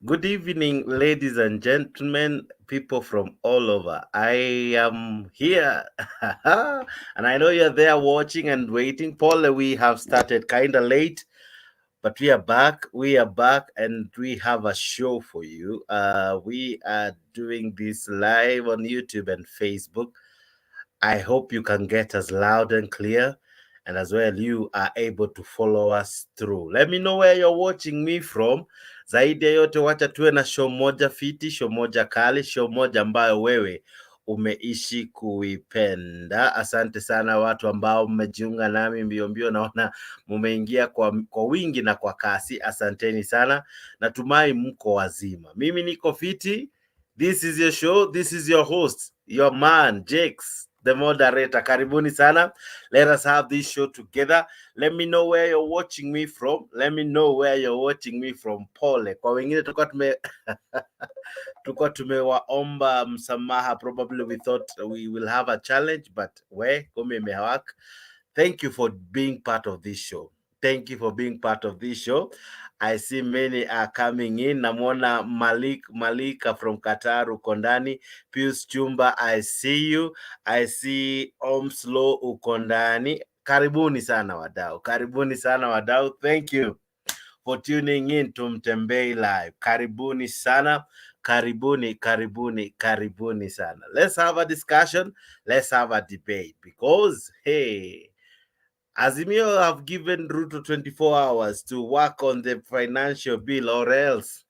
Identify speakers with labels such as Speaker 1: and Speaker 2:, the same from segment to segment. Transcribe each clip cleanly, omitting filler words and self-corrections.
Speaker 1: Good evening, ladies and gentlemen, people from all over. I am here, and I know you're there watching and waiting. Paul, we have started kind of late, but we are back. We are back, and we have a show for you. We are doing this live on YouTube and Facebook. I hope you can get us loud and clear, and as well you are able to follow us through. Let me know where you're watching me from. Zaidi ya yote, wacha tuwe na show moja fiti, show moja kali, show moja ambayo wewe umeishi kuipenda. Asante sana watu ambao mmejiunga nami mbio mbio, naona mumeingia kwa wingi na kwa kasi. Asanteni sana, natumai mko wazima. Mimi niko fiti. This is your show. This is your host, your man, Jakes, the moderator. Karibuni sana. Let us have this show together. Let me know where you're watching me from. Let me know where you're watching me from. Pole. Kwa wengine tulikuwa tumewaomba msamaha. Probably we thought we will have a challenge, but kumbe imehawak. Thank you for being part of this show. Thank you for being part of this show. I see many are coming in. Namwona Malika from Qatar uko ndani. Pius Chumba, I see you. I see Omslo uko ndani. Karibuni sana wadau. Karibuni sana wadau. Thank you for tuning in to Mtembei Live. Karibuni sana. Karibuni sana. Let's have a discussion. Let's have a debate because, hey, Azimio have given Ruto 24 hours to work on the financial bill or else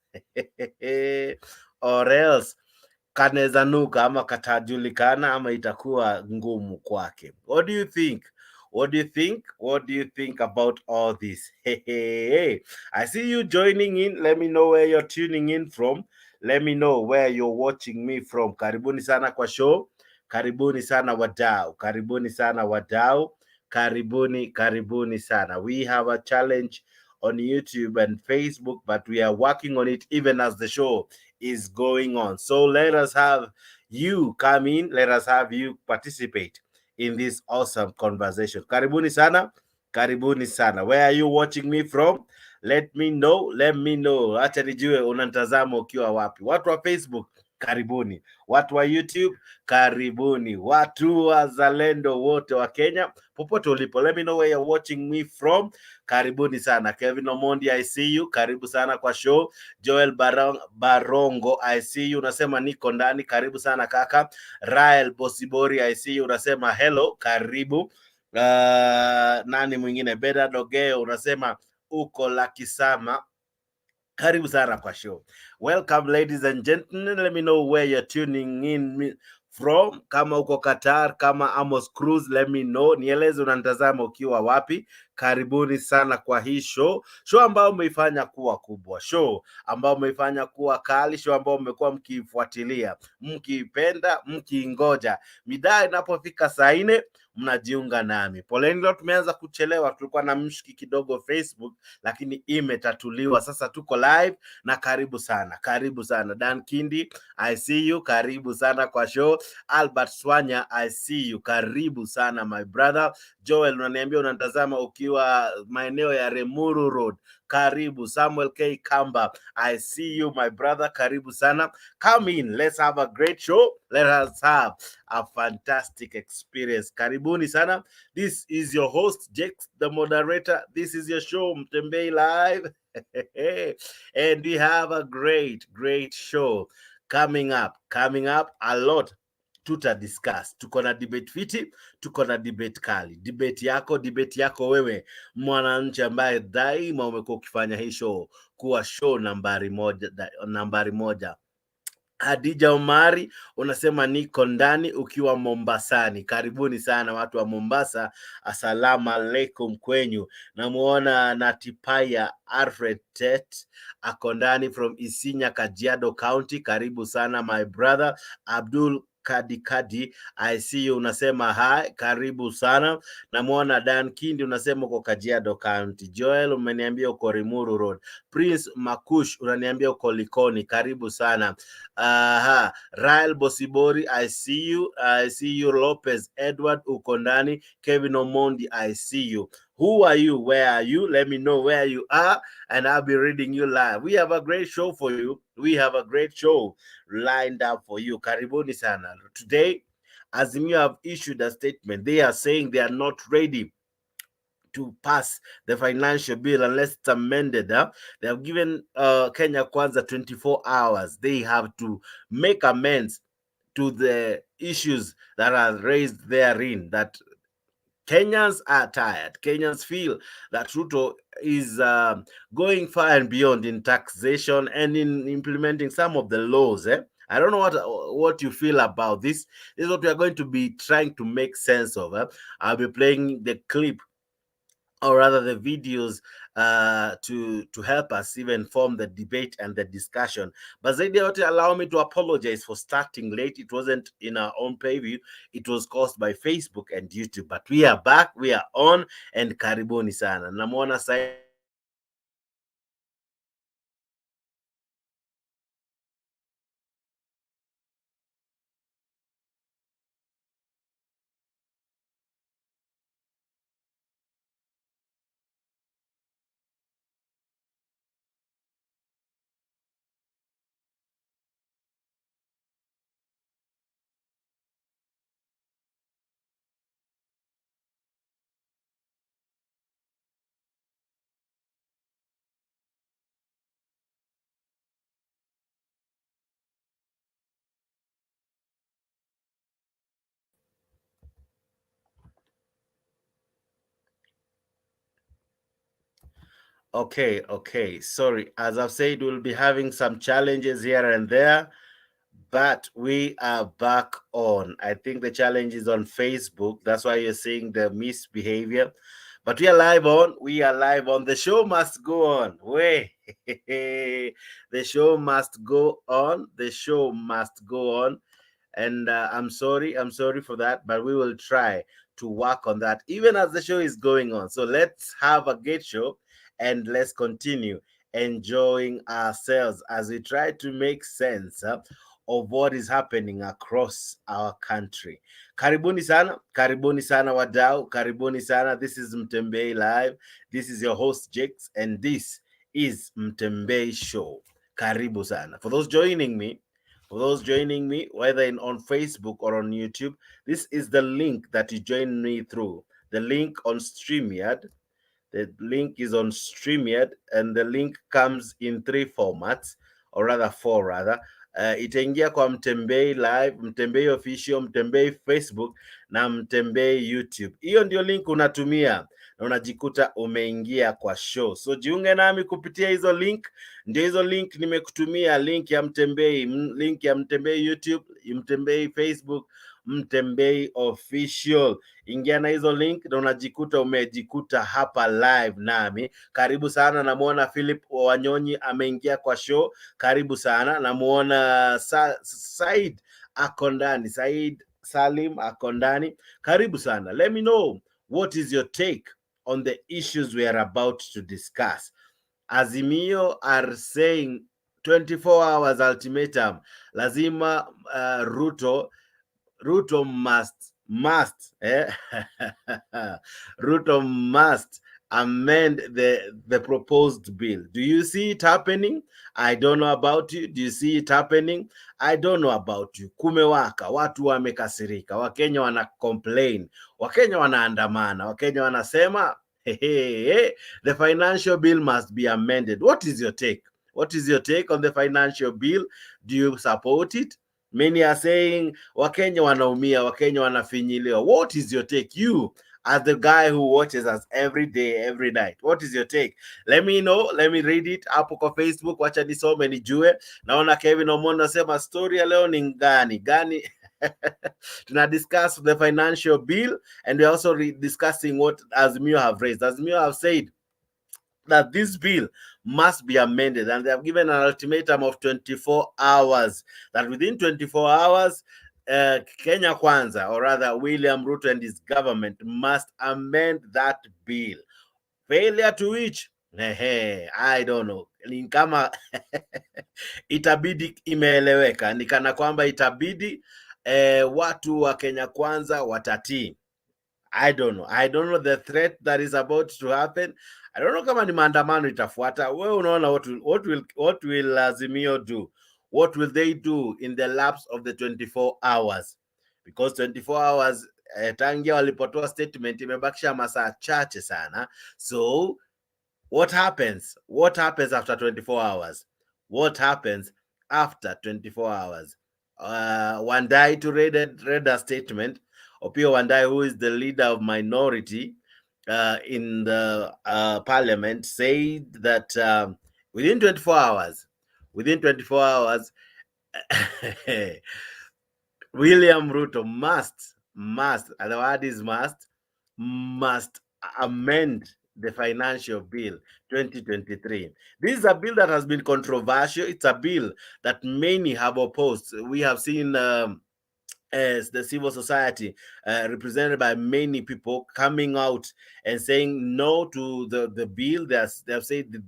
Speaker 1: kaneza nuka ama katajulikana ama itakuwa ngumu kwake. What do you think? What do you think? What do you think about all this? Hey. I see you joining in. Let me know where you're tuning in from. Let me know where you're watching me from. Karibuni sana kwa show. Karibuni sana wadau. Karibuni sana wadau. Karibuni sana. We have a challenge on YouTube and Facebook, but we are working on it even as the show is going on. So let us have you come in. Let us have you participate in this awesome conversation. Karibuni sana. Karibuni sana. Where are you watching me from? Let me know. Acha nijue unantazama ukiwa wapi. Watu wa Facebook, karibuni. Watu wa YouTube, karibuni. Watu wa Zalendo wote wa Kenya, popote ulipo, let me know where you're watching me from. Karibuni sana. Kevin Omondi, I see you. Karibu sana kwa show. Joel Barongo, I see you. Unasema niko ndani. Karibu sana kaka. Rael Bosibori, I see you. Unasema hello. Karibu. Nani mwingine? Beda Dogeo, unasema uko Lakisama. Karibu sana kwa show. Welcome ladies and gentlemen. Let me know where you're tuning in from. Kama uko Qatar, kama Amos Cruz, let me know. Nieleze unanitazama ukiwa wapi. Karibuni sana kwa hii show. Show ambayo umeifanya kuwa kubwa. Show ambayo umeifanya kuwa kali. Show ambayo mmekuwa mkifuatilia, mkipenda, mkiingoja. Midaa inapofika saa 4 mnajiunga nami. Poleni leo tumeanza kuchelewa, tulikuwa na mshiki kidogo Facebook, lakini imetatuliwa. Sasa tuko live na karibu sana. Karibu sana. Dan Kindi, I see you. Karibu sana kwa show. Albert Swanya, I see you. Karibu sana my brother. Joel, unaniambia unatazama ukiwa maeneo ya Remuru Road. Karibu. Samuel K. Kamba, I see you my brother. Karibu sana. Come in. Let's have a great show. Let us have a fantastic experience. Karibuni sana. This is your host, Jakes, the moderator. This is your show, Mtembei Live. And we have a great show coming up a lot. Tuta discuss. Tuko na debate fiti, tuko na debate kali. Debate yako wewe mwananchi ambaye daima umekuwa ukifanya hii show kuwa show nambari moja. Hadija Omari, unasema niko ndani ukiwa Mombasani. Karibuni sana watu wa Mombasa. Asalamu alaikum kwenyu. Namuona Natipaya Alfred Tet ako ndani from Isinya, Kajiado County. Karibu sana my brother. Abdul Kadi, I see you, unasema hi, karibu sana. Namuona Dan Kindi, unasema uko Kajiado County. Joel, umeniambia uko Rimuru Road. Prince Makush, unaniambia uko Likoni. Karibu sana. Rael Bosibori, I see you. Lopez Edward uko ndani. Kevin Omondi, I see you. Who are you? Where are you? Let me know where you are, and I'll be reading you live. We have a great show for you. We have a great show lined up for you. Karibuni sana. Today, Azimio have issued a statement. They are saying they are not ready to pass the financial bill unless it's amended. They have given Kenya Kwanza 24 hours. They have to make amends to the issues that are raised therein, that Kenyans are tired. Kenyans feel that Ruto is going far and beyond in taxation and in implementing some of the laws. I don't know what you feel about this. This is what we are going to be trying to make sense of. I'll be playing the clip, or rather the videos, to help us even form the debate and the discussion. But zaidi ya yote, allow me to apologize for starting late. It wasn't in our own preview. It was caused by Facebook and YouTube. But we are back, we are on, and karibuni sana. Namwona Said okay. Sorry. As I've said, we'll be having some challenges here and there, but we are back on. I think the challenge is on Facebook. That's why you're seeing the misbehavior. But we are live on. We are live on. The show must go on. Way. The show must go on. The show must go on. And I'm sorry for that, but we will try to work on that even as the show is going on. So let's have a great show, and let's continue enjoying ourselves as we try to make sense of what is happening across our country. Karibuni sana wadau, karibuni sana. This is Mtembei Live. This is your host Jakes, and this is Mtembei Show. Karibu sana. For those joining me, whether on Facebook or on YouTube, this is the link that you join me through. The link on StreamYard. The link is on StreamYard, and the link comes in three formats, or rather four rather. Itaingia kwa Mtembei Live, Mtembei Official, Mtembei Facebook na Mtembei YouTube. Hiyo ndio link unatumia na unajikuta umeingia kwa show. So jiunge nami kupitia hizo link. Ndio hizo link nimekutumia, link ya Mtembei, link ya Mtembei YouTube, Mtembei Facebook, Mtembei Official. Ingia na hizo link na unajikuta umejikuta hapa live nami. Karibu sana. Namuona Philip Wanyonyi ameingia kwa show. Karibu sana. Namuona Said Akondani, Said Salim Akondani. Karibu sana. Let me know, what is your take on the issues we are about to discuss? Azimio are saying 24 hours ultimatum. Lazima Ruto must Ruto must amend the proposed bill. Do you see it happening? I don't know about you. Do you see it happening? I don't know about you. Kumewaka, watu wamekasirika, Wakenya wana complain, Wakenya wanaandamana, Wakenya wanasema the financial bill must be amended. What is your take? What is your take on the financial bill? Do you support it? Many are saying Wakenya wanaumia, Wakenya wanafinyiliwa. What is your take? You, as the guy who watches us every day, every night, what is your take? Let me know. Let me read it hapo kwa Facebook. Wacha nisome nijue. Naona Kevin Omondo asema story ya leo ni gani tuna discuss the financial bill, and we're also discussing what Azimio have raised. Azimio have said that this bill must be amended, and they have given an ultimatum of 24 hours, that within 24 hours, Kenya Kwanza, or rather William Ruto and his government, must amend that bill. Failure to which, I don't know, ni kama itabidi imeeleweka, ni kana kwamba itabidi watu wa Kenya Kwanza watatii. I don't know. I don't know the threat that is about to happen. I don't know kama ni maandamano itafuata. Wewe unaona what will Azimio do? What will they do in the lapse of the 24 hours? Because 24 hours tangia walipotoa statement imebakisha masaa chache sana. So what happens? What happens after 24 hours? What happens after 24 hours? Wandai to read a statement. Opio Wandai, who is the leader of minority in the parliament, said that within 24 hours, William Ruto must, the word is must amend the financial bill 2023. This is a bill that has been controversial. It's a bill that many have opposed. We have seen as the civil society represented by many people coming out and saying no to the bill. They have said that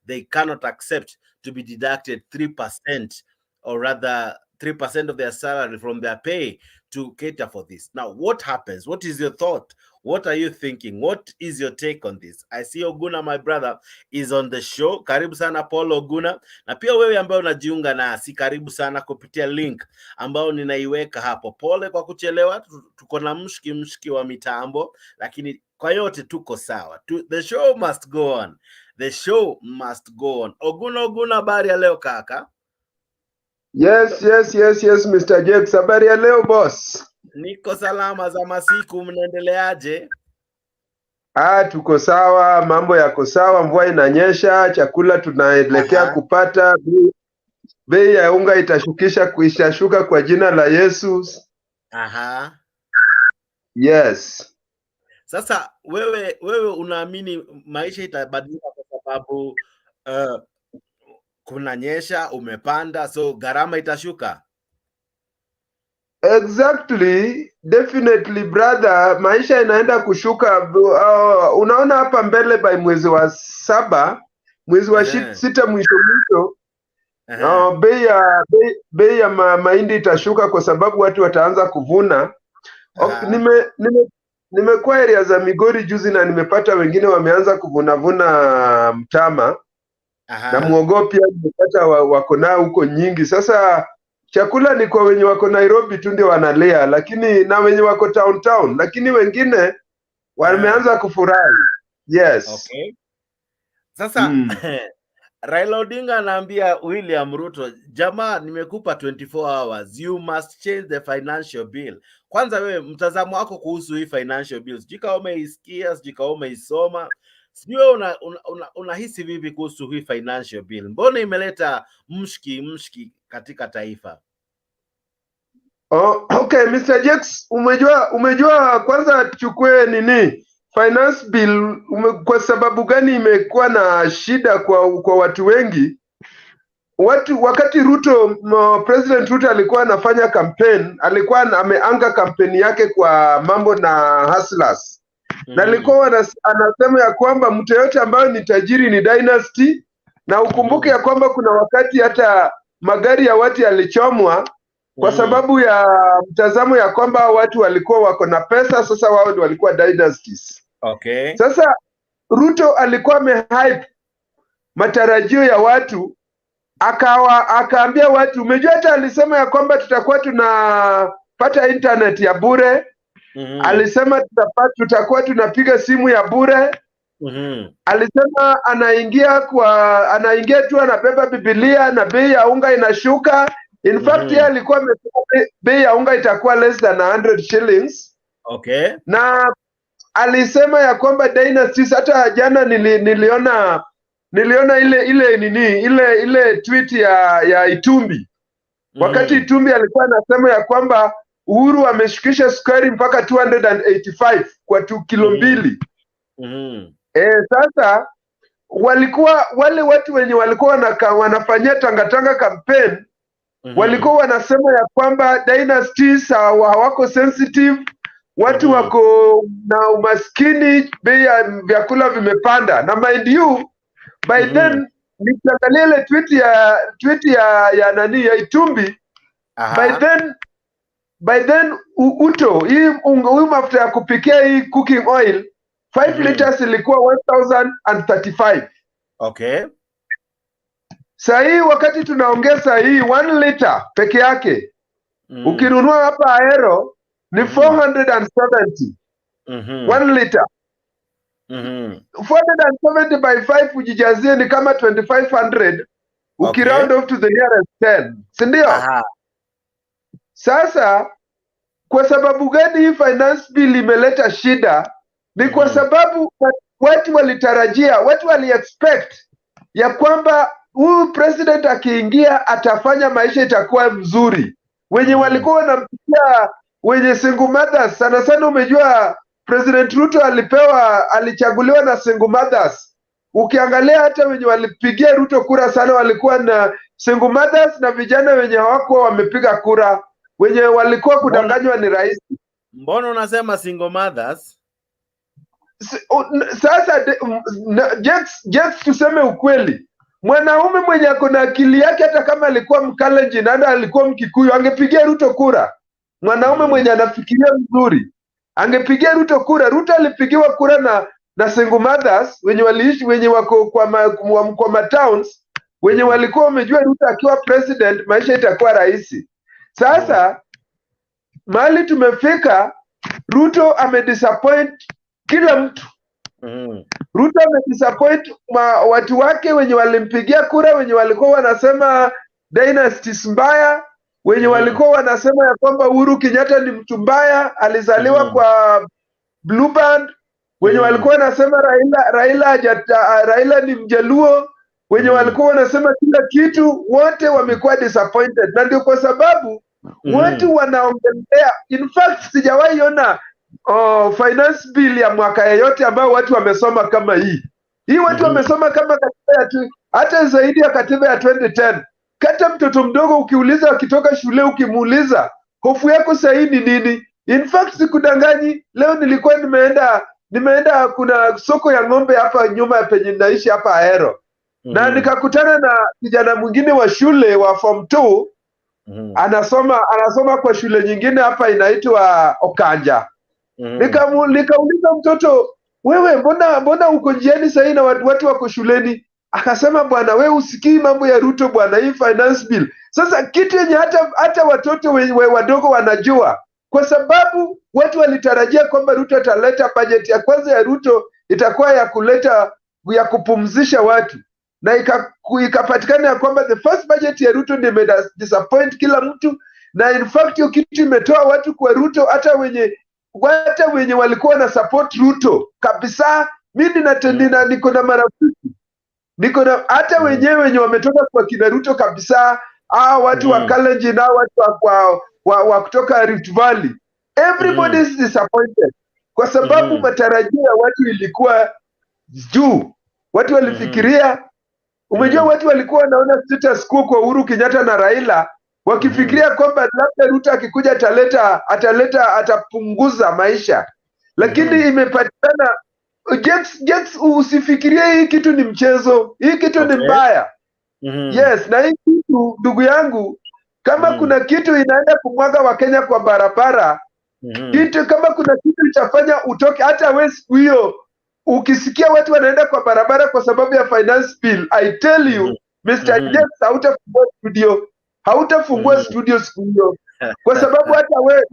Speaker 1: they cannot accept to be deducted 3%, or rather 3% of their salary from their pay to cater for this. Now, what happens? What is your thought? What are you thinking? What is your take on this? I see Oguna, my brother, is on the show. Karibu sana Paul Oguna. Na pia wewe ambao unajiunga nasi, karibu sana kupitia link ambao ninaiweka hapo. Pole kwa kuchelewa, tuko na mshiki wa mitambo, lakini kwa yote tuko sawa. The show must go on. The show must go on. Oguna, habari ya leo kaka?
Speaker 2: Yes, Mr. Jakes. Habari ya leo boss?
Speaker 1: Niko salama, za masiku mnaendeleaje?
Speaker 2: Tuko sawa, mambo yako sawa, mvua inanyesha, chakula tunaelekea kupata, bei ya unga itashukisha kwa jina la Yesu. Yes.
Speaker 1: Sasa wewe unaamini maisha itabadilika kwa sababu kunanyesha, umepanda, so gharama itashuka?
Speaker 2: Exactly, definitely brother, maisha inaenda kushuka. Unaona hapa mbele by mwezi wa 7, mwezi wa 6 mwisho bei ya mahindi itashuka kwa sababu watu wataanza kuvuna. Nimekuwa area za Migori juzi na nimepata wengine wameanza kuvuna mtama. Na muogo pia nimepata wako nao huko nyingi. Sasa chakula ni kwa wenye wako Nairobi tu ndio wanalia, lakini na wenye wako town, lakini wengine wameanza kufurahi. Yes.
Speaker 1: Okay. Sasa Raila Odinga anaambia William Ruto, jamaa, nimekupa 24 hours, you must change the financial bill. Kwanza wewe mtazamo wako kuhusu hii financial bill, sijui kama umeisikia, sijui kama umeisoma, sijui unahisi vipi kuhusu hii financial bill? Mbona imeleta mshki katika taifa?
Speaker 2: Okay, Mr. Jakes, umejua kwanza tuchukue nini finance bill kwa sababu gani imekuwa na shida kwa watu wengi. Wakati Ruto, President Ruto alikuwa anafanya campaign, alikuwa ameanga kampeni yake kwa mambo na hustlers. Na alikuwa anasema ya kwamba mtu yote ambayo ni tajiri ni dynasty, na ukumbuke ya kwamba kuna wakati hata magari ya watu yalichomwa kwa sababu ya mtazamo ya kwamba watu walikuwa wako na pesa, sasa wao ndio walikuwa dynasties.
Speaker 1: Okay.
Speaker 2: Sasa Ruto alikuwa amehype matarajio ya watu, akaambia watu, umejua hata alisema ya kwamba tutakuwa tunapata internet ya bure. Alisema tutakuwa tunapiga simu ya bure. Alisema anaingia tu anabeba Biblia na bei ya unga inashuka. In fact yeye alikuwa amesema bei ya unga itakuwa less than 100 shillings.
Speaker 1: Okay.
Speaker 2: Na alisema ya kwamba dynasties, hata jana niliona ile tweet ya Itumbi. Wakati Itumbi alikuwa anasema ya kwamba Uhuru ameshukisha sukari mpaka 285 kwa 2 kilo mbili. Sasa walikuwa wale watu wenye walikuwa wanafanyia tangatanga campaign, walikuwa wanasema ya kwamba dynasties hawako sensitive, watu wako na umaskini, bei ya vyakula vimepanda. Na mind you, by then nikiangalia ile tweet ya nani ya Itumbi, by then by then uto hii mafuta ya kupikia hii cooking oil 5 liters ilikuwa 1035.
Speaker 1: Okay.
Speaker 2: Saa hii wakati tunaongea saa hii 1 liter peke yake ukinunua hapa Ahero ni 470. 1 liter 470 by 5 ujijazie ni kama 2500. Ukiround off to the nearest 10, si ndio? Sasa kwa sababu gani hii finance bill imeleta shida? Ni kwa sababu watu walitarajia, watu waliexpect ya kwamba huyu president akiingia atafanya maisha itakuwa mzuri. Wenye walikuwa wanampigia wenye single mothers sana sana, umejua President Ruto alichaguliwa na single mothers. Ukiangalia hata wenye walipigia Ruto kura sana walikuwa na single mothers na vijana wenye hawakuwa wamepiga kura, wenye walikuwa kudanganywa ni rais.
Speaker 1: Mbona unasema single mothers?
Speaker 2: Sasa just tuseme ukweli, mwanaume mwenye ako na akili yake, hata kama alikuwa Mkalenjin na alikuwa Mkikuyu, angepigia Ruto kura. Mwanaume mwenye anafikiria mzuri angepigia Ruto kura. Ruto alipigiwa kura na single mothers wenye waliishi, wenye wako kwa ma towns, wenye walikuwa wamejua Ruto akiwa president maisha itakuwa rahisi. Sasa mahali tumefika, Ruto amedisappoint kila mtu. Ruto amedisappoint watu wake wenye walimpigia kura, wenye walikuwa wanasema dynasty mbaya, wenye walikuwa wanasema ya kwamba Uhuru Kenyatta ni mtu mbaya, alizaliwa kwa blue band, wenye walikuwa wanasema Raila ni Mjaluo, wenye walikuwa wanasema kila kitu, wote wamekuwa disappointed. Na ndio kwa sababu watu wanaongelea, in fact sijawahi ona finance bill ya mwaka yeyote ambao watu wamesoma kama hii. Watu wamesoma kama katiba hata zaidi ya katiba ya 2010. Kata mtoto mdogo ukiuliza akitoka shule, ukimuuliza hofu yako sahi ni nini? In fact sikudanganyi, leo nilikuwa nimeenda kuna soko ya ng'ombe hapa nyuma ya penye naishi hapa Ahero. Na nikakutana na kijana mwingine wa shule wa form 2 anasoma kwa shule nyingine hapa inaitwa Okanja. Nikauliza mtoto, wewe mbona uko njiani sahi na watu wako shuleni? Akasema, bwana wewe usikii mambo ya Ruto bwana, hii finance bill. Sasa kitu yenye hata watoto wadogo wanajua, kwa sababu watu walitarajia kwamba Ruto ataleta budget ya kwanza ya Ruto itakuwa ya kupumzisha watu, na ikapatikana ya kwamba the first budget ya Ruto ndio disappoint kila mtu, na in fact hiyo kitu imetoa watu kwa Ruto, hata wenye walikuwa na support Ruto kabisa. Mimi niko na marafiki, niko na hata wenye wametoka kwa kina Ruto kabisa, watu wa Kalenjin na watu wa kutoka Rift Valley, everybody is disappointed kwa sababu matarajio ya watu ilikuwa juu. Watu walifikiria, umejua watu walikuwa wanaona status quo kwa Uhuru Kenyatta na Raila, wakifikiria kwamba labda Ruto akikuja atapunguza maisha, lakini imepatikana usifikirie hii kitu ni mchezo, hii kitu ni mbaya. Yes, na hii kitu ndugu yangu, kama kuna kitu inaenda kumwaga Wakenya kwa barabara, kama kuna kitu itafanya utoke, hata wewe siku hiyo ukisikia watu wanaenda kwa barabara kwa sababu ya finance bill, I tell you Mr. Jeff, hautafungua studio siku hiyo, kwa sababu hata wewe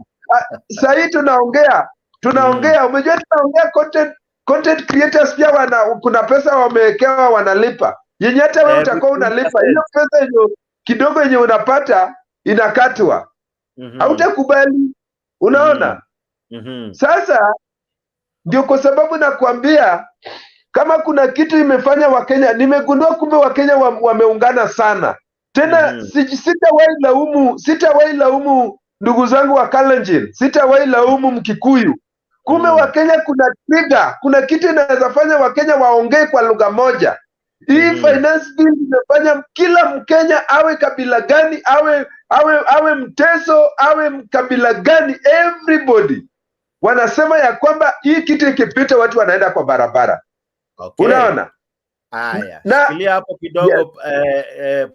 Speaker 2: sahii tunaongea, umejua tunaongea content creators pia kuna pesa wamewekewa wanalipa, yenye hata wewe utakuwa unalipa. Hiyo pesa hiyo kidogo yenye unapata inakatwa, hautakubali. Unaona? Sasa ndio kwa sababu nakwambia, kama kuna kitu imefanya Wakenya, nimegundua kumbe Wakenya wameungana sana tena. Sitawahi laumu ndugu zangu wa Kalenjin, sitawahi laumu Mkikuyu. Kumbe Wakenya kuna kitu inaweza fanya Wakenya waongee kwa lugha moja. Hii finance bill imefanya kila Mkenya, awe kabila gani, awe Mteso, awe kabila gani, everybody wanasema ya kwamba hii kitu ikipita watu wanaenda kwa barabara. Unaona?
Speaker 1: Haya, shikilia hapo kidogo.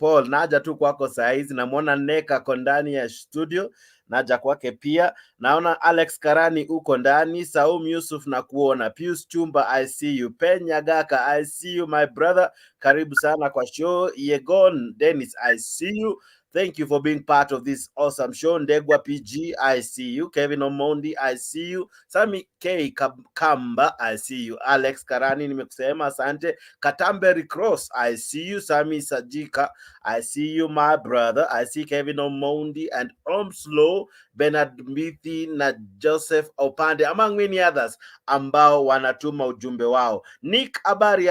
Speaker 1: Paul, naja tu kwako saa hizi, namwona Neka ako ndani ya studio naja kwake pia. Naona Alex Karani uko ndani, Saum Yusuf na kuona, Pius Chumba I see you, Penya Gaka I see you my brother, karibu sana kwa show. Yegon Dennis I see you, thank you for being part of this awesome show. Ndegwa PG I see you, Kevin Omondi I see you, Sami K Kamba I see you, Alex Karani nimekusema asante, Katamberi Cross I see you, Sami Sajika I see you my brother, I see Kevin Omondi and Omslow, Bernard Mbithi na Joseph Opande among many others ambao wanatuma ujumbe wao. Nick, habari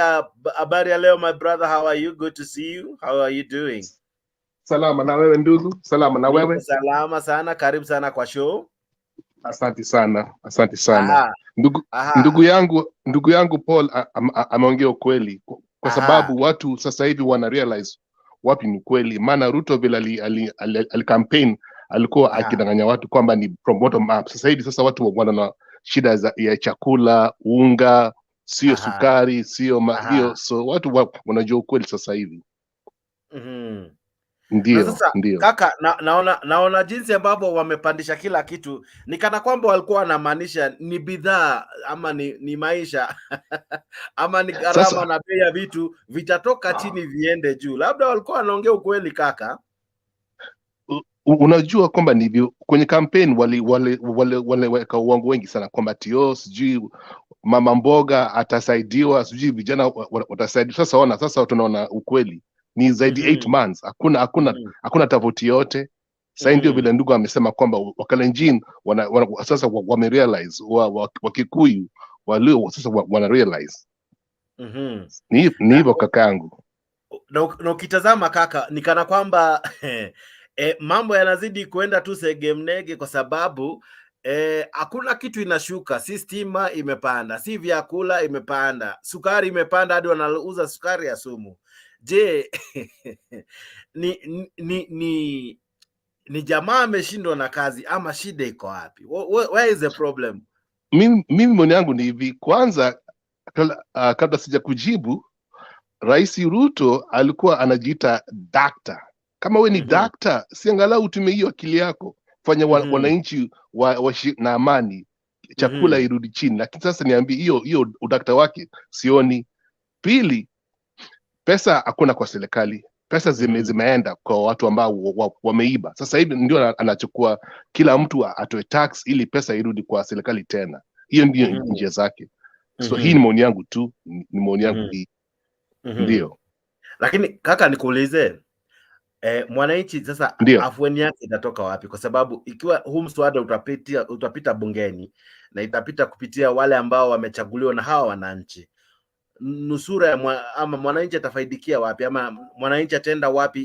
Speaker 1: ya leo my brother, how are you? Good to see you. How are you doing?
Speaker 3: Salama na wewe ndugu? Salama na wewe?
Speaker 1: Salama sana, karibu sana kwa show.
Speaker 3: Asante sana, asante sana. Ndugu yangu Paul ameongea ukweli kwa sababu watu sasa hivi wana realize wapi ni kweli. Maana Ruto vile ali campaign alikuwa akidanganya watu kwamba ni from bottom up. Sasa hivi watu wana shida ya chakula, unga, sio sukari, sio hiyo, so watu wanajua ukweli sasa hivi.
Speaker 1: Ndio, sasa kaka, naona jinsi ambavyo wamepandisha kila kitu, ni kana kwamba walikuwa wanamaanisha ni bidhaa ama ni maisha ama ni gharama na bei ya vitu vitatoka chini viende juu. Labda walikuwa wanaongea ukweli kaka.
Speaker 3: Unajua kwamba ndivyo kwenye campaign waliweka uongo wengi sana kwamba sijui mama mboga atasaidiwa, sijui vijana watasaidiwa. Sasa tunaona ukweli ni zaidi 8 months, hakuna tofauti yote. Sasa ndio vile ndugu amesema kwamba Wakalenjin sasa wamerealize, Wakikuyu walio sasa wana realize. Ni hivyo kakaangu.
Speaker 1: Na ukitazama kaka, ni kana kwamba mambo yanazidi kuenda tu segemnege, kwa sababu hakuna kitu inashuka. Si stima imepanda, si vyakula imepanda, sukari imepanda, hadi wanauza sukari ya sumu. Je, ni jamaa ameshindwa na kazi ama shida iko wapi? Where is the problem?
Speaker 3: Mimi maoni yangu ni hivi. Kwanza kabla sija kujibu, Rais Ruto alikuwa anajiita dakta. Kama we ni dakta, si angalau utumie hiyo akili yako, fanya wananchi na amani, chakula irudi chini. Lakini sasa niambie, hiyo udakta wake sioni. Pili, pesa hakuna kwa serikali, pesa zimeenda kwa watu ambao wameiba. Sasa hivi ndio anachukua, kila mtu atoe tax ili pesa irudi kwa serikali tena. Hiyo ndio njia zake. So hii ni maoni yangu tu, ni maoni yangu hii. Ndio.
Speaker 1: Lakini kaka, nikuulize, mwananchi sasa afueni yake itatoka wapi? Kwa sababu ikiwa huu mswada utapita bungeni na itapita kupitia wale ambao wamechaguliwa na hawa wananchi, nusura ama mwananchi atafaidikia wapi, ama mwananchi ataenda wapi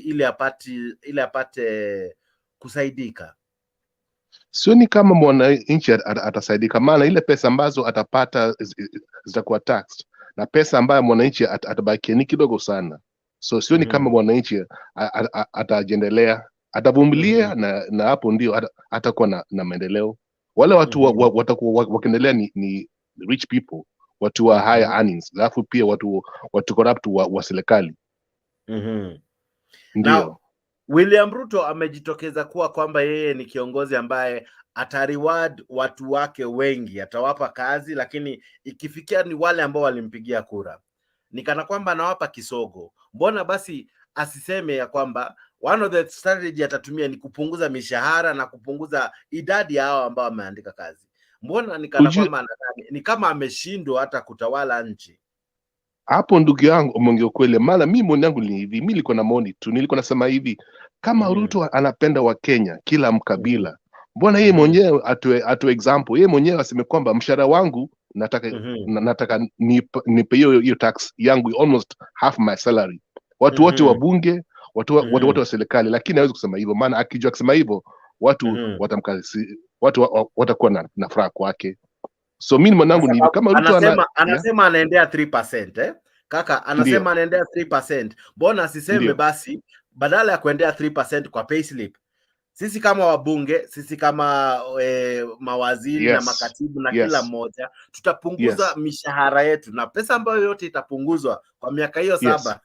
Speaker 1: ili apate kusaidika?
Speaker 3: Sioni kama mwananchi atasaidika, maana ile pesa ambazo atapata zitakuwa taxed, na pesa ambayo mwananchi atabakia ni kidogo sana. So sioni kama mwananchi atajendelea, atavumilia, na hapo ndio atakuwa na maendeleo. Wale watu watakuwa wakiendelea ni rich people, watu wa higher earnings, alafu pia watu corrupt wa serikali.
Speaker 1: Ndio. William Ruto amejitokeza kuwa kwamba yeye ni kiongozi ambaye atareward watu wake wengi, atawapa kazi, lakini ikifikia ni wale ambao walimpigia kura, ni kana kwamba anawapa kisogo. Mbona basi asiseme ya kwamba one of the strategy atatumia ni kupunguza mishahara na kupunguza idadi ya hao ambao wameandika kazi? Mbona ni kana kwamba ni kama ameshindwa hata kutawala nchi?
Speaker 3: Hapo ndugu yangu umeongea kweli. Maana mimi maoni yangu ni hivi, mimi nilikuwa na maoni tu, nilikuwa nasema hivi, kama Ruto anapenda wa Kenya kila mkabila, mbona yeye mwenyewe atoe example, yeye mwenyewe aseme kwamba mshahara wangu nataka nipe hiyo tax yangu almost half my salary. Watu wote wa bunge, watu wote wa serikali, lakini hawezi kusema hivyo, maana akijua kusema hivyo watu watamkasi, watu watakuwa na furaha kwake. So mimi mwanangu ni kama Ruto
Speaker 1: anasema anaendea 3%, kaka anasema anaendea 3%. Mbona asiseme basi badala ya kuendea 3% kwa payslip Sisi kama wabunge, sisi kama mawaziri na makatibu na kila mmoja, tutapunguza mishahara yetu, na pesa ambayo yote itapunguzwa kwa miaka hiyo 7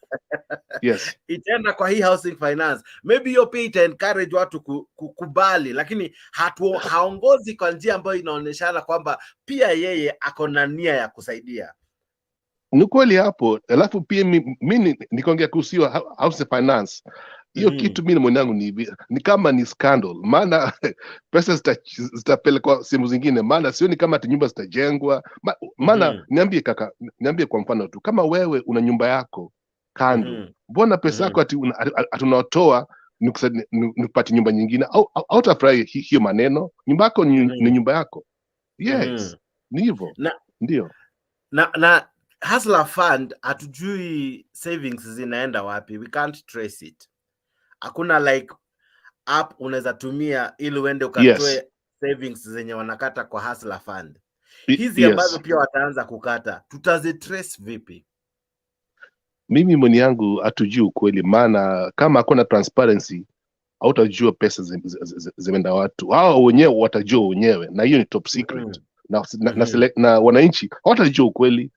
Speaker 1: itaenda kwa hii housing finance. Maybe hiyo pia ita encourage watu kukubali, lakini haongozi kwa njia ambayo inaonyeshana kwamba pia yeye ako na nia ya kusaidia.
Speaker 3: Ni kweli hapo. Alafu pia mimi nikaongea kuhusu house finance. Hiyo kitu mimi mwanangu ni kama ni scandal, maana pesa zitapelekwa sehemu zingine, maana sioni kama ati nyumba zitajengwa. Maana niambie kwa mfano tu, kama wewe una nyumba yako kando, mbona pesa yako ati tunatoa nikupati nyumba nyingine? Au utafurahi hiyo maneno? Nyumba yako ni nyumba yako. Yes, ni hivyo. Ndio.
Speaker 1: Na Hustler Fund hatujui savings zinaenda wapi. We can't trace it. Hakuna like app unaweza tumia ili uende ukatoe savings zenye wanakata kwa Hustler Fund. Hizi ambazo pia wataanza kukata, tutazitrace vipi?
Speaker 3: Mimi mwenye yangu hatujui ukweli, maana kama hakuna transparency hautajua pesa zimeenda watu. Hao wenyewe watajua wenyewe, na hiyo ni top secret. Na wananchi hawatajua ukweli.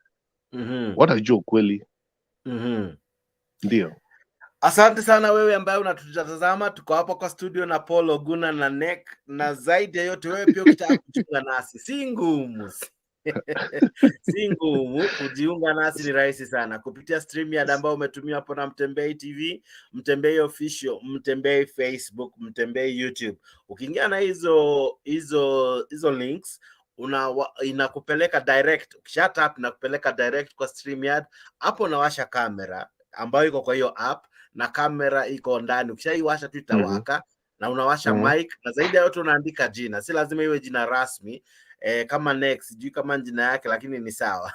Speaker 3: Watajua ukweli. Ndio.
Speaker 1: Asante sana wewe ambaye unatutazama. Tuko hapa kwa studio na Paul Oguna na Nek, na zaidi ya yote wewe pia ukitaka kujiunga nasi si ngumu. Si ngumu kujiunga nasi, ni rahisi sana kupitia stream ya ambao umetumia hapo na Mtembei TV, Mtembei Official, Mtembei Facebook, Mtembei YouTube. Ukiingia na hizo links inakupeleka direct. Ukisha tap inakupeleka direct kwa StreamYard. Hapo unawasha kamera ambayo iko kwa hiyo app, na kamera iko ndani. Ukishaiwasha tu itawaka, na unawasha mic, na zaidi ya yote unaandika jina. Si lazima iwe jina rasmi. Kama Next, sijui kama jina yake, lakini ni sawa.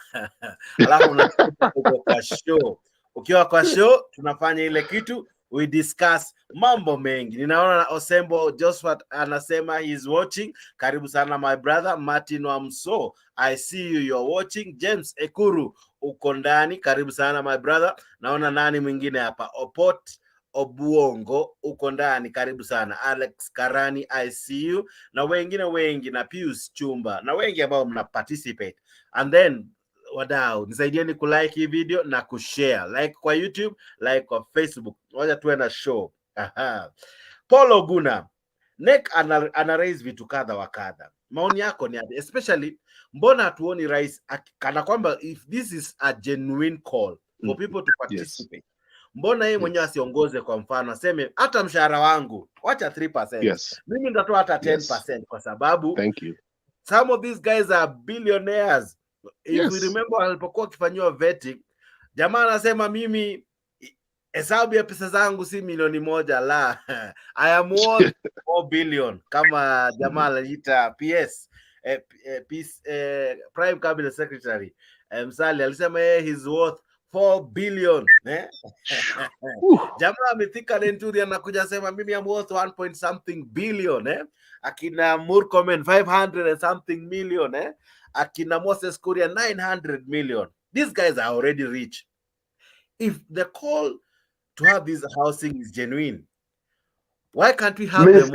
Speaker 1: Alafu unakuta kwa show. Ukiwa kwa show tunafanya ile kitu, we discuss mambo mengi. Ninaona na Osembo Josphat anasema he is watching. Karibu sana my brother. Martin Wamso, I see you, you're watching. James Ekuru uko ndani, karibu sana my brother. Naona nani mwingine hapa, Opot Obuongo uko ndani, karibu sana. Alex Karani, I see you, na wengine wengi, na Pius Chumba, na wengi ambao mna participate. And then wadau, nisaidieni kulike hii video na kushare. Like kwa YouTube, like kwa Facebook. Wacha tuwe na show. Paul Oguna, Nek ana raise vitu kadha wa kadha. Maoni yako ni especially, mbona hatuoni rais kana kwamba if this is a genuine call for people to participate, mbona yeye mwenyewe asiongoze? Kwa mfano aseme hata mshahara wangu wacha 3%, mimi nitatoa hata 10%, kwa sababu some of these guys are billionaires. If we remember alipokuwa akifanywa vetting, jamaa anasema mimi hesabu ya pesa zangu si milioni 1 la I am worth 4 billion, kama jamaa anajiita PS Prime Cabinet Secretary Msali alisema yeye he's worth 4 billion. Jamaa amethika Lenturi anakuja sema mimi am worth 1 point something billion. Akina Murkomen 500 and something million. Akina Moses Kuria 900 million. These guys are already rich. If the call to have this housing is genuine, why can't we have them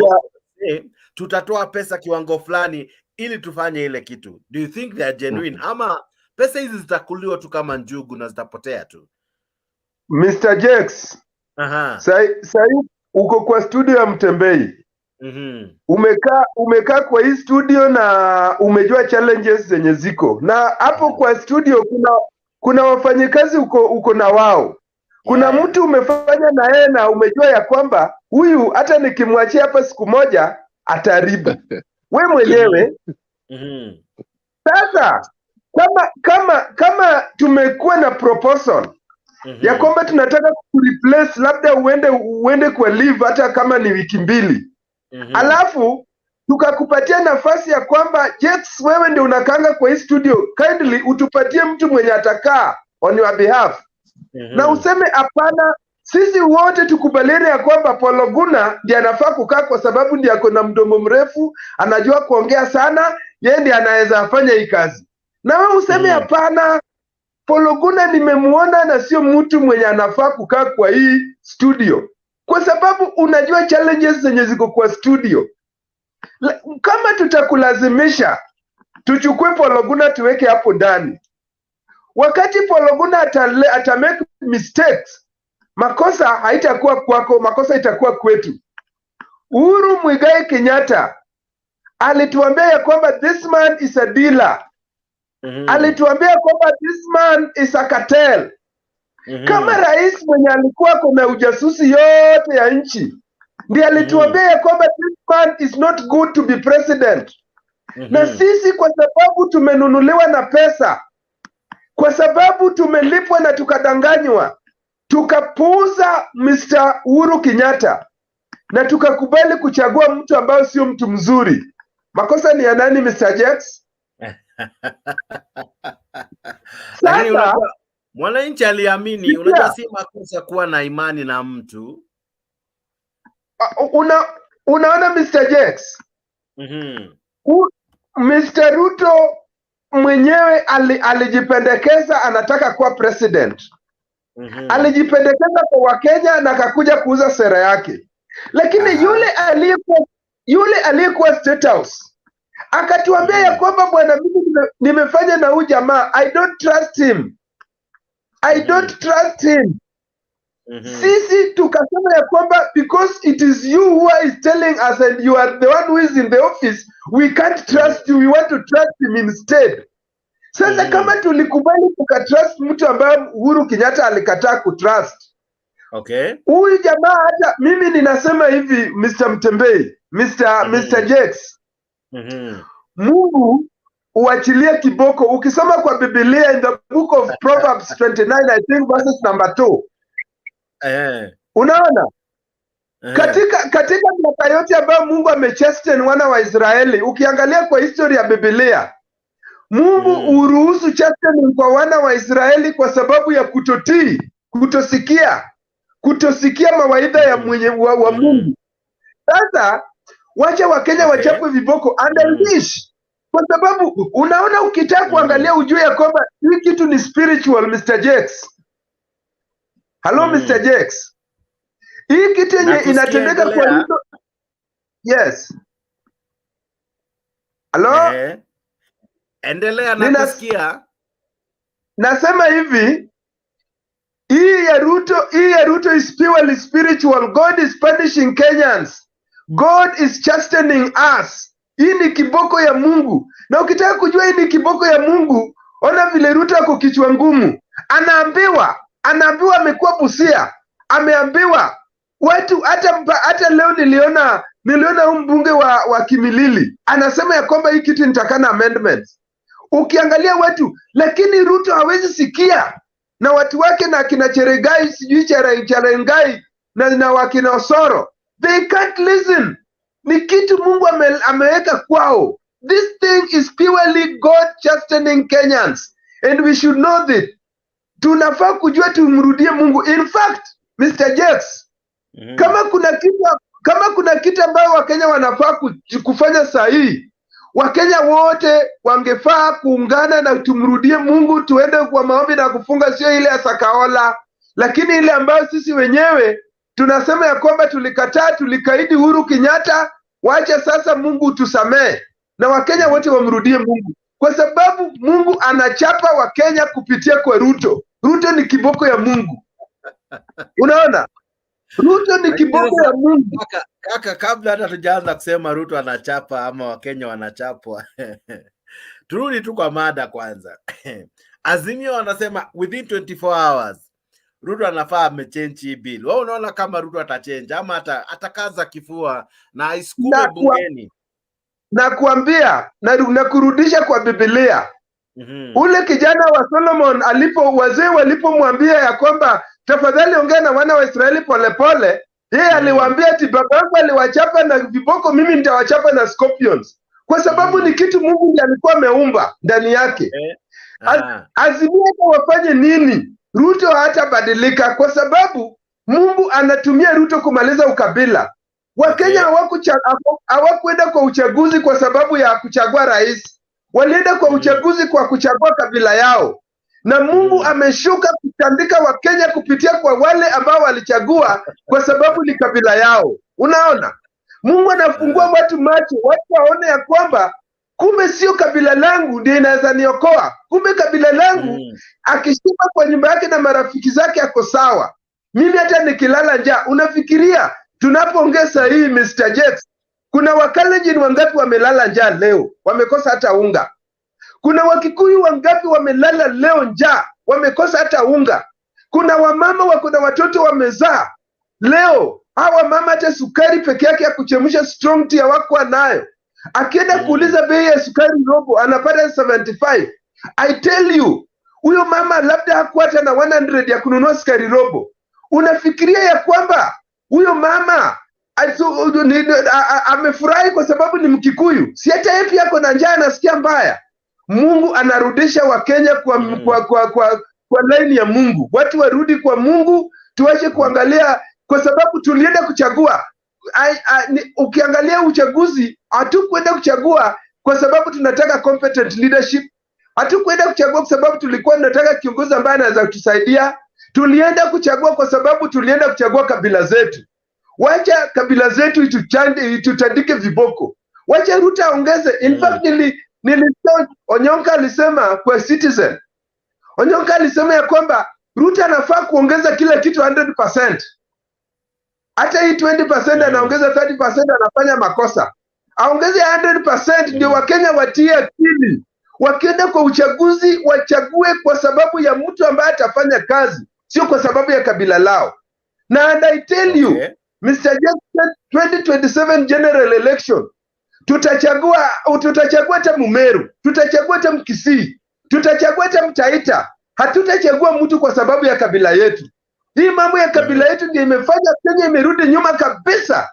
Speaker 1: say tutatoa pesa kiwango fulani ili tufanye ile kitu? Do you think they are genuine? Ama pesa hizi zitakuliwa tu kama njugu na zitapotea tu?
Speaker 2: Mr. Jex, sai uko kwa studio ya Mtembei. Umekaa kwa hii studio na umejua challenges zenye ziko. Na hapo kwa studio kuna wafanyikazi uko na wao. Kuna mtu umefanya na yeye na umejua ya kwamba huyu hata nikimwachia hapa siku moja ataribu. We mwenyewe. Sasa kama tumekuwa na proposal ya kwamba tunataka kureplace, labda uende kwa leave hata kama ni wiki 2. Alafu tukakupatia nafasi ya kwamba Jex, wewe ndio unakanga kwa hii studio, kindly utupatie mtu mwenye atakaa on your behalf. Na useme hapana, sisi wote tukubaliane ya kwamba Paul Oguna ndiye anafaa kukaa kwa sababu ndiye ako na mdomo mrefu, anajua kuongea sana, yeye ndiye anaweza afanya hii kazi. Na wewe useme hapana, Paul Oguna nimemuona na sio mtu mwenye anafaa kukaa kwa hii studio. kwa sababu unajua challenges zenye ziko kwa studio. Kama tutakulazimisha tuchukue Pologuna tuweke hapo ndani, wakati Pologuna ata make mistakes, makosa haitakuwa kwako, makosa itakuwa kwetu. Uhuru Muigai Kenyatta alituambia ya kwamba this man is a dealer. Alituambia kwamba this man is a cartel. Kama rais mwenye alikuwa kuna ujasusi yote ya nchi, ndiye alituambia ya kwamba this man is not good to be president. Na sisi kwa sababu tumenunuliwa na pesa, kwa sababu tumelipwa na tukadanganywa, tukapuuza Mr. Uhuru Kenyatta na tukakubali kuchagua mtu ambaye sio mtu mzuri. Makosa ni ya nani, Mr. Jax?
Speaker 1: Sasa mwananchi aliamini. Unajua si makosa kuwa na imani na mtu.
Speaker 2: Unaona Mr. Jax? Mr. Ruto mwenyewe alijipendekeza anataka kuwa president. Alijipendekeza kwa Wakenya na akakuja kuuza sera yake. Lakini yule aliyekuwa State House akatuambia ya kwamba bwana, mimi nimefanya na huyu jamaa, I don't trust him. I don't trust him. Sisi tukasema ya kwamba because it is you who is telling us and you are the one who is in the office, we can't trust you, we want to trust him instead. Sasa kama tulikubali tukatrust mtu ambaye Uhuru Kenyatta alikataa kutrust.
Speaker 1: Okay.
Speaker 2: Huyu jamaa, hata mimi ninasema hivi Mr. Mtembei, Mr. Jax. Mungu uachilie kiboko. Ukisoma kwa Biblia in the book of Proverbs 29 I think verses number 2. Unaona? Katika miaka yote ambayo Mungu amechasten wana wa Israeli, ukiangalia kwa historia ya Biblia, Mungu uruhusu chastening kwa wana wa Israeli kwa sababu ya kutotii, kutosikia mawaidha ya wa Mungu. Sasa wacha Wakenya wachapwe viboko and I wish, kwa sababu unaona, ukitaka kuangalia ujue ya kwamba hii kitu ni spiritual, Mr. Jax. Hello Mr. Jax. Hii kitu yenye inatendeka kwa Ruto. Yes. Hello?
Speaker 1: Endelea na kusikia.
Speaker 2: Nasema hivi, hii ya Ruto is purely spiritual. God is punishing Kenyans. God is chastening us. Hii ni kiboko ya Mungu. Na ukitaka kujua hii ni kiboko ya Mungu, ona vile Ruto ako kichwa ngumu. Anaambiwa amekuwa Busia. Ameambiwa watu, hata leo niliona huyu mbunge wa Kimilili anasema ya kwamba hii kitu nitakana amendments. Ukiangalia watu, lakini Ruto hawezi sikia, na watu wake na kina Cheregai, sijui Cherengai na wakina Osoro, they can't listen. Ni kitu Mungu ameweka kwao. This thing is purely God chastening Kenyans and we should know that. Tunafaa kujua tumrudie Mungu. In fact, Mr. Jax, kama kuna kitu ambayo Wakenya wanafaa kufanya sahihi, Wakenya wote wangefaa kuungana na tumrudie Mungu, tuende kwa maombi na kufunga, sio ile ya Sakaola, lakini ile ambayo sisi wenyewe tunasema ya kwamba tulikaidi Uhuru Kenyatta. Wacha sasa Mungu utusamee na Wakenya wote wamrudie Mungu, kwa sababu Mungu anachapa Wakenya kupitia kwa Ruto. Ruto ni kiboko ya Mungu. Unaona? Ruto ni kiboko ya Mungu.
Speaker 1: Kaka, kabla hata tujaanza kusema Ruto anachapa ama Wakenya wanachapwa, turudi tu kwa mada kwanza. Azimio wanasema within 24 hours Ruto anafaa amechange bill. Wewe unaona kama Ruto atachange ama atakaza kifua na isukume bungeni?
Speaker 2: Na kuambia na kurudisha kwa Biblia. Ule kijana wa Solomon wazee walipomwambia ya kwamba tafadhali ongea na wana wa Israeli polepole, yeye aliwaambia ati baba yangu aliwachapa na viboko, mimi nitawachapa na scorpions, kwa sababu ni kitu Mungu ndiye alikuwa ameumba ndani yake. Azimia wafanye nini? Ruto hatabadilika, kwa sababu Mungu anatumia Ruto kumaliza ukabila. Wakenya hawakwenda kwa uchaguzi kwa sababu ya kuchagua rais. Walienda kwa uchaguzi kwa kuchagua kabila yao. na Mungu ameshuka kutandika Wakenya kupitia kwa wale ambao walichagua kwa sababu ni kabila yao. Unaona, Mungu anafungua watu macho, watu waone ya kwamba kumbe sio kabila langu ndio inaweza niokoa. Kumbe kabila langu akishiba kwa nyumba yake na marafiki zake ako sawa. Mimi hata nikilala njaa, unafikiria tunapoongea saa hii Mr. Jex, kuna Wakalenjin wangapi wamelala njaa leo, wamekosa hata unga? Kuna Wakikuyu wangapi wamelala leo njaa, wamekosa hata unga? Kuna wamama wako na watoto wamezaa leo, hawa mama hata sukari peke yake ya kuchemsha strong tea hawakuwa nayo. Akienda kuuliza bei ya sukari robo anapata 75. I tell you, huyo mama labda hakuwa hata na 100 ya kununua sukari robo. Unafikiria ya kwamba huyo mama amefurahi kwa sababu ni Mkikuyu? Si hata yeye pia ako na njaa, anasikia mbaya. Mungu anarudisha Wakenya kwa laini ya Mungu. Watu warudi kwa Mungu, tuache kuangalia kwa sababu tulienda kuchagua. Ukiangalia uchaguzi, hatukwenda kuchagua kwa sababu tunataka competent leadership. Hatukwenda kuchagua kwa sababu tulikuwa tunataka kiongozi ambaye anaweza kutusaidia. Tulienda kuchagua kwa sababu tulienda kuchagua kabila zetu. Wacha kabila zetu itutandike viboko. Wacha Ruto aongeze. In fact nilisikia Onyonka alisema kwa Citizen. Onyonka alisema ya kwamba Ruto anafaa kuongeza kila kitu 100%. Hata hii 20% anaongeza 30% anafanya makosa. Aongeze 100% ndio Wakenya watie akili. Wakienda kwa uchaguzi wachague kwa sababu ya mtu ambaye atafanya kazi, sio kwa sababu ya kabila lao. Na and I tell you, Mr. Jackson, 2027 general election, tutachagua hata Mumeru, tutachagua hata Mkisii, tutachagua hata Mtaita. Hatutachagua mtu kwa sababu ya kabila yetu. Hii mambo ya kabila yetu ndio imefanya Kenya imerudi nyuma kabisa.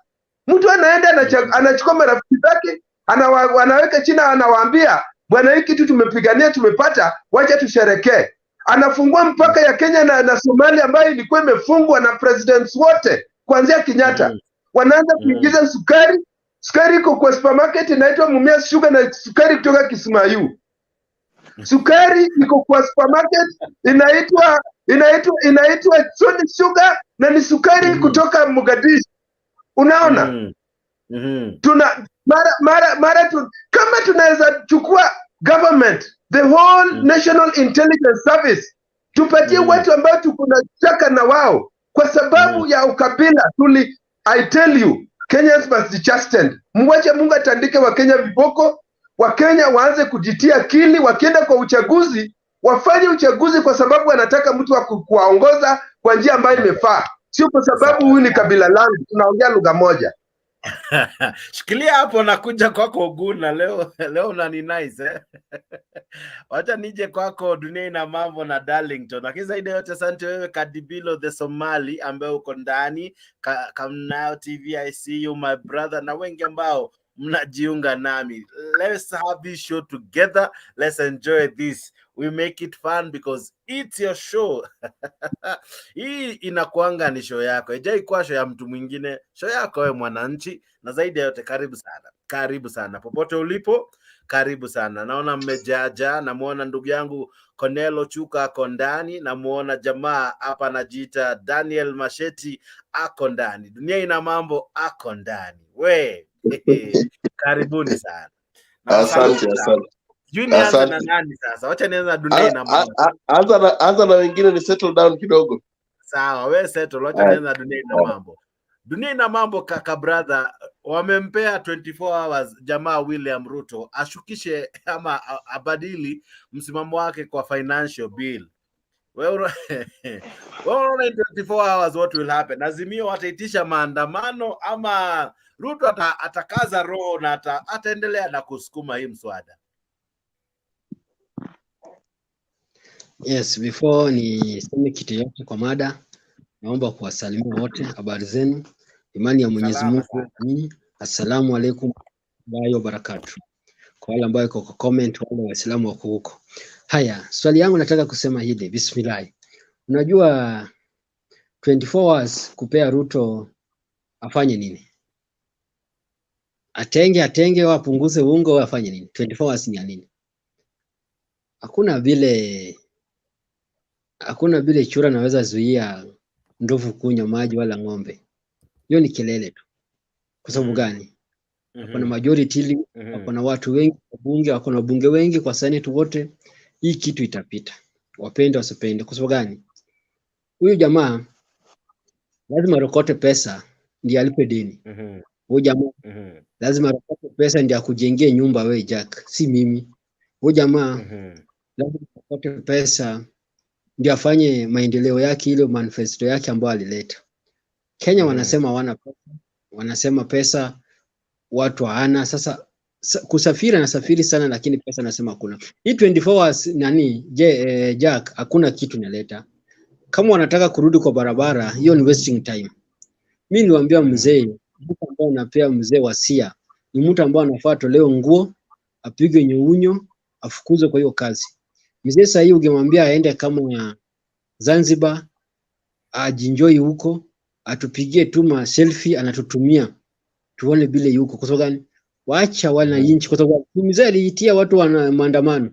Speaker 2: Mtu anaenda anachukua marafiki zake, anaweka chini, anawaambia bwana, hiki kitu tumepigania tumepata, wacha tusherekee. Anafungua mpaka ya Kenya na Somalia ambayo ilikuwa imefungwa na presidents wote kuanzia Kenyatta. Wanaanza kuingiza sukari. Sukari iko kwa supermarket inaitwa Mumia Sugar na sukari kutoka Kismayu. Sukari iko kwa supermarket inaitwa Sony Sugar na ni sukari kutoka Mogadishu. Unaona? Tuna kama tunaweza chukua government, the whole National Intelligence Service, tupatie watu ambao tuko na chaka na wao kwa sababu ya ukabila. I tell you, Kenyans must be chastened. Mwache Mungu atandike Wakenya viboko. Wakenya waanze kujitia akili, wakienda kwa uchaguzi wafanye uchaguzi kwa sababu wanataka mtu wa kuwaongoza kwa njia ambayo imefaa, sio kwa sababu huyu ni kabila langu, tunaongea lugha moja.
Speaker 1: Shikilia hapo, nakuja kwako Oguna. Leo unani nice wacha nije kwako Dunia Ina Mambo na Darlington. Lakini zaidi yote asante wewe Kadibilo the Somali ambaye uko ndani Kamnao TV. I see you my brother, na wengi ambao mnajiunga nami. Let's have this show together. Let's enjoy this. We make it fun because it's your show. Hii inakuanga ni show yako. Haijai kuwa show ya mtu mwingine. Show yako wewe mwananchi, na zaidi ya yote karibu sana. Karibu sana. Popote ulipo, karibu sana. Naona mmejaja, namuona ndugu yangu Konelo Chuka ako ndani, namuona jamaa hapa anajiita Daniel Masheti ako ndani. Dunia Ina Mambo ako ndani. We, karibuni sana.
Speaker 3: Asante.
Speaker 1: Juu nianze na nani sasa? Wacha nianze na Dunia Ina Mambo.
Speaker 3: Anza na wengine ni settle down kidogo.
Speaker 1: Sawa, we settle. Wacha nianze na Dunia Ina Mambo. Dunia Ina Mambo kaka brother, wamempea 24 hours jamaa William Ruto ashukishe ama abadili msimamo wake kwa financial bill. Wewe unaona 24 hours what will happen? Azimio wataitisha maandamano ama Ruto atakaza roho na ataendelea na kusukuma hii mswada?
Speaker 4: Yes, before niseme kitu yote kwa mada, naomba kuwasalimia wote, habari zenu, imani ya Mwenyezi Mungu. Assalamu alaikum wa barakatuh. Kwa wale ambao iko kwa comment, wale waislamu wako huko. Haya, swali yangu nataka kusema hili, bismillah. Unajua 24 hours kupea Ruto afanye nini? Atenge wapunguze ungo, afanye nini? 24 hours ni nini? Hakuna vile hakuna vile chura naweza zuia ndovu kunywa maji wala ng'ombe. Hiyo ni kelele tu. Kwa sababu gani? Kuna majority, kuna watu wengi bunge, kuna bunge wengi kwa senate wote, hii kitu itapita. Wapende wasipende. Kwa sababu gani? Huyu jamaa lazima arokote pesa ndiye alipe deni. Huyu jamaa lazima arokote pesa ndiye akujengee nyumba wewe Jack, si mimi. Huyu jamaa lazima arokote pesa ndiye afanye maendeleo yake, ile manifesto yake ambayo alileta. Kenya wanasema hawana pesa, wanasema pesa watu hawana. Sasa kusafiri anasafiri sana, lakini pesa nasema hakuna. Hii 24 hours nani Jack, hakuna kitu inaleta. Kama wanataka kurudi kwa barabara, hiyo ni wasting time. Mimi niwaambia mzee, mtu ambaye anapea mzee wasia ni mtu ambaye anafaa tolewe nguo, apigwe nyeunyo, afukuzwe kwa hiyo kazi. Mzee sasa hivi ungemwambia aende kama Zanzibar, ajinjoi huko, atupigie tu selfie anatutumia. Tuone bile yuko. Kwa sababu gani? Waacha wananchi, kwa sababu mzee aliitia watu wana maandamano.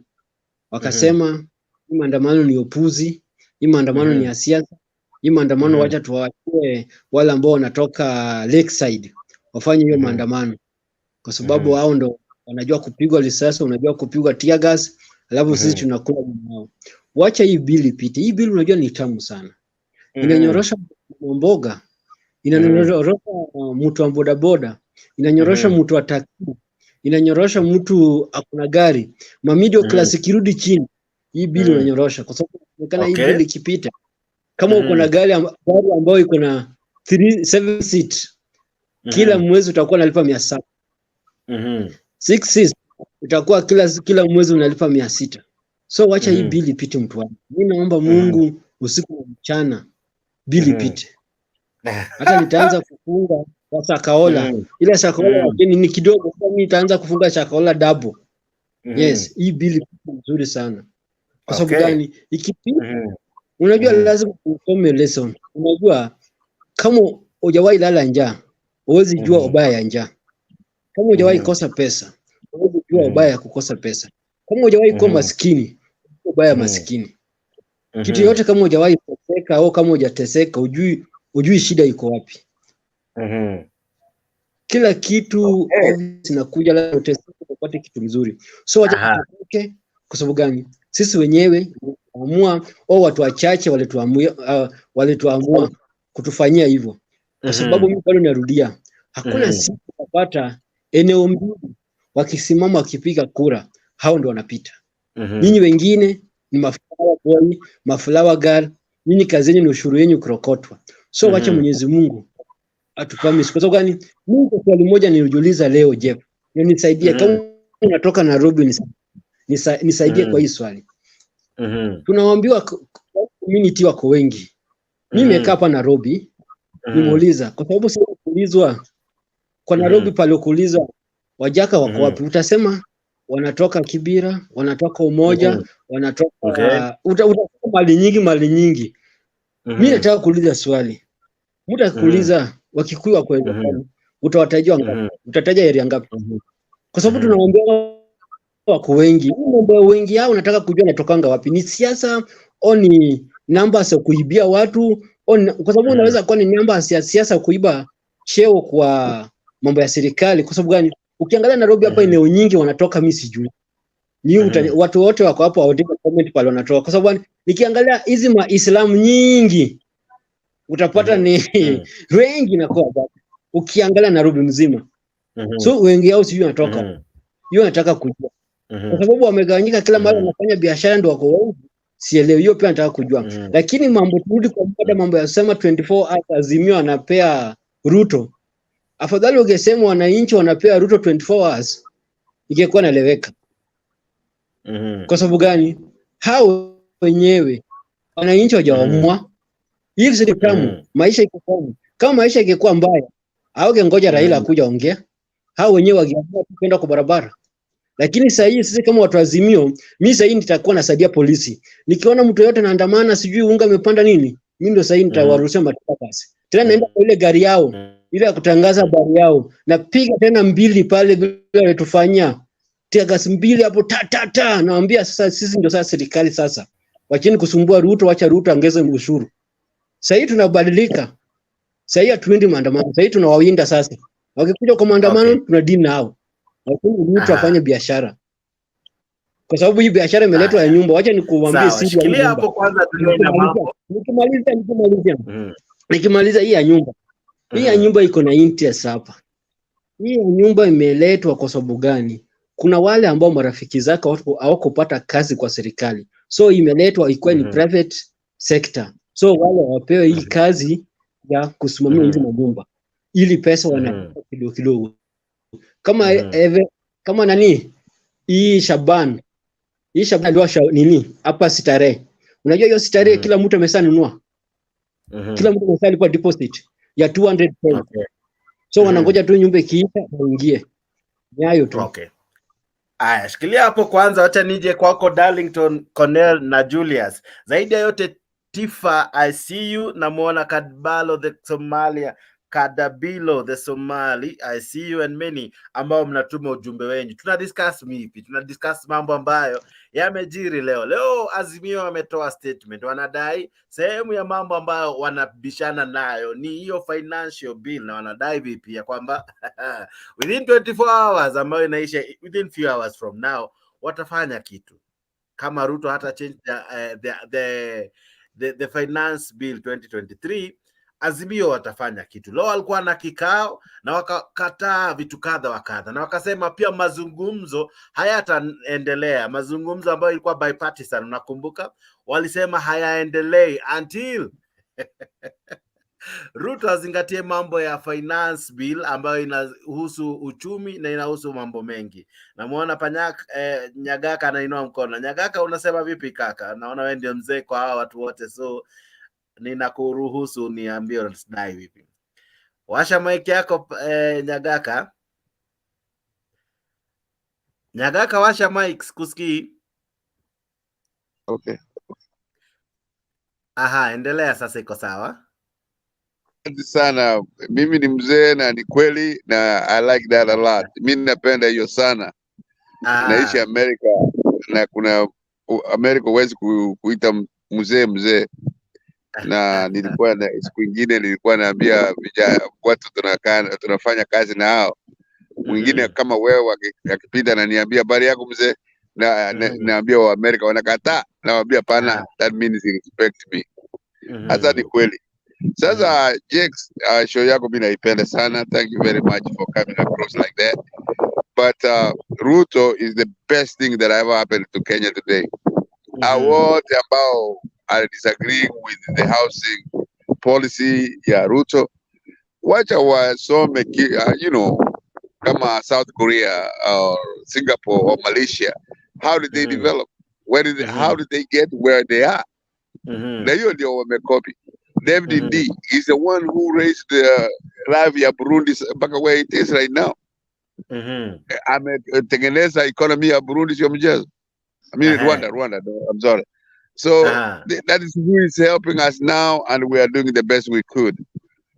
Speaker 4: Wakasema hii maandamano ni upuzi, hii maandamano ni ya siasa, hii maandamano wacha tuwaachie wale ambao wanatoka Lakeside wafanye hiyo maandamano. Kwa sababu hao ndo wanajua kupigwa risasi, wanajua kupigwa tear gas, alafu sisi tunakula nao. Wacha hii bili ipite. Hii bili unajua ni tamu sana. Inanyorosha mboga, inanyorosha mtu wa bodaboda, inanyorosha mtu wa taksi, inanyorosha mtu akuna gari, middle class kirudi chini. Hii bili inanyorosha kwa sababu inaonekana hii bili ikipita, kama uko na gari ambayo iko na 7 seat, kila mwezi utakuwa unalipa 700. 6 seats utakuwa kila mwezi unalipa 600. So wacha hii bili ipite mtu wangu. Mimi naomba Mungu usiku na mchana bili ipite. Hata nitaanza kufunga kwa Shakahola. Ile Shakahola ni kidogo, sasa mimi nitaanza kufunga Shakahola double. Yes, hii bili nzuri sana. Kwa sababu gani? Ikipita unajua lazima usome lesson. Unajua kama hujawahi lala njaa, huwezi jua ubaya ya njaa. Kama hujawahi kosa pesa, huwezi jua ubaya ya kukosa pesa. Kama hujawahi kuwa maskini, ubaya maskini. Kitu yote kama hujawahi kuteseka au kama hujateseka, hujui shida iko wapi. Kila kitu inakuja lazima uteseke upate kitu mzuri. So wacha tutoke. Kwa sababu gani? Sisi wenyewe tuamua au watu wachache walituamua kutufanyia hivyo. Kwa sababu mimi bado narudia, hakuna siku kupata eneo mbili wakisimama wakipiga kura, hao ndio wanapita. Nyinyi wengine ni maflower boy, maflower girl, nyinyi kazi yenu ni ushuru yenu kurokotwa. So wacha Mwenyezi Mungu atupromise. Kwa sababu gani? Mungu swali moja nilijiuliza leo Jeff. Nisaidie kama unatoka Nairobi, nisaidie kwa hii swali. Tunawaambiwa community wako wengi. Mimi nimekaa hapa Nairobi, nimeuliza kwa sababu sasa kuulizwa kwa Nairobi pale kuulizwa Wajaka wako wapi? Utasema wanatoka Kibira, wanatoka Umoja, wanatoka utasema mali nyingi. Mimi nataka kuuliza swali. Mtu akikuuliza Wakikuyu wako wapi? Utawatajia ngapi? Utataja area ngapi? Kwa sababu tunawaambia wako wengi. Mambo wengi hao nataka kujua natokanga wapi? Ni siasa au ni numbers ya kuibia watu? Kwa sababu unaweza kuwa ni numbers ya siasa kuiba cheo kwa mambo ya serikali. Kwa sababu gani? Ukiangalia Nairobi hapa eneo nyingi wanatoka mimi sijui. Watu wote wako hapo waandike comment pale wanatoka. Kwa sababu nikiangalia hizi Maislamu nyingi utapata ni wengi na kwa ukiangalia Nairobi mzima. So wengi hao sijui wanatoka. Hiyo nataka kujua. Kwa sababu wamegawanyika kila mahali wanafanya biashara ndio wako wengi. Sielewi hiyo pia nataka kujua. Lakini mambo turudi kwa mambo ya sema 24 hours Azimio anapea Ruto. Afadhali ungesema wananchi wanapea Ruto 24 hours ingekuwa naeleweka. Kwa sababu gani? Hao wenyewe wananchi hawajaamua. Hivi sisi kama maisha iko kama. Kama maisha ingekuwa mbaya, hawangengoja Raila kuja ongea. Hao wenyewe wangeamua kwenda kwa barabara. Lakini sasa hivi sisi kama watu Azimio, mimi sasa hivi nitakuwa nasaidia polisi. Nikiona mtu yote anaandamana sijui unga amepanda nini, mimi ndio sasa hivi nitawaruhusia matakasi. Tena naenda kwa ile gari yao, ile ya kutangaza habari yao. Napiga tena mbili pale vile walitufanyia. Tia gas mbili hapo naambia sasa sisi ndio sasa serikali sasa. Wacheni kusumbua Ruto, wacha Ruto ongeze ushuru. Sasa tunabadilika. Sasa hatuendi maandamano. Sasa tunawawinda sasa. Wakikuja kwa maandamano tunadili nao. Lakini Ruto afanye biashara. Kwa sababu hii biashara imeletwa ya nyumba. Wacha nikuambie
Speaker 1: siri ya nyumba. Hapo kwanza tunaenda mambo.
Speaker 4: Nikimaliza hii ya nyumba. Hii ya nyumba iko na interest hapa. Hii ya nyumba imeletwa kwa sababu gani? Kuna wale ambao marafiki zake hawakupata kazi kwa serikali. So imeletwa ikuwa ni private sector. So wale wapewe hii kazi ya kusimamia hizi nyumba. Ili pesa wanapata kidogo kidogo. Kama nani? Hii Shaban ndio nini? Hapa Sitare. Unajua hiyo Sitare kila mtu ameshanunua. Kila mtu ameshalipwa deposit ya 200 pesos. So wanangoja tu nyumba ikiisha waingie. Nyayo tu.
Speaker 1: Okay. Aya, shikilia hapo kwanza, acha nije kwako Darlington, Cornell na Julius. Zaidi ya yote Tifa, I see you, namuona Kadbalo the Somalia, Kadabilo the Somali, I see you and many ambao mnatuma ujumbe wenyu. Tuna discuss mipi? Tuna discuss mambo ambayo yamejiri leo. Leo Azimio wametoa statement. Wanadai sehemu ya mambo ambayo wanabishana nayo ni hiyo financial bill, na wanadai vipi ya kwamba within 24 hours ambayo inaisha within few hours from now watafanya kitu. Kama Ruto hata change the finance bill 2023, Azimio watafanya kitu. Leo walikuwa na kikao na wakakataa vitu kadha wa kadha, na wakasema pia mazungumzo hayataendelea. Mazungumzo ambayo ilikuwa bipartisan, unakumbuka, walisema hayaendelei until Ruto azingatie mambo ya finance bill ambayo inahusu uchumi na inahusu mambo mengi. Namuona Nyagaka anainua mkono. Nyagaka, unasema vipi kaka? Naona wewe ndio mzee kwa hawa watu wote, so ninakuruhusu niambie unadai vipi. Washa mic yako Nyagaka. Nyagaka, washa mic, sikusikii.
Speaker 5: Okay.
Speaker 1: Aha, endelea sasa, iko sawa.
Speaker 5: Asante sana. Mimi ni mzee na ni kweli, na I like that a lot. Mimi napenda hiyo sana. Naishi Amerika na kuna Amerika huwezi kuita mzee na nilikuwa na siku nyingine nilikuwa naambia vijana watu tunafanya kazi na hao. Mwingine kama wewe akipita na niambia habari yako mzee, na naambia wa Amerika wanakataa, naambia pana, that means he respect me. Hasa ni kweli. Sasa Jakes, show yako mimi naipenda sana. Thank you very much for coming across like that. But Ruto is the best thing that ever happened to Kenya today. Wote ambao are disagreeing with the housing policy ya Ruto, wacha wasome kama South Korea or Singapore or Malaysia. How did they develop? How did they get where they are? Na hiyo ndio wamekopi. David D is the one who raised the life ya Burundi mpaka where it is right now. Ametengeneza economy ya Burundi sio mchezo. I mean Rwanda, I'm sorry. So that is who is helping us now, and we are doing the best we could.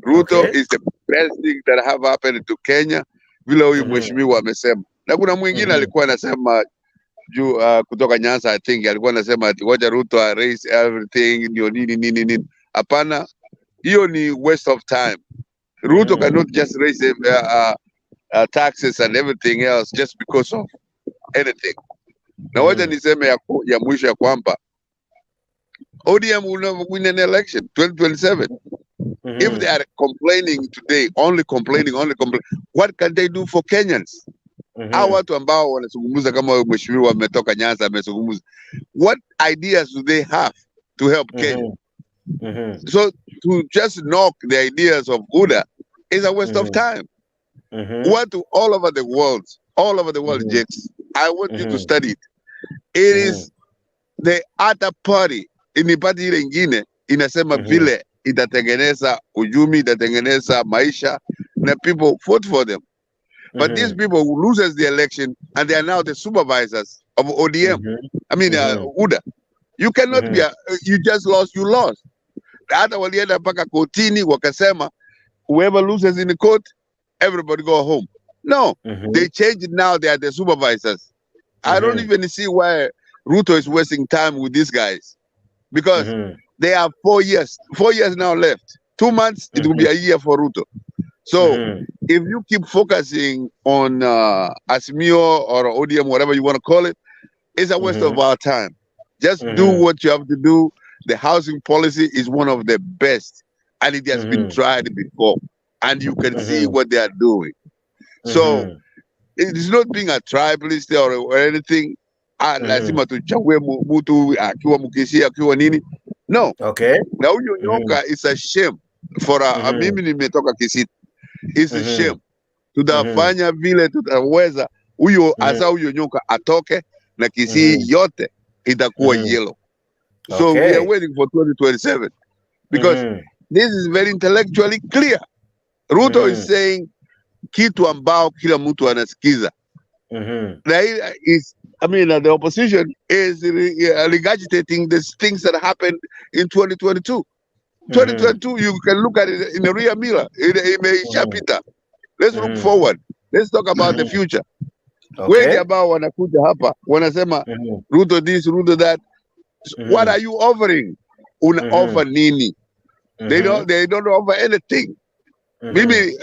Speaker 5: Ruto is the best thing that have happened to Kenya, vile huyu mheshimiwa amesema. Na kuna mwingine alikuwa anasema juu kutoka Nyanza, I think alikuwa anasema ati wacha Ruto raise everything ndio nini. Hapana, hiyo ni waste of time. Ruto cannot just raise taxes and everything else just because of anything. Na wacha niseme ya mwisho ya kwamba ODM will never win an election 2027. If they are complaining today, only complaining, what can they do for Kenyans? Hao watu ambao wanazungumza kama mheshimiwa ametoka Nyanza amezungumza, what ideas do they have to help Kenya? So to just knock the ideas of UDA is a waste of time. What to all over the world, Jakes, I want you to study it. It is the other party, ini party ile ingine inasema vile itatengeneza uchumi, itatengeneza maisha, na people vote for them. But these people who loses the election and they are now the supervisors of ODM. I mean UDA. You cannot be you just lost, you lost. Hata walienda mpaka kotini wakasema whoever loses in the court, everybody go home. No, they changed it now. They are the supervisors. I don't even see why Ruto is wasting time with these guys. because they have 4 years. 4 years now left. 2 months, it will be a year for Ruto. So if you keep focusing on Asmio or ODM, whatever you want to call it, it's a waste of our time. Just do what you have to do. The housing policy is one of the best, and it has been tried before, and you can see what they are doing. So it is not being a tribalist or anything. Lazima tuchague mtu akiwa mkisia akiwa nini. No.
Speaker 1: Okay.
Speaker 5: Na huyo nyoka is a shame for mimi nimetoka Kisii. It's a shame. Tutafanya vile tutaweza huyo asa huyo nyoka atoke na Kisii yote itakuwa yellow. So we are waiting for 2027 because this is very intellectually clear. Ruto is saying kitu ambao kila mtu anasikiza. Raila is, the opposition is regurgitating the things that happened in 2022. 2022, you can look at it in a rear mirror. Let's look forward. Let's talk about the future. Wengi ambao wanakuja hapa wanasema Ruto this, Ruto that. What are you offering? Offer nini? They don't offer anything. Mimi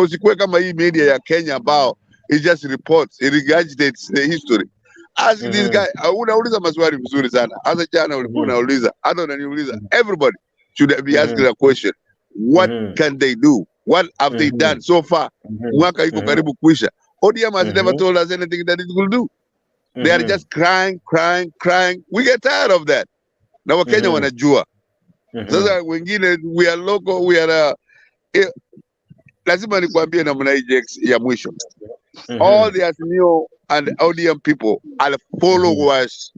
Speaker 5: sikuwe kama hii media ya Kenya ambao it just reports, it regurgitates the history. Ask this guy, unauliza maswali mzuri sana. Hasa jana ulikuwa unauliza, hata unaniuliza. Everybody should be asking a question. What can they do? What have they done so far? Mwaka iko karibu kuisha. ODM has never told us anything that it will do. They are just crying. We get tired of that. Na Wakenya wanajua. Sasa wengine, we are local, we are lazima nikwambie namna hii ya mwisho. All the Asmio and ODM people are followers.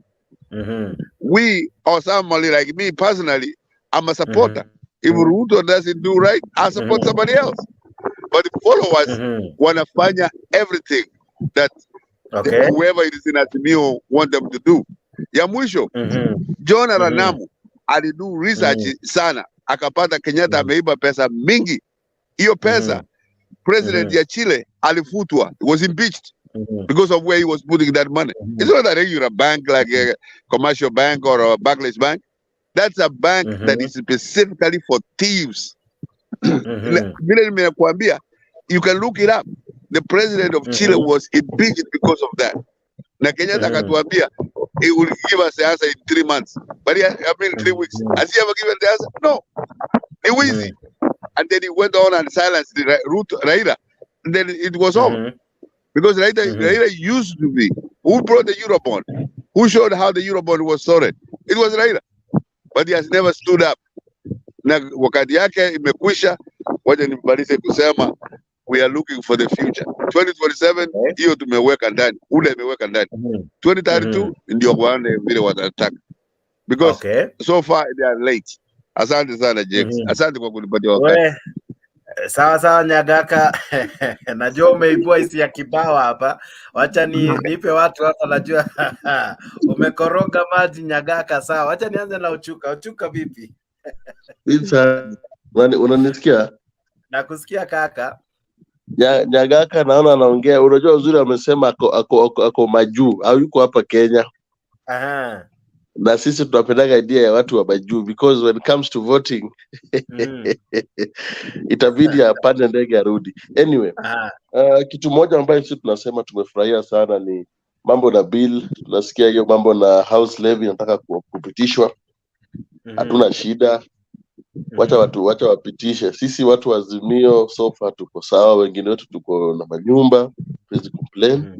Speaker 5: We, or somebody like me personally, I'm a supporter. If Ruto doesn't do right, I support somebody else. But the followers wanafanya everything that whoever it is in Asmio want them to do. Ya mwisho, John Aranamu alidu research sana, akapata Kenyatta ameiba pesa mingi. Hiyo pesa president ya Chile alifutwa, was impeached because of where he was putting that money. It's not a regular bank like a commercial bank or a Barclays bank. That's a bank that is specifically for thieves. You can look it up. The president of Chile was impeached because of that. Na Kenyatta akatuambia he will give us the answer in 3 months. But 3 weeks. Has he ever given the answer? No. It was easy. And then he went on and silenced Raila. And then it was over. Because Raila used to be. Who brought the Eurobond? Who showed how the Eurobond was sorted? It was Raila. But he has never stood up. Na wakati yake imekwisha, wacha nimalize kusema we are looking for the future. 2027 hiyo tumeweka ndani. Ule imeweka ndani. 2032 ndio waone vile watataka. Because so far they are late. Asante sana James. Asante kwa kunipatia wakati.
Speaker 1: Sawa Nyagaka. Najua umeibua hisi ya kibawa hapa. Wacha nipe watu hapa, najua umekoroga maji Nyagaka. Sawa, wacha nianze na Uchuka vipi?
Speaker 6: Unanisikia?
Speaker 1: Nakusikia kaka.
Speaker 6: Nyagaka naona anaongea. Unajua uzuri amesema ako majuu au yuko hapa Kenya. Na sisi tunapendaga idea ya watu wa majuu, because when it comes to voting itabidi apande ndege arudi. Anyway, kitu moja ambayo sisi tunasema tumefurahia sana ni mambo na bill. Tunasikia hiyo mambo na house levy nataka kupitishwa. Hatuna shida. Wacha wapitishe. Sisi watu wa Azimio so far tuko sawa, wengine wetu tuko na manyumba, please complain.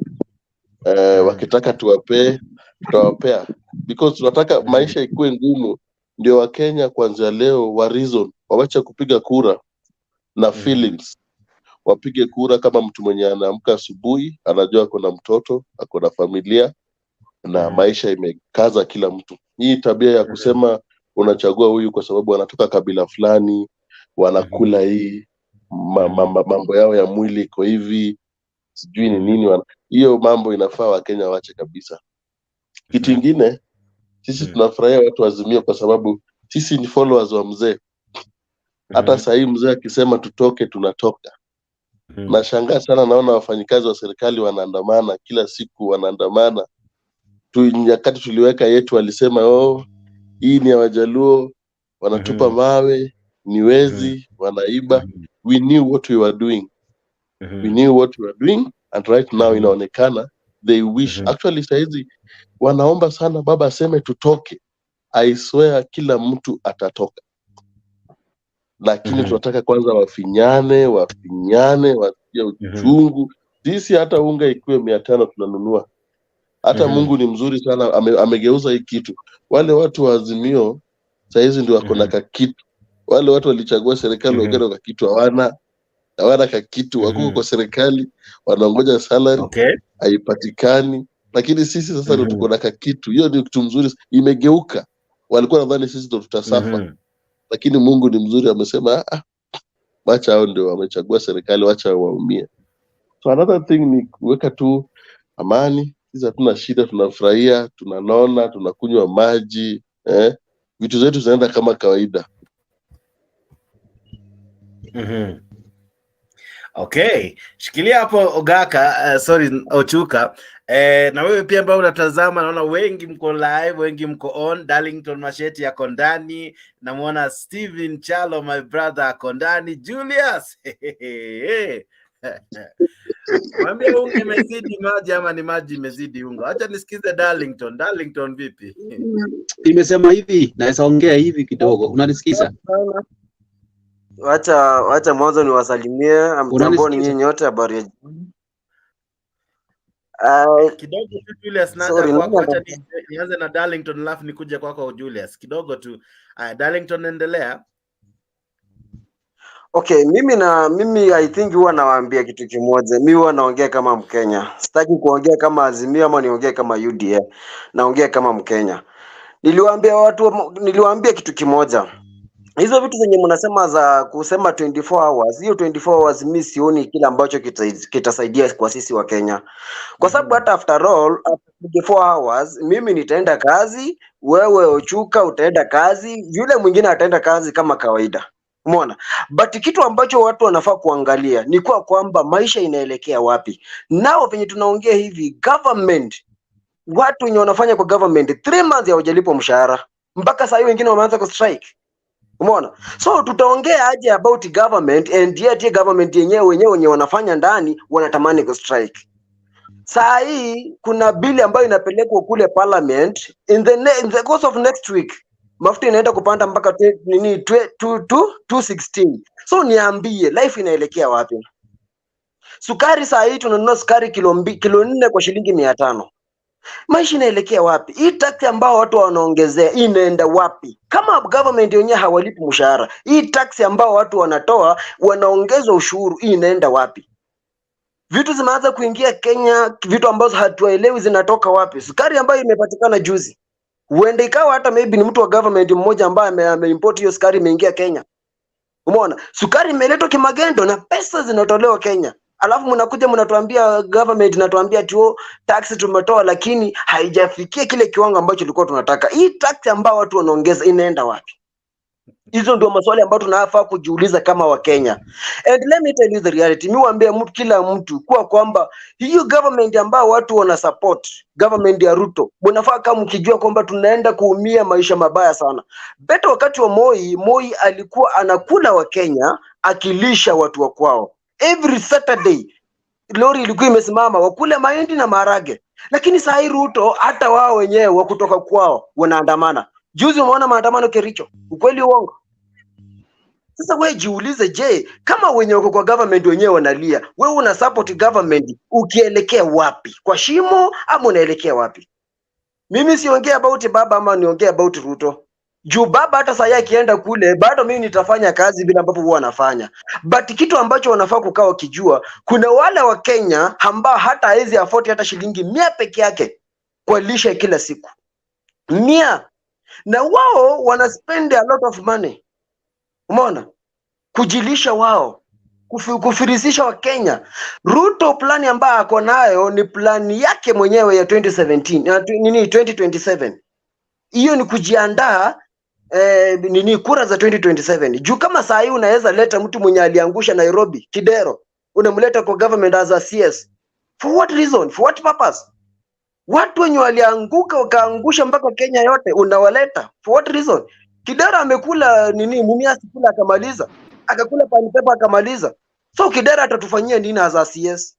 Speaker 6: Wakitaka tuwapee, tutawapea, because tunataka maisha ikuwe ngumu, ndio Wakenya kuanzia leo wa reason wawache kupiga kura na feelings. Wapige kura kama mtu mwenye anaamka asubuhi, anajua kuna mtoto, akona familia na maisha imekaza kila mtu. Hii tabia ya kusema unachagua huyu kwa sababu wanatoka kabila fulani, wanakula hii, mambo yao ya mwili iko hivi, sijui ni nini, hiyo mambo inafaa Wakenya waache kabisa. Kitu kingine, sisi tunafurahia watu wa Azimio kwa sababu sisi ni followers wa mzee. Hata saa hii mzee akisema tutoke, tunatoka. Nashangaa sana naona wafanyikazi wa serikali wanaandamana kila siku, wanaandamana. Nyakati tuliweka yetu walisema hii ni ya Wajaluo, wanatupa mawe, ni wezi, wanaiba. We knew what we were doing. We knew what we were doing, and right now inaonekana they wish. Actually saizi wanaomba sana baba aseme tutoke. I swear kila mtu atatoka. Lakini tunataka kwanza wafinyane, wasikie uchungu. Sisi hata unga ikiwe 500 tunanunua. Hata Mungu ni mzuri sana, amegeuza hii kitu. Wale watu wa Azimio saizi ndio wako na kakitu. Wale watu walichagua serikali wagera kakitu hawana kakitu, wako kwa serikali wanaongoja salary haipatikani. Lakini sisi sasa ndio tuko na kakitu. Hiyo ndio kitu mzuri, imegeuka. Walikuwa nadhani sisi ndio tutasafa. Lakini Mungu ni mzuri, amesema wacha hao ndio wamechagua serikali, wacha waumie. So another thing ni kuweka tu amani. Sisi hatuna shida, tunafurahia, tunanona, tunakunywa maji, vitu zetu zinaenda kama kawaida.
Speaker 1: Okay, shikilia hapo Ogaka, sorry Ochuka. Na wewe pia ambao unatazama, naona wengi mko live, wengi mko on. Darlington Masheti yako ndani, namuona Steven Chalo my brother ako ndani, Julius. Mwambie unga imezidi maji ama ni maji imezidi unga. Acha nisikize Darlington. Darlington vipi?
Speaker 7: Nimesema hivi, naweza ongea hivi kidogo. Unanisikiza?
Speaker 8: Wacha mwanzo niwasalimie amtamboni nyinyi nyote, habari ya
Speaker 1: kidogo tu Julius, naanza kwako. Acha nianze na Darlington alafu nikuje kwako Julius. Kidogo tu. Darlington endelea.
Speaker 8: Okay, mimi I think huwa nawaambia kitu kimoja. Mimi huwa naongea kama Mkenya. Sitaki kuongea kama Azimio ama niongee kama UDA. Naongea kama Mkenya. Niliwaambia kitu kimoja. Hizo vitu zenye mnasema za kusema 24 hours, hiyo 24 hours mimi sioni kile ambacho kitasaidia kwa sisi wa Kenya. Kwa sababu hata after all, after 24 hours mimi nitaenda kazi, wewe Ochuka utaenda kazi, yule mwingine ataenda kazi kama kawaida. Umeona? But kitu ambacho watu wanafaa kuangalia ni kwamba maisha inaelekea wapi. Nao venye tunaongea hivi, government, watu wenye wanafanya kwa government 3 months hawajalipo mshahara. Mpaka sasa wengine wameanza ku strike. Umeona? So tutaongea aje about government, and yet government wenyewe wanafanya ndani wanatamani ku strike. Saa hii kuna bili ambayo inapelekwa kule parliament in the course of next week. Mafuta inaenda kupanda mpaka 216. So niambie life inaelekea wapi? Sukari saa hii tunanunua sukari kilo 4 kwa shilingi 500. Maisha inaelekea wapi? Hii tax ambao watu wanaongezea inaenda wapi? Kama government yenyewe hawalipi mshahara, hii tax ambao watu wanatoa wanaongeza ushuru, hii inaenda wapi? Vitu zimeanza kuingia Kenya, vitu ambazo hatuelewi zinatoka wapi. Sukari ambayo imepatikana juzi, huenda ikawa hata maybe ni mtu wa government mmoja ambaye ameimport hiyo sukari imeingia Kenya. Umeona? Sukari imeletwa kimagendo na pesa zinatolewa Kenya. Alafu mnakuja mnatuambia government inatuambia tu tax tumetoa, lakini haijafikia kile kiwango ambacho tulikuwa tunataka. Hii tax ambao watu wanaongeza inaenda wapi? Hizo ndio maswali ambayo tunafaa kujiuliza kama wa Kenya. And let me tell you the reality. Mimi waambia kila mtu kwamba hiyo government ambao watu wana support, government ya Ruto, mnafaa kama mkijua kwamba tunaenda kuumia maisha mabaya sana. Beta wakati wa Moi alikuwa anakula wa Kenya akilisha watu wa kwao. Every Saturday lori ilikuwa imesimama wakule mahindi na maharage. Lakini saa hii Ruto hata wao wenyewe wa kutoka kwao wanaandamana. Juzi umeona maandamano Kericho. Ukweli uongo? Sasa wewe jiulize, je, kama wenye wako kwa government wenyewe wanalia, wewe una support government ukielekea wapi? Kwa shimo ama unaelekea wapi? Mimi siongea about baba ama niongea about Ruto. Juu baba hata saa akienda kule bado mimi nitafanya kazi bila ambapo huwa anafanya. But kitu ambacho wanafaa kukaa wakijua, kuna wale wa Kenya ambao hata hawezi afford hata shilingi 100 peke yake kwa lishe kila siku. 100. Na wao wana spend a lot of money. Umeona? Kujilisha wao, kufirisisha wa Kenya. Ruto plani ambayo ako nayo ni plani yake mwenyewe ya 2027. Hiyo ni kujiandaa kura za 2027. Juu kama saa hii unaweza leta mtu mwenye aliangusha Nairobi, Kidero, unamleta kwa government as a CS. For what reason? For what purpose? Watu wenye walianguka wakaangusha mpaka Kenya yote unawaleta. For what reason? Kidera amekula nini? Mumias kula akamaliza. Akakula panipepa akamaliza. So Kidera atatufanyia nini as a CS?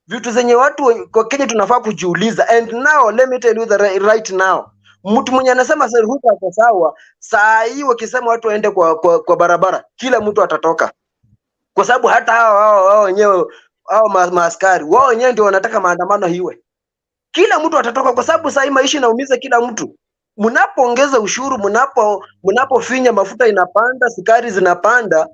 Speaker 8: Vitu zenye watu kwa Kenya tunafaa kujiuliza. And now let me tell you the right now. Mtu mwenye anasema sasa Ruto ako sawa, saa hii wakisema watu waende kwa barabara, kila mtu atatoka. Kwa sababu hata hao wenyewe hao maaskari, wao wenyewe ndio wanataka maandamano hiwe. Kila mtu atatoka kwa sababu saa hii maisha inaumiza kila mtu. Mnapoongeza ushuru, mnapofinya mafuta inapanda, sukari zinapanda,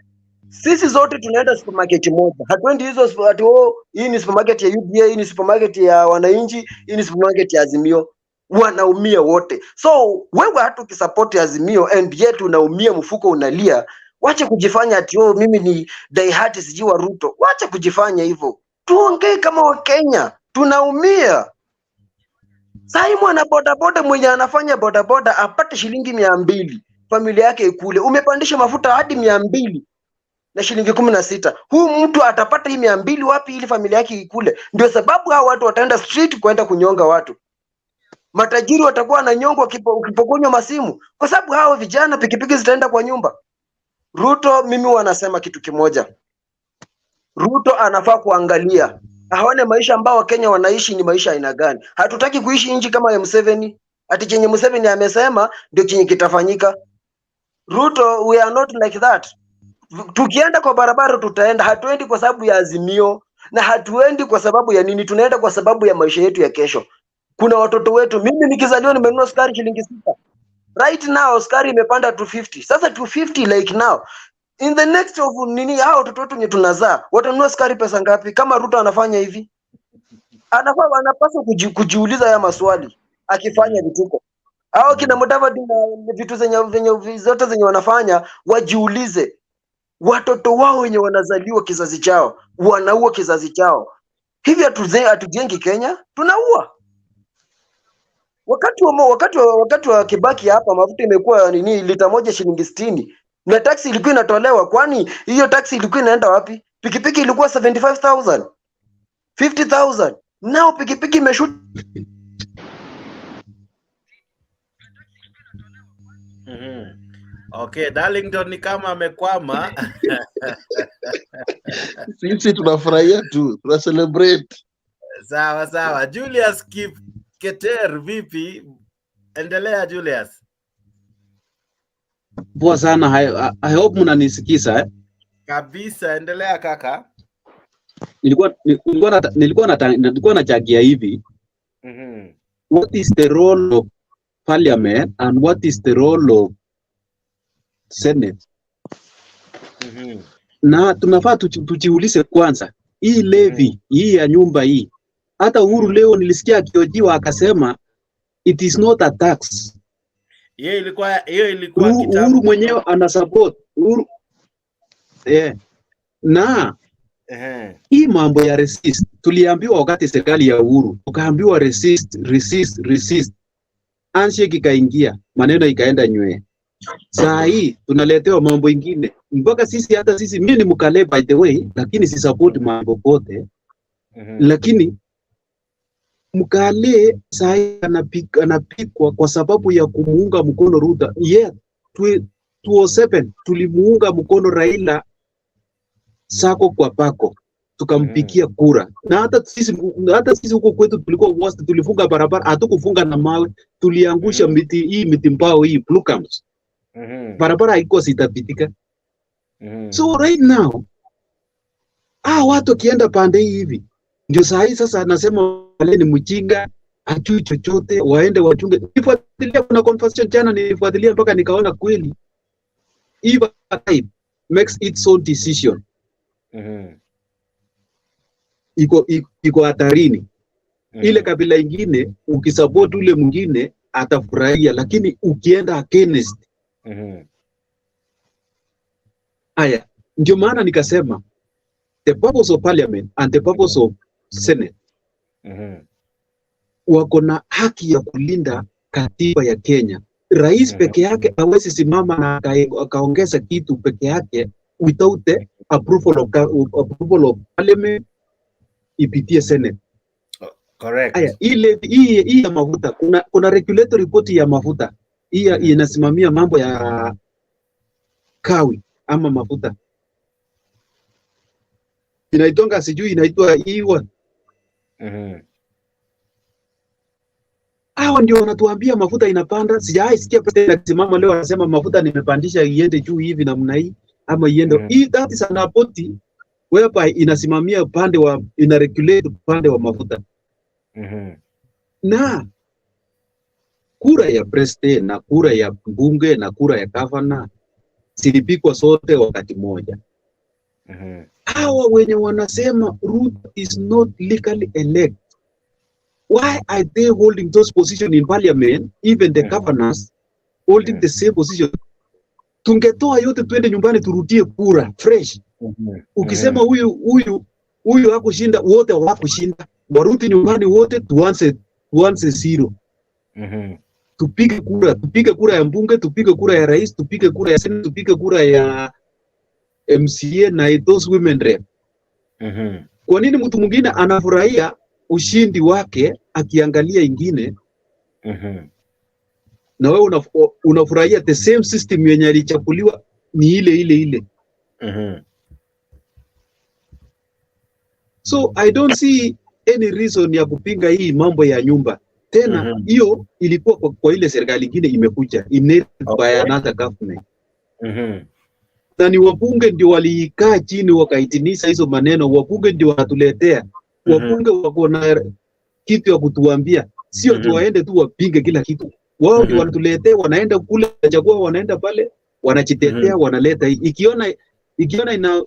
Speaker 8: sisi zote tunaenda supermarket moja. Hatuendi hizo ati hii ni supermarket ya UDA, hii ni supermarket ya wananchi, hii ni supermarket ya Azimio. Wanaumia wote. So wewe hata ukisupport Azimio and yet unaumia, mfuko unalia, wacha kujifanya ati mimi ni diehard siji wa Ruto. Wacha kujifanya hivyo. Tuongee kama Wakenya. Tunaumia. Sai mwana bodaboda mwenye anafanya bodaboda apate shilingi 200, familia yake ikule. Umepandisha mafuta hadi 200 na shilingi 16. Huu mtu atapata hii 200 wapi ili familia yake ikule? Ndio sababu hao watu wataenda street kwenda kunyonga watu. Matajiri watakuwa na nyongo ukipokonywa masimu kwa sababu hao vijana pikipiki zitaenda kwa nyumba. Ruto, mimi wanasema kitu kimoja. Ruto anafaa kuangalia aone maisha ambao Wakenya wanaishi ni maisha aina gani. Hatutaki kuishi nchi kama ya Museveni. Ati chenye Museveni amesema ndio chenye kitafanyika. Ruto, we are not like that. Tukienda kwa barabara tutaenda, hatuendi kwa sababu ya Azimio na hatuendi kwa sababu ya nini, tunaenda kwa sababu ya maisha yetu ya kesho. Kuna watoto wetu. Mimi nikizaliwa nimenunua sukari shilingi 6. Right now sukari imepanda 250. Sasa 250 like now. In the next of nini hao watoto wetu wenye tunazaa watanunua sukari pesa ngapi kama Ruto anafanya hivi? Anapaswa kujiuliza haya maswali akifanya vituko. Hao kina Mudavadi na vitu zenye zote zenye wanafanya wajiulize. Watoto wao wenye wanazaliwa kizazi chao, wanaua kizazi chao. Hivi hatujengi Kenya, tunaua. Wakati wa Kibaki hapa mafuta imekuwa nini lita moja shilingi 60 na taxi ilikuwa inatolewa. Kwani hiyo taxi ilikuwa inaenda wapi? Pikipiki ilikuwa 75,000, 50,000. Nao pikipiki imeshuka.
Speaker 1: Okay, Darlington ni kama amekwama.
Speaker 6: Sisi tunafurahia tu, tuna celebrate.
Speaker 1: Sawa. Julius Keter, vipi? Endelea Julius.
Speaker 7: Poa sana, I hope mnanisikiza
Speaker 1: Kabisa, endelea kaka.
Speaker 7: Nilikuwa nachagia hivi. What is the role of parliament and what is the role of Senate? Na tunafaa tujiulize kwanza. Hii levy, hii ya nyumba hii. Hata Uhuru leo nilisikia akiojiwa akasema it is not a tax.
Speaker 1: Hiyo ilikuwa kitabu.
Speaker 7: Uhuru mwenyewe ana support. Uhuru. Na hii mambo ya resist tuliambiwa wakati serikali ya Uhuru, tukaambiwa resist. Handshake ikaingia, maneno ikaenda nywe. Saa hii tunaletewa mambo ingine. Mpaka hata sisi mimi ni Mkale by the way, lakini si support mambo pote. Lakini Mkale saa hii anapikwa kwa sababu ya kumuunga mkono Ruto. 2007 tulimuunga mkono Raila sako kwa pako, tukampikia kura. Na hata sisi huko kwetu tulikuwa worst, tulifunga barabara, hatukufunga na mawe, tuliangusha miti mbao hii blue camps. Barabara haikuwa sitapitika. So right now watu kienda pande hivi ndio saa hii sasa anasema wale ni mjinga, hajui chochote, waende wachunge. Nifuatilia kuna conversation jana, nilifuatilia mpaka nikaona kweli either type makes its own decision. Iko hatarini. Ile kabila ingine ukisupport ule mwingine atafurahia, lakini ukienda against aya, ndio maana nikasema the purpose of parliament and the purpose of Senate wako na haki ya kulinda katiba ya Kenya. Rais peke yake hawezi simama na akaongeza kitu peke yake without the approval of parliament ipitie Senate.
Speaker 1: Correct.
Speaker 7: Aya, hii ya mafuta, kuna regulatory body ya mafuta. Hii inasimamia mambo ya kawi ama mafuta. Inaitwa sijui inaitwa iwa. Hao ndio wanatuambia mafuta inapanda. Sijai sikia president akisimama leo anasema mafuta nimepandisha iende juu hivi namna hii ama iende. Hii that is an body whereby inasimamia upande wa ina regulate upande wa mafuta. Na kura ya president na kura ya bunge na kura ya governor zilipigwa sote wakati moja. Hawa wenye wanasema Ruto is not legally elected, why are they holding those positions in parliament, even the governors holding the same position? Tungetoa yote twende nyumbani turudie kura fresh. Ukisema huyu hakushinda, wote hawakushinda, warudi nyumbani wote tuanze zero. Tupige kura ya mbunge, tupige kura ya rais, tupige kura ya senate, tupige kura ya MCA na those women rep. Kwa nini mtu mwingine anafurahia ushindi wake akiangalia ingine na wewe unafurahia the same system yenye alichaguliwa ni ile? So I don't see any reason ya kupinga hii mambo ya nyumba tena. Hiyo ilikuwa kwa ile serikali nyingine imekuja inherited by another government. Na ni wabunge ndio walikaa chini wakaitinisha hizo maneno. Wabunge ndio wanatuletea. Wabunge wako na kitu ya kutuambia, sio tuwaende tu wapinge kila kitu. Wao ndio wanatuletea, wanaenda kule chagua, wanaenda pale wanajitetea, wanaleta ikiona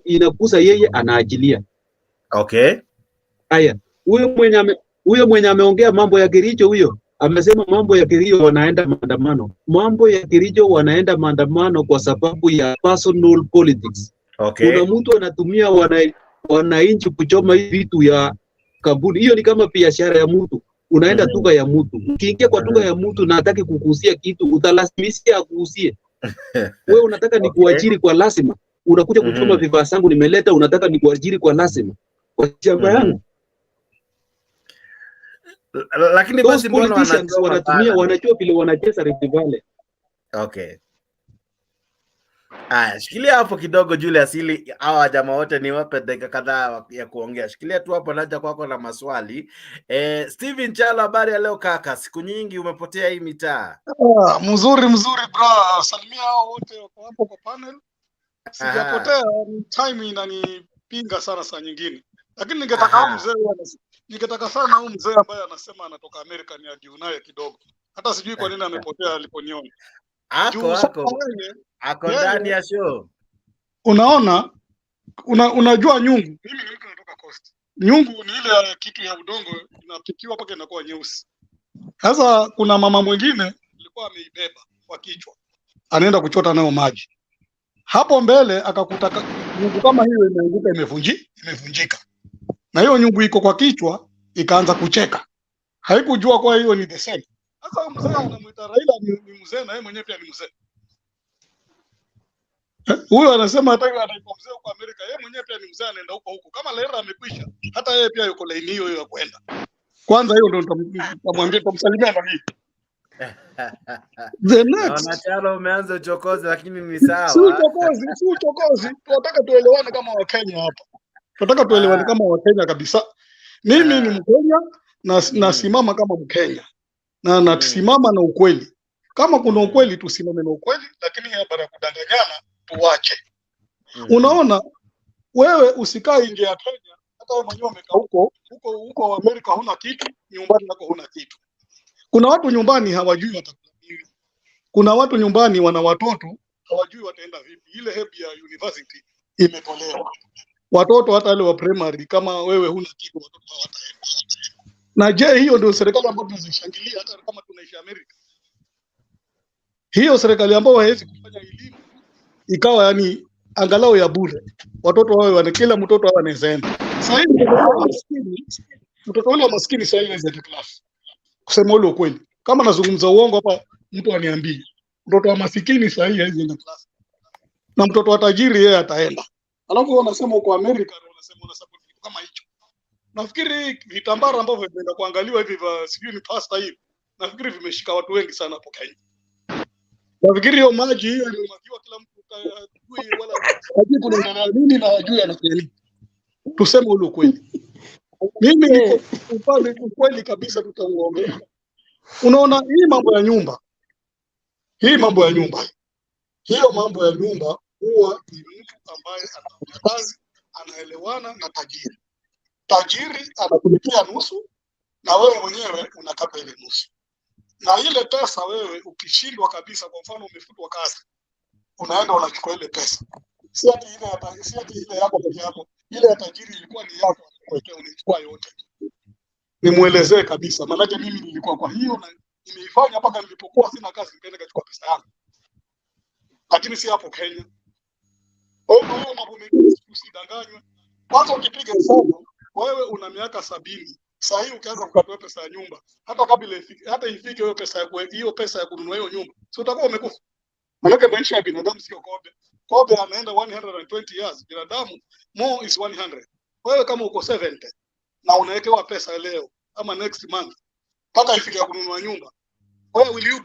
Speaker 7: inakusa yeye anaachilia.
Speaker 1: Okay.
Speaker 7: Aya, huyo mwenye ameongea mambo ya Kericho, huyo amesema mambo ya Kericho wanaenda maandamano. Mambo ya Kericho wanaenda maandamano kwa sababu ya personal politics.
Speaker 1: Okay.
Speaker 7: Kuna mtu anatumia wananchi kuchoma vitu ya kampuni. Hiyo ni kama biashara ya mtu. Unaenda duka ya mtu. Ukiingia kwa duka ya mtu na hataki kukuuzia kitu, utalazimishia akuuzie. Wewe unataka nikuajiri kwa lazima. Unakuja kuchoma vifaa zangu nimeleta, unataka nikuajiri kwa lazima. Kwa shamba yangu.
Speaker 1: Lakini basi mbona
Speaker 7: wanatumia wanajua vile wanacheza rivale.
Speaker 1: Okay. Shikilia hapo kidogo Julius, ili hawa jamaa wote niwape dakika kadhaa ya kuongea. Shikilia tu hapo, naja kwako na maswali. Steven Chalo, habari ya leo kaka? Siku nyingi umepotea hii mitaa.
Speaker 9: Mzuri bro. Salimia hao wote wako hapo kwa panel. Sijapotea, time inanipinga sana saa nyingine. Lakini ningetaka sana huyu mzee ambaye anasema anatoka Amerika ni ajiunaye kidogo. Hata sijui kwa nini amepotea aliponiona.
Speaker 1: Ako ndani ya show.
Speaker 9: Unaona, unajua nyungu. Mimi ni mtu natoka Coast. Nyungu ni ile kitu ya udongo inapikiwa mpaka inakuwa nyeusi. Sasa kuna mama mwingine alikuwa ameibeba kwa kichwa. Anaenda kuchota nayo maji. Hapo mbele akakuta nyungu kama hiyo imeanguka, imevunjika. Na hiyo nyungu iko kwa kichwa, ikaanza kucheka. Haikujua kwa hiyo ni the same. Sasa mzee unamuita Raila ni mzee na yeye mwenyewe pia ni mzee. Huyo anasema hata mzee huko Amerika, yeye mwenyewe pia ni mzee, anaenda huko. Kama Raila amekwisha, hata yeye pia yuko line hiyo ya kwenda. Kwanza hiyo ndio nitamwambia, tutamsalimia na mimi. The next.
Speaker 1: Na Chalo umeanza uchokozi, lakini ni sawa.
Speaker 9: Si uchokozi. Tunataka tuelewane kama Wakenya hapa. Tunataka tuelewane kama Wakenya kabisa. Mimi ni Mkenya na nasimama kama Mkenya. Na nasimama na ukweli. Kama kuna ukweli tusimame na ukweli, lakini hapa ya kudanganyana tuache. Unaona, wewe usikae nje ya Kenya, hata wewe mwenyewe umekaa huko Amerika huna kitu, nyumbani nako huna kitu. Kuna watu nyumbani hawajui watakula nini. Kuna watu nyumbani wana watoto hawajui wataenda vipi. Ile help ya university imetolewa. Watoto hata wale wa primary, kama wewe huna kitu, watoto hawataenda. Na je, hiyo ndio serikali ambayo tunazishangilia hata kama tunaishi Amerika? Hiyo serikali ambayo haiwezi kufanya elimu ikawa yani angalau ya bure. Watoto wao kila mtoto wao anaenda. Sasa hivi mtoto wale maskini sasa hivi zaidi class. Kusema ule ukweli. Kama nazungumza uongo hapa mtu aniambie. Mtoto wa masikini sasa hivi hazienda class. Na mtoto wa tajiri yeye ataenda. Alafu wanasema uko Amerika wanasema una support kitu kama hicho. Nafikiri vitambara ambavyo vimeenda kuangaliwa hivi vya sijui ni pasta hivi, nafikiri vimeshika watu wengi sana hapo Kenya. Nafikiri hiyo maji hiyo imemwagiwa kila mtu hajui wala hajui kunaendelea nini na hajui anafanya nini. Tuseme ule ukweli. Mimi niko upande ukweli kabisa tutauongea. Unaona hii mambo ya nyumba. Hiyo mambo ya nyumba huwa ni mtu ambaye anafanya kazi, anaelewana na tajiri. Tajiri anakulipia nusu na wewe mwenyewe unakata ile nusu. Na ile pesa wewe ukishindwa kabisa, kwa mfano umefutwa kazi, unaenda unachukua ile pesa. Si ati ile yako peke yako, ile ya tajiri ilikuwa ni yako, unaichukua yote. Nimuelezee kabisa, maana mimi nilikuwa kwa hiyo na nimeifanya mpaka nilipokuwa sina kazi nikaenda kuchukua pesa yangu. Lakini si hapo Kenya. Hiyo mambo mengi usidanganywe. Kwanza ukipiga hesabu, wewe una miaka 70. Sasa hii ukianza kukatoa pesa ya nyumba, hata kabla ifike hiyo pesa ya kununua hiyo nyumba, si utakuwa umekufa. Maana maisha ya binadamu sio kobe. Kobe anaenda 120 years, binadamu more is 100. Wewe kama uko 70 na unawekewa pesa leo ama next month mpaka ifike ya kununua nyumba, wewe will you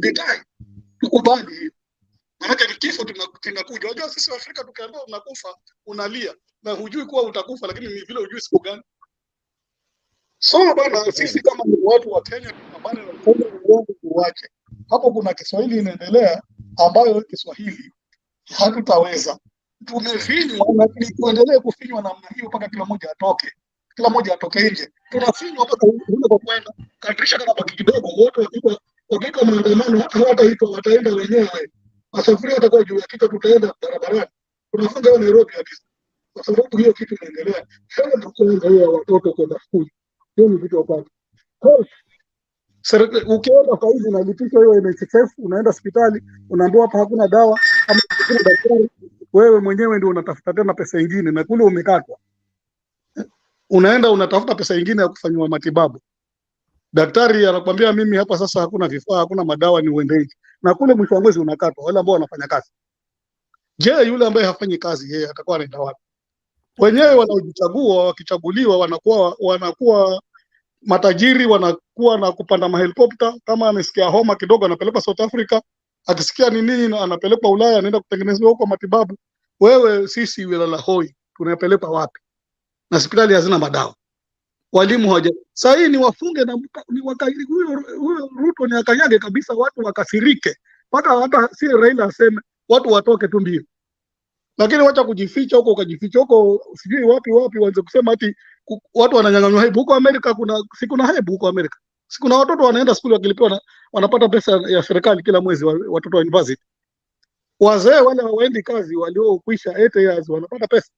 Speaker 9: be die? Tukubali hiyo. Maana ni kifo tunakuja. Unajua sisi wa Afrika tukiambiwa unakufa unalia na hujui kuwa utakufa, lakini ni vile hujui siku gani. So bana, sisi kama ni watu wa Kenya tunapambana na uongo tuache. Hapo kuna Kiswahili inaendelea ambayo Kiswahili hatutaweza. Tumefinywa na kuendelea kufinywa namna hiyo mpaka kila mmoja atoke. Kila mmoja atoke nje. Tunafinywa mpaka ule kwa kwenda. Kadrisha kana baki kidogo wote wakika maandamano wataenda wenyewe. Wasafiri watakuwa juu ya kitu, tutaenda barabarani. Tunafunga hiyo Nairobi kabisa. Kwa sababu hiyo kitu inaendelea. Sasa tunaanza hiyo watoto kwenda shule. Hiyo ni vitu wakati. Ukienda kwa hivi unalipisha hiyo NHIF, unaenda hospitali, unaambiwa hapa hakuna dawa ama hakuna daktari, wewe mwenyewe ndio unatafuta tena pesa nyingine na kule umekatwa. Unaenda unatafuta pesa nyingine ya kufanywa matibabu. Daktari anakuambia mimi hapa sasa hakuna vifaa, hakuna madawa, ni uende na kule mwisho wa mwezi unakatwa wale ambao wanafanya kazi. Je, yule ambaye hafanyi kazi yeye atakuwa anaenda wapi? Wenyewe wanaojichagua wakichaguliwa wanakuwa matajiri, wanakuwa na kupanda mahelikopta. Kama amesikia homa kidogo anapelekwa South Africa, akisikia nini anapelekwa Ulaya, anaenda kutengenezwa huko matibabu. Wewe sisi wilala hoi tunapelekwa wapi? Na hospitali hazina madawa. Walimu hawaja. Sasa hii ni wafunge na ni wakairi huyo Ruto ni akanyage kabisa, watu wakasirike. Hata si Raila aseme watu watoke tu mbio. Lakini wacha kujificha huko, ukajificha huko sijui wapi waanze kusema ati watu wananyang'anywa hebu. Huko Amerika kuna hebu huko Amerika. Kuna watoto wanaenda shule wakilipiwa wanapata pesa ya serikali kila mwezi, watoto wa university. Wazee wale hawaendi kazi waliokwisha 8 years wanapata pesa.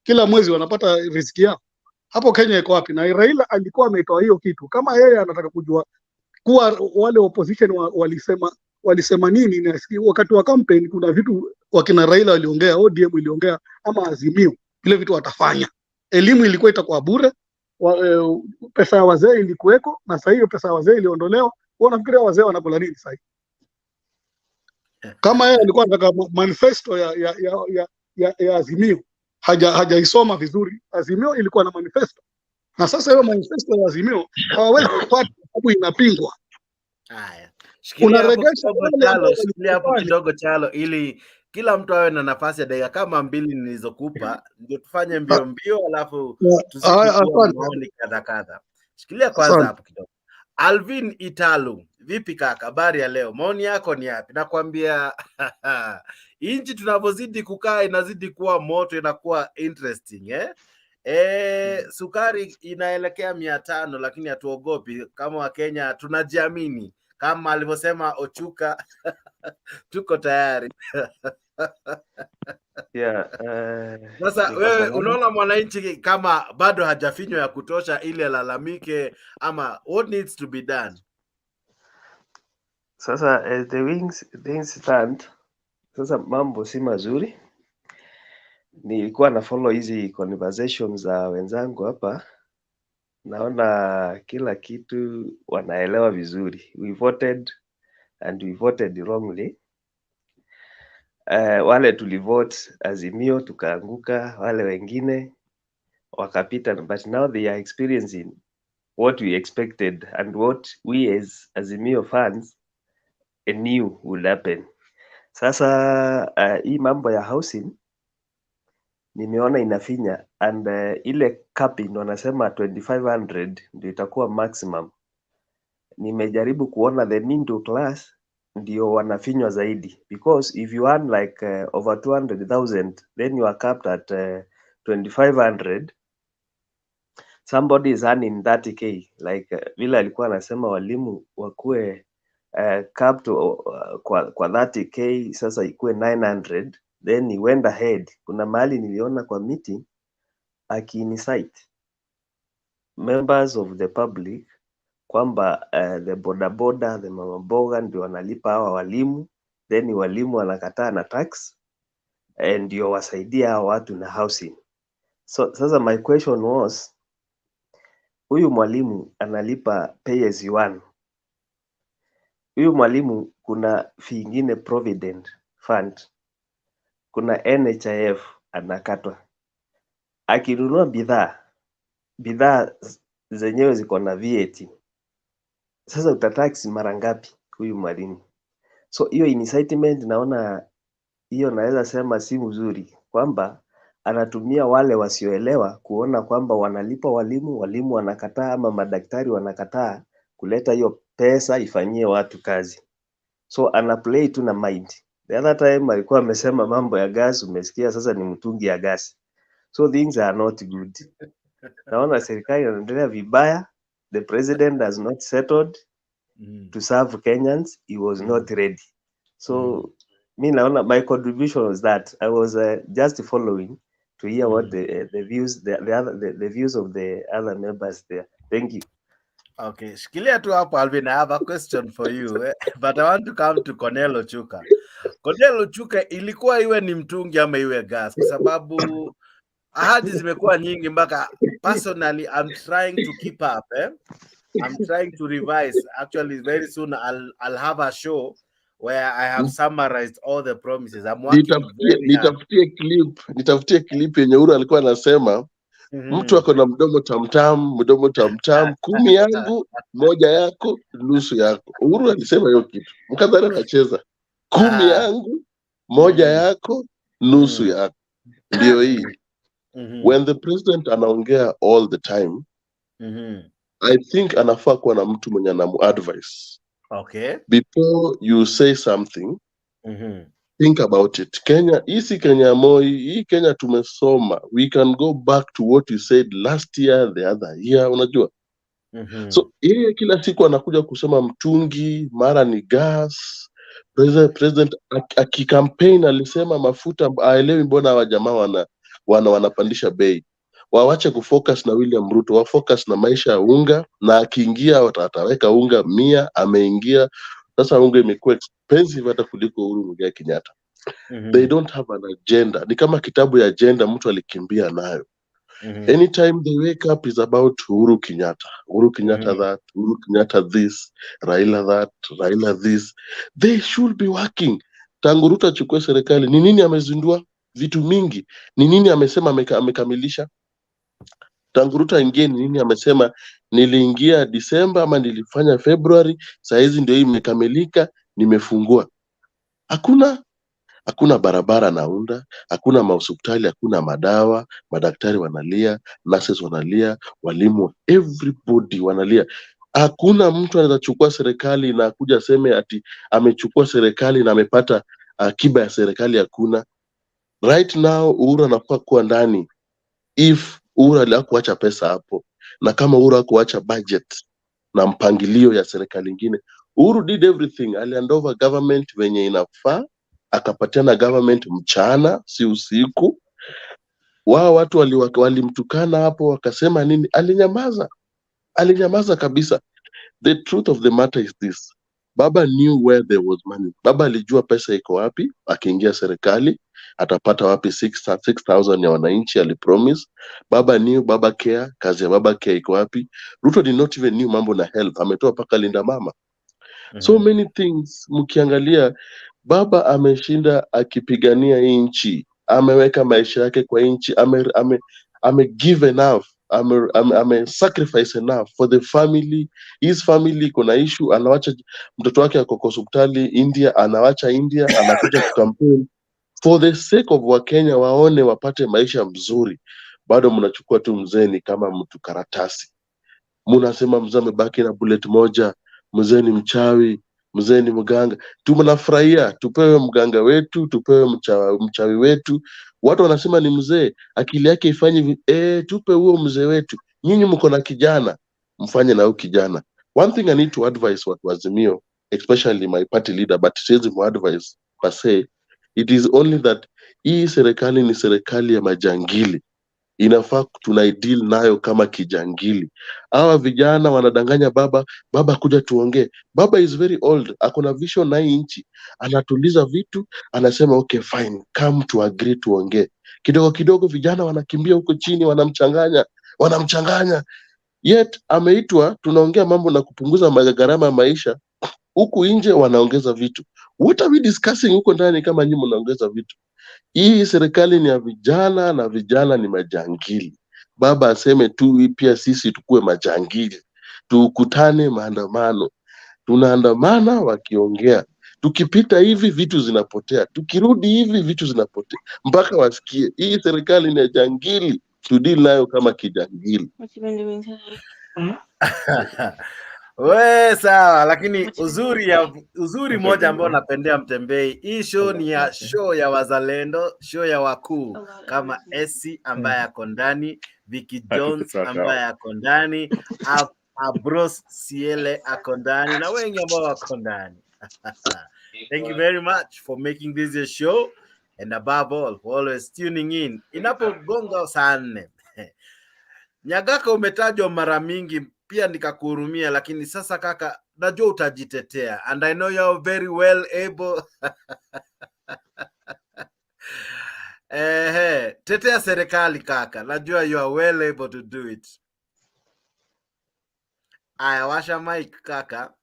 Speaker 9: Kila mwezi wanapata riziki yao. Hapo Kenya iko wapi? Na Raila alikuwa ametoa hiyo kitu. Kama yeye anataka kujua kuwa wale opposition walisema nini, na wakati wa campaign kuna vitu wakina Raila waliongea, ODM iliongea ama Azimio, vile vitu watafanya. Elimu ilikuwa itakuwa bure, pesa ya wazee ilikuweko, na sasa hiyo pesa ya wazee iliondolewa. Wanafikiria wazee wanakula nini sasa? Kama yeye alikuwa anataka manifesto ya Azimio, hajaisoma vizuri. Azimio ilikuwa na manifesto, na sasa hiyo manifesto ya Azimio hawawezi kupata sababu inapingwa.
Speaker 1: Haya, shikilia hapo kidogo Chalo, ili kila mtu awe na nafasi ya dakika kama 2 nilizokupa, ndio tufanye mbio alafu tusikie maoni kadha. Shikilia kwanza hapo kidogo. Alvin Italu, vipi kaka, habari ya leo? Maoni yako ni yapi? Nakwambia inchi tunavyozidi kukaa inazidi kuwa moto, inakuwa interesting sukari inaelekea 500, lakini hatuogopi kama Wakenya, tunajiamini kama alivyosema Ochuka. Tuko tayari. Sasa wewe unaona mwananchi kama bado hajafinywa ya kutosha ili alalamike, ama what needs to be done?
Speaker 10: Sasa as the things stand, sasa mambo si mazuri. Nilikuwa na follow hizi conversations za wenzangu hapa, naona kila kitu wanaelewa vizuri. We voted and we voted wrongly. Wale tulivote Azimio tukaanguka, wale wengine wakapita, but now they are experiencing what we expected and what we as Azimio fans knew would happen. Sasa hii mambo ya housing nimeona inafinya, and ile capping wanasema 2500 ndio itakuwa maximum. Nimejaribu kuona the middle class ndio wanafinywa zaidi, because if you earn like over 200,000 then you are capped at 2500. Somebody is earning 30k, like vile alikuwa anasema walimu wakuwe capped kwa 30k, sasa ikuwe 900, then he went ahead. Kuna mahali niliona kwa meeting akiincite members of the public kwamba the bodaboda, the mamaboga ndio wanalipa hawa walimu, then walimu wanakataa na tax ndio wasaidia hawa watu na housing. So sasa my question was, huyu mwalimu analipa pay as you earn. Huyu mwalimu kuna fee ingine provident fund, kuna NHIF anakatwa. Akinunua bidhaa zenyewe ziko na VAT. Sasa utatax mara ngapi huyu mwalimu? So hiyo incitement naona hiyo naweza sema si mzuri, kwamba anatumia wale wasioelewa kuona kwamba wanalipa walimu wanakataa, ama madaktari wanakataa kuleta hiyo pesa ifanyie watu kazi. So ana play tu na mind. The other time alikuwa amesema mambo ya gas, umesikia sasa ni mtungi ya gas. So things are not good. Naona serikali inaendelea vibaya. The president has not settled to serve Kenyans. He was not ready. So me naona my contribution was that I was just following to hear what the views of the other members there. Thank you.
Speaker 1: Okay, shikilia tu hapo Alvin, I have a question for you but I want to come to Cornel Ochuka. Cornel Ochuka, ilikuwa iwe ni mtungi ama iwe gas, kwa sababu ahadi zimekuwa nyingi mpaka personally I'm trying to keep up I'm trying to revise. Actually very soon I'll have a show where I have summarized all the promises. I'm working very hard.
Speaker 6: Nitafutie clip yenye Uhuru alikuwa anasema mtu ako na mdomo tamtam 10 yangu 1 yako nusu yako. Uhuru alisema hiyo kitu, mkadhani anacheza. 10 yangu 1 yako nusu yako. Ndio hii. When the president anaongea all the time, I think anafaa kuwa na mtu mwenye anamu-advise.
Speaker 1: Okay.
Speaker 6: Before you say something, think about it. Kenya, isi Kenya Moi, hii Kenya tumesoma. We can go back to what you said last year, the other year, unajua. So, yeye kila siku anakuja kusema mtungi, mara ni gas. President akikampaign alisema mafuta, aelewi mbona hawa jamaa wanapandisha bei. Wawache kufocus na William Ruto, wafocus na maisha ya unga, na akiingia ataweka unga 100, ameingia. Sasa unga imekuwa expensive hata kuliko Uhuru Muigai Kenyatta. They don't have an agenda. Ni kama kitabu ya agenda mtu alikimbia nayo. Anytime they wake up is about Uhuru Kenyatta. Uhuru Kenyatta that, Uhuru Kenyatta this, Raila that, Raila this. They should be working. Tangu Ruto achukue serikali, ni nini amezindua? Vitu mingi. Ni nini amesema amekamilisha? Tangu Ruto aingie, ni nini amesema niliingia Disemba ama nilifanya February, saa hizi ndio hii imekamilika, nimefungua. Hakuna barabara naunda, hakuna mahospitali, hakuna madawa, madaktari wanalia, nurses wanalia, walimu, everybody wanalia. Hakuna mtu anaweza chukua serikali na kuja seme ati amechukua serikali na amepata akiba ya serikali. Hakuna. Right now Uhuru anafaa kuwa ndani. If Uhuru hakuacha pesa hapo, na kama Uhuru hakuacha budget na mpangilio ya serikali nyingine, Uhuru did everything. Aliand over government venye inafaa, akapatiana government mchana, si usiku. Wao watu walimtukana hapo, wakasema nini? Alinyamaza kabisa. The truth of the matter is this: Baba knew where there was money. Baba alijua pesa iko wapi. Akiingia serikali atapata wapi 6,000 ya wananchi alipromise. Baba knew, Baba care, kazi ya Baba care iko wapi. Ruto did not even knew mambo na health, ametoa paka linda mama. So many things mkiangalia, Baba ameshinda akipigania nchi, ameweka maisha yake kwa nchi, give enough, ame sacrifice enough for the family. His family kuna issue, anawacha mtoto wake ako hospitali India, anawacha India, anakuja kukampeni for the sake of Wakenya waone wapate maisha mzuri. Bado mnachukua tu mzee ni kama mtu karatasi. Mnasema mzee amebaki na bullet moja, mzee ni mchawi, mzee ni mganga. Tumnafurahia, tupewe mganga wetu, tupewe mchawi wetu. Watu wanasema ni mzee, akili yake ifanye tupe huo mzee wetu. Nyinyi mko na kijana, mfanye na huyo kijana. One thing I need to advise watu wa Azimio, especially my party leader, but siwezi mu advise per se, it is only that hii serikali ni serikali ya majangili. Inafaa tunaideal nayo kama kijangili. Hawa vijana wanadanganya baba kuja tuongee. Baba is very old, akona vision na hii nchi. Anatuliza vitu, anasema okay fine, come to agree tuongee. Kidogo kidogo vijana wanakimbia huko chini, wanamchanganya. Yet ameitwa tunaongea mambo na kupunguza gharama ya maisha. Huku nje wanaongeza vitu. What are we discussing huko ndani kama nyinyi mnaongeza vitu? Hii serikali ni ya vijana na vijana ni majangili. Baba aseme tu pia sisi tukue majangili. Tukutane maandamano. Tunaandamana wakiongea. Tukipita hivi vitu zinapotea. Tukirudi hivi vitu zinapotea. Mpaka wasikie. Hii serikali ni ya jangili. Tudili nayo kama kijangili.
Speaker 1: We sawa, lakini uzuri moja ambao napendea Mtembei, hii show ni ya show ya wazalendo, show ya wakuu kama Esi ambaye ako ndani, Vicky Jones ambaye ako ndani, Abros Siele ako ndani na wengi ambao wako ndani. Thank you very much for making this a show, and above all for always tuning in. Inapogonga saa 4 Nyagaka umetajwa mara mingi, pia nikakuhurumia, lakini sasa kaka, najua utajitetea, and I know you are very well able. Tetea serikali kaka, najua you are well able to do it. Aya, washa mic kaka.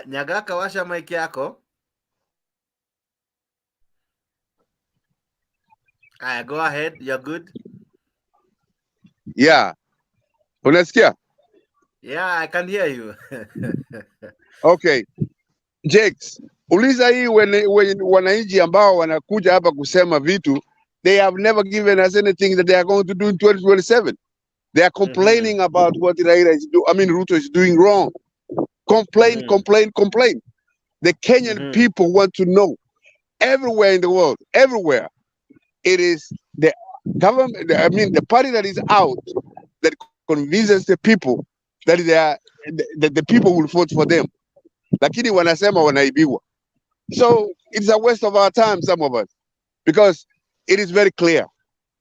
Speaker 1: Nyagaka, washa mic yako. Aya, go ahead, you're good.
Speaker 5: Yeah. Unasikia?
Speaker 1: Yeah, I can hear you.
Speaker 5: Okay. Jakes, uliza hii wananchi ambao wanakuja hapa kusema vitu, they have never given us anything that they are going to do in 2027. They are complaining about what Raila is doing. I mean, Ruto is doing wrong. Complain. The Kenyan people want to know everywhere in the world, everywhere. It is the government, I mean, the party that is out that convinces the people that the people will vote for them. Lakini wanasema wanaibiwa. So it's a waste of our time, some of us, because it is very clear.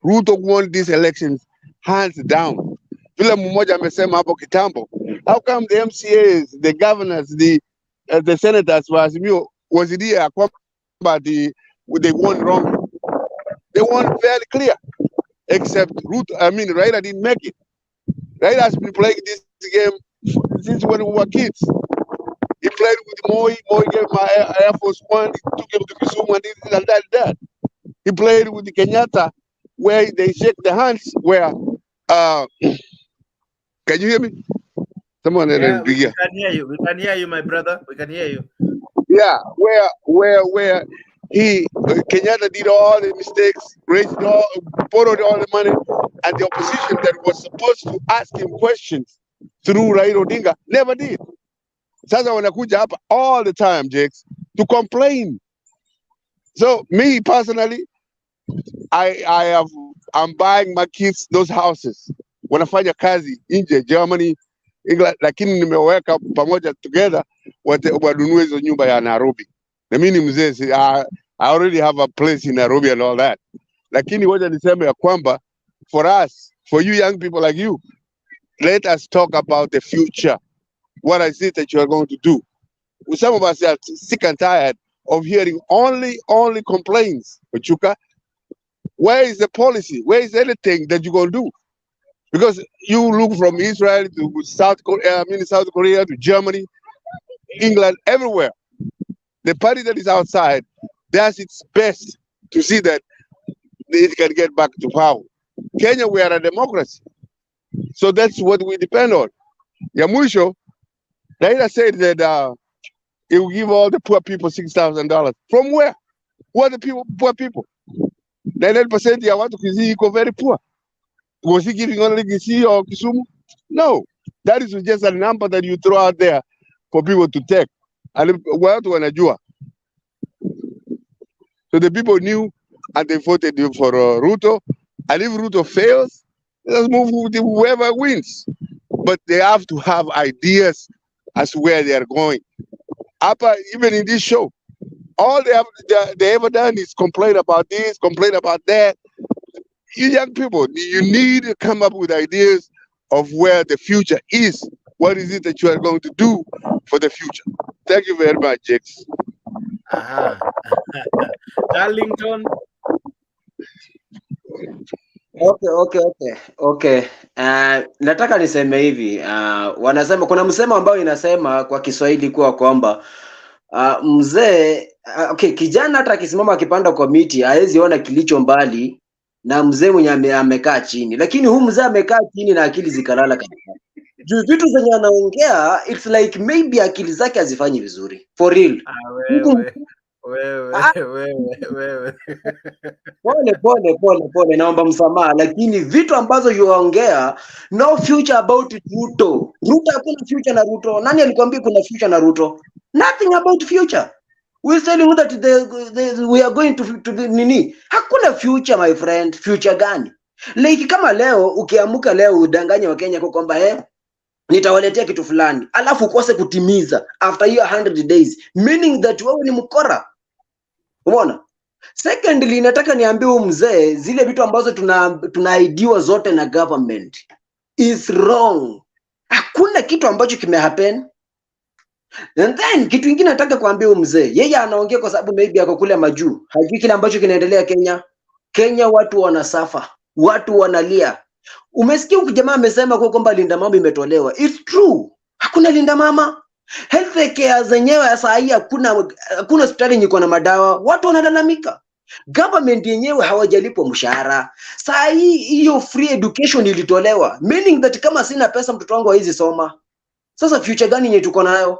Speaker 5: Ruto won these elections hands down. Vile mmoja amesema hapo kitambo, how come the MCAs, the governors, the senators wa Azimio wazidia kwamba they won wrong? They won fairly clear, except Raila didn't make it. Raila has been playing this game since when we were kids. He played with Moi gave my Air Force One, he took him to Kisumu and this and that. He played with the Kenyatta, where they shake the hands, where, can you hear me? Someone
Speaker 1: yeah, we can hear you. We can hear you, my brother. We can hear you.
Speaker 5: Yeah, where Kenyatta did all the mistakes, borrowed all the money, and the opposition that was supposed to ask him questions through Raila Odinga never did. Sasa wanakuja hapa all the time, Jakes, to complain. So me personally, I'm buying my kids those houses. Wanafanya kazi nje Germany, England, lakini nimeweka pamoja together wanunue hizo nyumba ya Nairobi. Na mimi ni mzee, I already have a place in Nairobi and all that. Lakini wacha niseme ya kwamba for us, for you young people like you, let us talk about the future. What is it that you are going to do? Some of us are sick and tired of hearing only complaints. Machuka, where is the policy? Where is anything that you're going to do? Because you look from Israel to South Korea to Germany, England, everywhere. The party that is outside does its best to see that it can get back to power. Kenya, we are a democracy. So that's what we depend on. Yamusho, Raila said that he will give all the poor people $6,000. From where? Who are the poor people? 99% ya watu Kisii iko very poor. Was he giving only Kisii or Kisumu? No. That is just a number that you throw out there for people to take. And watu wanajua. So the people knew and they voted for Ruto. And if Ruto fails, let's move with whoever wins. But they have to have ideas as to where they are going. Even in this show, all they ever done is complain about this, complain about that. You young people, you need to come up with ideas of where the future is. What is it that you are going to do for the future? Thank you very much, Jakes.
Speaker 1: Darlington.
Speaker 8: Okay. Nataka niseme hivi, wanasema kuna msemo ambao inasema kwa Kiswahili kwamba mzee kijana hata akisimama akipanda kwa miti haezi ona kilicho mbali na mzee mwenye amekaa chini, lakini huu mzee amekaa chini na akili zikalala kabisa. Juu vitu zenye anaongea it's like maybe akili zake hazifanyi vizuri for real.
Speaker 1: Wewe.
Speaker 8: Pole, naomba msamaha, lakini vitu ambazo yuongea, no future about Ruto. Hakuna future na Ruto. Nani alikwambia kuna future na Ruto? Nothing about future. We telling you that we are going to be nini? Hakuna future my friend. Future gani? Like kama leo ukiamuka leo udanganye wa Kenya kwa kwamba nitawaletea kitu fulani, alafu ukose kutimiza after hiyo 100 days, meaning that wewe ni mkora. Umeona? Secondly, nataka niambie huyu mzee zile vitu ambazo tunaidiwa zote na government is wrong. Hakuna kitu ambacho kimehappen. And then kitu kingine nataka kuambia huyu mzee, yeye anaongea kwa sababu maybe ako kule majuu. Hajui kile ambacho kinaendelea Kenya. Kenya watu wanasafa, watu wanalia. Umesikia huyu jamaa amesema kwamba linda mama imetolewa. It's true. Hakuna linda mama. Health care zenyewe saa hii hakuna hospitali yenye iko na madawa. Watu wanalalamika. Government yenyewe hawajalipwa mshahara. Saa hii hiyo free education ilitolewa. Meaning that kama sina pesa mtoto wangu haizi soma. Sasa future gani yenye tuko nayo?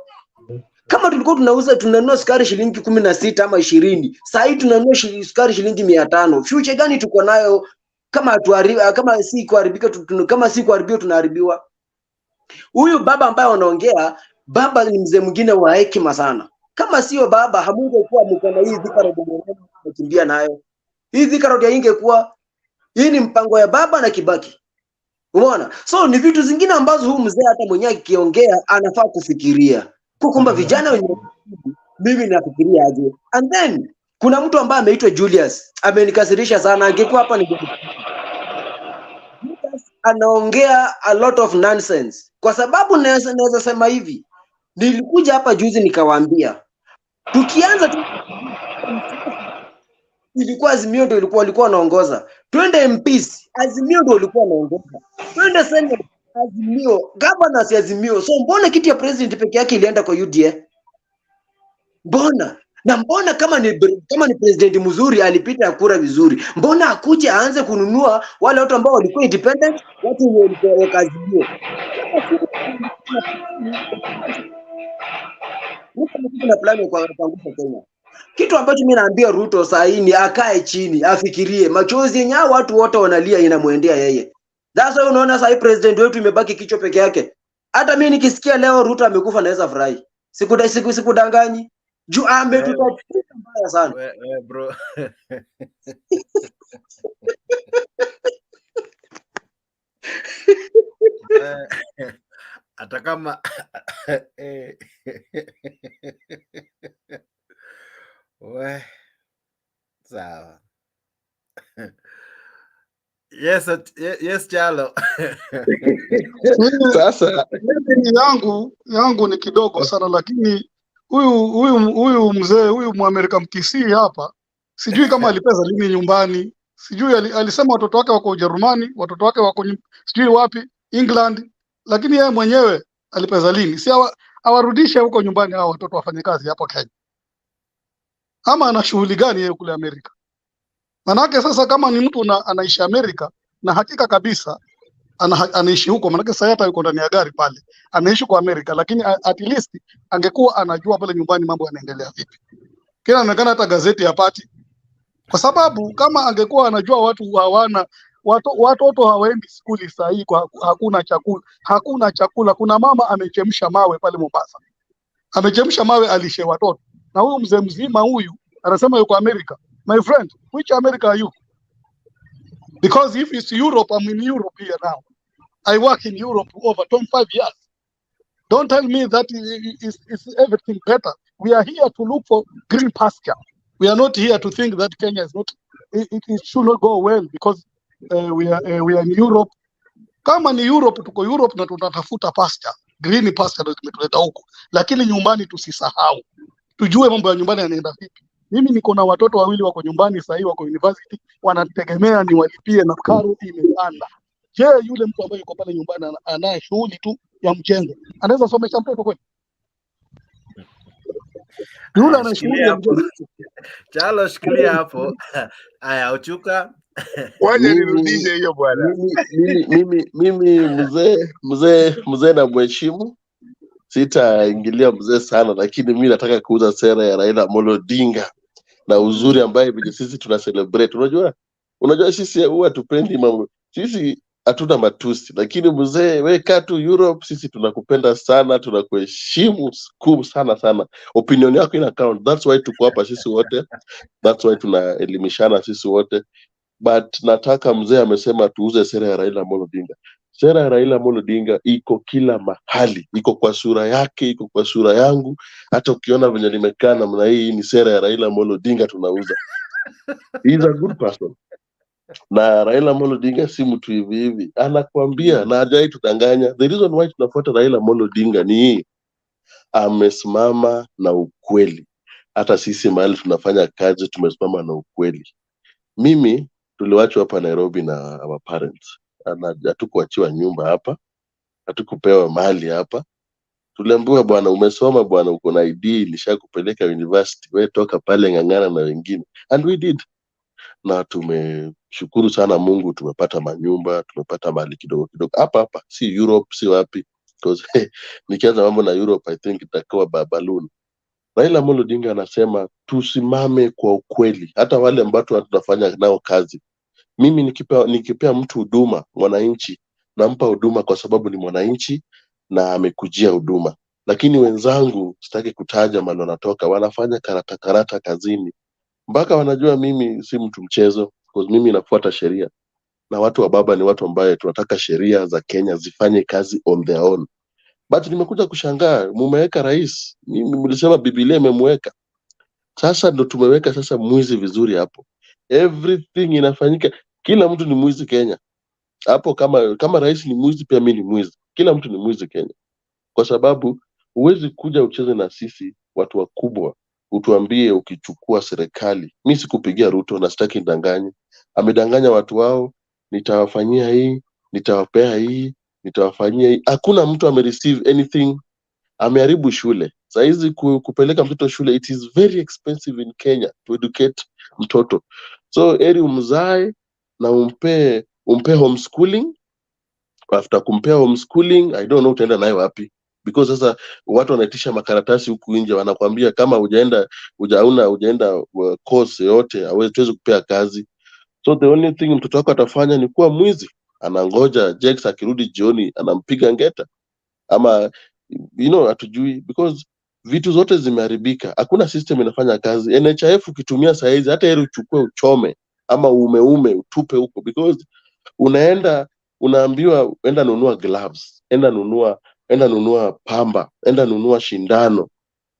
Speaker 8: Kama tulikuwa tunanunua sukari shilingi 16 ama 20, saa hii tunanunua sukari shilingi 500. Future gani tuko nayo? Kama si kuharibika tunaharibiwa. Huyu baba ambaye anaongea, baba ni mzee mwingine wa hekima sana. Kama sio baba hamungekuwa mkono hii Thika Road mkimbia nayo. Hii Thika Road ingekuwa, hii ni mpango ya baba na Kibaki. Umeona? So ni vitu zingine ambazo huyu mzee hata mwenyewe akiongea anafaa kufikiria. Kwa kwamba vijana wenye mimi nafikiria aje. And then kuna mtu ambaye ameitwa Julius, amenikasirisha sana. Angekuwa hapa anaongea a lot of nonsense. Kwa sababu naweza sema hivi, nilikuja hapa juzi nikawaambia, tukianza tu ilikuwa Azimio ndio walikuwa wanaongoza. Twende MPs, Azimio ndio walikuwa wanaongoza. Twende Senate, Azimio, governors Azimio. So mbona kiti ya president peke yake ilienda kwa UDA? Mbona kama ni president mzuri alipita kura vizuri, mbona akuje aanze kununua wale watu ambao walikuwa independent, watu walikuwa Azimio? Kuna plani kwa kuangusha Kenya. Kitu ambacho mimi naambia Ruto saa hii ni akae chini, afikirie. Machozi yenye watu wote wanalia inamuendea yeye. That's why unaona saa hii president wetu imebaki kichwa peke yake. Hata mimi nikisikia leo Ruto amekufa naweza furahi. Sikudanganyi. Juu ametutafuta mbaya sana.
Speaker 1: Bro. Hata kama sawa. Yes Chalo.
Speaker 9: Sasa yangu ni kidogo sana, lakini huyu mzee huyu Muamerika Mkisii hapa, sijui kama alipeza lini nyumbani, sijui alisema watoto wake wako Ujerumani, watoto wake wako sijui wapi England, lakini yeye mwenyewe alipeza lini? Si awarudishe huko nyumbani hao watoto wafanye kazi hapo Kenya, ama ana shughuli gani yeye kule Amerika? Manake sasa kama ni mtu anaishi Amerika na hakika kabisa anaishi huko, manake sasa hata yuko ndani ya gari pale, anaishi kwa Amerika, lakini at least angekuwa anajua pale nyumbani mambo yanaendelea vipi. Kila inaonekana hata gazeti hapati, kwa sababu kama angekuwa anajua watu hawana watoto hawaendi skuli saa hii kwa hakuna chakula. Kuna mama amechemsha mawe pale Mombasa, amechemsha mawe alishe watoto, na huyu mzee mzima huyu anasema yuko Amerika. My friend, which America are you? Because if it's Europe, I'm in Europe here now. I work in Europe over 25 years. Don't tell me that is everything better. We are here to look for green pasture. We are not here to think that Kenya is not. It should not go well because we are in Europe. Kama ni Europe, tuko Europe na tunatafuta pasture, green pasture ndio tumetuleta huko. Lakini nyumbani tusisahau. Tujue mambo ya nyumbani yanaenda vipi. Mimi niko na watoto wawili wako nyumbani sasa hivi, wako university, wanategemea niwalipie na karo imepanda. Je, yule mtu ambaye yuko pale nyumbani anaye shughuli tu ya mjengo anaweza somesha mtoto kweli? Yule ana shughuli ya mjengo.
Speaker 1: Chalo, shikilia hapo. Aya, Uchuka.
Speaker 5: Waje nirudishe hiyo bwana.
Speaker 6: Mimi mzee na mheshimu, sitaingilia mzee sana, lakini mimi nataka kuuza sera ya Raila Amolo Odinga na uzuri ambaye vile sisi tuna celebrate. Unajua sisi huwa tupendi mambo, sisi hatuna matusi, lakini mzee weka tu Europe, sisi tunakupenda sana, tunakuheshimu sana. Opinion yako ina count. That's why tuko hapa sisi wote, that's why tunaelimishana sisi wote. But nataka mzee amesema tuuze sera ya Raila Amolo Odinga. Sera ya Raila Amolo Odinga iko kila mahali, iko kwa sura yake, iko kwa sura yangu. Hata ukiona venye nimekaa namna hii, ni sera ya Raila Amolo Odinga tunauza. He is a good person. Na Raila Amolo Odinga si mtu hivi, anakuambia na hajai tudanganya. The reason why tunafuata Raila Amolo Odinga ni amesimama na ukweli. Hata sisi mahali tunafanya kazi tumesimama na ukweli. Mimi tuliwachwa hapa Nairobi na our parents. Hatukuachiwa nyumba hapa, hatukupewa mali hapa. Tuliambiwa bwana, umesoma bwana, uko na ID, nishakupeleka university, wewe toka pale ng'ang'ana na wengine. And we did. Na tumeshukuru sana Mungu, tumepata manyumba, tumepata mali kidogo hapa, si Europe, si wapi, because nikianza mambo na Europe I think itakuwa balloon. Raila Amolo Odinga anasema tusimame kwa ukweli, hata wale ambao tunafanya nao kazi. Mimi nikipea mtu huduma, mwananchi, nampa huduma kwa sababu ni mwananchi na amekujia huduma. Lakini wenzangu, sitaki kutaja mahali wanatoka, wanafanya karata kazini mpaka wanajua mimi si mtu mchezo, because mimi nafuata sheria, na watu wa baba ni watu ambaye tunataka sheria za Kenya zifanye kazi on their own. But nimekuja kushangaa, mumeweka rais, mimi mlisema Biblia imemweka. Sasa ndo tumeweka sasa mwizi vizuri hapo. Everything inafanyika, kila mtu ni mwizi Kenya. Hapo kama rais ni mwizi, pia mimi ni mwizi. Kila mtu ni mwizi Kenya. Kwa sababu huwezi kuja ucheze na sisi watu wakubwa, utuambie ukichukua serikali. Mimi sikupigia Ruto na sitaki ndanganye. Amedanganya watu wao, nitawafanyia hii, nitawapea hii, nitawafanyia hii. Hakuna mtu amereceive anything. Ameharibu shule. Saizi kupeleka mtoto shule, it is very expensive in Kenya to educate mtoto. So eri umzae na umpe homeschooling. After kumpea homeschooling, I don't know utaenda naye wapi, because sasa watu wanaitisha makaratasi huku nje, wanakuambia kama hujaenda course yote hawezi kupea kazi. So the only thing mtoto wako atafanya ni kuwa mwizi, anangoja Jex akirudi jioni anampiga ngeta, ama hatujui, because vitu zote zimeharibika, hakuna system inafanya kazi. NHIF ukitumia saizi, hata heri uchukue uchome ama utupe huko, because unaambiwa enda nunua gloves, enda nunua pamba, enda nunua shindano,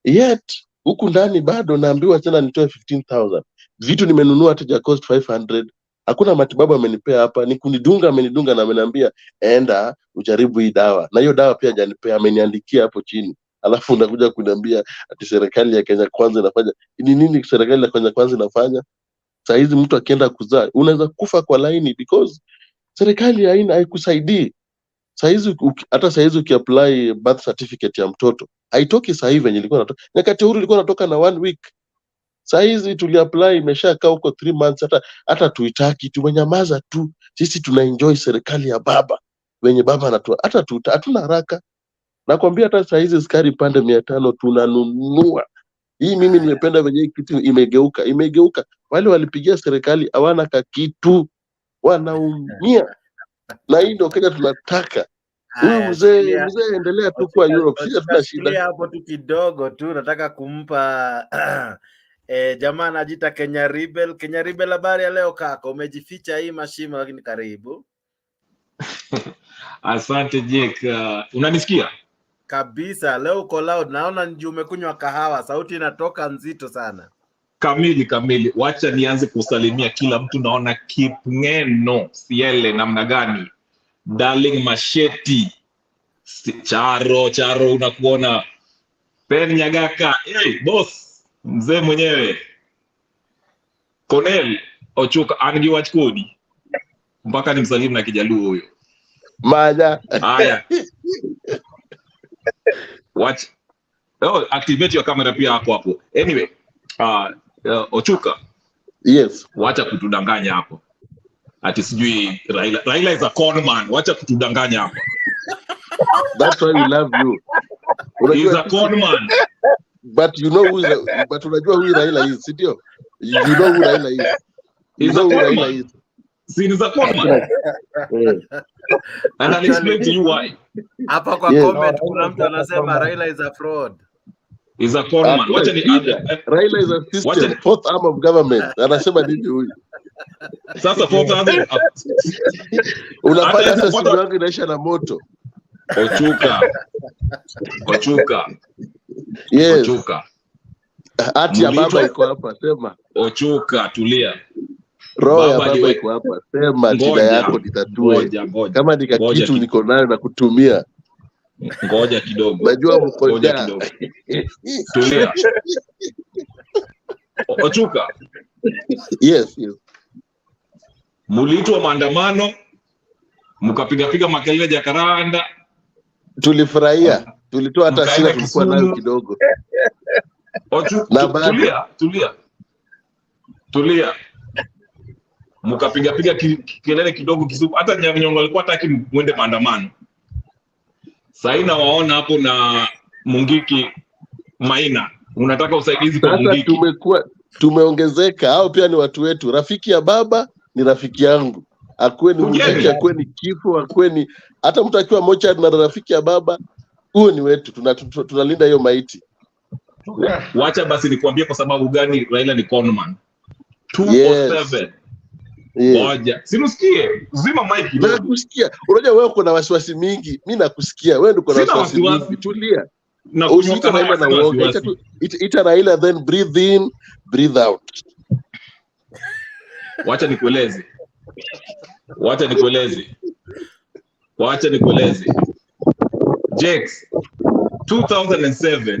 Speaker 6: yet huku ndani bado naambiwa tena nitoe 15,000. Vitu nimenunua hata cost 500. Hakuna matibabu amenipea hapa, ni kunidunga, amenidunga na ameniambia enda ujaribu hii dawa, na hiyo dawa pia hajanipea, ameniandikia hapo chini. Alafu unakuja kuniambia ati serikali ya Kenya Kwanza inafanya nini? Serikali ya Kenya Kwanza inafanya saa hizi, mtu akienda kuzaa unaweza kufa kwa laini, because serikali haikusaidii. Hata saa hizi ukiapply birth certificate ya mtoto haitoki saa hivi venye ilikuwa inatoka. Nyakati huru ilikuwa inatoka na 1 week. Saa hizi tuliapply imeshakaa huko 3 months, hata tuitaki, tumenyamaza tu. Sisi tuna enjoy serikali ya baba. Wenye baba anatoa, hatuna haraka. Nakwambia hata saa hizi sukari pande 500 tunanunua. Hii mimi nimependa venye kitu imegeuka. Wale walipigia serikali hawana kitu, wanaumia. Na hii ndio Kenya tunataka. Huyu mzee endelea tu kwa Europe, sisi hatuna shida.
Speaker 1: Hapo tu kidogo tu nataka kumpa jamaa anajiita Kenya Rebel. Kenya Rebel, habari ya leo kaka? Umejificha hii mashimo lakini karibu.
Speaker 11: Asante Jake. Unanisikia?
Speaker 1: Kabisa, leo uko loud. Naona nje umekunywa kahawa, sauti inatoka nzito sana.
Speaker 11: Kamili. Wacha nianze kusalimia kila mtu. Naona Kipngeno, Siele namna gani? Darling Masheti, Charo unakuona. Pen Nyagaka, hey boss, mzee mwenyewe. Cornel Ochuka angi watch kodi. Mpaka nimsalimu na Kijaluo huyo.
Speaker 6: Maja.
Speaker 11: Haya. Watch. Activate your camera pia hapo. Anyway, Ochuka.
Speaker 6: Yes.
Speaker 11: Wacha kutudanganya hapo. Ati sijui Raila is a con man. Wacha kutudanganya hapo.
Speaker 6: That's why we love you.
Speaker 11: He's a con man.
Speaker 6: But you know but unajua who Raila is, ndio? You know who Raila is.
Speaker 11: He's a con man. He's a con man. And I'll explain to you why.
Speaker 1: Hapa kwa comment kuna mtu anasema Raila is a fraud.
Speaker 11: He's a con man. Wacha ni
Speaker 6: Raila is a system, fourth arm of government. Anasema nini huyu?
Speaker 11: Sasa fourth arm.
Speaker 6: Unapata hata simu yangu inaisha na moto.
Speaker 11: Ochuka.
Speaker 6: Yes.
Speaker 11: Ochuka.
Speaker 6: Ati ya baba iko hapa, sema.
Speaker 11: Ochuka, tulia.
Speaker 6: Roho ya baba iko hapa, sema shida yako nitatue. Kama nika kitu niko nayo na kutumia.
Speaker 11: Ngoja kidogo.
Speaker 6: Najua mkoja.
Speaker 11: Tulia. Ochuka.
Speaker 6: Yes.
Speaker 11: Muliitwa maandamano, mkapiga makelele Jakaranda.
Speaker 6: Tulifurahia. Tulitoa hata hasira tulikuwa nayo kidogo.
Speaker 11: Tulia. Mkapiga kelele kidogo Kisumu. Hata Nyanyongo alikuwa hataki muende maandamano. Sasa nawaona hapo na Mungiki Maina. Unataka usaidizi kwa Mungiki.
Speaker 6: Sasa tumeongezeka. Hao pia ni watu wetu. Rafiki ya baba ni rafiki yangu. Akuwe ni Mungiki, akuwe ni Kifo, akuwe ni hata mtu akiwa mocha na rafiki ya baba, huo ni wetu. Tunalinda hiyo maiti.
Speaker 11: Wacha basi nikwambie kwa sababu gani Raila ni conman. 207. Ngoja. Sinusikie. Zima mic kidogo.
Speaker 6: Nakusikia. Unajua wewe uko na wasiwasi mingi. Mimi nakusikia. Wewe ndio uko na wasiwasi mingi. Tulia.
Speaker 11: Na
Speaker 6: usiite Raila na uoga. Ita Raila then breathe in, breathe out.
Speaker 11: Wacha nikueleze. Jax, 2007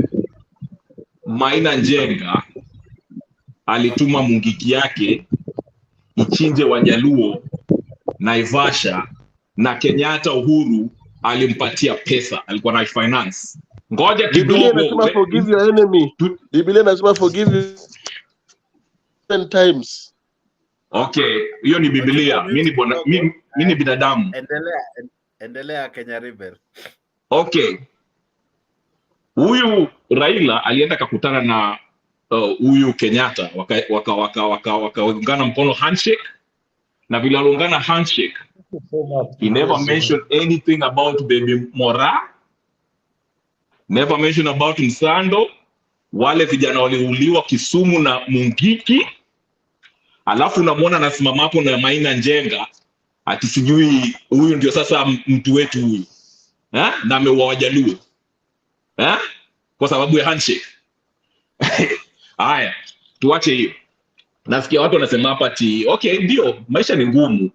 Speaker 11: Maina Njenga alituma Mungiki yake ichinje Wajaluo Naivasha, na Kenyatta Uhuru alimpatia pesa, alikuwa na finance. Ngoja kidogo.
Speaker 6: Biblia inasema forgive your enemy. Biblia inasema forgive 10 times.
Speaker 11: Okay, hiyo ni Biblia. Mimi ni binadamu.
Speaker 1: Endelea Kenya Rebel.
Speaker 11: Okay. Huyu Raila alienda kakutana na huyu Kenyatta, wakaungana mkono handshake, na vile waliungana handshake, he never mentioned anything about Baby Mora, never mentioned about Msando, wale vijana waliuliwa Kisumu na Mungiki. Alafu unamwona anasimama hapo na Maina Njenga ati sijui huyu ndio sasa mtu wetu huyu. Na ameua Wajaluo. Kwa sababu ya handshake. Haya, tuache hiyo. Nasikia watu wanasema hapa ati okay, ndio maisha ni ngumu.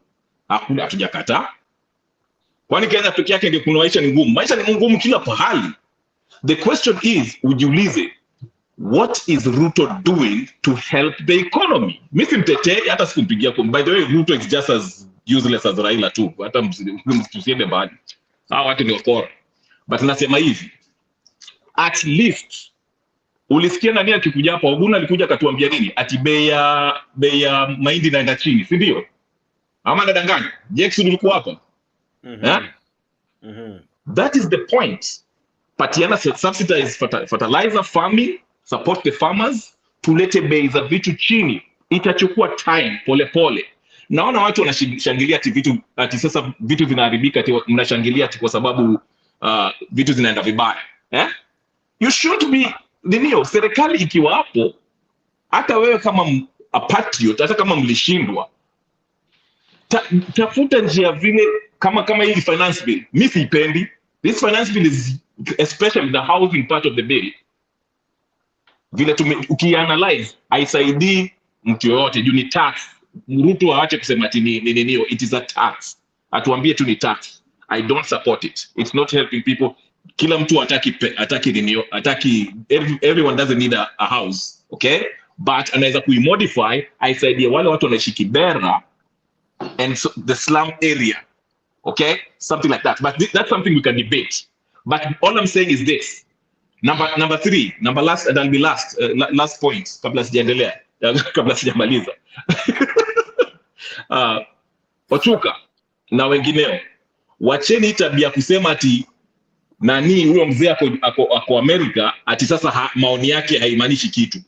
Speaker 11: Hakuna, hatujakataa. Kwani Kenya pekee yake ndio kuna maisha ni ngumu? Maisha ni ngumu kila pahali. The question is, ujiulize, what is Ruto doing to help the economy? Mimi mtetee hata sikumpigia kwa. By the way, Ruto is just as useless as Raila too. Hata msiende mbali. Watu ni wakora. But nasema hivi, at least Ulisikia nani akikuja hapa? Oguna alikuja akatuambia nini? Ati bei ya mahindi inaenda chini, si ndio? Ama nadanganya? Jackson ulikuwa hapa? That is the point. Patiana subsidize fertilizer farming, support the farmers, tulete bei za vitu chini. Itachukua time, pole. Naona watu wanashangilia ati sasa vitu vinaharibika, ati mnashangilia ati kwa sababu vitu zinaenda vibaya. You should be ndio serikali ikiwa hapo, hata wewe kama a patriot, hata kama mlishindwa, tafuta njia vile kama hii finance bill. Mimi sipendi. This finance bill is especially the housing part of the bill. Vile ukianalyze haisaidii mtu yoyote, juu ni tax. Ruto aache kusema ati ni it is a tax. Atuambie tu ni tax. I don't support it. It's not helping people. Kila mtu ataki everyone doesn't need a house, okay? But anaweza kuimodify aisaidie wale watu wanaishi Kibera and so, the slum area, okay? Something like that. But that's something we can debate. But all I'm saying is this. Number 3, last, and I'll be last point kabla sijaendelea, kabla sijamaliza. Ochuka na wengineo, wacheni tabia kusema ati nani huyo mzee ako Amerika ati sasa maoni yake haimaanishi kitu.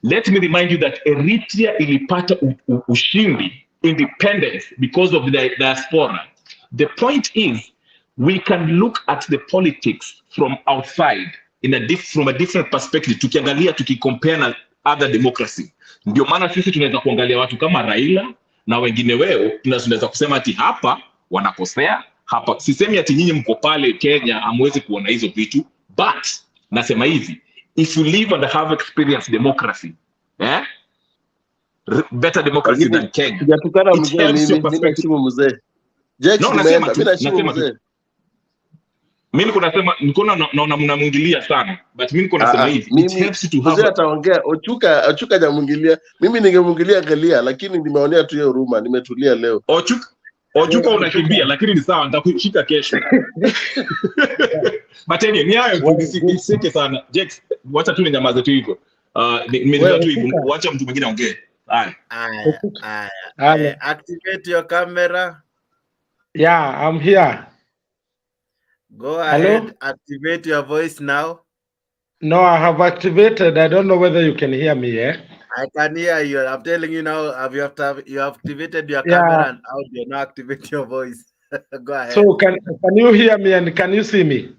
Speaker 11: Let me remind you that Eritrea ilipata ushindi, independence, because of the diaspora. The point is, we can look at the politics from outside from a different perspective, tukiangalia, tukicompare na other democracy. Ndio maana sisi tunaweza kuangalia watu kama Raila na wengine wao, tunaweza kusema ati hapa wanakosea, hapa. Sisemi ati nyinyi mko pale Kenya hamwezi kuona hizo vitu, but nasema hivi, if you live and have experience democracy, better democracy than Kenya.
Speaker 6: Sijatukana mzee, mimi nashimu mzee. Jackson, mimi nashimu mzee.
Speaker 11: Mimi niko naona mnamuingilia sana, but mimi niko nasema hivi, it helps you to have.
Speaker 6: Mzee ataongea, Ochuka hajamuingilia. Mimi ningemuingilia angalia, lakini nimeonea tu hiyo huruma, nimetulia leo.
Speaker 11: Ochuka unakimbia, lakini ni sawa, nitakushika kesho. But anyway, ni hayo nisike sana. Jax, wacha tu ninyamaze tu hivyo. Nimezaa tu hivyo, wacha mtu mwingine aongee.
Speaker 1: Activate your camera.
Speaker 12: Yeah, I'm here.
Speaker 1: Go ahead, activate your voice now.
Speaker 12: No, I have activated. I don't know whether you can hear me,
Speaker 1: I can hear you. I'm telling you now, you have activated your camera and audio. Now activate your voice. Go ahead.
Speaker 12: So can you hear me and can you see me?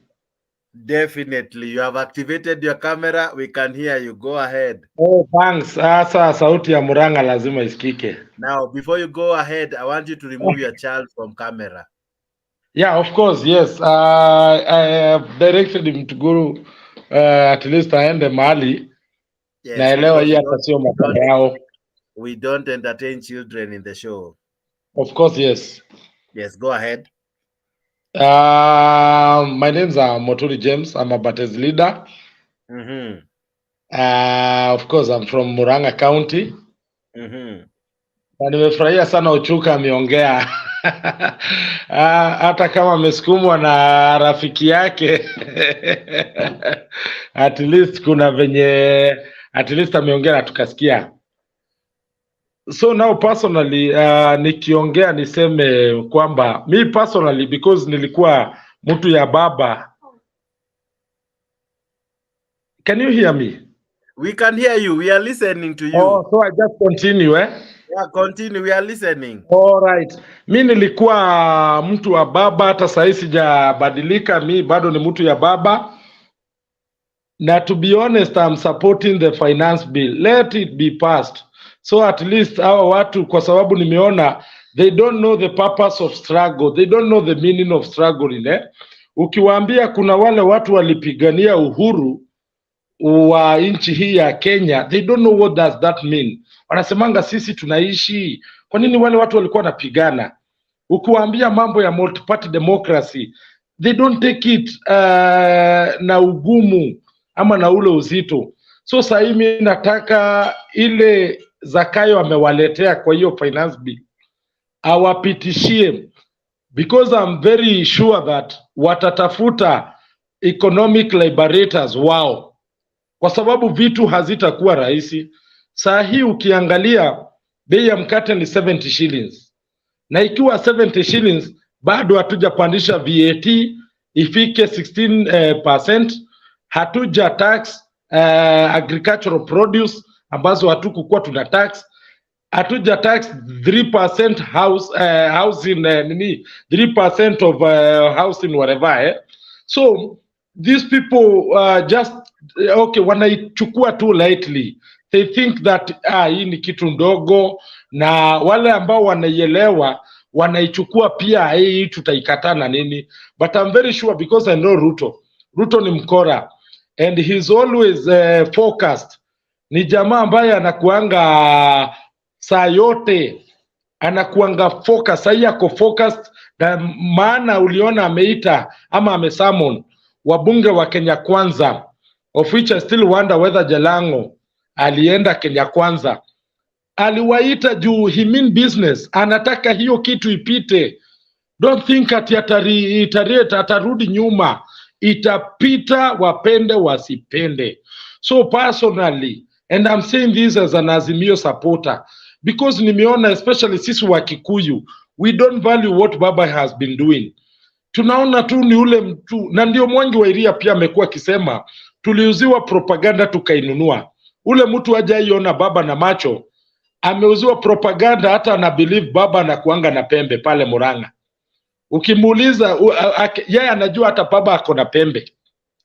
Speaker 1: Definitely. You have activated your camera. We can hear you. Go ahead.
Speaker 12: Oh, thanks. Sasa sauti ya Muranga lazima isikike.
Speaker 1: Now, before you go ahead, I want you to remove your child from camera.
Speaker 12: Yeah, of course, yes. I have directed him to go at least aende mahali.
Speaker 1: Yes,
Speaker 12: naelewa hii hata sio makosa yao.
Speaker 1: We don't entertain children in the show.
Speaker 12: Of course, yes.
Speaker 1: Yes, go ahead.
Speaker 12: My name's Moturi James. I'm a Bates leader. Of course, I'm from Muranga County. Na nimefurahia sana Ochuka ameongea. Hata kama amesukumwa na rafiki yake. At least kuna venye, at least ameongea na tukasikia. So now personally, nikiongea niseme kwamba me personally, because nilikuwa mtu ya baba. Can you hear me?
Speaker 1: We can hear you. We are listening to you.
Speaker 12: Oh, so I just continue,
Speaker 1: Yeah, continue. We are listening.
Speaker 12: All right. Mi nilikuwa mtu wa baba, hata sasa sijabadilika, mi bado ni mtu ya baba. Na to be honest, I'm supporting the finance bill. Let it be passed. So at least hawa watu, kwa sababu nimeona they don't know the purpose of struggle. They don't know the meaning of struggling. Ukiwaambia kuna wale watu walipigania uhuru wa nchi hii ya Kenya, they don't know what does that mean. Wanasemanga sisi tunaishi. Kwa nini wale watu walikuwa wanapigana? Ukiwaambia mambo ya multi-party democracy, they don't take it na ugumu ama na ule uzito. So sasa mimi nataka ile Zakayo amewaletea kwa hiyo finance bill awapitishie, because I'm very sure that watatafuta economic liberators wao kwa sababu vitu hazitakuwa rahisi. Saa hii ukiangalia bei ya mkate ni 70 shillings, na ikiwa 70 shillings bado hatujapandisha VAT ifike 16%, hatuja tax agricultural produce ambazo hatukukuwa tuna tax, hatuja tax 3% housing nini 3% of housing whatever So these people just okay, wanaichukua too lightly. They think that hii ni kitu ndogo, na wale ambao wanaielewa wanaichukua pia hii tutaikataa na nini. But I'm very sure because I know Ruto ni mkora and he's always focused. Ni jamaa ambaye anakuanga saa yote anakuanga focus, saa yako focused, na maana uliona ameita ama amesummon wabunge wa Kenya Kwanza, of which I still wonder whether Jalango alienda Kenya Kwanza. Aliwaita juu he mean business, anataka hiyo kitu ipite. Don't think ati atarudi nyuma, itapita wapende wasipende. So personally, and I'm saying this as an Azimio supporter, because nimeona especially sisi wa Kikuyu, we don't value what Baba has been doing. Tunaona tu ni ule mtu, na ndio Mwangi wa Iria pia amekuwa akisema tuliuziwa propaganda tukainunua. Ule mtu hajaiona Baba na macho, ameuziwa propaganda, hata ana believe Baba anakuanga na pembe pale Murang'a. Ukimuuliza yeye anajua hata Baba ako na pembe.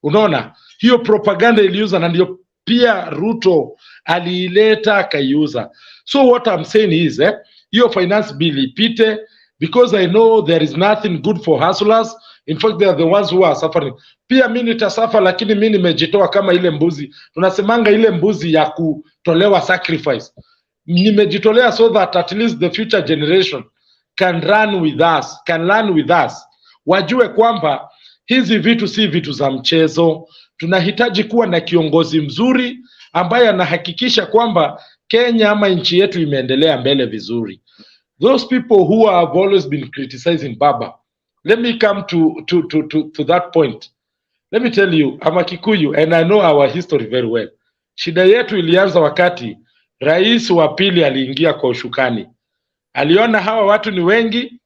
Speaker 12: Unaona? Hiyo propaganda iliuza, na ndio pia Ruto aliileta akaiuza. So what I'm saying is hiyo finance bill ipite, because I know there is nothing good for hustlers. In fact, they are the ones who are suffering. Pia mimi nitasafa, lakini mimi nimejitoa kama ile mbuzi. Tunasemanga ile mbuzi ya kutolewa sacrifice. Nimejitolea so that at least the future generation can learn with us. Wajue kwamba hizi vitu si vitu za mchezo. Tunahitaji kuwa na kiongozi mzuri ambaye anahakikisha kwamba Kenya ama nchi yetu imeendelea mbele vizuri. Those people who have always been criticizing Baba, let me come to that point. Let me tell you, I'm a Kikuyu and I know our history very well. Shida yetu ilianza wakati rais wa pili aliingia kwa ushukani. Aliona hawa watu ni wengi,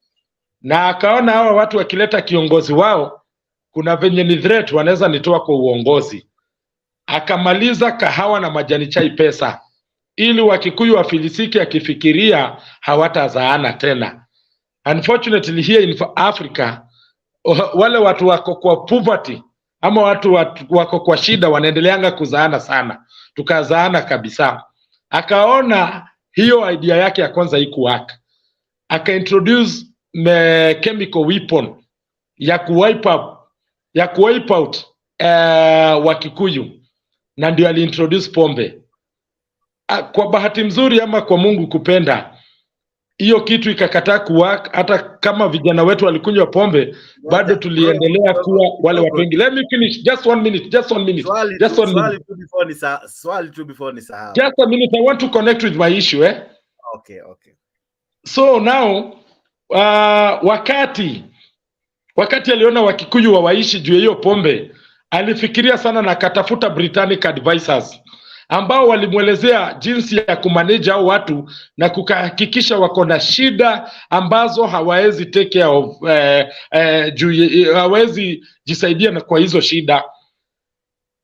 Speaker 12: na akaona hawa watu wakileta kiongozi wao, kuna venye ni threat wanaweza nitoa kwa uongozi. Akamaliza kahawa na majani chai pesa, ili Wakikuyu wafilisiki akifikiria hawatazaana tena. Unfortunately here in Africa, wale watu wako kwa poverty ama watu wako kwa shida wanaendeleanga kuzaana sana. Tukazaana kabisa. Akaona hiyo idea yake ya kwanza ikuwaka. Aka-introduce chemical weapon ya kuwipe out Wakikuyu, na ndio ali-introduce pombe. Kwa bahati mzuri ama kwa Mungu kupenda, hiyo kitu ikakataa kuwaka. Hata kama vijana wetu walikunywa pombe, bado tuliendelea kuwa wale watu wengi. Let me finish, just one minute.
Speaker 1: Swali tu before ni sahau.
Speaker 12: Just a minute, I want to connect with my issue
Speaker 1: Okay.
Speaker 12: So now wakati aliona Wakikuyu waishi juu ya hiyo pombe, alifikiria sana na akatafuta Britannic advisors ambao walimwelezea jinsi ya kumanage hao watu na kuhakikisha wako na shida ambazo hawawezi take care of, hawawezi jisaidia na kwa hizo shida.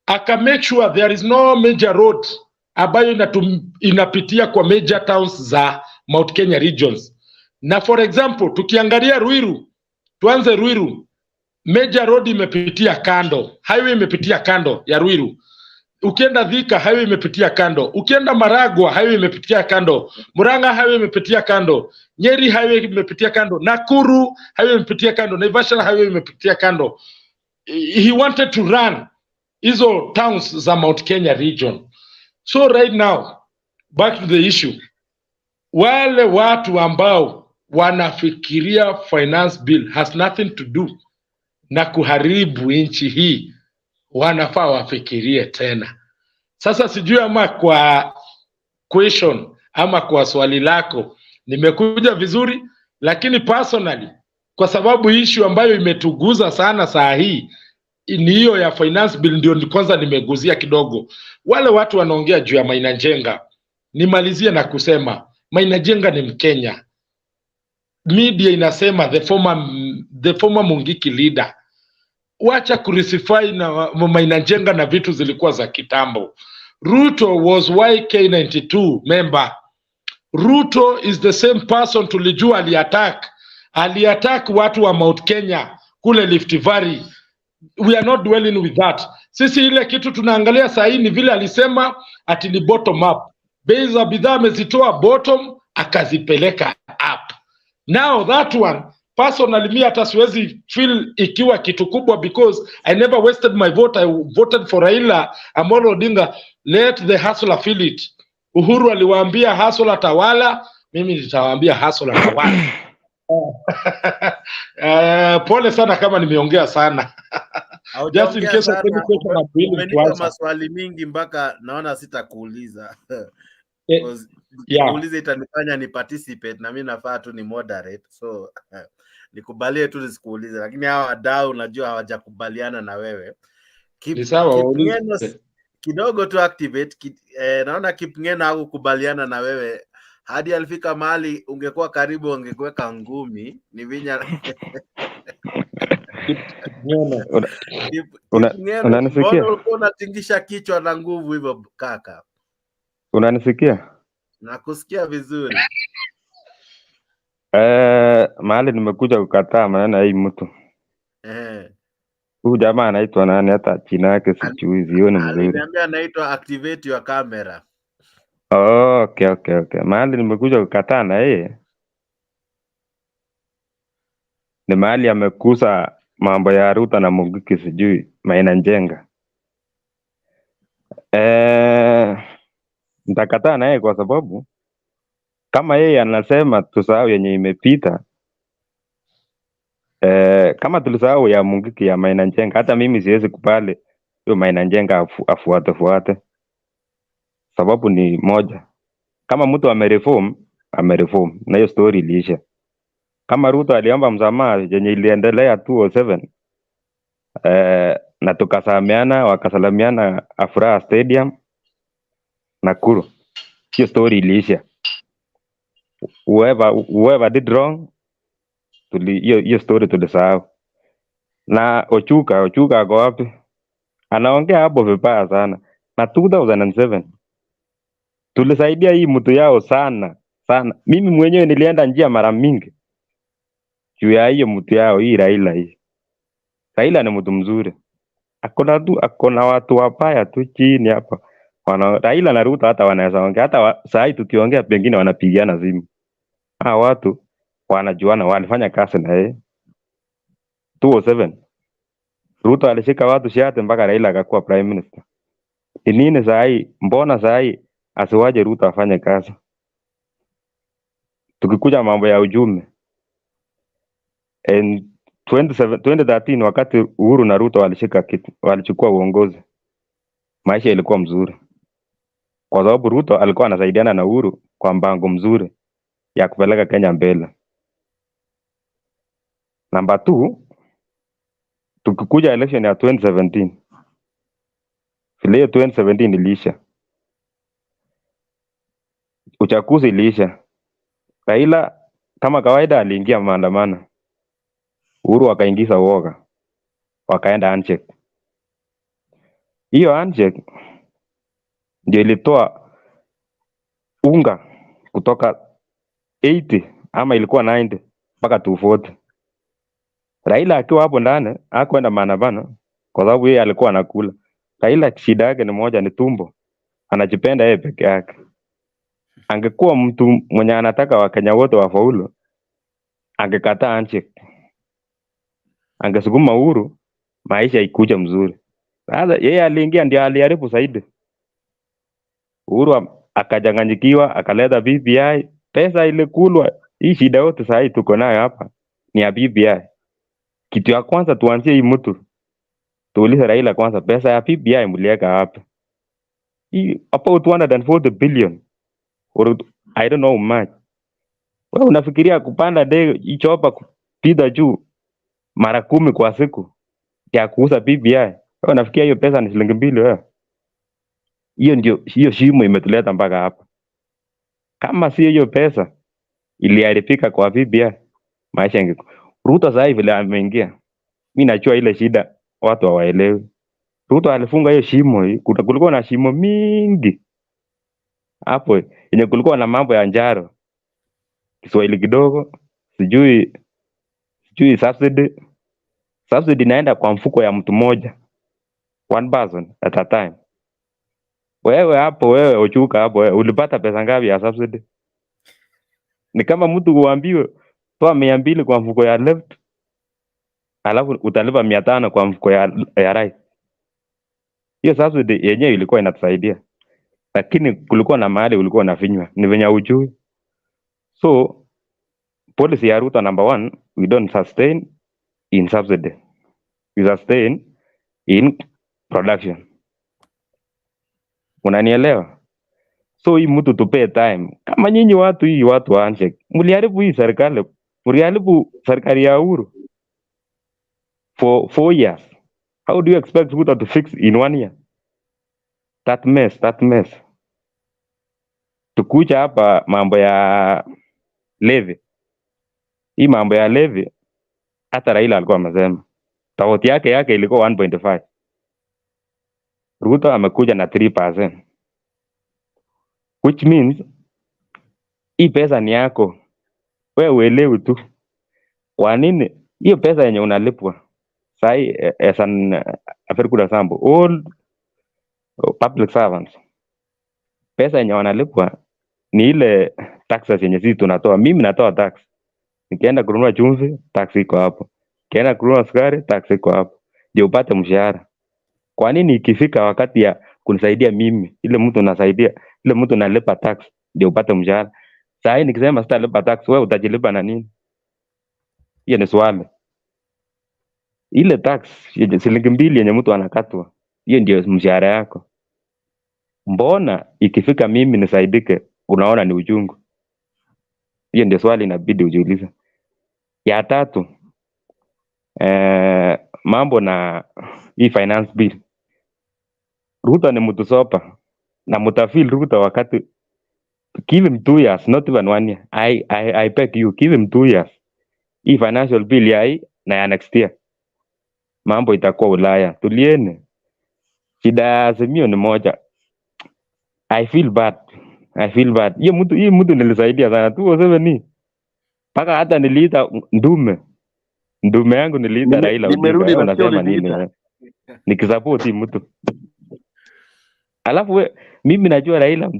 Speaker 12: Aka make sure there is no major road ambayo inapitia kwa major towns za Mount Kenya regions. Na for example, tukiangalia Ruiru, tuanze Ruiru, major road imepitia kando, highway imepitia kando ya Ruiru. Ukienda Thika, highway imepitia kando. Ukienda Maragwa, highway imepitia kando. Murang'a, highway imepitia kando. Nyeri, highway imepitia kando. Nakuru, highway imepitia kando. Naivasha, highway imepitia kando. He wanted to run hizo towns za Mount Kenya region. So right now, back to the issue. Wale watu ambao wanafikiria finance bill has nothing to do na kuharibu nchi hii, wanafaa wafikirie tena. Sasa sijui ama kwa question ama kwa swali lako nimekuja vizuri, lakini personally, kwa sababu issue ambayo imetuguza sana saa hii ni hiyo ya finance bill ndio kwanza nimeguzia kidogo. Wale watu wanaongea juu ya Maina Njenga, nimalizie na kusema Maina Njenga ni Mkenya. Media inasema the former Mungiki leader. Wacha kurisify na Maina Njenga na vitu zilikuwa za kitambo. Ruto was YK92 member. Ruto is the same person tulijua aliattack watu wa Mount Kenya kule Rift Valley. We are not dwelling with that. Sisi ile kitu tunaangalia saa hii ni vile alisema ati ni bottom up. Bei za bidhaa amezitoa bottom akazipeleka up. Now that one personally me hata siwezi feel ikiwa kitu kubwa because I never wasted my vote. I voted for Raila Amolo Odinga. Let the hustler feel it. Uhuru aliwaambia hustler tawala, mimi nitawaambia hustler tawala. Pole sana kama nimeongea sana. Just in case of any question of
Speaker 1: umenipa maswali mingi mpaka naona sitakuuliza. Kuuliza itanifanya ni participate na mimi nafaa tu ni moderate. So nikubalie tu nisikuulize, lakini hawa wadau najua hawajakubaliana na wewe. Kidogo tu activate naona Kipngeno hakukubaliana na wewe. Hadi alifika mahali ungekuwa karibu ungekuweka ngumi ni vinya.
Speaker 13: Unanisikia?
Speaker 1: Unatingisha kichwa na nguvu hivyo kaka.
Speaker 13: Unanisikia?
Speaker 1: Nakusikia vizuri.
Speaker 13: Mahali nimekuja kukataa maneno hii mtu. Huyu jamaa anaitwa nani, hata jina yake sijui, zione mzuri.
Speaker 1: Aliniambia anaitwa activate your camera.
Speaker 13: Okay. Mahali nimekuja kukataa na yeye ni mahali amekusa mambo ya Ruto na Mungiki, sijui Maina Njenga. Nitakataa na yeye kwa sababu kama yeye anasema tusahau yenye imepita, kama tulisahau ya Mungiki ya Maina Njenga, hata mimi siwezi kubali hiyo Maina Njenga afuate. Sababu ni moja, kama mtu amereform na hiyo story iliisha. Kama Ruto aliomba msamaha yenye iliendelea 2007 na tukasalamiana, wakasalamiana Afraha Stadium Nakuru, hiyo story iliisha. Whoever did wrong, hiyo story tulisahau. Na Ochuka ako wapi? Anaongea hapo vibaya sana. Na 2007 tulisaidia hii mtu yao sana. Mimi mwenyewe nilienda njia mara mingi juu ya hiyo mtu yao hii Raila hii. Raila ni mtu mzuri. Akona watu wabaya tu chini hapa. Raila na Ruto hata wanaweza ongea, hata saa hii tukiongea pengine wanapigiana simu. Watu wanajuana, walifanya kazi na yeye. 2007 Ruto alishika watu shati mpaka Raila akakuwa prime minister. Ni nini saa hii? Mbona saa hii asiwaje Ruto afanye kazi? Tukikuja mambo ya ujumbe, 2013 wakati Uhuru na Ruto walichukua uongozi, maisha ilikuwa mzuri kwa sababu Ruto alikuwa anasaidiana na Uhuru kwa mpango mzuri ya kupeleka Kenya mbele. Namba 2, tukikuja election ya 2017, vile 2017 iliisha, uchaguzi iliisha, Raila kama kawaida aliingia maandamano, Uhuru akaingiza uoga, wakaenda handshake. Hiyo handshake ndio ilitoa unga kutoka 80 ama ilikuwa 90 mpaka 240. Raila akiwa hapo ndani hakwenda maandamano kwa sababu yeye alikuwa anakula. Raila shida yake ni moja, ni tumbo, anajipenda yeye peke yake. Angekuwa mtu mwenye anataka Wakenya wote wafaulu, angekataa handshake, angesukuma Uhuru, maisha ikuja mzuri. Sasa yeye aliingia ndio aliharibu zaidi. Uhuru akajanganyikiwa, akaleta BBI, pesa ilikulwa. Hii shida yote sasa hii tuko nayo hapa ni ya BBI. Kitu ya kwanza tuanzie hii mtu, tuulize Raila kwanza, pesa ya BBI mliweka wapi? Hii about 240 billion or I don't know much. Wewe unafikiria kupanda ndege ichopa kupita juu mara 10 kwa siku ya kuuza BBI. Wewe unafikia hiyo pesa ni shilingi 2 wewe? Hiyo shimo imetuleta mpaka hapa. Kama si hiyo pesa iliharibika kwa BBI, maisha yangu. Ruto sasa hivi ameingia. Mimi najua ile shida watu hawaelewi. Ruto alifunga hiyo shimo, kulikuwa na shimo mingi hapo yenye kulikuwa na mambo ya njaro, Kiswahili kidogo, sijui subsidy inaenda kwa mfuko ya mtu mmoja, one person at a time. Wewe Ochuka hapo, wewe ulipata pesa ngapi ya subsidy? Ni kama mtu uambiwe toa 200 kwa mfuko ya left, alafu utalipa 500 kwa mfuko ya right. Hiyo subsidy yenyewe ilikuwa inatusaidia, lakini kulikuwa na mahali ulikuwa unafinywa, ni venye ujui. So policy ya Ruto number 1, we don't sustain in subsidy, we sustain in production. Unanielewa? So hii mtu tupe time. Kama nyinyi watu wa handshake, mliharibu hii serikali, mliharibu serikali ya Uhuru for 4 years. How do you expect Ruto to fix in 1 year? That mess. Tukuja hapa mambo ya levy. Hii mambo ya levy hata Raila alikuwa amesema. Tofauti yake ilikuwa 1.5. Ruto amekuja na 3%. Which means hii pesa ni yako. Wewe uelewi tu. Kwa nini hiyo pesa yenye unalipwa? Sai as an a very good example, all public servants, pesa yenye wanalipwa ni ile taxes yenye sisi tunatoa. Mimi natoa tax. Nikienda kununua chumvi, tax iko hapo. Nikienda kununua sukari, tax iko hapo. Ndio upate mshahara. Kwa nini ikifika wakati ya kunisaidia mimi, ile mtu nalipa tax ndio upate mshahara? Sasa nikisema sitalipa tax, wewe utajilipa na nini? Hiyo ni swali. Ile tax shilingi 2 yenye mtu anakatwa, hiyo ndio mshahara yako. Mbona ikifika mimi nisaidike unaona ni uchungu? Hiyo ndio swali inabidi ujiulize. Ya 3, mambo na hii finance bill. Ruto ni mtu sopa na mtafeel Ruto wakati give him 2 years, not even 1 year. I beg you, give him 2 years. Hii financial bill ya hii na ya next year, mambo itakuwa Ulaya. Tulieni. Shida ya Azimio ni moja. I feel bad. Hii mtu nilisaidia sana 207 mpaka hata niliita ndume yangu niliita Raila.
Speaker 6: Nimerudi na sio
Speaker 13: Unasema nini wewe? Nikisupport hii mtu. Alafu mimi najua Raila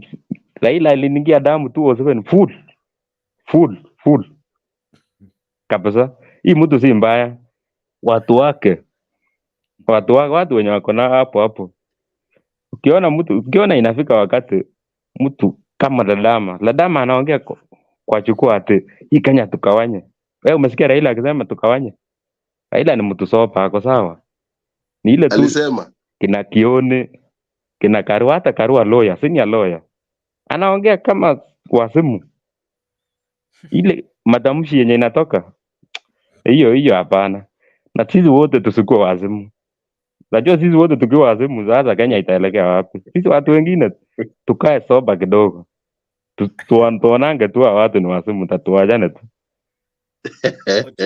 Speaker 13: aliniingia damu 207 full kabisa. Hii mtu si mbaya. Watu wenye wako na hapo. Ukiona inafika wakati mtu kama Ladama anaongea kwa chukua ati hii Kenya tukawanye. Wewe umesikia Raila akisema tukawanye? Raila ni mtu sopa, ako sawa. Ni ile tu
Speaker 6: alisema
Speaker 13: kina Kioni, kina Karua, hata Karua lawyer, senior lawyer. Anaongea kama wasimu. Ile matamshi yenye inatoka hiyo hapana. Na sisi wote tusikuwa wazimu. Najua sisi wote tukiwa wazimu sasa Kenya itaelekea wapi? Sisi watu wengine tukae soba kidogo. Tuonange tu watu ni wazimu, tatuajane tu.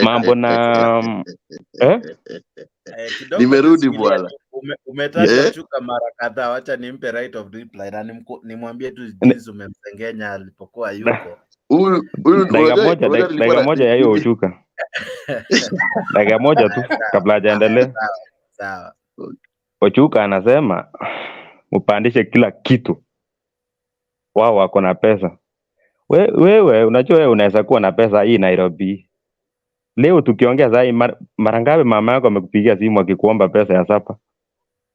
Speaker 13: Mambo na
Speaker 6: nimerudi bwana.
Speaker 1: Umetaja Ochuka mara kadhaa, wacha nimpe right of reply na nimwambie tu jinsi umemsengenya alipokuwa yuko.
Speaker 13: Dakika moja ya hiyo Ochuka. Dakika moja tu kabla hajaendelea.
Speaker 1: Sawa.
Speaker 13: Ochuka anasema upandishe kila kitu. Wao wako na pesa. Wewe unajua wewe unaweza kuwa na pesa hii Nairobi. Leo tukiongea sasa mara ngapi mama yako amekupigia simu akikuomba pesa ya sapa?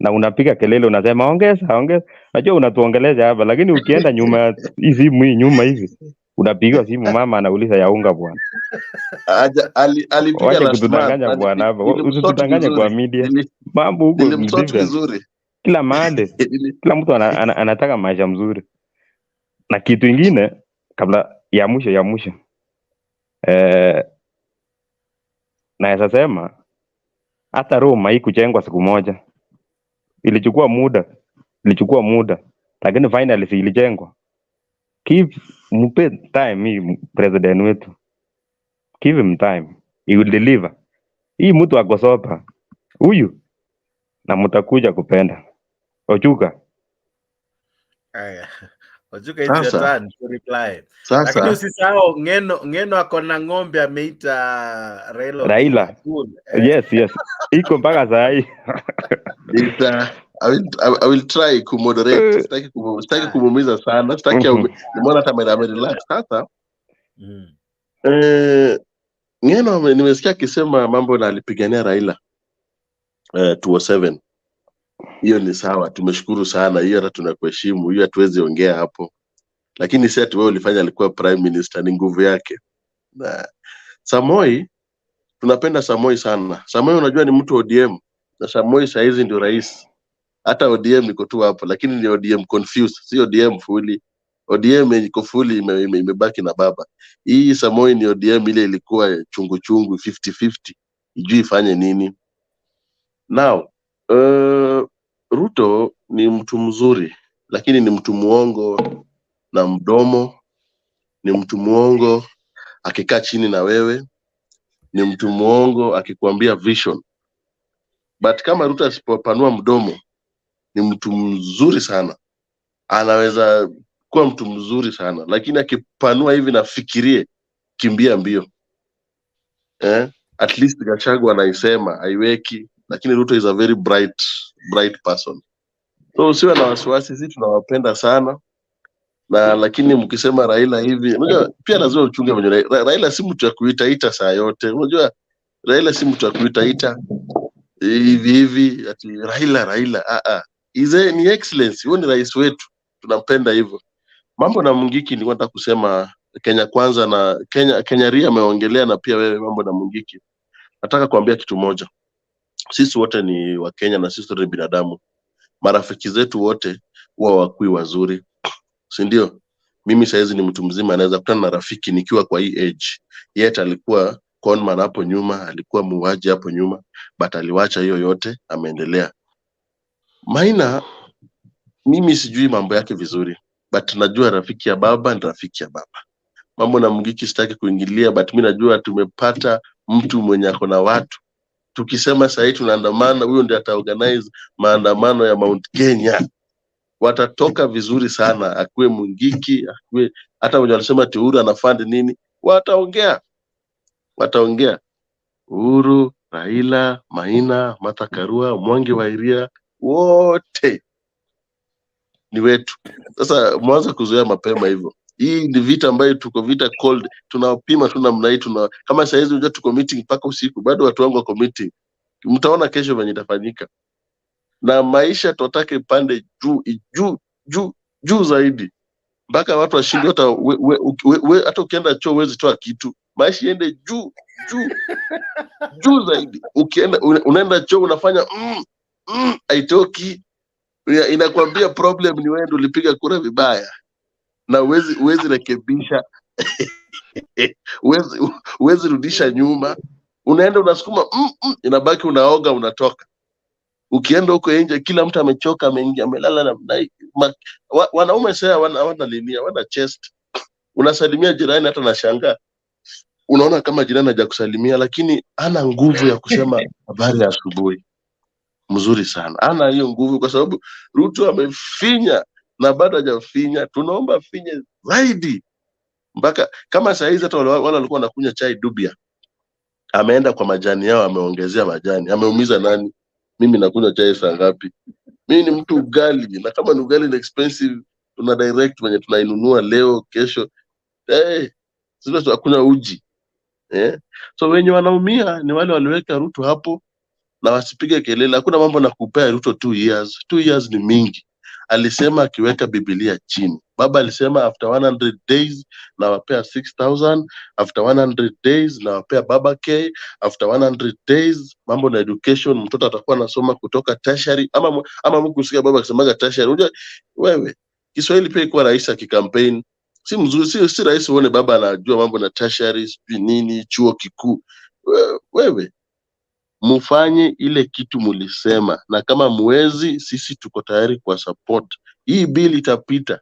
Speaker 13: Na unapiga kelele unasema ongeza. Najua unatuongeleza hapa lakini ukienda nyuma hii simu nyuma hivi unapigiwa simu mama anauliza ya unga bwana.
Speaker 6: Alipiga na
Speaker 13: kutudanganya bwana hapa. Usitudanganye kwa media. Mambo huko ni different. Kila mahali kila mtu anataka maisha mzuri. Na kitu ingine kabla ya mwisho naweza sema Hata Rome haikujengwa siku moja, ilichukua muda, lakini finally si ilijengwa. Mpe time hii president wetu, give him time, he will deliver. Hii mtu akosopa huyu na mtakuja kupenda. Ochuka.
Speaker 1: Aya. Ochuka, it's your turn to reply.
Speaker 6: Sasa
Speaker 1: Lakini usisahau Ngeno ako na ng'ombe ameita
Speaker 13: Raila. Yes. Iko mpaka saa hii.
Speaker 6: I will try kumoderate. Sitaki kumuumiza sana. Sitaki nimeona hata amerelax sasa. Ngeno nimesikia akisema mambo na alipigania Raila 207. Hiyo ni sawa, tumeshukuru sana. Hiyo hata tunakuheshimu. Hiyo hatuwezi ongea hapo. Lakini si ati wewe ulifanya alikuwa prime minister, ni nguvu yake. Na Samoi, tunapenda Samoi sana. Samoi unajua ni mtu ODM, na Samoi saizi ndio rais. Hata ODM niko tu hapo, lakini ni ODM confused, si ODM fully. ODM iko fully imebaki na baba. Hii Samoi ni ODM ile ilikuwa chungu 50-50. Ijui ifanye nini. Now, Ruto ni mtu mzuri, lakini ni mtu muongo na mdomo. Ni mtu muongo akikaa chini na wewe. Ni mtu muongo akikwambia vision. But kama Ruto asipopanua mdomo, ni mtu mzuri sana. Anaweza kuwa mtu mzuri sana, lakini akipanua hivi na fikirie, kimbia mbio. At least Gachagua anaisema haiweki, lakini Ruto is a very bright person. So usiwe na wasiwasi, sisi tunawapenda sana. Na lakini mkisema Raila hivi, unajua pia lazima uchunge mwenye Raila si mtu ya kuita saa yote. Unajua Raila si mtu ya kuita hivi ati Raila. Ni excellence, huyo ni rais wetu. Tunampenda hivyo. Mambo na Mungiki ni nataka kusema Kenya kwanza na Kenya Ria ameongelea, na pia wewe mambo na Mungiki. Nataka kuambia kitu moja. Sisi wote ni wa Kenya na sisi wote binadamu. Marafiki zetu wote huwa wakui wazuri. Si ndio? Mimi saizi ni mtu mzima, anaweza kutana na rafiki nikiwa kwa hii age. Yet alikuwa conman hapo nyuma, alikuwa muuaji hapo nyuma, but aliwacha hiyo yote, ameendelea. Maina, mimi sijui mambo yake vizuri, but najua rafiki ya baba ni rafiki ya baba. Mambo na Mungiki sitaki kuingilia, but mimi najua tumepata mtu mwenye ako na watu. Tukisema sasa tunaandamana, huyo ndiye ataorganize maandamano ya Mount Kenya. Watatoka vizuri sana, akuwe Mungiki, akuwe hata wenye walisema Uhuru ana fund nini, wataongea. Uhuru, Raila, Maina, Martha Karua, Mwangi wa Iria, wote ni wetu. Sasa mwanza kuzoea mapema hivyo. Hii ni vita ambayo tuko vita cold, tunapima tu namna hii. Kama saizi unajua tuko meeting mpaka usiku, bado watu wangu wako meeting. Mtaona kesho venye itafanyika. Na maisha tutake pande juu zaidi, mpaka watu washinde. Hata ukienda choo huwezi toa kitu. Maisha iende juu zaidi. Unaenda choo unafanya haitoki, inakwambia problem ni wewe ndio ulipiga kura vibaya, na uwezi rekebisha. uwezi rudisha nyuma. Unaenda unasukuma inabaki, unaoga, unatoka. Ukienda huko nje kila mtu amechoka, ameingia, amelala na wanaume sasa hawana linia, hawana chest. Unasalimia jirani, hata nashangaa. Unaona kama jirani hajakusalimia, lakini ana nguvu ya kusema habari ya asubuhi. Mzuri sana. Ana hiyo nguvu kwa sababu Ruto amefinya na bado hajafinya. Tunaomba finye zaidi. Mpaka kama saa hizi hata wale walikuwa wanakunywa chai dubia, ameenda kwa majani yao, ameongezea majani. Ameumiza nani? Mimi nakunywa chai saa ngapi? Mimi ni mtu ugali, na kama ni ugali ni expensive, tuna direct wenye tunainunua leo kesho. Sisi tunakuna uji. So wenye wanaumia ni wale waliweka Ruto hapo, na wasipige kelele. Hakuna mambo na kupea Ruto 2 years. 2 years ni mingi. Alisema akiweka Biblia chini. Baba alisema after 100 days na wapea 6,000, after 100 days na wapea baba K, after 100 days mambo na education, mtoto atakuwa anasoma kutoka tertiary ama mku usikia baba akisemaga tertiary. Unajua wewe Kiswahili pia iko rais akikampaign. Si mzuri, si rais uone baba anajua mambo na tertiary, nini, chuo kikuu. Wewe mufanye ile kitu mulisema, na kama muwezi, sisi tuko tayari kwa support. Hii bill itapita,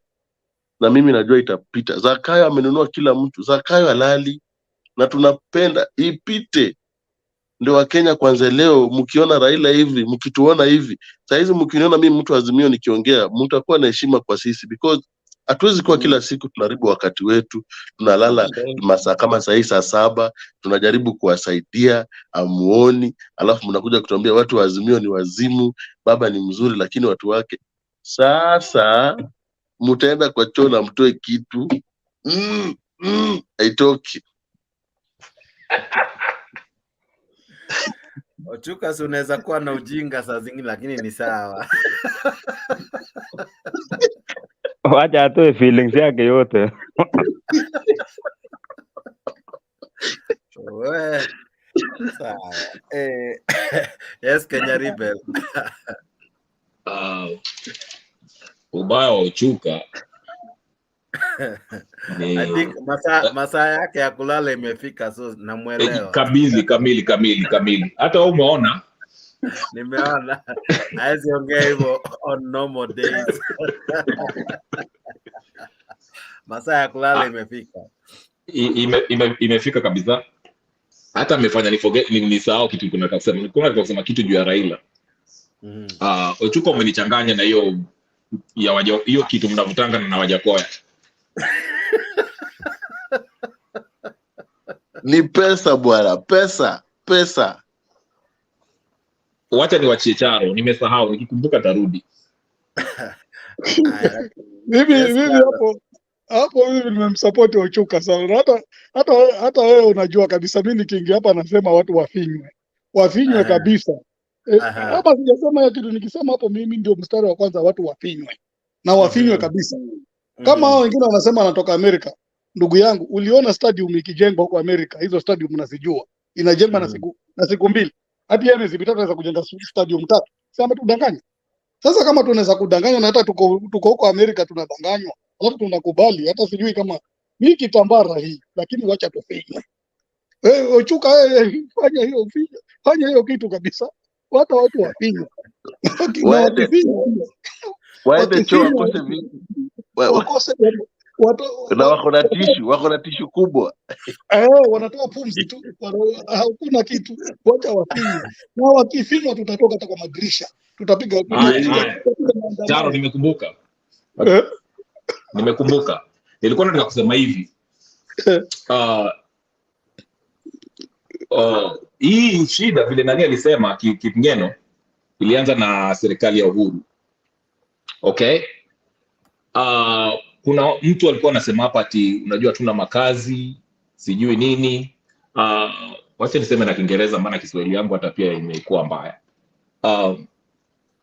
Speaker 6: na mimi najua itapita. Zakayo amenunua kila mtu, Zakayo halali, na tunapenda ipite. Ndio Wakenya kwanza leo mkiona Raila hivi, mkituona hivi, saizi mkiniona mimi mtu Azimio nikiongea, mtakuwa na heshima kwa sisi, because hatuwezi kuwa kila siku tunaribu wakati wetu, tunalala masaa kama saa hii saa 7, tunajaribu kuwasaidia, amuoni, alafu mnakuja kutuambia watu wa Azimio ni wazimu, baba ni mzuri lakini watu wake. Sasa mtaenda kwa choo na mtoe kitu haitoki.
Speaker 1: Ochuka, unaweza kuwa na ujinga saa zingine, lakini ni sawa.
Speaker 13: Wacha atoe feelings yake yote.
Speaker 1: We, sawa. Yes, Kenya Rebel.
Speaker 11: Ubaya wa Ochuka
Speaker 1: I think masaa yake ya kulala imefika, so namuelewa.
Speaker 11: Kamili. Hata wewe umeona?
Speaker 1: Nimeona. Haezi ongea hivyo on normal days. Masaa ya kulala imefika.
Speaker 11: Imefika kabisa. Hata amefanya nisahau kitu kuna kusema kitu juu ya Raila. Ochuka umenichanganya na hiyo kitu mnavutanga na Wajakoya.
Speaker 6: Ni pesa bwana, pesa.
Speaker 11: Wacha niwachie Charo, nimesahau, nikikumbuka tarudi.
Speaker 9: Mimi hapo mimi nimemsupport Ochuka sana. Hata wewe unajua kabisa mimi nikiingia hapa nasema watu wafinywe kabisa. Hapa sijasema ya kitu, nikisema hapo mimi ndio mstari wa kwanza, watu wafinywe na wafinywe kabisa. Kama hao wengine wanasema anatoka Amerika, ndugu yangu, uliona stadium ikijengwa huko Amerika? Hizo stadium mnazijua, inajengwa na siku mbili. Hadi yeye miezi mitatu anaweza kujenga stadium 3. Sasa tudanganya. Sasa kama tunaweza kudanganya na hata tuko huko Amerika tunadanganywa, alafu tunakubali, hata sijui kama hii kitambara hii, lakini wacha tufinywe. Ochuka, fanya hiyo kitu kabisa. Watu wafinywe.
Speaker 6: Waende choo wakose vitu. Na wako na tishu kubwa.
Speaker 9: Wanatoa pumzi tu. Hakuna kitu. Wacha wafinywe. Na wakifinywa tutatoka hata kwa madirisha. Tutapiga.
Speaker 11: Charo, nimekumbuka. Nilikuwa nataka kusema hivi. Hii shida vile nani alisema Kipngeno ilianza na serikali ya Uhuru. Okay? Kuna mtu alikuwa anasema hapa ati unajua tuna makazi, sijui nini. Wacha niseme na Kiingereza maana Kiswahili yangu hata pia imekuwa mbaya.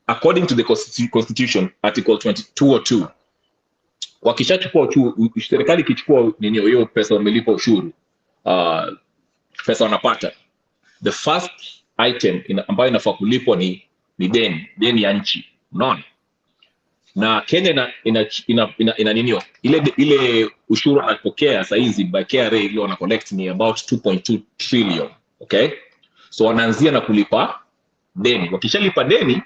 Speaker 11: According to the Constitution, Article 202, wakishachukua serikali ikichukua nini hiyo pesa wamelipa ushuru, pesa wanapata, the first item ambayo inafaa kulipwa ni deni ya nchi. Unaona? Na Kenya ina ninio ile ushuru wanapokea saa hizi by KRA ile wana collect ni about 2.2 trillion. Okay? So wanaanzia na kulipa deni. Wakishalipa deni,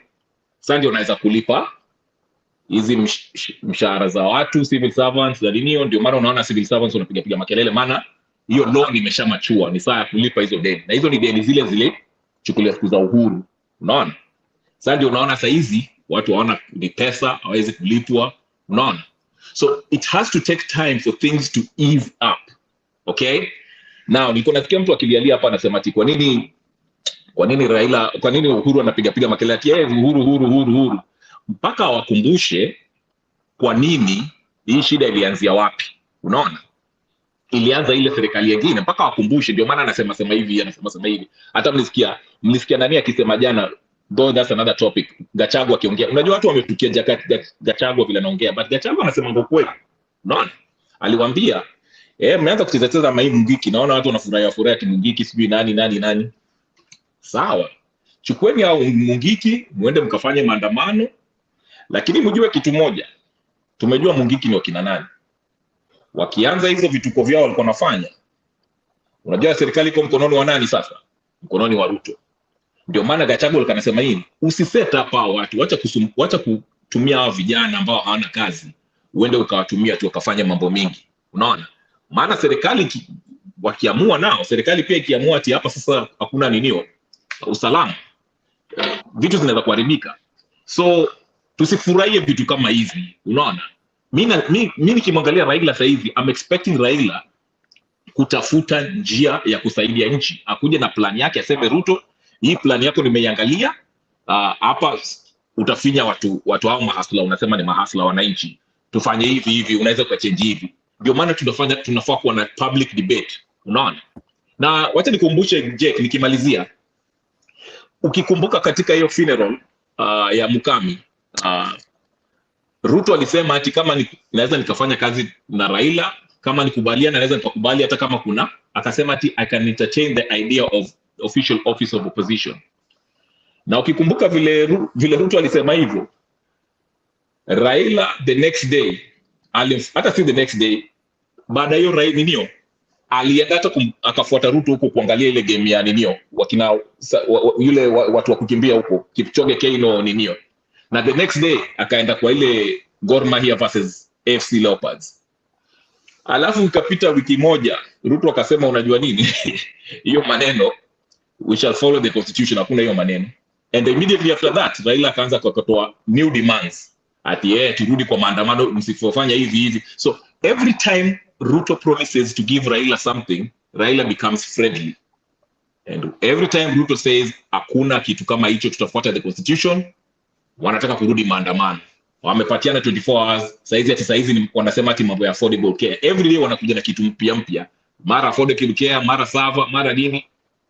Speaker 11: sasa ndio wanaweza kulipa hizi mshahara za watu, civil servants za ninio. Ndio maana unaona civil servants wanapiga makelele, maana hiyo loan imeshamachua, ni saa ya kulipa hizo deni. Na hizo ni deni zile chukulia siku za Uhuru. Unaona? Sasa ndio unaona saa hizi watu waona ni pesa hawezi kulipwa. Unaona? So it has to take time for things to ease up. Okay? Now niko nasikia mtu akilialia hapa anasema ati kwa nini Raila, kwa nini Uhuru anapiga makelele ati Uhuru. Mpaka wakumbushe kwa nini hii shida ilianzia wapi. Unaona? Ilianza ile serikali nyingine, mpaka wakumbushe. Ndio maana anasema hivi. Hata mlisikia nani akisema jana, though that's another topic, Gachagua akiongea. Unajua watu wametukia Gachagua vile anaongea, but Gachagua anasema ndio kweli. Unaona? Aliwaambia mmeanza kuchezacheza mai Mungiki, naona watu wanafurahia Mungiki sijui nani. Sawa. Chukueni hao Mungiki, muende mkafanye maandamano, lakini mjue kitu moja. Tumejua Mungiki ni wakina nani. Wakianza hizo vituko vyao walikuwa wanafanya. Unajua serikali iko mkononi wa nani sasa? Mkononi wa Ruto. Ndio maana Gachagua kanasema hivi, usiset up hao watu, wacha kutumia hao vijana ambao hawana kazi, uende ukawatumia tu wakafanya mambo mengi. Unaona? Maana serikali wakiamua nao, serikali pia ikiamua ati hapa sasa hakuna ninio usalama, vitu zinaweza kuharibika. So tusifurahie vitu kama hivi. Unaona? Mimi nikimwangalia Raila sasa hivi, I'm expecting Raila kutafuta njia ya kusaidia nchi, akuje na plan yake, aseme Ruto, hii plan yako nimeiangalia, hapa utafinya watu hao mahasla, unasema ni mahasla wananchi, tufanye hivi, unaweza ukachange hivi. Ndio maana tunafaa kuwa na public debate. Unaona? Na wacha nikumbushe Jake nikimalizia, ukikumbuka katika hiyo funeral ya Mukami, Ruto alisema ati kama naweza nikafanya kazi na Raila, kama nikubaliana naweza nikakubali hata kama kuna, akasema ati I can entertain the idea of official office of opposition. Na ukikumbuka vile Ruto alisema hivyo, Raila the next day, hata si the next day, baada hiyo Raila ninio alienda hata akafuata Ruto huko kuangalia ile game ya ninio wakina yule watu wa kukimbia huko Kipchoge Keino ninio, na the next day akaenda kwa ile Gor Mahia versus AFC Leopards. Alafu ikapita wiki moja, Ruto akasema unajua nini, hiyo maneno we shall follow the constitution, hakuna hiyo maneno. And immediately after that Raila akaanza kutoa new demands ati turudi kwa maandamano, msifanye hivi. So every time Ruto promises to give Raila something, Raila becomes friendly. And every time Ruto says hakuna kitu kama hicho, tutafuata the constitution, wanataka kurudi maandamano. Wamepatiana 24 hours, saizi wanasema ati mambo ya affordable care. Every day wanakuja na kitu mpya, mara affordable care, mara sava, mara nini.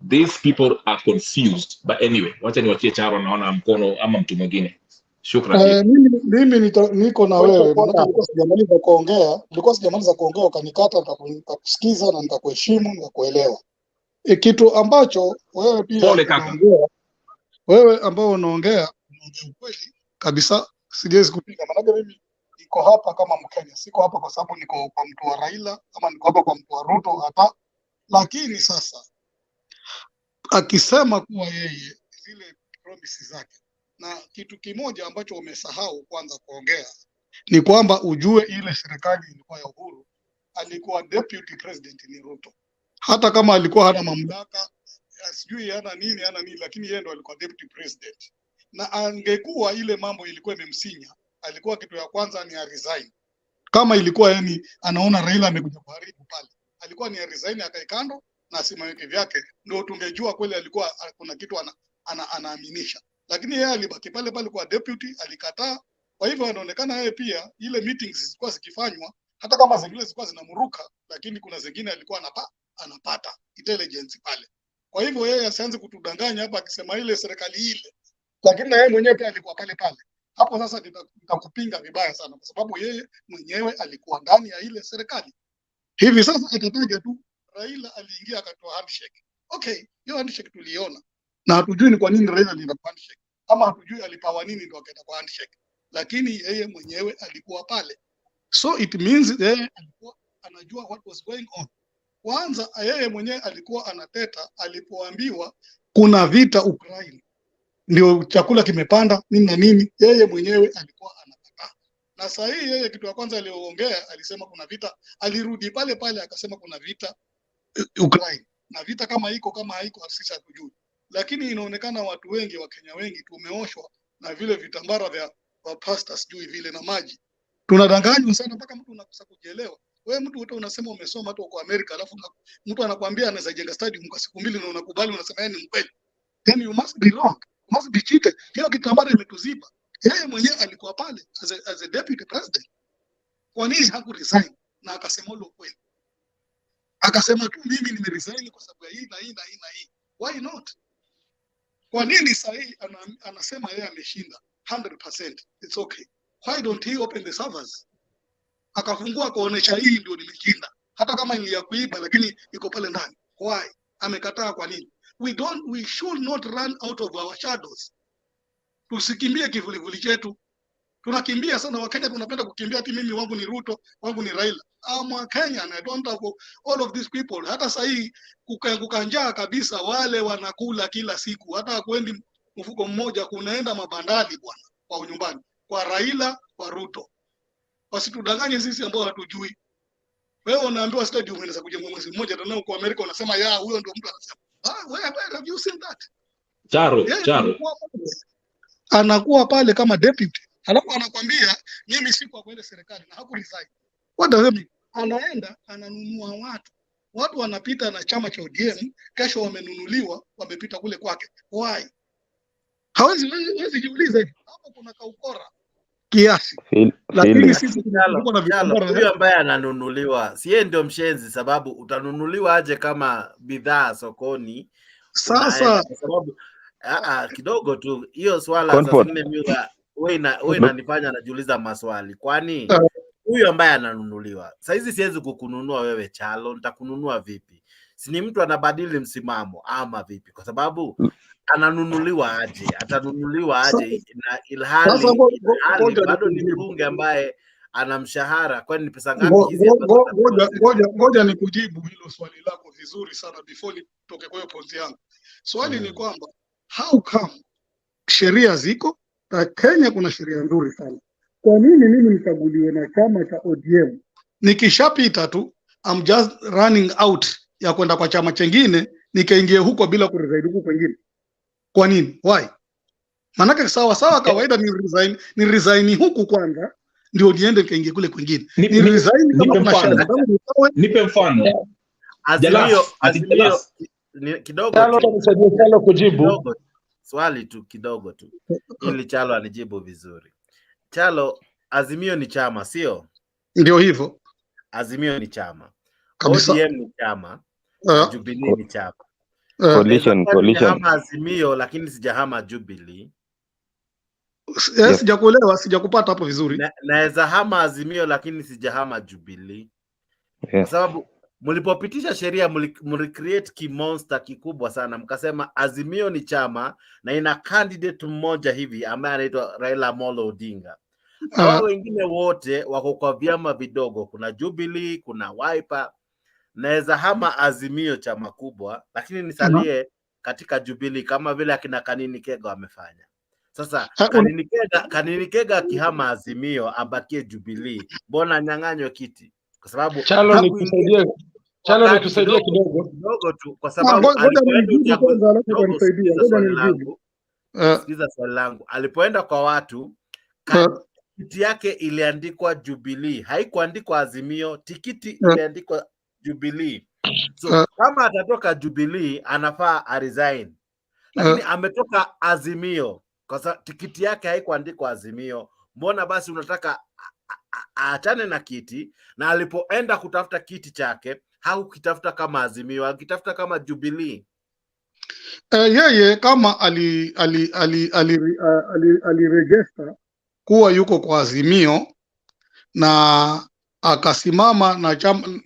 Speaker 11: These people are confused. But anyway, wacha niwachie Charo, naona mkono ama mtu mwingine. Shukrani.
Speaker 9: Mimi niko na wewe, maana nilikuwa sijamaliza kuongea ukanikata, nikakusikiza na nikakuheshimu na kuelewa. Kitu ambacho wewe pia unaongea, wewe ambao unaongea ukweli kabisa, siwezi kupinga. Maana mimi niko hapa kama Mkenya, siko hapa kwa sababu niko kwa mtu wa Raila ama niko hapa kwa mtu wa Ruto hapa. Lakini sasa akisema kuwa yeye zile promises zake, na kitu kimoja ambacho umesahau kwanza kuongea ni kwamba ujue ile serikali ilikuwa ya Uhuru, alikuwa deputy president ni Ruto. Hata kama alikuwa hana mamlaka, sijui hana nini, lakini yeye ndo alikuwa deputy president. Na angekuwa ile mambo ilikuwa imemsinya, alikuwa kitu ya kwanza ni resign. Kama ilikuwa yani anaona Raila amekuja kuharibu pale, alikuwa ni resign, akae kando na asimameke vyake, ndio tungejua kweli alikuwa kuna kitu anaaminisha. Lakini yeye alibaki pale kwa deputy, alikataa. Kwa hivyo inaonekana yeye pia ile meetings zilikuwa zikifanywa, hata kama zingine zilikuwa zinamuruka, lakini kuna zingine alikuwa anapata intelligence pale. Kwa hivyo yeye asianze kutudanganya hapa akisema ile serikali ile, lakini na yeye mwenyewe pia alikuwa pale. Hapo sasa nitakupinga vibaya sana, kwa sababu yeye mwenyewe alikuwa ndani ya ile serikali. Hivi sasa atataja tu Raila aliingia akatoa handshake. Okay, hiyo handshake tuliona. Na hatujui ni kwa nini Raila alienda kwa handshake. Ama hatujui alipawa nini ndio akaenda kwa handshake. Lakini yeye mwenyewe alikuwa pale. So it means yeye alikuwa anajua what was going on. Kwanza yeye mwenyewe alikuwa anateta alipoambiwa kuna vita Ukraine, ndio chakula kimepanda nini na nini. Yeye mwenyewe alikuwa anakataa. Na sasa hii yeye kitu ya kwanza aliyoongea alisema kuna vita, alirudi pale akasema kuna vita Ukraine. Na vita kama iko kama haiko sisi hatujui. Lakini inaonekana watu wengi wa Kenya wengi tumeoshwa na vile vitambara vya pasta sijui vile na maji. Tunadanganywa sana mpaka mtu unakosa kujielewa. Wewe mtu wote unasema umesoma hata uko Amerika, alafu mtu anakuambia anaweza jenga stadium kwa siku 2 na unakubali, unasema yeye ni mkweli. Then you must be wrong. You must be cheated. Hiyo kitambara imetuziba. Yeye mwenyewe alikuwa pale as a deputy president. Kwa nini hakuresign na akasema ule kweli? Akasema tu mimi nimeresign kwa sababu ya hii na hii. Why not? Kwa nini sasa hii anasema yeye ameshinda 100%? It's okay. Why don't he open the servers? Akafungua kuonesha hii ndio nimeshinda. Hata kama ni ya kuiba lakini iko pale ndani. Why? Amekataa kwa nini? We should not run out of our shadows. Tusikimbie kivulivuli chetu. Tunakimbia sana Wakenya, tunapenda kukimbia ati mimi wangu ni Ruto, wangu ni Raila. I'm a Kenyan, I don't have all of these people. Hata sahi kukanjaa kabisa, wale wanakula kila siku. Hata kwendi mfuko mmoja, kunaenda mabandali bwana kwa nyumbani, kwa Raila, kwa Ruto. Wasitudanganye sisi ambao hatujui. Wewe unaambiwa stadium inaweza kujenga mwezi mmoja, tena uko Amerika unasema ya huyo ndio mtu anasema. Where have you seen that?
Speaker 11: Charo.
Speaker 9: Anakuwa pale kama deputy. Alafu anakwambia mimi siku kwenda serikali na hakuresign. What does that mean? Anaenda ananunua watu. Watu wanapita na chama cha ODM, kesho wamenunuliwa, wamepita kule kwake. Why? Hawezi jiuliza hapo kuna kaukora kiasi. Lakini sisi tunakuwa na vitambara.
Speaker 1: Huyo ambaye ananunuliwa, si yeye ndio mshenzi, sababu utanunuliwa aje kama bidhaa sokoni?
Speaker 9: Sasa
Speaker 1: kwa sababu kidogo tu hiyo swala sasa zingine wewe inanifanya najiuliza maswali. Kwani huyo ambaye ananunuliwa, saizi siwezi kukununua wewe Chalo, nitakununua vipi? Si ni mtu anabadili msimamo ama vipi? Kwa sababu ananunuliwa aje? Atanunuliwa aje na ilhali bado ni mbunge ambaye ana mshahara? Kwani ni pesa ngapi hizi?
Speaker 9: Ngoja nikujibu hilo swali lako vizuri sana before nitoke kwa hiyo pointi yangu. Swali ni kwamba how come sheria ziko na Kenya kuna sheria nzuri sana. Kwa nini mimi nikaguliwe na chama cha ODM? Nikishapita tu I'm just running out ya kwenda kwa chama chengine, nikaingia huko bila kuresign huko kwingine. Kwa nini? Why? Manake sawa kawaida ni resign huku kwanza ndio niende kaingie kule kwingine. Ni resign kama kuna sheria.
Speaker 11: Nipe mfano.
Speaker 1: Azimio kidogo
Speaker 12: Chalo kujibu.
Speaker 1: Swali tu kidogo tu ili Chalo anijibu vizuri. Chalo, Azimio ni chama, sio?
Speaker 9: Ndio hivyo.
Speaker 1: Azimio ni chama.
Speaker 9: Kabisa.
Speaker 1: ODM ni chama. Jubilee ni chama.
Speaker 13: Coalition.
Speaker 1: Sijahama Azimio lakini sijahama Jubilee.
Speaker 9: Yes, sijakuelewa, sijakupata hapo vizuri.
Speaker 1: Naweza hama Azimio lakini sijahama Jubilee. Kwa sababu mlipopitisha sheria mlicreate kimonster kikubwa sana, mkasema Azimio ni chama na ina candidate mmoja hivi ambaye anaitwa Raila Amolo Odinga. Hao wengine wote wako kwa vyama vidogo, kuna Jubilee, kuna Wiper. Naweza hama Azimio chama kubwa lakini nisalie katika Jubilee kama vile akina Kanini Kega wamefanya. Sasa Kanini Kega akihama Azimio abakie Jubilee, mbona nyang'anywe kiti? Kwa sababu
Speaker 12: Chalo nikusaidie kidogo
Speaker 1: tu, kwa sababu sikiza swali langu. Alipoenda kwa watu tikiti yake iliandikwa Jubilee, haikuandikwa Azimio. Tikiti iliandikwa Jubilee. So kama atatoka Jubilee anafaa aresign. Lakini ametoka Azimio kwa sababu tikiti yake haikuandikwa Azimio. Mbona basi unataka aachane na kiti? Na alipoenda kutafuta kiti chake hakukitafuta kama Azimio, akitafuta kama Jubilee.
Speaker 9: Yeye kama aliregister kuwa yuko kwa Azimio na akasimama na chama.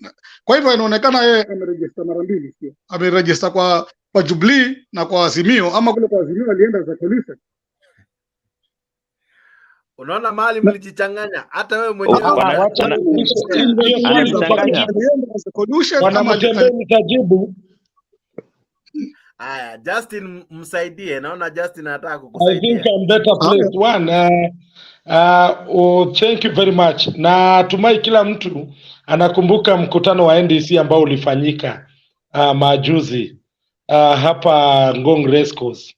Speaker 9: Kwa hivyo inaonekana yeye ameregister mara mbili, sio? Ameregister kwa Jubilee na kwa Azimio, ama kule kwa Azimio alienda za coalition.
Speaker 1: Unaona mahali mlijichanganya hata wewe mwenyewe.
Speaker 12: Nitajibu.
Speaker 1: Haya, Justin msaidie. Naona Justin anataka kukusaidia.
Speaker 12: I think I'm better placed. Thank you very much. Na tumai kila mtu anakumbuka mkutano wa NDC ambao ulifanyika majuzi hapa Ngong Race Course.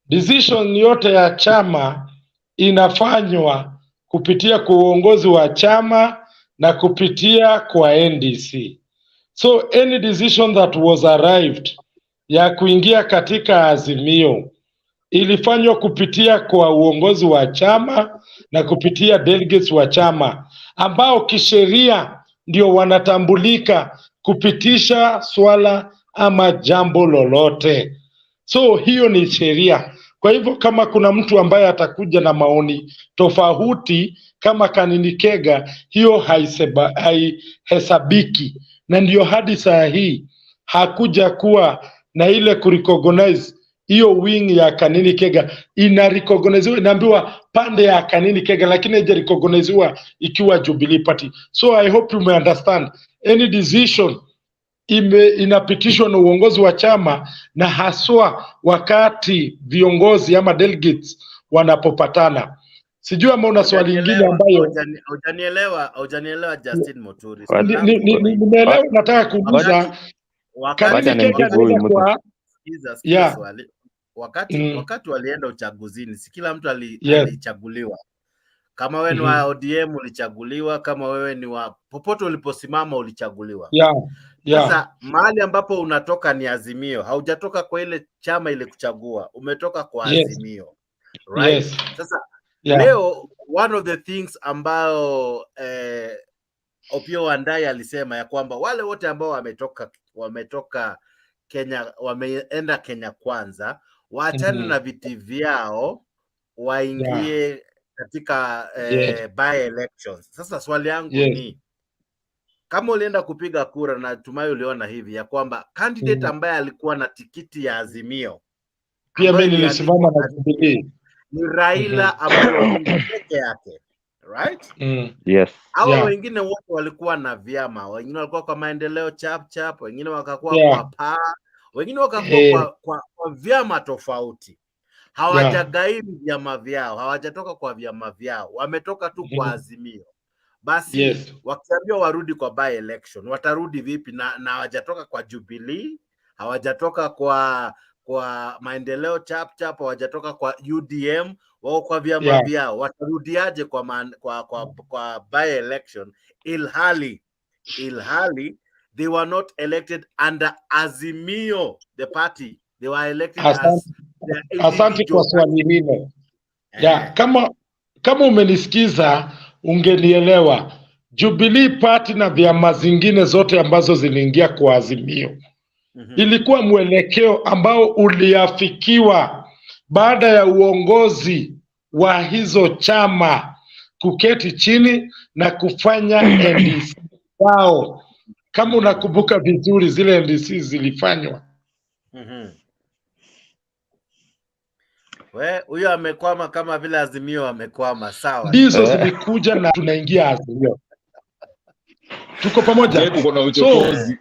Speaker 12: Decision yote ya chama inafanywa kupitia kwa uongozi wa chama na kupitia kwa NDC. So any decision that was arrived ya kuingia katika Azimio ilifanywa kupitia kwa uongozi wa chama na kupitia delegates wa chama ambao kisheria ndio wanatambulika kupitisha swala ama jambo lolote. So hiyo ni sheria. Kwa hivyo kama kuna mtu ambaye atakuja na maoni tofauti kama Kanini Kega, hiyo haihesabiki. Na ndio hadi saa hii hakuja kuwa na ile kurecognize hiyo wing ya Kanini Kega. Ina recognize, inaambiwa pande ya Kanini Kega, lakini haijarecogniziwa ikiwa Jubilee Party. So I hope you may understand any decision inapitishwa na uongozi wa chama, na haswa wakati viongozi ama delegates wanapopatana. Sijui ama una swali lingine ambayo
Speaker 1: hujanielewa Justin Muturi.
Speaker 12: Nimeelewa, nataka kuuliza
Speaker 1: wakati walienda uchaguzini, si kila mtu alichaguliwa. Kama wewe ni wa ODM ulichaguliwa, kama wewe ni wa popote uliposimama ulichaguliwa. Sasa mahali ambapo unatoka ni Azimio, haujatoka kwa ile chama ile kuchagua, umetoka kwa Azimio. Right? Sasa leo one of the things ambao Opiyo Wandayi alisema ya kwamba wale wote ambao wametoka Kenya, wameenda Kenya Kwanza, waachane na viti vyao waingie katika by elections. Sasa swali yangu ni kama ulienda kupiga kura, na tumai uliona hivi ya kwamba candidate ambaye alikuwa na tikiti ya Azimio,
Speaker 12: pia mimi nilisimama na Jubilee,
Speaker 1: ni Raila Amolo Odinga peke yake, right?
Speaker 13: Yes.
Speaker 1: Hao wengine wote walikuwa na vyama, wengine walikuwa kwa Maendeleo chap, wengine wakakuwa kwa PA, wengine wakakuwa kwa vyama tofauti. Hawajagairi vyama vyao, hawajatoka kwa vyama vyao, wametoka tu kwa Azimio. Basi wakiambiwa warudi kwa by election, watarudi vipi? Na hawajatoka kwa Jubilee, hawajatoka kwa Maendeleo chap, hawajatoka kwa UDM, wao kwa vyama vyao, watarudiaje kwa by election ilhali they were not elected under Azimio, the party. They were elected as
Speaker 12: Asante kwa swali hilo. Kama umenisikiza ungenielewa. Jubilee Party na vyama zingine zote ambazo ziliingia kwa Azimio ilikuwa mwelekeo ambao uliafikiwa baada ya uongozi wa hizo chama kuketi chini na kufanya NDC wao. Kama unakumbuka vizuri zile NDC zilifanywa.
Speaker 1: Huyo amekwama kama vile Azimio amekwama, sawa.
Speaker 12: Ndizo zilikuja na tunaingia Azimio. Tuko pamoja.
Speaker 11: Kuna uchokozi.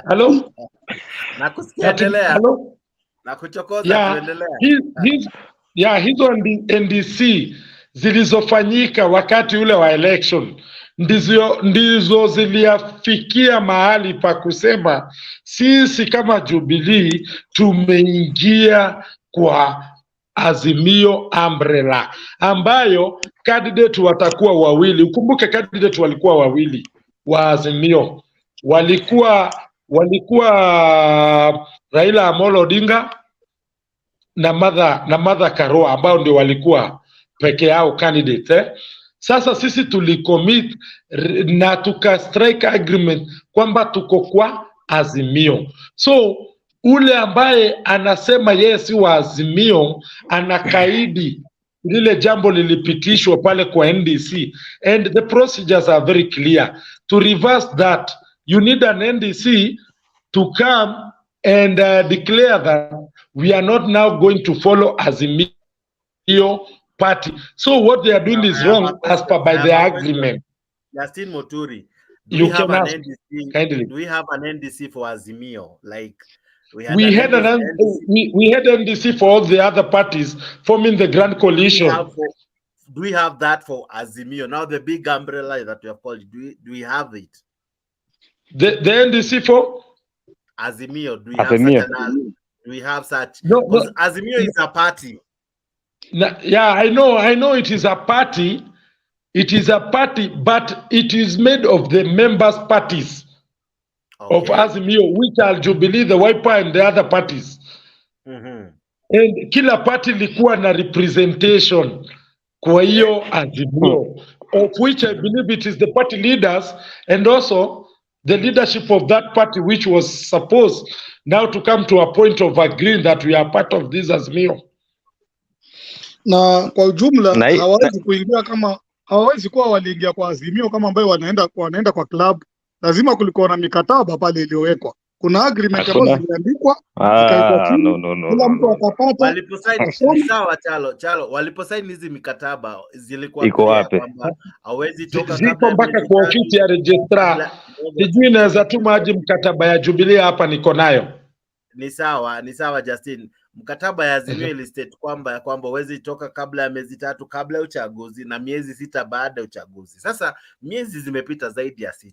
Speaker 12: Hello?
Speaker 1: Nakusikia, endelea. Na kuchokoza, tuendelea.
Speaker 12: Hizo NDC zilizofanyika wakati ule wa election ndizo ziliafikia mahali pa kusema sisi kama Jubilee tumeingia kwa Azimio umbrella, ambayo candidate watakuwa wawili. Ukumbuke candidate walikuwa wawili wa Azimio, walikuwa Raila Amolo Odinga na Martha Karua, ambao ndio walikuwa peke yao candidate. Sasa sisi tulicommit na tuka strike agreement kwamba tuko kwa Azimio. So ule ambaye anasema yeye si wa Azimio anakaidi lile jambo lilipitishwa pale kwa NDC, and the procedures are very clear. To reverse that, you need an NDC to come and declare that we are not now going to follow Azimio party. So what they are doing is wrong as per by the agreement.
Speaker 1: Justin Muturi, do we have an NDC for Azimio? Like we had
Speaker 12: NDC for all the other parties forming the Grand Coalition.
Speaker 1: Do we have that for Azimio? Now the big umbrella that we have called, do we have it?
Speaker 12: The NDC for
Speaker 1: Azimio, do we have such?
Speaker 12: No.
Speaker 1: Azimio is a party.
Speaker 12: Yeah, I know it is a party. It is a party, but it is made of the members' parties of Azimio, which are Jubilee, the Wiper, and the other parties. And kila party likuwa na representation kwa hiyo Azimio, of which I believe it is the party leaders and also the leadership of that party, which was supposed now to come to a point of agreeing that we are part of this Azimio.
Speaker 9: Na kwa ujumla hawawezi kuingia kama hawawezi kuwa waliingia kwa Azimio kama ambayo wanaenda kwa club. Lazima kulikuwa na mikataba pale iliyowekwa. Kuna agreement ambazo zimeandikwa zikaekwa chini, kila mtu akapata
Speaker 1: waliposaini. Ni sawa Chalo, waliposaini hizi mikataba zilikuwa
Speaker 13: iko
Speaker 1: clear
Speaker 13: wapi?
Speaker 1: kwamba hawezi toka
Speaker 12: Ziko
Speaker 1: kabla ya
Speaker 12: mpaka
Speaker 1: miezi
Speaker 12: kwa
Speaker 1: tatu.
Speaker 12: ofisi ya registrar. Sijui naweza tuma aje mkataba ya Jubilee hapa, niko nayo.
Speaker 1: Ni sawa Justin. Mkataba ya Azimio ilistate kwamba huwezi toka kabla ya miezi tatu kabla ya uchaguzi na miezi 6 baada ya uchaguzi. Sasa miezi zimepita zaidi ya 6.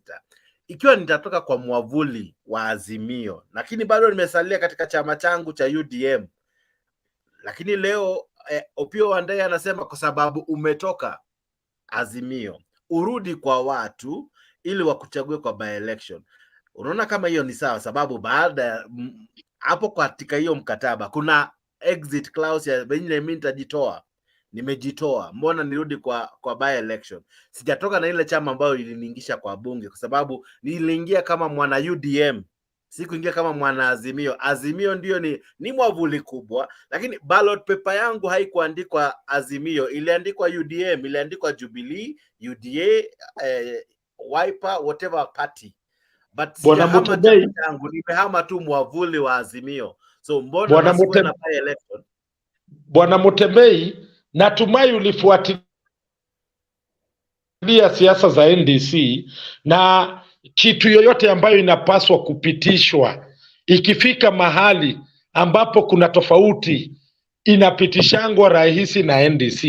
Speaker 1: Ikiwa nitatoka kwa mwavuli wa Azimio, lakini bado nimesalia katika chama changu cha UDM. Lakini leo Opiyo Wandayi anasema kwa sababu umetoka Azimio, urudi kwa watu ili wakuchague kwa by election. Unaona kama hiyo ni sawa? Sababu baada hapo katika hiyo mkataba kuna exit clause ya mimi nitajitoa, nimejitoa, mbona nirudi kwa by election? Sijatoka na ile chama ambayo iliniingisha kwa bunge, kwa sababu niliingia kama mwana UDM, sikuingia kama mwana Azimio. Azimio ndio ni mwavuli kubwa, lakini ballot paper yangu haikuandikwa Azimio, iliandikwa UDM, iliandikwa Jubilee, UDA, Wiper, whatever party. But sijahama chama changu, nimehama tu mwavuli wa Azimio. So mbona nasiwe na by election?
Speaker 12: Bwana Mutembei, natumai ulifuatilia siasa za NDC, na kitu yoyote ambayo inapaswa kupitishwa ikifika mahali ambapo kuna tofauti inapitishangwa rahisi na NDC.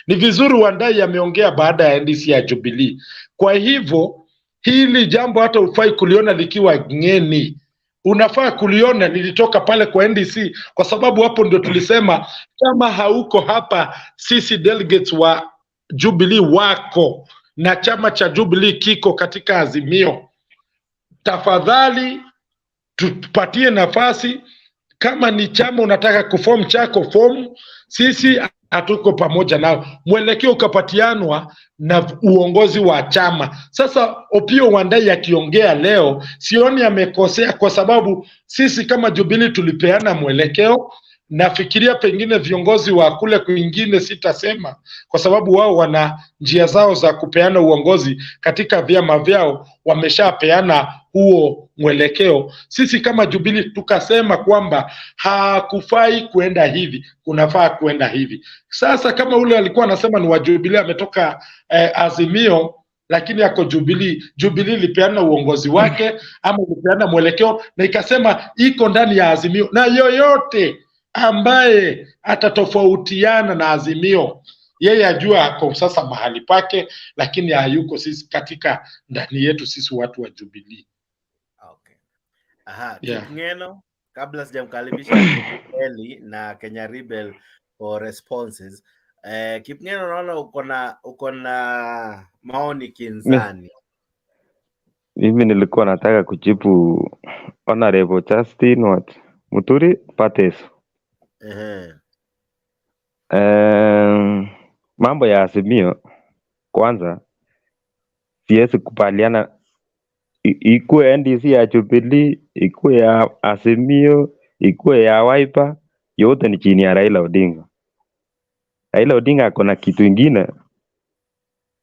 Speaker 12: Ni vizuri Wandayi ameongea baada ya NDC ya Jubilee. Kwa hivyo hili jambo hata ufai kuliona likiwa ngeni, unafaa kuliona lilitoka pale kwa NDC, kwa sababu hapo ndio tulisema kama hauko hapa, sisi delegates wa Jubilee wako na chama cha Jubilee kiko katika Azimio, tafadhali tupatie nafasi. Kama ni chama unataka kuform chako form, sisi hatuko pamoja nao, mwelekeo ukapatianwa na uongozi wa chama. Sasa Opiyo Wandayi akiongea leo, sioni amekosea, kwa sababu sisi kama Jubilee tulipeana mwelekeo. Nafikiria pengine viongozi wa kule kwingine sitasema, kwa sababu wao wana njia zao za kupeana uongozi katika vyama vyao, wameshapeana huo mwelekeo. Sisi kama Jubilee tukasema kwamba hakufai kuenda hivi, kunafaa kuenda hivi. Sasa kama ule alikuwa anasema ni wa Jubilee ametoka Azimio, lakini yako Jubilee, Jubilee ilipeana uongozi wake ama ilipeana mwelekeo na ikasema iko ndani ya Azimio, na yoyote ambaye atatofautiana na Azimio yeye ajua ako sasa mahali pake, lakini hayuko sisi katika ndani yetu sisi watu wa Jubilee.
Speaker 1: Okay. Kipngeno, kabla sijamkaribisha Eli na Kenya Rebel for responses. Kipngeno, naona uko na maoni kinzani.
Speaker 13: Mimi nilikuwa nataka kujibu Honorable Justin Muturi Pateso. Mambo ya Azimio, kwanza siwezi kubaliana ikuwe NDC ya Jubilee, ikuwe ya Azimio, ikuwe ya Wiper, yote ni chini ya Raila Odinga. Raila Odinga akona kitu ingine,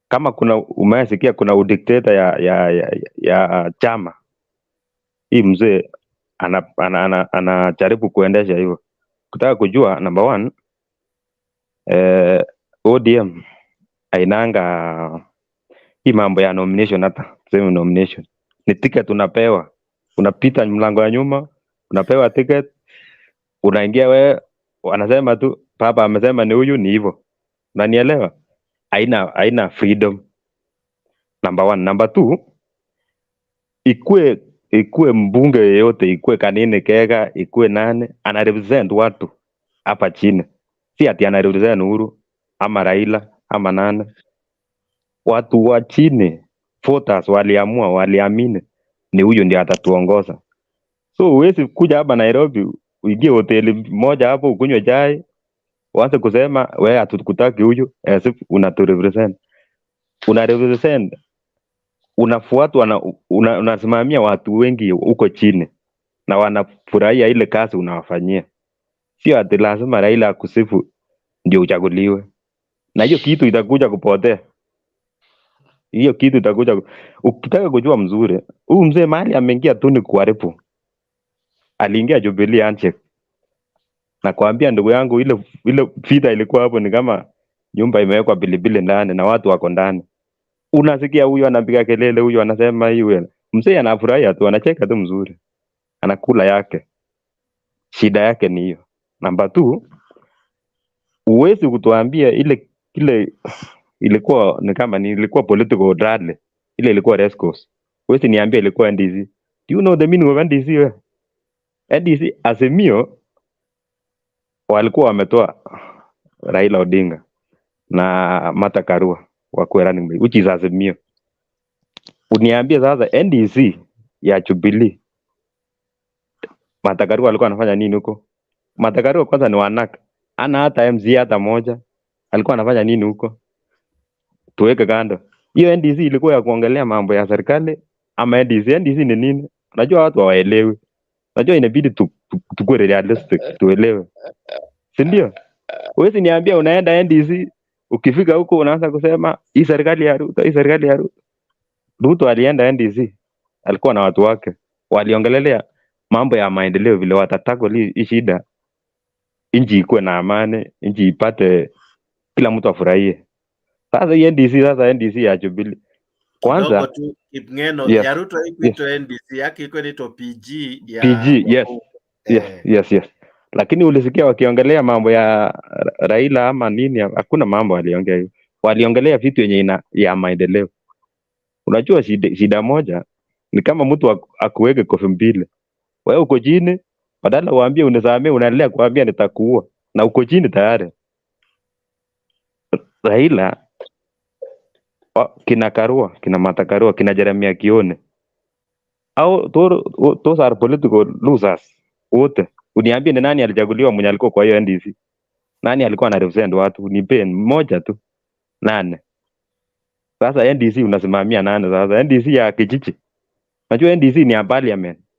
Speaker 13: kama kuna umesikia kuna udikteta ya chama, hii mzee anajaribu kuendesha hivyo. Kutaka kujua, number one, ODM ainanga hii mambo ya nomination. Hata tuseme nomination ni ticket unapewa, unapita mlango ya nyuma, unapewa ticket, unaingia wewe, wanasema tu baba amesema ni huyu, ni hivyo. Unanielewa? Haina freedom. Number one. Number two, ikue mbunge yeyote, ikue Kanini Kega, ikue nane, ana represent watu hapa chini. Si ati ana represent Uhuru ama Raila ama nane. Watu wa chini, voters waliamua, waliamini ni huyu ndiye atatuongoza. So huwezi kuja hapa Nairobi uingie hoteli moja hapo ukunywe chai, uanze kusema wewe hatukutaki huyu, as if unaturepresent. Una represent, unafuatwa, unasimamia watu wengi huko chini na wanafurahia ile kazi unawafanyia. Sio ati lazima Raila akusifu ndio uchaguliwe. Na hiyo kitu itakuja kupotea. Hiyo kitu itakuja. Ukitaka kujua mzuri, huyu mzee mahali ameingia tu ni kuharibu. aliingia Jubilee handshake. Na kuambia ndugu yangu, ile vita ilikuwa hapo ni kama nyumba imewekwa pilipili ndani na watu wako ndani. Unasikia huyu anapiga kelele, huyu anasema hiyo. Mzee anafurahia tu, anacheka tu mzuri. Anakula yake. Shida yake ni hiyo. Namba 2, uwezi kutuambia ile ilikuwa ni kama ilikuwa political rally. Ile ilikuwa race course. Uwezi niambia ilikuwa NDC. Do you know the meaning of NDC? NDC Azimio walikuwa wametoa Raila Odinga na Martha Karua wakuwe running mate, which is Azimio. Uniambie sasa NDC ya Jubilee, Martha Karua alikuwa anafanya nini huko? Martha Karua kwanza ni wanaka, ana hata MC hata moja. Alikuwa anafanya nini huko? Tuweke kando. Hiyo NDC ilikuwa ya kuongelea mambo ya serikali ama NDC ni nini? Najua watu hawaelewi. Najua inabidi tukue realistic tuelewe. Si ndio? Huwezi niambia unaenda NDC, ukifika huko unaanza kusema hii serikali ya Ruto, hii serikali ya Ruto. Ruto alienda NDC, alikuwa na watu wake. Waliongelelea mambo ya maendeleo, vile watatackle hii shida. Nchi ikuwe na amani, nchi ipate kila mtu afurahie. Sasa hii NDC ya Jubilee. Kwanza
Speaker 1: tu Kipngeno
Speaker 13: yes,
Speaker 1: ya Ruto iko NDC yake iko inaitwa PG ya
Speaker 13: PG, yes. Lakini ulisikia wakiongelea mambo ya Raila ama nini? Hakuna mambo waliongea hiyo. Waliongelea vitu yenye ya maendeleo. Unajua shida moja ni kama mtu akuweke kofi mbili. Wewe uko chini, badala uambie unisamee, unaendelea kuambia nitakuua na uko chini tayari. Raila kina Karua, kina Martha Karua, kina Jeremia Kione, au those are political losers wote. Uniambie ni nani alichaguliwa mwenye alikuwa kwa hiyo NDC? Nani alikuwa ana represent watu? Nipe mmoja tu. Nane. Sasa NDC unasimamia nane sasa? NDC ya kijiji. Najua NDC ni ya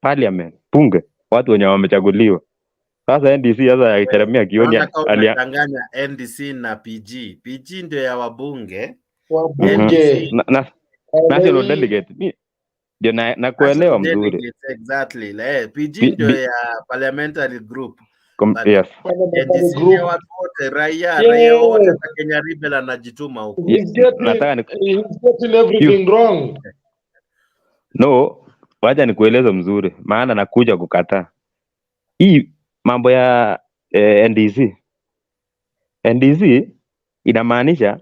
Speaker 13: parliament, bunge, watu wenye wamechaguliwa. Sasa NDC sasa ya Jeremia Kione
Speaker 1: alichanganya NDC na PG. PG ndio ya wabunge.
Speaker 13: National delegate. Ndio na kuelewa mzuri.
Speaker 1: Exactly. PG ndio ya parliamentary group.
Speaker 13: Yes.
Speaker 1: NDC ni watu wote, raia wote wa Kenya Rebel anajituma huko.
Speaker 12: Nataka getting everything wrong.
Speaker 13: No, wacha nikueleze mzuri, maana nakuja kukataa hii mambo ya NDC inamaanisha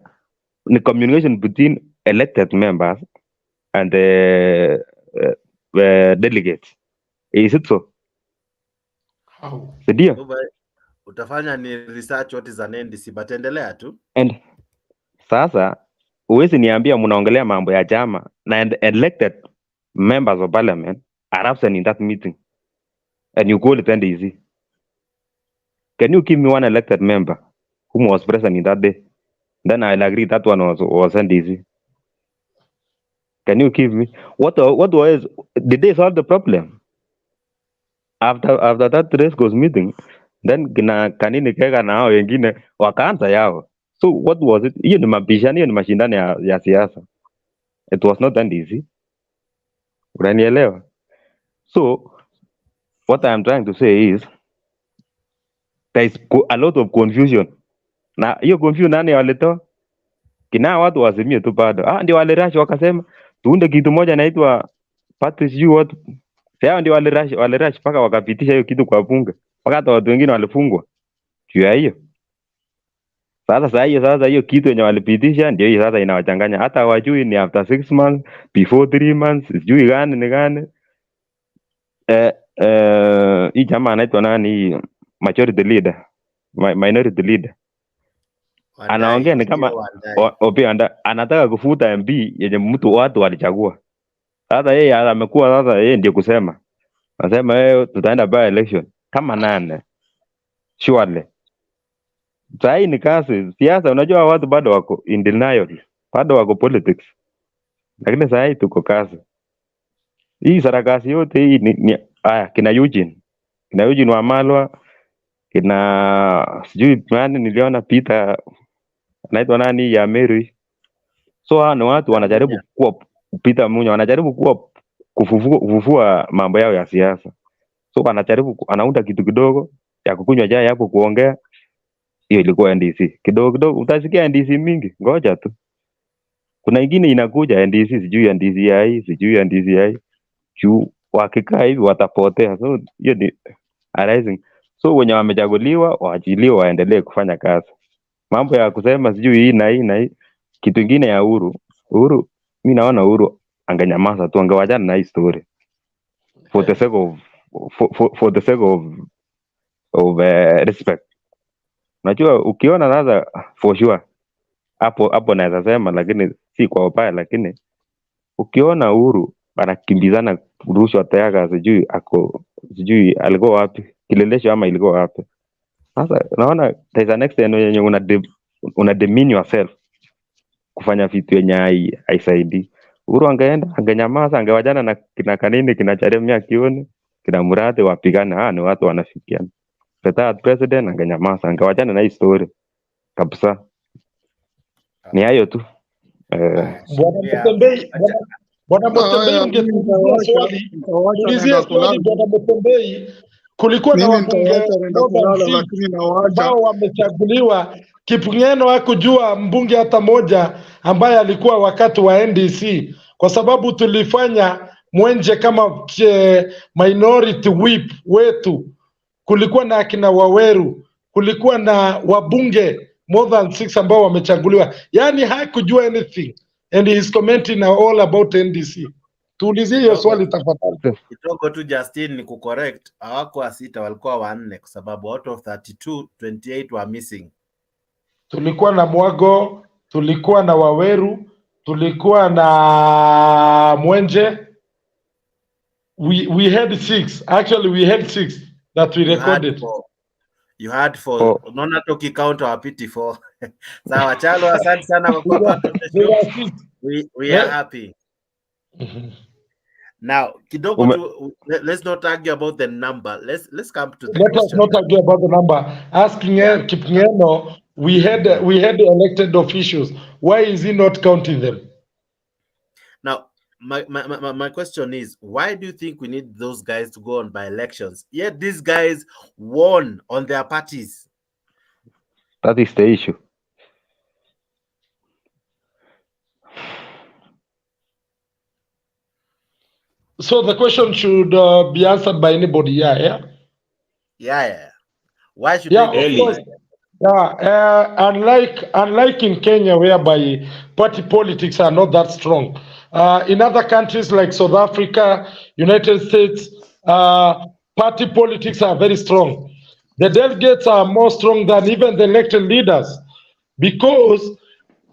Speaker 13: ni communication between elected members and the delegates. Is it so?
Speaker 12: How?
Speaker 13: Ndio.
Speaker 1: Utafanya ni research what is an NDC, but endelea tu.
Speaker 13: And sasa uwezi niambia mnaongelea mambo ya chama na elected members of parliament are absent in that meeting and you call it NDC. Can you give me one elected member who was present in that day? Then I'll agree that one was NDC. Can you give me what was, did they solve the problem after that race course meeting? Then kanini kega na hao wengine wakaanza yao. So what was it? Hiyo ni mabishano, hiyo ni mashindano ya siasa. It was not NDC. Unanielewa? So what I am trying to say is there is a lot of confusion. Na hiyo confusion nani walitoa? Kina watu wazimie tu bado. Ndio walirush wakasema tuunde kitu moja inaitwa parties you what. Sasa ndio walirush paka wakapitisha hiyo kitu kwa bunge. Paka hata watu wengine walifungwa. Juu ya hiyo. Sasa hiyo kitu yenye walipitisha ndio hiyo sasa inawachanganya. Hata hawajui ni after 6 months, before 3 months, sijui gani ni gani. Hii jamaa anaitwa nani? Majority leader, minority leader. Anaongea ni kama anataka kufuta MP yenye watu walichagua. Sasa yeye amekuwa sasa yeye ndio kusema. Anasema tutaenda by election kama nane. Surely. Sasa ni kazi siasa, unajua watu bado wako in denial. Bado wako politics. Lakini sasa tuko kazi. Hii sarakasi yote hii ni kina Eugene Wamalwa, kina sijui nani niliona Peter anaitwa nani ya Mary. So ni watu wanajaribu kuwa Peter Munya wanajaribu kuwa kufufua mambo yao ya siasa. So anajaribu anaunda kitu kidogo ya kukunywa chai hapo kuongea. Hiyo ilikuwa NDC. Kidogo kidogo utasikia NDC mingi. Ngoja tu. Kuna ingine inakuja NDC sijui NDCI, sijui NDCI. Juu wakikaa hivi watapotea. So hiyo ni arising. So wenye wamechaguliwa waachiliwe waendelee kufanya kazi. Mambo ya kusema sijui hii na hii na hii. Kitu ingine ya Uhuru, mimi naona Uhuru angenyamaza tu, angewachana na hii story. For the sake of for the sake of respect. Unajua ukiona sasa for sure hapo naweza sema, lakini si kwa ubaya, lakini ukiona Uhuru anakimbizana rushwa tayari, sijui alikuwa wapi, kilelesho ama ilikuwa wapi. Sasa naona there's an extent yenye una demean yourself kufanya vitu yenye haisaidii. Uhuru angenyamaza, angewajana na kina Kanini, kina Jeremia Kioni, kina Murathi wapigana. Ni watu wanafikiana. The third president angenyamaza, angewajana na hii story kabisa. Ni hayo tu.
Speaker 12: Bwana Mutembei, ungeulizie swali Bwana Mutembei. Kulikuwa na wabunge ambao wamechaguliwa. Kipngeno hakujua mbunge hata moja ambaye alikuwa wakati wa NDC, kwa sababu tulifanya mwenje kama minority whip wetu. Kulikuwa na akina Waweru, kulikuwa na wabunge more than 6 ambao wamechaguliwa. Yani hakujua anything and he is commenting all about NDC. Tuulizie hiyo swali tafadhali.
Speaker 1: Kidogo tu Justin, ni kucorrect, hawakuwa 6, walikuwa 4 kwa sababu out of 32, 28 were missing.
Speaker 12: Tulikuwa na Mwago, tulikuwa na Waweru, tulikuwa na Mwenje. We had 6. Actually we had 6 that we recorded.
Speaker 1: You had 4. Unaona toki count wapiti 4. Sawa Chalo, asante sana kwa contribution. We are happy. Now, kidogo let's not argue about the number. Let's come to the
Speaker 12: Let
Speaker 1: question.
Speaker 12: us not argue about the number. Asking Kipngeno, we had elected officials. Why is he not counting them?
Speaker 1: Now, my question is, why do you think we need those guys to go on by elections? Yet these guys won on their parties.
Speaker 13: That is the issue.
Speaker 12: So the question should be answered by anybody. Yeah.
Speaker 1: Why should they go?
Speaker 12: Unlike in Kenya, whereby party politics are not that strong. In other countries like South Africa, United States, party politics are very strong. The delegates are more strong than even the elected leaders, because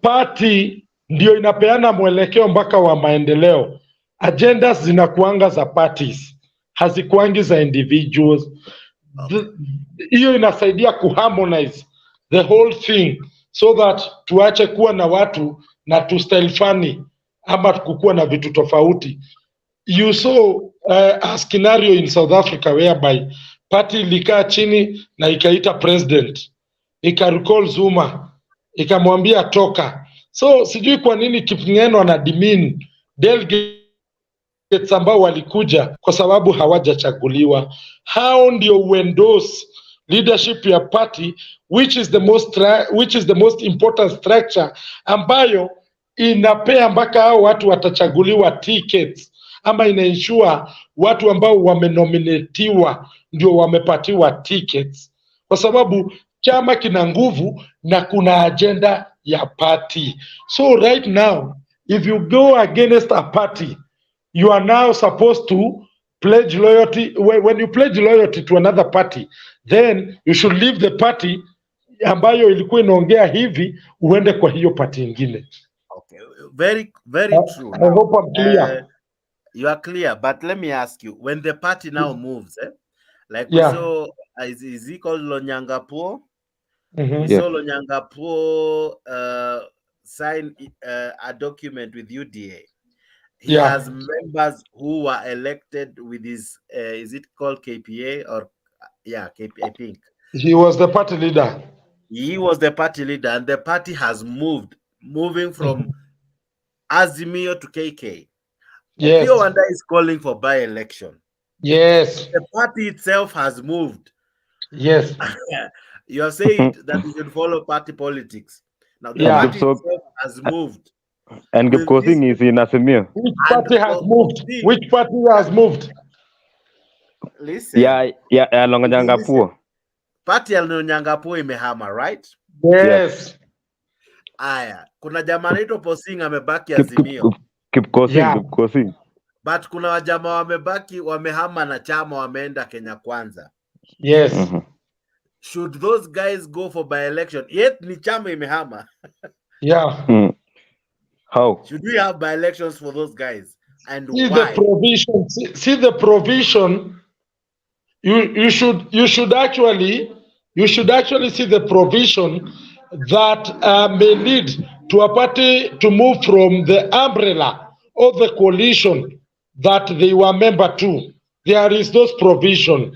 Speaker 12: party ndio inapeana mwelekeo mpaka wa maendeleo. Agendas zinakuanga za parties, hazikuangi za individuals. Hiyo inasaidia kuharmonize the whole thing, so that tuache kuwa na watu na tu style funny ama kukuwa na vitu tofauti. You saw a scenario in South Africa whereby party ilikaa chini na ikaita president, ikarecall Zuma, ikamwambia toka. So sijui kwa nini Kipngeno ana demean delegates ambao walikuja kwa sababu hawajachaguliwa. Hao ndio uendorse leadership ya party, which is the most important structure ambayo inapea mpaka hao watu watachaguliwa tickets, ama inaensure watu ambao wamenominatiwa ndio wamepatiwa tickets, kwa sababu chama kina nguvu na kuna agenda ya party. So right now, if you go against a party, you are now supposed to pledge loyalty. When you pledge loyalty to another party, then you should leave the party ambayo ilikuwa inaongea hivi, uende kwa hiyo party ingine.
Speaker 1: Okay, very true.
Speaker 12: I hope I'm clear.
Speaker 1: You are clear, but let me ask you, when the party now moves, like we saw, is he called Lonyangapuo? We saw Lonyangapuo sign a document with UDA. He has members who were elected with his, is it called KPA or, KPA, I think.
Speaker 12: He was the party leader.
Speaker 1: He was the party leader, and the party has moving from Azimio to KK. Opiyo Wanda is calling for by-election.
Speaker 12: Yes.
Speaker 1: The party itself has moved.
Speaker 12: Yes.
Speaker 1: You are saying that we should follow party politics. Now the
Speaker 12: Yeah.
Speaker 1: party itself has moved.
Speaker 13: And
Speaker 1: With this,
Speaker 13: Kipkosing is in Azimio.
Speaker 12: Which
Speaker 1: and
Speaker 12: party has moved? Which party has moved?
Speaker 1: listen,
Speaker 13: Yeah, Longanyangapuo.
Speaker 1: party ya Nyangapuo imehama, right?
Speaker 12: Yes.
Speaker 1: Aya, kuna jamaa anaitwa Posing amebaki Azimio.
Speaker 13: Kipkosing.
Speaker 1: But kuna wajamaa wamebaki wamehama na chama wameenda Kenya Kwanza.
Speaker 12: Yes.
Speaker 1: Should those guys go for by-election? Yet ni chama imehama.
Speaker 12: Yeah.
Speaker 13: How?
Speaker 1: Should we have by-elections for those guys? And
Speaker 12: See
Speaker 1: why?
Speaker 12: the provision. See the provision. You should actually see the provision that may lead to a party to move from the umbrella of the coalition that they were member to. There is those provision,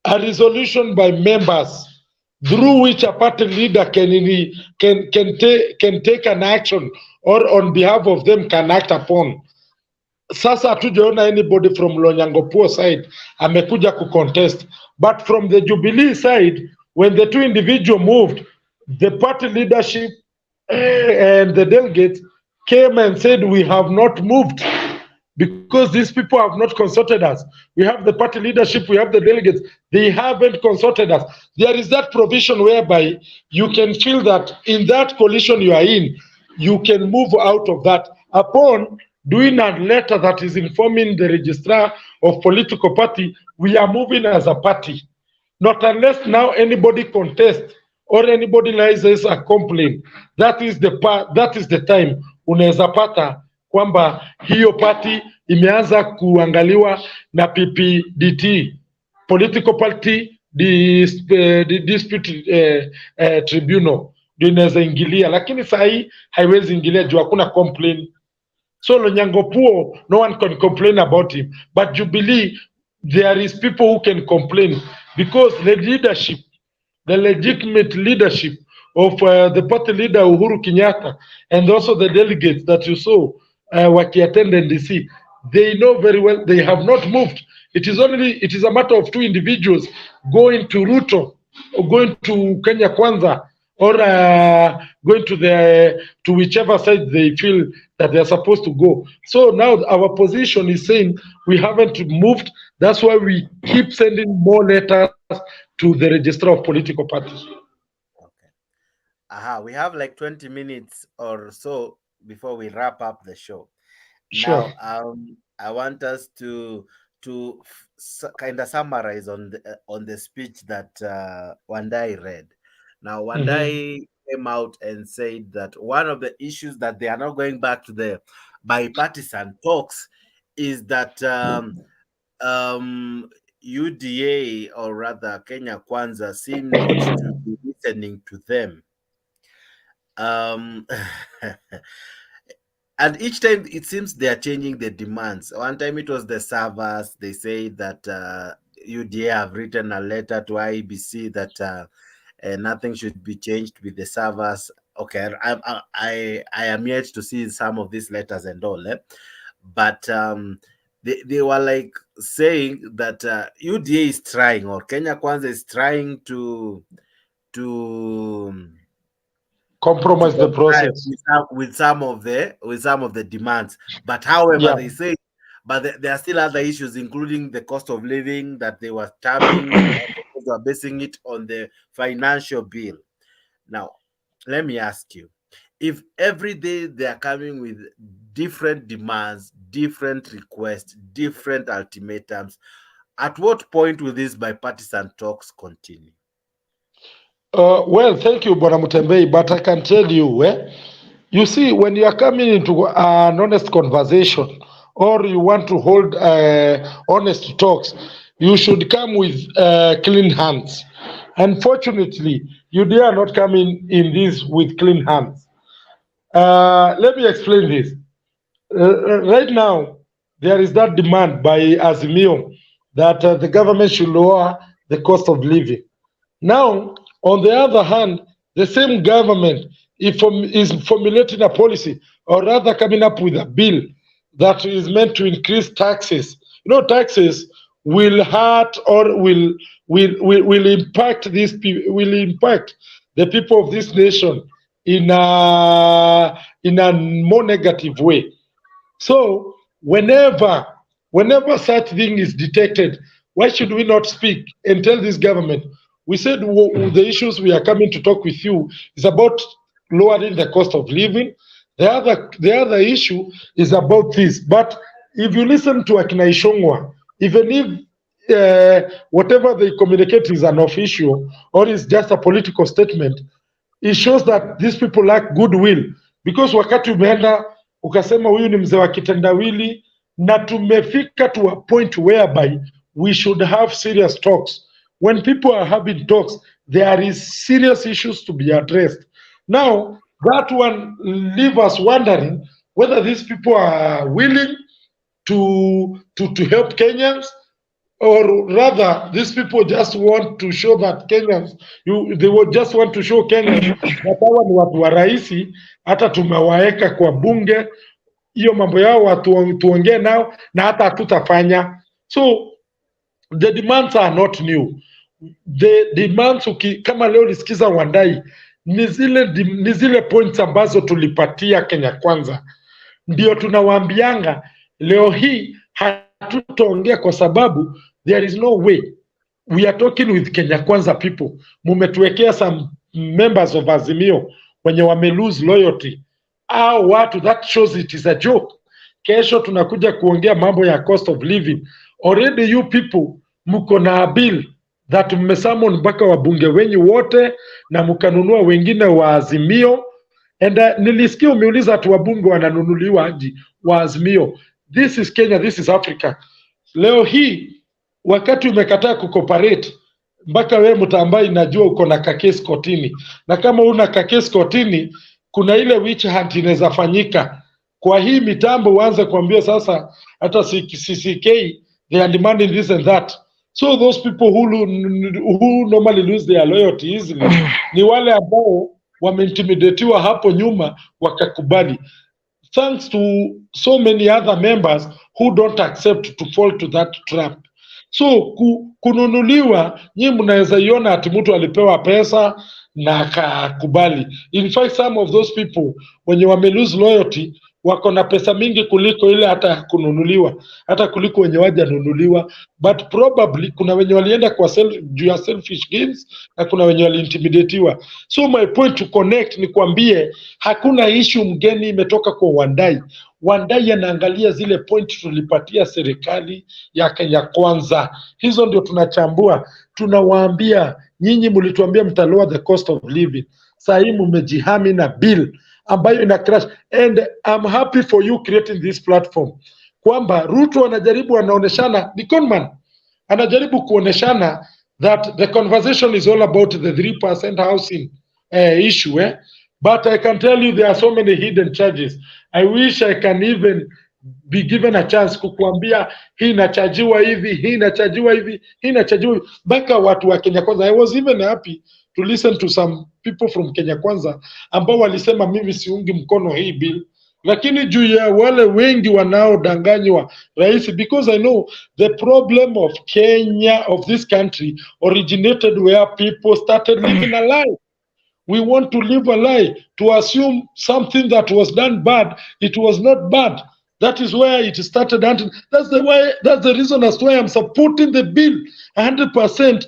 Speaker 12: a resolution by members through which a party leader can take an action or on behalf of them can act upon. Sasa hatujaona anybody from Lonyangapuo side amekuja kucontest, but from the Jubilee side, when the two individuals moved, the party leadership and the delegates came and said we have not moved because these people have not consulted us. We have the party leadership, we have the delegates, they haven't consulted us. There is that provision whereby you can feel that in that coalition you are in, you can move out of that upon doing a letter that is informing the registrar of political party, we are moving as a party. Not unless now anybody contests or anybody raises a complaint. That is the time unaweza pata kwamba hiyo party imeanza kuangaliwa na PPDT, Political Party Dispute Tribunal, ndio inaweza ingilia, lakini saa hii haiwezi ingilia juu hakuna complaint. So Lonyangapuo, no one can complain about him. But Jubilee, there is people who can complain because the leadership, the legitimate leadership of the party leader Uhuru Kenyatta and also the delegates that you saw wakiattend NDC, they know very well they have not moved. It is a matter of two individuals going to Ruto or going to Kenya Kwanza or going to whichever side they feel that they are supposed to go. So now our position is saying we haven't moved. That's why we keep sending more letters to the registrar of political parties.
Speaker 1: Okay. We have like 20 minutes or so before we wrap up the show.
Speaker 12: Sure.
Speaker 1: Now, I want us to kind of summarize on the speech that Wandai read. Now, Wandai came out and said that one of the issues that they are not going back to the bipartisan talks is that UDA, or rather Kenya Kwanza, seem not to be listening to them. And each time it seems they are changing the demands. One time it was the servers. They say that UDA have written a letter to IEBC that nothing should be changed with the servers. Okay, I am yet to see some of these letters and all, but they were like saying that UDA is trying, or Kenya Kwanza is trying to
Speaker 12: compromise the process
Speaker 1: with some of the demands. But however, they say, but there are still other issues, including the cost of living that they were terming. They were basing it on the financial bill. Now, let me ask you, if every day they are coming with different demands, different requests, different ultimatums, at what point will these bipartisan talks continue?
Speaker 12: Well, thank you, Bwana Mutembei, but I can tell you, you see, when you are coming into an honest conversation or you want to hold honest talks, you should come with clean hands. Unfortunately, you are not coming in this with clean hands. Let me explain this. Right now, there is that demand by Azimio that the government should lower the cost of living. Now, on the other hand, the same government is formulating a policy, or rather coming up with a bill that is meant to increase taxes. You know, taxes, will hurt or will impact these people, will impact the people of this nation in a more negative way. So whenever such thing is detected, why should we not speak and tell this government? We said the issues we are coming to talk with you is about lowering the cost of living. The other issue is about this. But if you listen to Akina Ishongwa, even if whatever they communicate is unofficial or is just a political statement, it shows that these people lack goodwill, because wakati umeenda ukasema huyu ni mzee wa kitendawili, na tumefika to a point whereby we should have serious talks. When people are having talks, there is serious issues to be addressed. Now that one leave us wondering whether these people are willing to help Kenyans, or rather these people just want to show that Kenyans, they will just want to show Kenyans that hawa ni watu wa raisi, hata tumewaeka kwa bunge, hiyo mambo yao tuongee nao na hata hatutafanya. So the demands are not new. The demands kama leo lisikiza Wandai ni zile points ambazo tulipatia Kenya Kwanza, ndio tunawaambianga leo hii hatutaongea kwa sababu there is no way. We are talking with Kenya Kwanza people. Mumetuwekea some members of Azimio wenye wame lose loyalty. Au watu, that shows it is a joke. Kesho tunakuja kuongea mambo ya cost of living. Already you people mko na bill that mmesummon mpaka wabunge wenyu wote na mkanunua wengine wa Azimio. And nilisikia umeuliza watu wabunge wananunuliwa aje wa Azimio. This is Kenya, this is Africa. Leo hii wakati umekataa kucooperate, mpaka wewe mtu ambaye inajua uko na kakesi kotini, na kama una kakesi kotini, kuna ile witch hunt inaweza fanyika kwa hii mitambo, uanze kuambia sasa hata CCK they are demanding this and that. So those people who normally lose their loyalty easily ni wale ambao wameintimidatiwa hapo nyuma wakakubali, thanks to so many other members who don't accept to fall to that trap. So kununuliwa, nyinyi mnaweza iona ati mtu alipewa pesa na akakubali. In fact, some of those people wenye wame lose loyalty wako na pesa mingi kuliko ile hata kununuliwa, hata kuliko wenye wajanunuliwa. But probably kuna wenye walienda kwa juu ya selfish gains na kuna wenye waliintimidatiwa. So my point to connect ni kwambie hakuna issue mgeni imetoka kwa Wandai. Wandai anaangalia zile point tulipatia serikali ya Kenya Kwanza. Hizo ndio tunachambua. Tunawaambia nyinyi mlituambia mtalower the cost of living. Sasa hii mmejihami na bill ambayo ina crash, and I'm happy for you creating this platform. Kwamba Ruto anajaribu, anaoneshana, the conman anajaribu kuoneshana that the conversation is all about the 3% housing issue, but I can tell you there are so many hidden charges. I wish I can even be given a chance kukuambia hii inachajiwa hivi, hii inachajiwa hivi, hii inachajiwa hivi, mpaka watu wa Kenya Kwanza. I was even happy to listen to some people from Kenya Kwanza ambao walisema mimi siungi mkono hii bill, lakini juu ya wale wengi wanaodanganywa rais, because I know the problem of Kenya, of this country, originated where people started living a lie. We want to live a lie, to assume something that was done bad, it was not bad. That is where it started, and that's the reason as to why I'm supporting the bill 100%.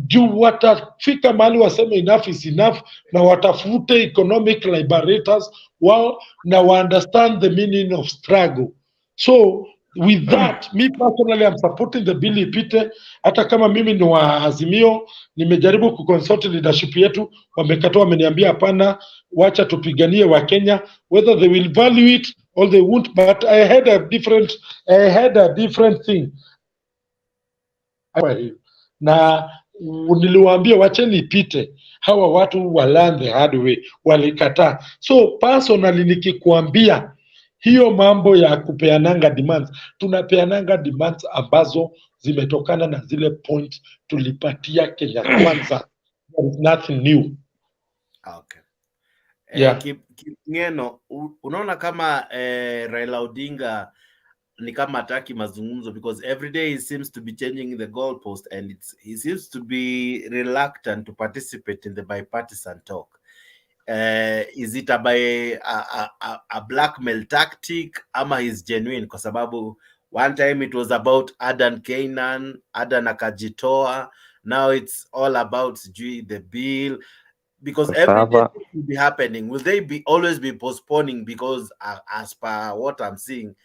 Speaker 12: Juu watafika mahali waseme enough is enough, na watafute economic liberators wao na wa understand the meaning of struggle. So with that, me personally I'm supporting the bill ipite, hata kama mimi ni wa Azimio, nimejaribu kuconsult leadership yetu, wamekataa, wameniambia hapana, wacha tupiganie wa Kenya, whether they will value it or they won't. But I had a different thing na niliwaambia wacheni ipite, hawa watu wa learn the hard way, walikataa. So personally nikikuambia hiyo mambo ya kupeananga demands, tunapeananga demands ambazo zimetokana na zile point tulipatia Kenya Kwanza. There is nothing new.
Speaker 1: Okay.
Speaker 12: Yeah.
Speaker 1: Ngeno, unaona kama Raila Odinga ni kama hataki mazungumzo, because every day he seems to be changing the goalpost, and he seems to be reluctant to participate in the bipartisan talk. Is it a blackmail tactic ama he's genuine? Kwa sababu one time it was about Adan Keynan, Adan akajitoa, now it's all about the bill, because every day it will be happening. Will they always be postponing? Because as per what I'm seeing,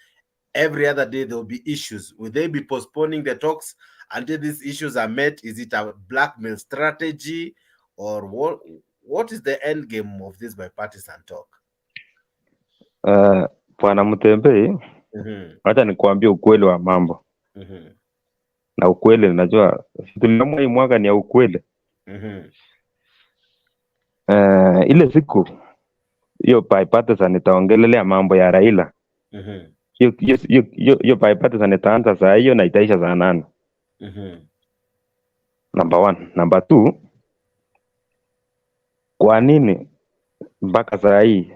Speaker 1: every other day there will be issues. Will they be postponing the talks until these issues are met? Is it a blackmail strategy, or what is the end game of this bipartisan talk?
Speaker 13: Bwana Mutembei, acha nikuambie ukweli wa mambo. Na ukweli najua tuliamua hii mwaka ni ya ukweli. Ile siku hiyo bipartisan itaongelelea mambo ya Raila. Hiyo bipartisan itaanza saa hiyo na itaisha saa 8. Number 1. Number 2, kwa nini mpaka saa hii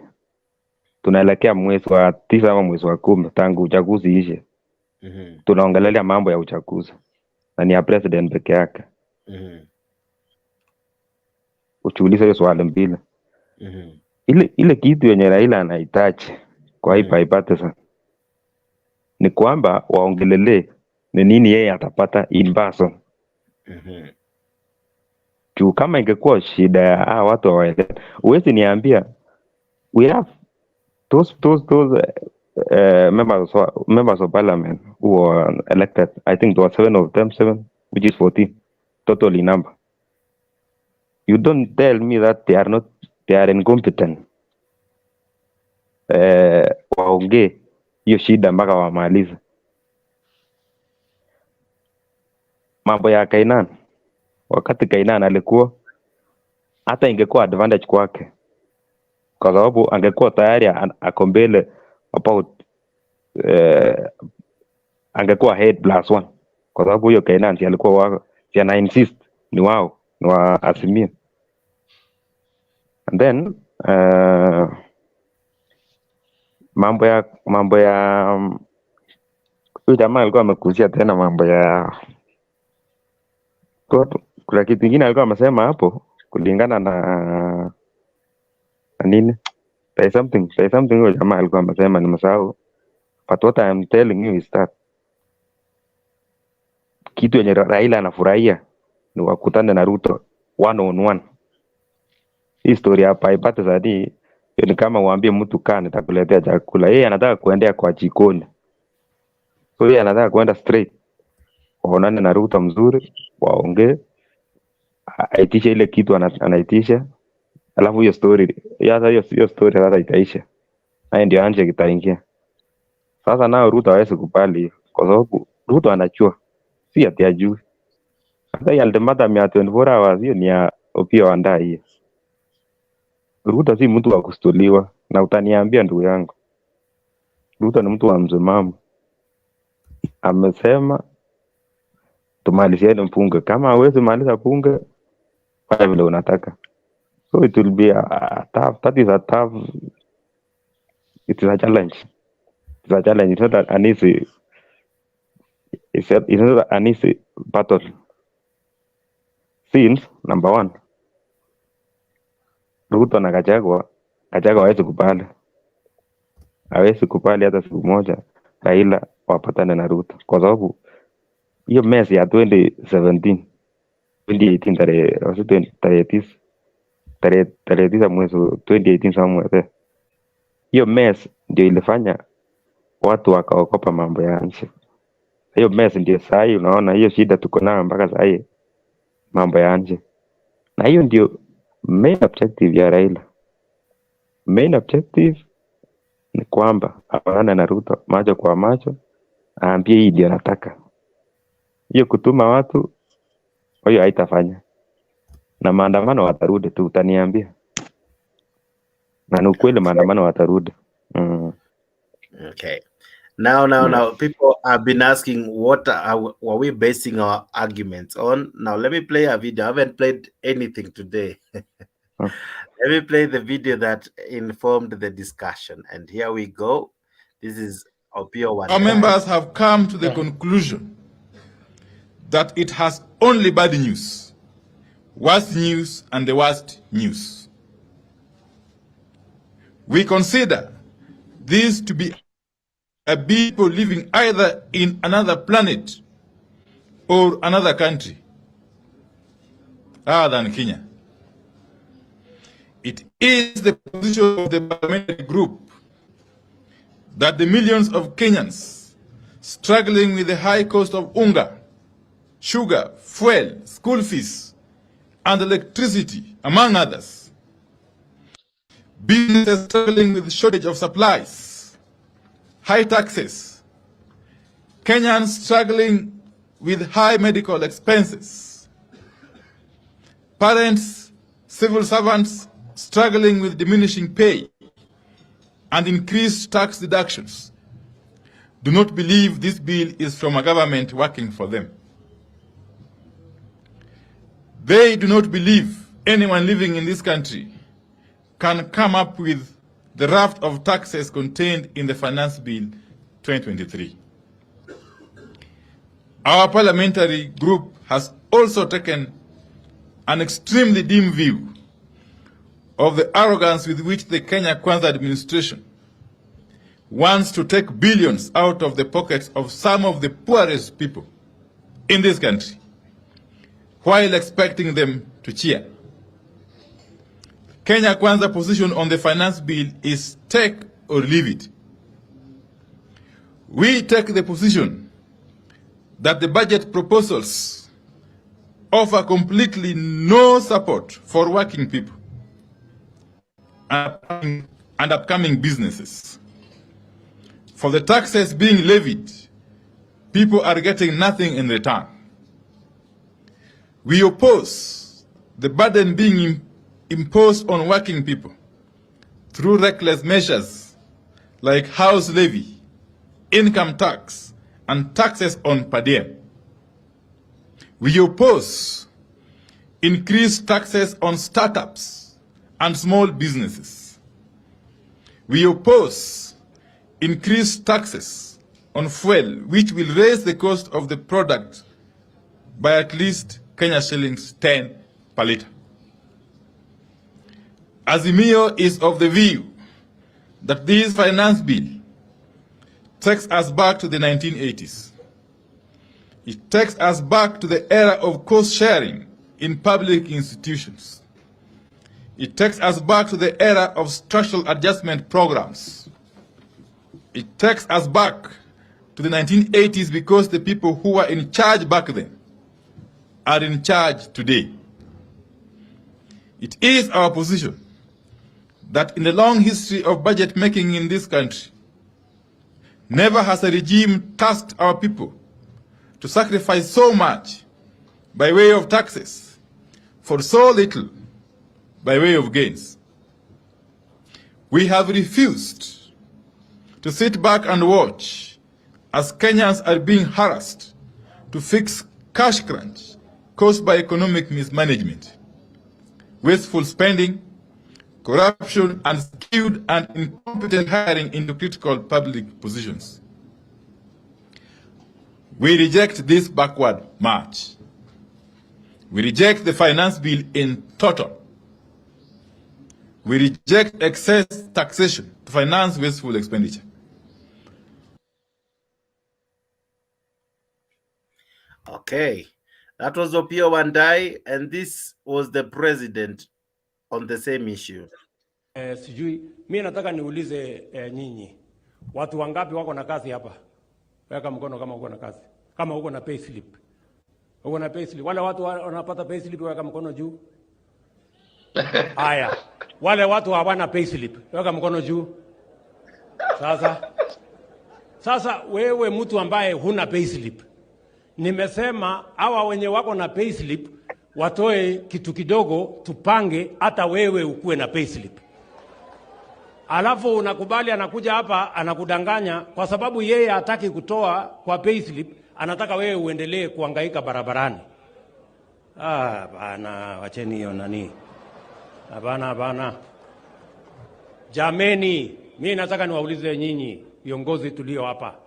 Speaker 13: tunaelekea mwezi wa 9 ama mwezi wa 10 tangu uchaguzi ishe, tunaongelelea mambo ya uchaguzi na ni ya president peke yake? Uchuulize hiyo swali mbili. Ile kitu yenye Raila anahitaji kwa hii bipartisan ni kwamba waongelelee ni nini yeye atapata in person. Juu kama ingekuwa shida ya watu hawaelewi, huwezi niambia we have those members of parliament who were elected. I think there were 7 of them, 7, which is 14 total in number. You don't tell me that they are incompetent. Waongee hiyo shida mpaka wamalize. Mambo ya Kainan, wakati Kainan alikuwa, hata ingekuwa advantage kwake, kwa sababu angekuwa tayari ako mbele about angekuwa head +1, kwa sababu hiyo Kainan si alikuwa wako, si ana insist ni wao, ni wa Azimio. And then mambo ya huyu jamaa alikuwa amekuzia tena mambo ya kuna kitu kingine alikuwa amesema hapo kulingana na nini, say something huyo jamaa alikuwa amesema, nimesahau, but what I am telling you is that kitu yenye Raila anafurahia ni wakutane na Ruto 1-on-1. Historia hapa ipate zaidi ni kama uambie mtu kaa nitakuletea chakula, yeye anataka kuendea kwa jikoni. So yeye anataka kuenda straight, waonane na Ruto mzuri, waongee, aitishe ile kitu anaitisha, alafu hiyo story sasa itaisha, na ndio anje kitaingia. Sasa nao Ruto hawezi kubali, kwa sababu Ruto anachua, si ati ajui. Sasa ya ultimatum 24 hours hiyo ni ya Opiyo Wandayi hiyo. Ruto si mtu wa kustuliwa, na utaniambia ndugu yangu, Ruto ni mtu wa msimamo. Amesema tumalizieni mpunge, kama hawezi maliza punge fanya vile unataka. So it will be a tough, it is a challenge. It's a challenge. It's not an easy, it's not an easy battle. Since number 1, Ruto na Gachagua hawezi kubali hata siku moja Raila wapatane na Ruto, kwa sababu hiyo mess ya 2018 tarehe 9 mwezi 2018 somewhere, hiyo mess ndio ilifanya watu wakaokopa mambo ya nchi. Hiyo mess ndio saa hii unaona hiyo shida tuko nayo mpaka saa hii, mambo ya nchi. Na hiyo ndio main objective ya Raila. Main objective ni kwamba apatane na Ruto macho kwa macho, aambie hii ndio nataka. Hiyo kutuma watu hiyo haitafanya, na maandamano watarudi tu, utaniambia. Na ni ukweli maandamano watarudi.
Speaker 1: Okay. Now, people have been asking what are we basing our arguments on. Now, let me play a video. I haven't played anything today. Let me play the video that informed the discussion. And here we go. This is
Speaker 14: our members have come to the conclusion that it has only bad news, worst news, and the worst news. We consider this to be a people living either in another planet or another country other than Kenya. It is the position of the parliamentary group that the millions of Kenyans struggling with the high cost of unga, sugar, fuel, school fees, and electricity, among others, businesses struggling with shortage of supplies, high taxes, Kenyans struggling with high medical expenses, parents, civil servants struggling with diminishing pay and increased tax deductions, do not believe this bill is from a government working for them. They do not believe anyone living in this country can come up with the raft of taxes contained in the Finance Bill 2023. Our parliamentary group has also taken an extremely dim view of the arrogance with which the Kenya Kwanza administration wants to take billions out of the pockets of some of the poorest people in this country, while expecting them to cheer. Kenya Kwanza position on the finance bill is take or leave it. We take the position that the budget proposals offer completely no support for working people and upcoming businesses. For the taxes being levied, people are getting nothing in return. We oppose the burden being imposed on working people through reckless measures like house levy, income tax, and taxes on per diem. We oppose increased taxes on startups and small businesses. We oppose increased taxes on fuel, which will raise the cost of the product by at least Kenya shillings 10 per litre. Azimio is of the view that this finance bill takes us back to the 1980s. It takes us back to the era of cost sharing in public institutions. It takes us back to the era of structural adjustment programs. It takes us back to the 1980s because the people who were in charge back then are in charge today. It is our position that in the long history of budget making in this country, never has a regime tasked our people to sacrifice so much by way of taxes for so little by way of gains. We have refused to sit back and watch as Kenyans are being harassed to fix cash crunch caused by economic mismanagement, wasteful spending, corruption, and skewed and incompetent hiring into critical public positions. We reject this backward march. We reject the finance bill in total. We reject excess taxation to finance wasteful expenditure.
Speaker 1: Okay, that was Opiyo Wandayi, and this was the president on the same issue.
Speaker 15: Sijui, mimi nataka niulize nyinyi, watu wangapi wako na kazi hapa? Weka mkono kama uko na kazi. Kama uko na pay slip. Uko na pay slip. Wale watu wanapata pay slip weka mkono juu. Haya. Wale watu hawana pay slip weka mkono juu. Sasa wewe mtu ambaye huna pay slip. Nimesema hawa wenye wako na pay slip watoe kitu kidogo tupange hata wewe ukuwe na pay slip. Alafu unakubali anakuja hapa anakudanganya kwa sababu yeye hataki kutoa kwa payslip, anataka wewe uendelee kuhangaika barabarani. Bana, wacheni hiyo nani. Bana. Jameni, mimi nataka niwaulize nyinyi, viongozi tulio hapa,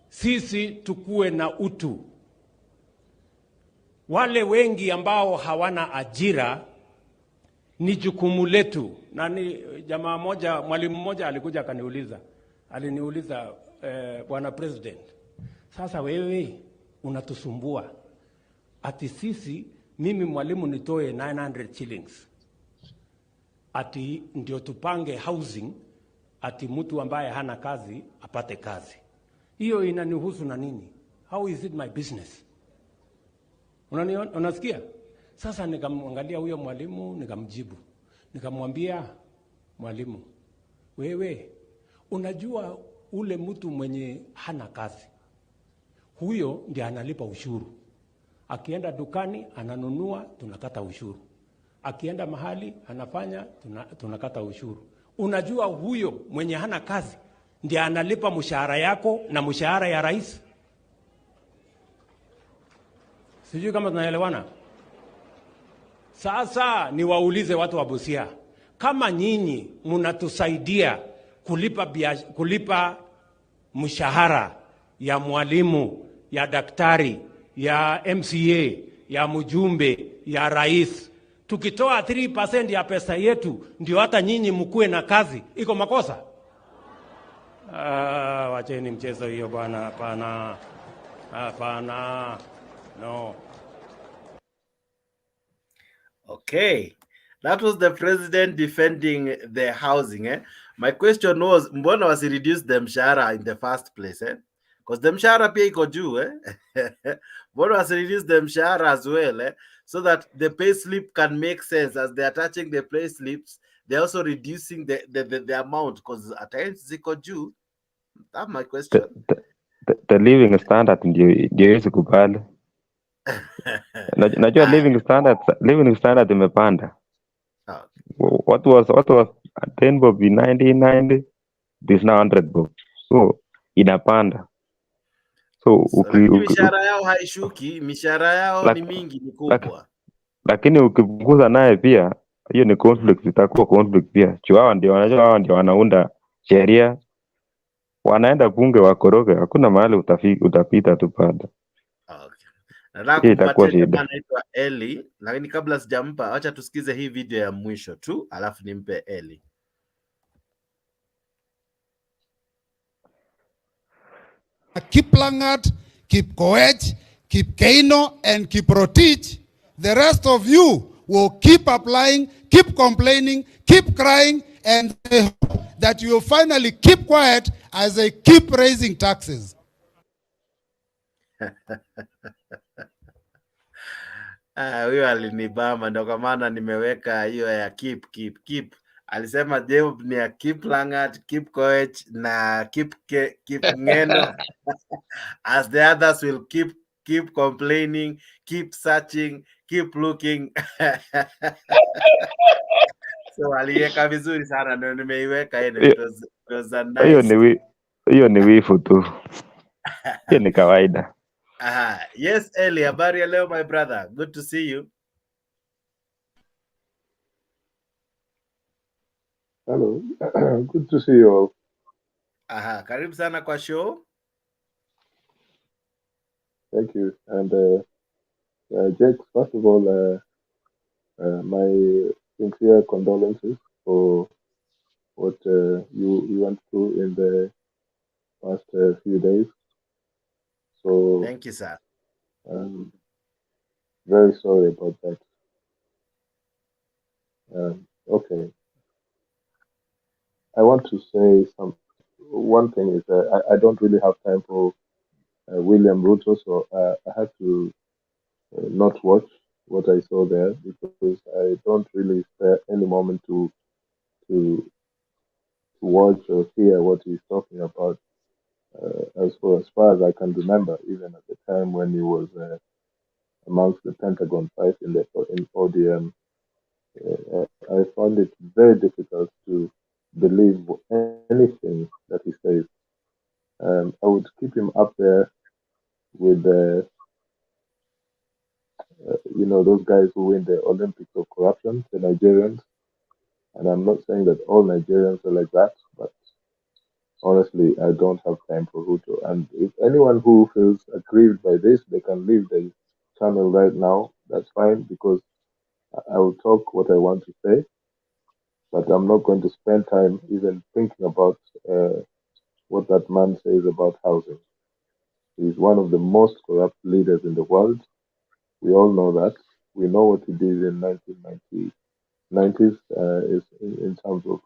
Speaker 15: sisi tukue na utu. Wale wengi ambao hawana ajira ni jukumu letu. Na ni jamaa moja, mwalimu mmoja alikuja aliniuliza Bwana President, sasa wewe unatusumbua ati sisi, mimi mwalimu nitoe 900 shillings ati ndio tupange housing, ati mtu ambaye hana kazi apate kazi. Hiyo inanihusu na nini? How is it my business? Unasikia? Sasa nikamwangalia huyo mwalimu, nikamjibu. Nikamwambia, mwalimu, wewe unajua ule mtu mwenye hana kazi, huyo ndiye analipa ushuru. Akienda dukani ananunua, tunakata ushuru. Akienda mahali anafanya, tunakata ushuru. Unajua huyo mwenye hana kazi ndiye analipa mshahara yako na mshahara ya rais. Sijui kama tunaelewana. Sasa niwaulize watu wa Busia, kama nyinyi mnatusaidia kulipa mshahara ya mwalimu, ya daktari, ya MCA, ya mjumbe, ya rais, tukitoa 3% ya pesa yetu ndio hata nyinyi mkue na kazi, iko makosa? Wacheni mchezo hiyo bwana, hapana. Hapana. No.
Speaker 1: Okay, that was the president defending the housing. My question was, mbona wasi reduce the mshahara in the first place? Because the mshahara pia iko juu. Mbona wasi reduce the mshahara as well, so that the pay slip can make sense. As they are touching the pay slips, they're also reducing the amount, because at times ziko juu. That's my question.
Speaker 13: The living standard ndio hizi kubali. Najua living standard imepanda. What was 10 bob in 1990, this now 100 bob. So inapanda. So
Speaker 1: mishahara yao haishuki, mishahara yao ni mingi, ni kubwa.
Speaker 13: Lakini ukipunguza naye pia, hiyo ni conflict, itakuwa conflict pia. Hao ndio wanaunda sheria. Wanaenda bunge wakoroge, hakuna mahali utapita tu panda.
Speaker 1: Nataka kumpatia jamaa anaitwa Eli, lakini kabla sijampa, acha tusikize hii video ya mwisho tu, alafu nimpe Eli.
Speaker 16: Kiplangat, Kipkoech, Kipkeino and Kiprotich, the rest of you will keep applying, keep complaining, keep crying, and I hope that you will finally keep quiet as they keep raising taxes.
Speaker 1: Huyo alinibamba, ndio kwa maana nimeweka hiyo ya keep. Alisema Job ni ya Kiplangat, Kipkoech na Kipngeno. As the others will keep complaining, keep searching, keep looking. So aliweka vizuri sana, ndio nimeiweka ile. It was a nice.
Speaker 13: Hiyo ni wifu tu. Hiyo ni kawaida.
Speaker 1: Yes, Eli, habari ya leo my brother. Good to see you.
Speaker 17: Hello. Good to see you all.
Speaker 1: Karibu sana kwa show.
Speaker 17: Thank you. And Jake, first of all, my sincere condolences for what you went through in the past few days. So
Speaker 1: thank you, sir.
Speaker 17: Very sorry about that. Okay. I want to say one thing is I don't really have time for William Ruto, so I have to not watch what I saw there, because I don't really spare any moment to watch or hear what he's talking about. As far as I can remember, even at the time when he was amongst the Pentagon five in ODM, I found it very difficult to believe anything that he says. I would keep him up there with those guys who win the Olympics of corruption, the Nigerians. And I'm not saying that all Nigerians are like that, but honestly, I don't have time for Ruto. And if anyone who feels aggrieved by this, they can leave the channel right now. That's fine, because I will talk what I want to say, but I'm not going to spend time even thinking about what that man says about housing. He's one of the most corrupt leaders in the world. We all know that. We know what he did in 1990s is in terms of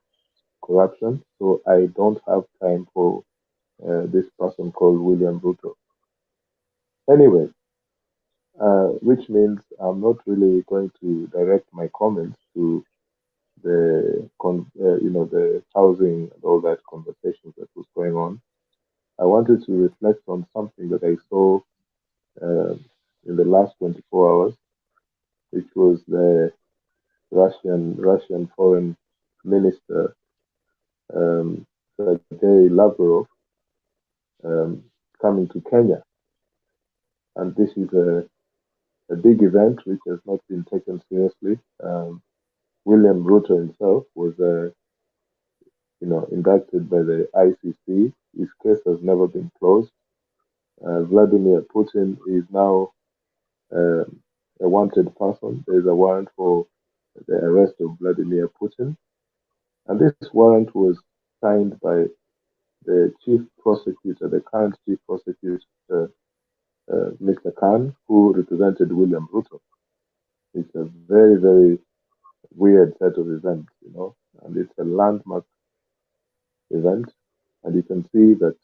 Speaker 17: corruption. So I don't have time for this person called William Ruto. Anyway, which means I'm not really going to direct my comments to the housing and all that conversation that was going on. I wanted to reflect on something that I saw in the last 24 hours, which was the Russian foreign minister Sergei Lavrov coming to Kenya, and this is a big event which has not been taken seriously. William Ruto himself was, indicted by the ICC. His case has never been closed. Vladimir Putin is now a wanted person. There is a warrant for the arrest of Vladimir Putin, and this warrant was signed by the chief prosecutor, the current chief prosecutor, Mr. Khan, who represented William Ruto. It's a very, very weird set of events, and it's a landmark event. And you can see that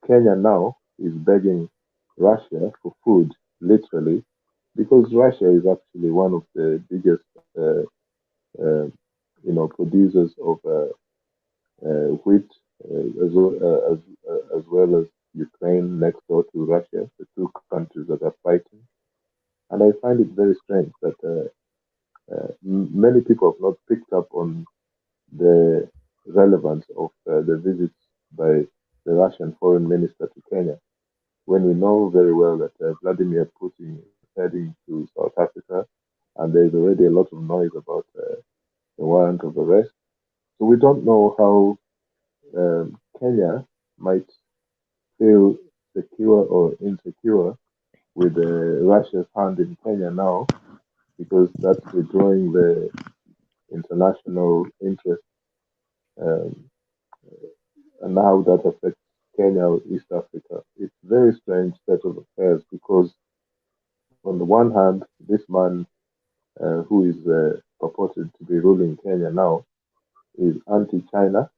Speaker 17: Kenya now is begging Russia for food, literally, because Russia is actually one of the biggest, producers of wheat, as well as Ukraine next door to Russia, the two countries that are fighting. And I find it very strange that many people have not picked up on the relevance of the visits by the Russian foreign minister to Kenya, when we know very well that Vladimir Putin is heading to South Africa, and there's already a lot of noise about the warrant of arrest. So we don't know how Kenya might feel secure or insecure with Russia's hand in Kenya now, because that's withdrawing the international interest, and how that affects Kenya or East Africa. It's a very strange set of affairs, because on the one hand, this man who is purported to be ruling Kenya now is anti-China,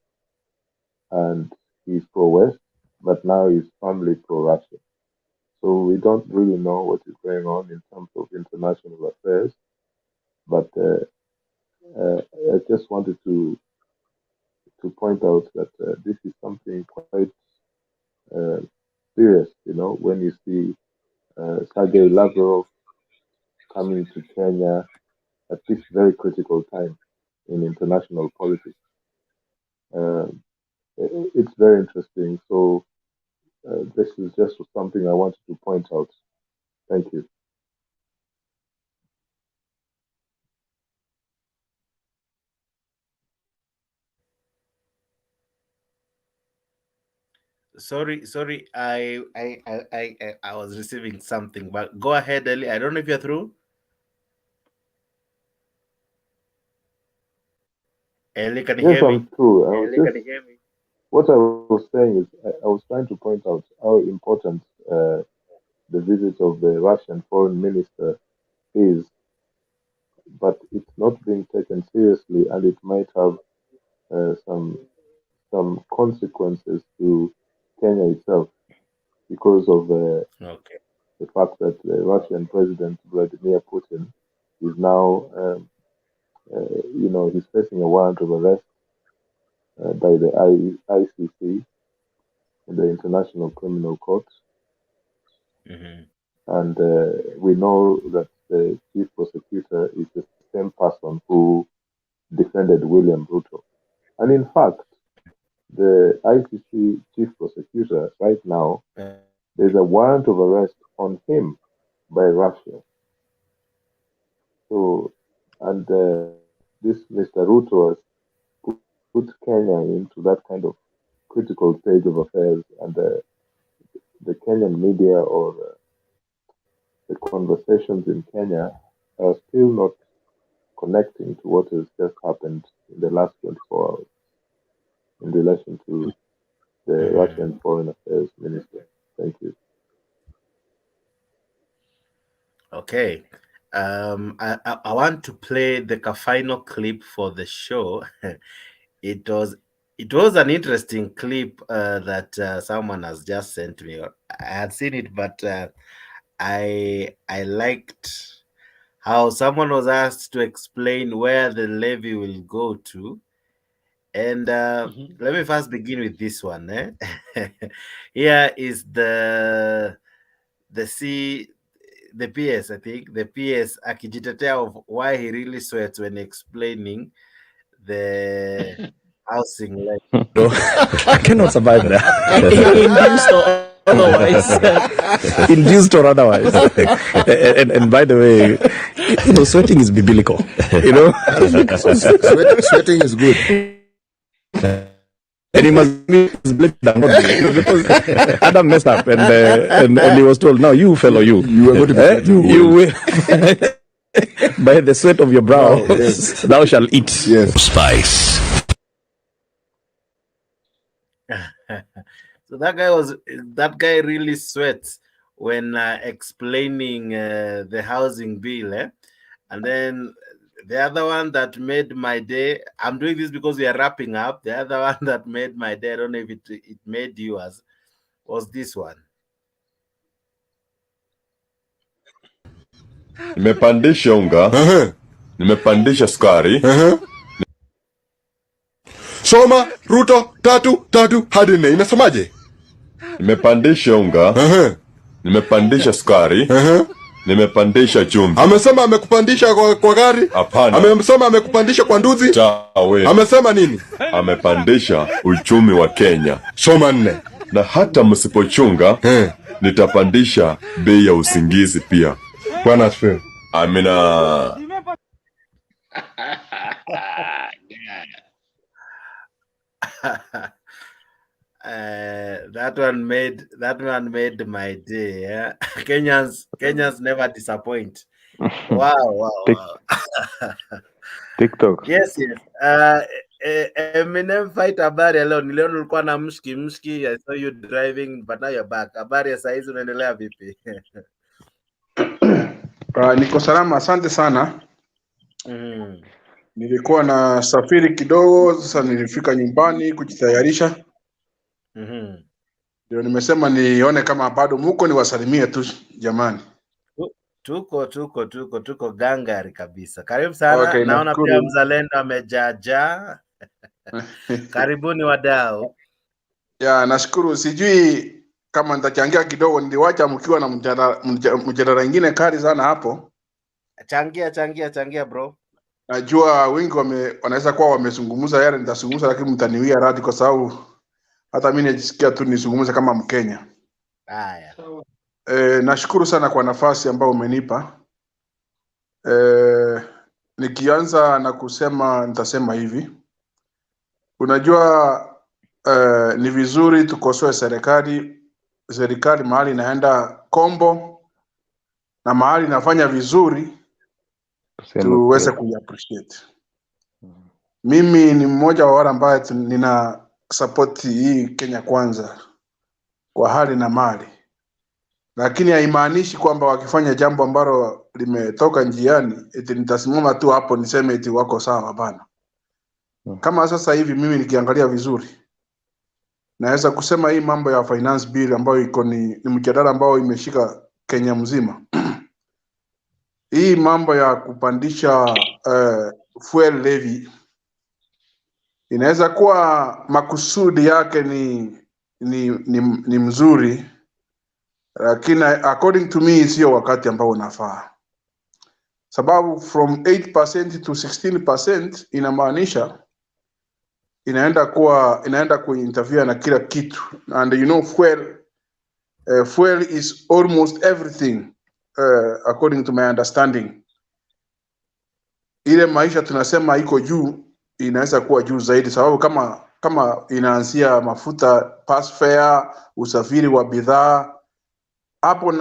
Speaker 17: and he's pro-West, but now he's firmly pro-Russia. So we don't really know what is going on in terms of international affairs. But I just wanted to point out that this is something quite serious, when you see Sergei Lavrov coming to Kenya at this very critical time in international politics. It's very interesting. So this is just something I wanted to point out. Thank you.
Speaker 1: Sorry, I was receiving something, but go ahead, Eli. I don't know if you're through. Eli, can you
Speaker 17: Yes,
Speaker 1: hear me?
Speaker 17: I'm true. What I was saying is, I was trying to point out how important the visit of the Russian foreign minister is, but it's not being taken seriously, and it might have some consequences to Kenya itself, because of
Speaker 1: Okay.
Speaker 17: the fact that the Russian President Vladimir Putin is now, he's facing a warrant of arrest by the ICC, the International Criminal Court.
Speaker 1: Mm-hmm.
Speaker 17: And we know that the chief prosecutor is the same person who defended William Ruto. And in fact, the ICC chief prosecutor right now, there's a warrant of arrest on him by Russia. So, and this Mr. Ruto has put Kenya into that kind of critical stage of affairs, and the Kenyan media or the conversations in Kenya are still not connecting to what has just happened in the last 24 hours in relation to the Russian Foreign Affairs Minister. Thank you.
Speaker 1: Okay. I want to play the final clip for the show. It was an interesting clip that someone has just sent me. I had seen it, but I liked how someone was asked to explain where the levy will go to. And let me first begin with this one. Here is the PS, I think, the PS akijitetea of why he really sweats when explaining the housing levy.
Speaker 18: I cannot survive there. Induced or otherwise. Induced or otherwise. And by the way, sweating is biblical. Sweating is good. And he must be blamed because Adam messed up, and he was told, "Now you fellow, you are going to be you will by the sweat of your brow, yes, thou shalt eat." Yes. Spice.
Speaker 1: So that guy really sweats when explaining the housing bill, and then the other one that made my day, I'm doing this because we are wrapping up. The other one that made my day, I don't know if it made yours, was this one.
Speaker 19: Nimepandisha unga, nimepandisha sukari. Soma Ruto 3 hadi 4 inasemaje? Nimepandisha unga, nimepandisha sukari, nimepandisha chumvi. Amesema amekupandisha kwa gari? Hapana. Amesema amekupandisha kwa nduzi? Tawe. Amesema nini? Amepandisha uchumi wa Kenya. Soma 4. Na hata msipochunga, nitapandisha bei ya usingizi pia. Bwana asifiwe. Amina.
Speaker 1: That one made my day. Yeah? Kenyans never disappoint. Wow.
Speaker 13: TikTok.
Speaker 1: Yes. Eminem fight habari ya leo. Niliona ulikuwa na mshki. I saw you driving, but now you're back. Habari ya saizi unaendelea vipi?
Speaker 20: Niko salama, asante sana. Nilikuwa na safiri kidogo, sasa nilifika nyumbani kujitayarisha. Ndio nimesema nione kama bado muko, niwasalimie tu jamani.
Speaker 1: Tuko gangari kabisa. Karibu sana.
Speaker 20: Okay,
Speaker 1: naona pia mzalendo amejaja. Karibuni wadau.
Speaker 20: Ya, nashukuru. Sijui kama nitachangia kidogo, niliwacha mkiwa na mjadala ingine kali sana hapo.
Speaker 1: Changia bro.
Speaker 20: Najua wengi wanaweza kuwa wamezungumza yale nitazungumza, lakini mtaniwia radhi kwa sababu hata mimi najisikia tu nizungumze kama Mkenya.
Speaker 1: Haya.
Speaker 20: Nashukuru sana kwa nafasi ambayo umenipa. Nikianza na kusema, nitasema hivi. Unajua ni vizuri tukosoe serikali mahali inaenda kombo na mahali inafanya vizuri tuweze kuappreciate. Mimi ni mmoja wa wale ambaye nina support hii Kenya kwanza kwa hali na mali, lakini haimaanishi kwamba wakifanya jambo ambalo limetoka njiani eti nitasimama tu hapo niseme eti wako sawa. Hapana. Kama sasa hivi mimi nikiangalia vizuri, naweza kusema hii mambo ya finance bill ambayo iko ni mjadala ambao imeshika Kenya mzima. Hii mambo ya kupandisha fuel levy inaweza kuwa makusudi yake ni mzuri, lakini according to me sio wakati ambao unafaa. Sababu from 8% to 16% inamaanisha inaenda kuinterfere na kila kitu, and you know fuel is almost everything according to my understanding. Ile maisha tunasema iko juu inaweza kuwa juu zaidi, sababu kama inaanzia mafuta, pass fare, usafiri wa bidhaa, hapo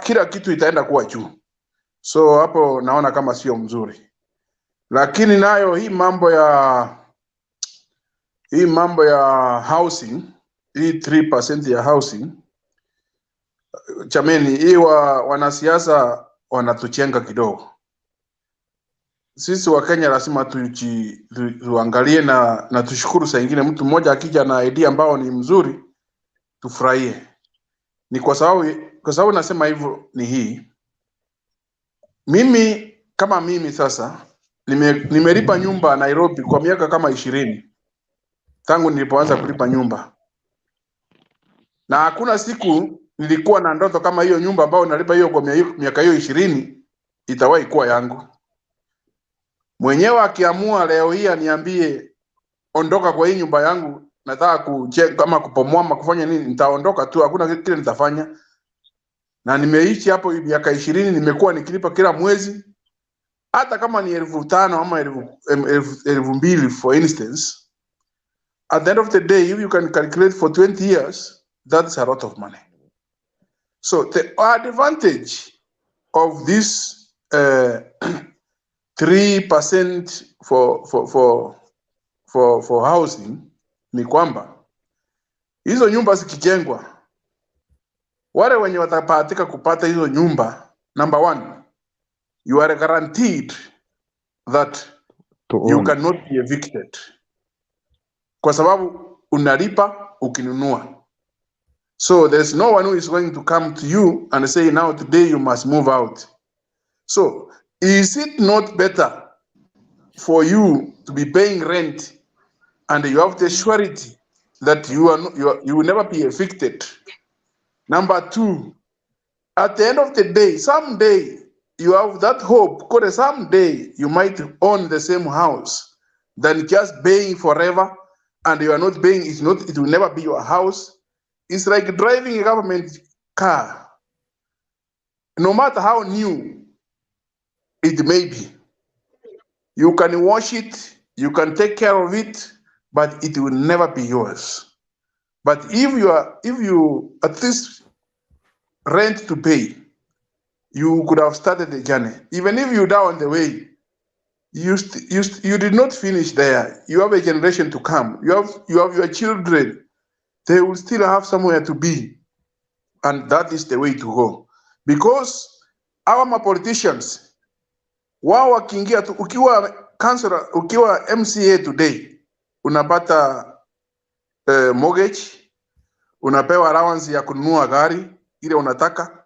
Speaker 20: kila kitu itaenda kuwa juu. So hapo naona kama sio mzuri, lakini nayo hii mambo ya housing, hii 3% ya housing, chameni, hii wanasiasa wanatuchenga kidogo. Sisi wa Kenya lazima tuangalie na tushukuru. Saa nyingine mtu mmoja akija na idea ambao ni mzuri, tufurahie. Ni kwa sababu nasema hivyo ni hii. Kama mimi sasa nimelipa nyumba Nairobi kwa miaka kama 20 tangu nilipoanza kulipa nyumba, na hakuna siku nilikuwa na ndoto kama hiyo nyumba ambao nalipa hiyo kwa miaka hiyo 20 itawahi kuwa yangu. Mwenyewe akiamua leo hii aniambie ondoka kwa hii nyumba yangu, nataka kama kupomoa ama kufanya nini, nitaondoka tu, hakuna kile nitafanya. Na nimeishi hapo miaka 20, nimekuwa nikilipa kila mwezi, hata kama ni 5,000 ama 2,000 for instance. At the end of the day, if you can calculate for 20 years, that's a lot of money. So the advantage of this 3% for housing ni kwamba hizo nyumba zikijengwa, wale wenye watapatika kupata hizo nyumba, number 1, you are guaranteed that you cannot be evicted, kwa sababu unalipa ukinunua. So there's no one who is going to come to you and say now today you must move out. So is it not better for you to be paying rent and you have the surety that you will never be evicted? Number 2, at the end of the day, someday you have that hope, because someday you might own the same house than just paying forever, and you are not paying. It will never be your house. It's like driving a government car. No matter how new it may be, you can wash it, you can take care of it, but it will never be yours. But if you at least rent to pay, you could have started the journey. Even if you die on the way, you did not finish there. You have a generation to come. You have your children. They will still have somewhere to be, and that is the way to go. Because our politicians, wao wakiingia tu, ukiwa councillor, ukiwa MCA today, unapata mortgage, unapewa allowance ya kununua gari ile unataka,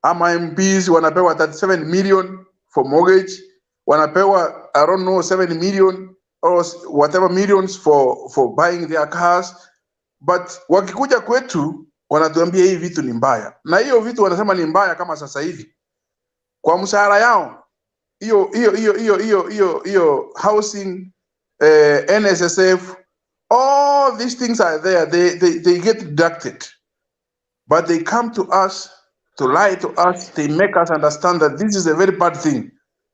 Speaker 20: ama MPs wanapewa 37 million for mortgage, wanapewa I don't know 7 million or whatever millions for buying their cars. But wakikuja kwetu wanatuambia hii vitu ni mbaya, na hiyo vitu wanasema ni mbaya kama sasa hivi kwa mshahara yao, hiyo housing, NSSF, all these things are there, they get deducted, but they come to us to lie to us. They make us understand that this is a very bad thing,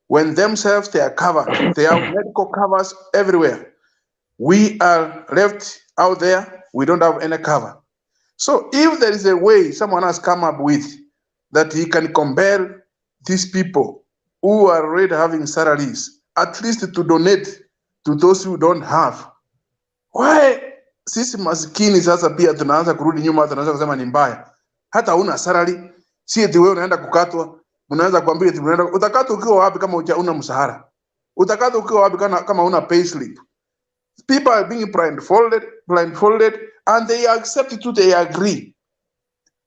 Speaker 20: when themselves they are covered. They have medical covers everywhere. We are left out there, we don't have any cover. So if there is a way someone has come up with that he can compel these people who are already having salaries, at least to donate to those who don't have. Why sisi maskini sasa pia tunaanza kurudi nyuma, tunaanza kusema ni mbaya? Hata una salary, si eti wewe unaenda kukatwa, unaanza kuambia eti unaenda utakatwa ukiwa wapi kama una mshahara? Utakatwa ukiwa wapi kama una pay slip? People are being blindfolded, and they accept it too, they agree.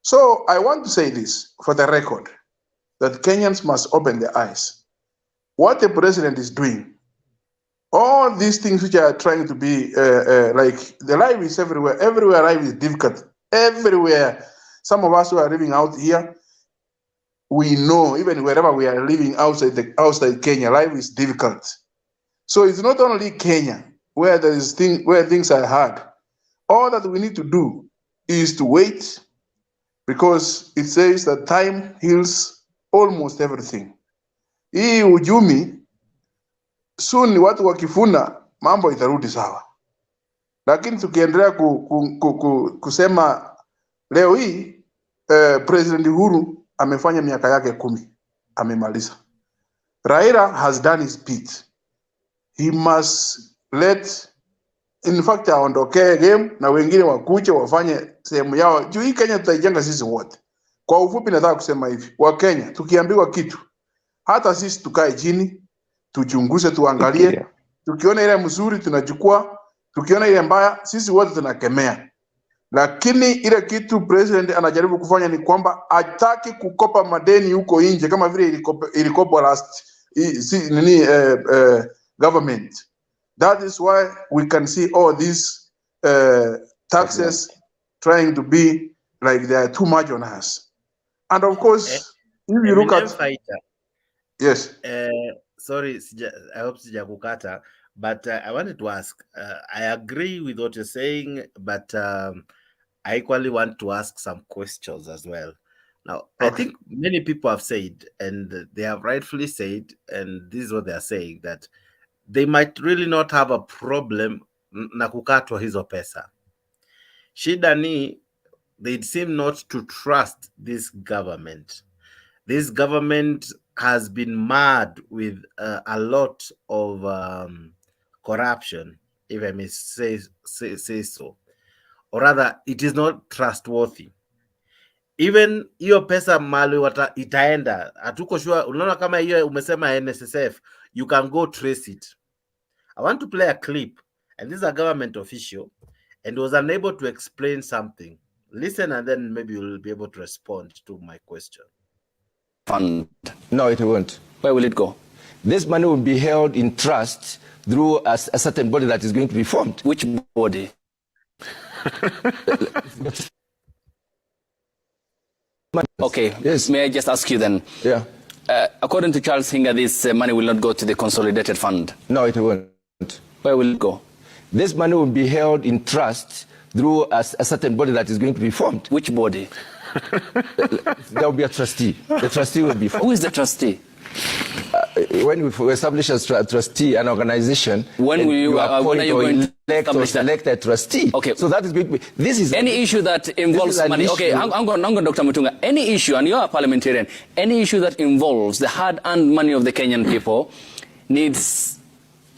Speaker 20: So I want to say this for the record, that Kenyans must open their eyes. What the president is doing, all these things which are trying to be like, the life is everywhere. Everywhere life is difficult. Everywhere. Some of us who are living out here, we know, even wherever we are living outside Kenya, life is difficult. So it's not only Kenya where things are hard. All that we need to do is to wait, because it says that time heals almost everything. Hii ujumi soon watu wakifuna mambo itarudi sawa. Lakini tukiendelea kusema leo hii President Uhuru amefanya miaka yake 10, amemaliza. Raila has done his bit. He must let, in fact, aondokee game na wengine wakuche wafanye sehemu yao. Juu hii Kenya tutaijenga sisi wote. Kwa ufupi nataka kusema hivi, wa Kenya tukiambiwa kitu, hata sisi tukae chini, tuchunguze, tuangalie, tukiona ile mzuri tunachukua, tukiona ile mbaya sisi wote tunakemea. Lakini ile kitu president anajaribu kufanya ni kwamba hataki kukopa madeni huko nje kama vile ilikopa last government. That is why we can see all these taxes trying to be like they are too much on us. And of course, if you look at yes.
Speaker 1: Sorry, I hope sijakukata, but I wanted to ask. I agree with what you're saying, but I equally want to ask some questions as well. Now, I think many people have said, and they have rightfully said, and this is what they are saying, that they might really not have a problem na kukatwa hizo pesa. Shida ni, they seem not to trust this government. This government has been marred with a lot of corruption, if I may say so. Or rather, it is not trustworthy. Even hiyo pesa mali itaenda, hatuko sure. Unaona kama hiyo umesema NSSF, you can go trace it. I want to play a clip, and this is a government official, and was unable to explain something. Listen, and then maybe you'll be able to respond to my question.
Speaker 21: Fund. No, it won't. Where will it go? This money will be held in trust through a certain body that is going to be formed. Which body?
Speaker 22: Okay, yes. May I just ask you then?
Speaker 21: Yeah.
Speaker 22: According to Charles Hinger, this money will not go to the consolidated fund.
Speaker 21: No, it won't.
Speaker 22: Where will it go?
Speaker 21: This money will be held in trust through a certain body that is going to be formed.
Speaker 22: Which body?
Speaker 21: There will be a trustee. The trustee will be formed.
Speaker 22: Who is the trustee?
Speaker 21: When we establish a trustee, an organization,
Speaker 22: when will you
Speaker 21: appoint
Speaker 22: or
Speaker 21: elect or select a trustee?
Speaker 22: Okay.
Speaker 21: So that is going to be, this is
Speaker 22: any issue that involves money. Okay, hang on, Dr. Mutunga. Any issue, and you are a parliamentarian, any issue that involves the hard-earned money of the Kenyan people needs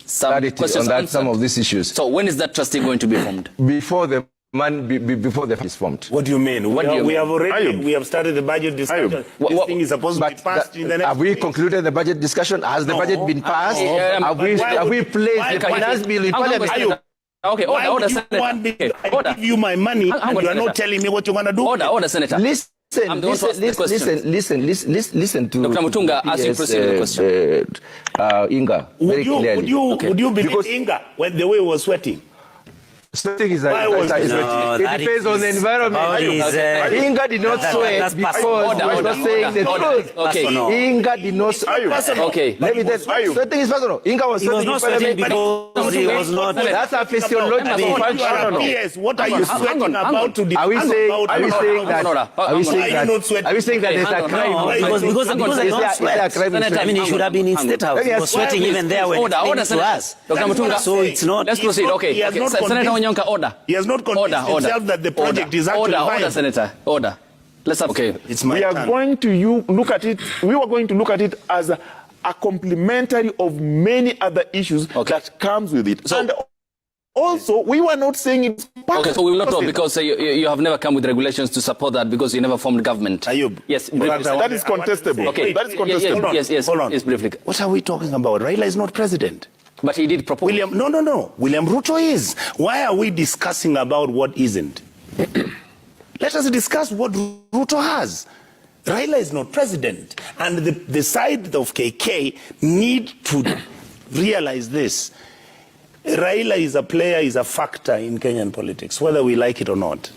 Speaker 22: some questions
Speaker 21: on that,
Speaker 22: answered.
Speaker 21: some of these issues.
Speaker 22: So when is that trustee going to be formed?
Speaker 21: Before the before the is formed.
Speaker 23: What do you mean? We have already we have started the budget discussion. This thing is supposed to be passed in the next.
Speaker 21: Have we concluded the budget discussion? Has the budget been passed? Have we placed the finance bill in Parliament?
Speaker 22: Okay, order, Senator.
Speaker 23: I give you my money, and you are not telling me what you're going to do.
Speaker 22: Order, Senator.
Speaker 21: Listen to
Speaker 22: Dr. Mutunga, as you proceed with the question.
Speaker 21: Inga, very clearly.
Speaker 23: Would you believe Inga when the way he was sweating?
Speaker 21: Sweating is it depends on the environment. Inga did not sweat because he was not saying the truth.
Speaker 22: Okay.
Speaker 21: Inga did not sweat.
Speaker 22: Okay.
Speaker 21: Maybe that sweating is personal. Inga was sweating
Speaker 23: because he was not.
Speaker 21: That's a physiological function.
Speaker 23: Yes. What are you sweating about?
Speaker 21: Are we saying that there's a crime?
Speaker 23: Because I don't sweat.
Speaker 21: I
Speaker 23: mean, he should have been in State House. He was sweating even there when he came to us.
Speaker 22: Dr. Mutunga.
Speaker 23: So it's not.
Speaker 22: Let's proceed. Okay. Senator Onyonka, order.
Speaker 23: He has not convinced himself that the project is actually viable.
Speaker 22: Order, Senator. Order. Let's have. Okay.
Speaker 23: It's my
Speaker 24: we are
Speaker 23: turn.
Speaker 24: going to look at it. We were going to look at it as a complementary of many other issues that comes with it. And also, we were not saying it's
Speaker 22: okay, so we will not know because you have never come with regulations to support that because you never formed government.
Speaker 23: Ayub.
Speaker 22: Yes.
Speaker 24: That is contestable.
Speaker 22: Okay.
Speaker 24: That is contestable.
Speaker 22: Yes.
Speaker 23: Hold on.
Speaker 22: Yes, briefly.
Speaker 23: What are we talking about? Raila is not president.
Speaker 22: But he did propose.
Speaker 23: No. William Ruto is. Why are we discussing about what isn't? Let us discuss what Ruto has. Raila is not president. And the side of KK need to realize this. Raila is a player, is a factor in Kenyan politics, whether we like it or not.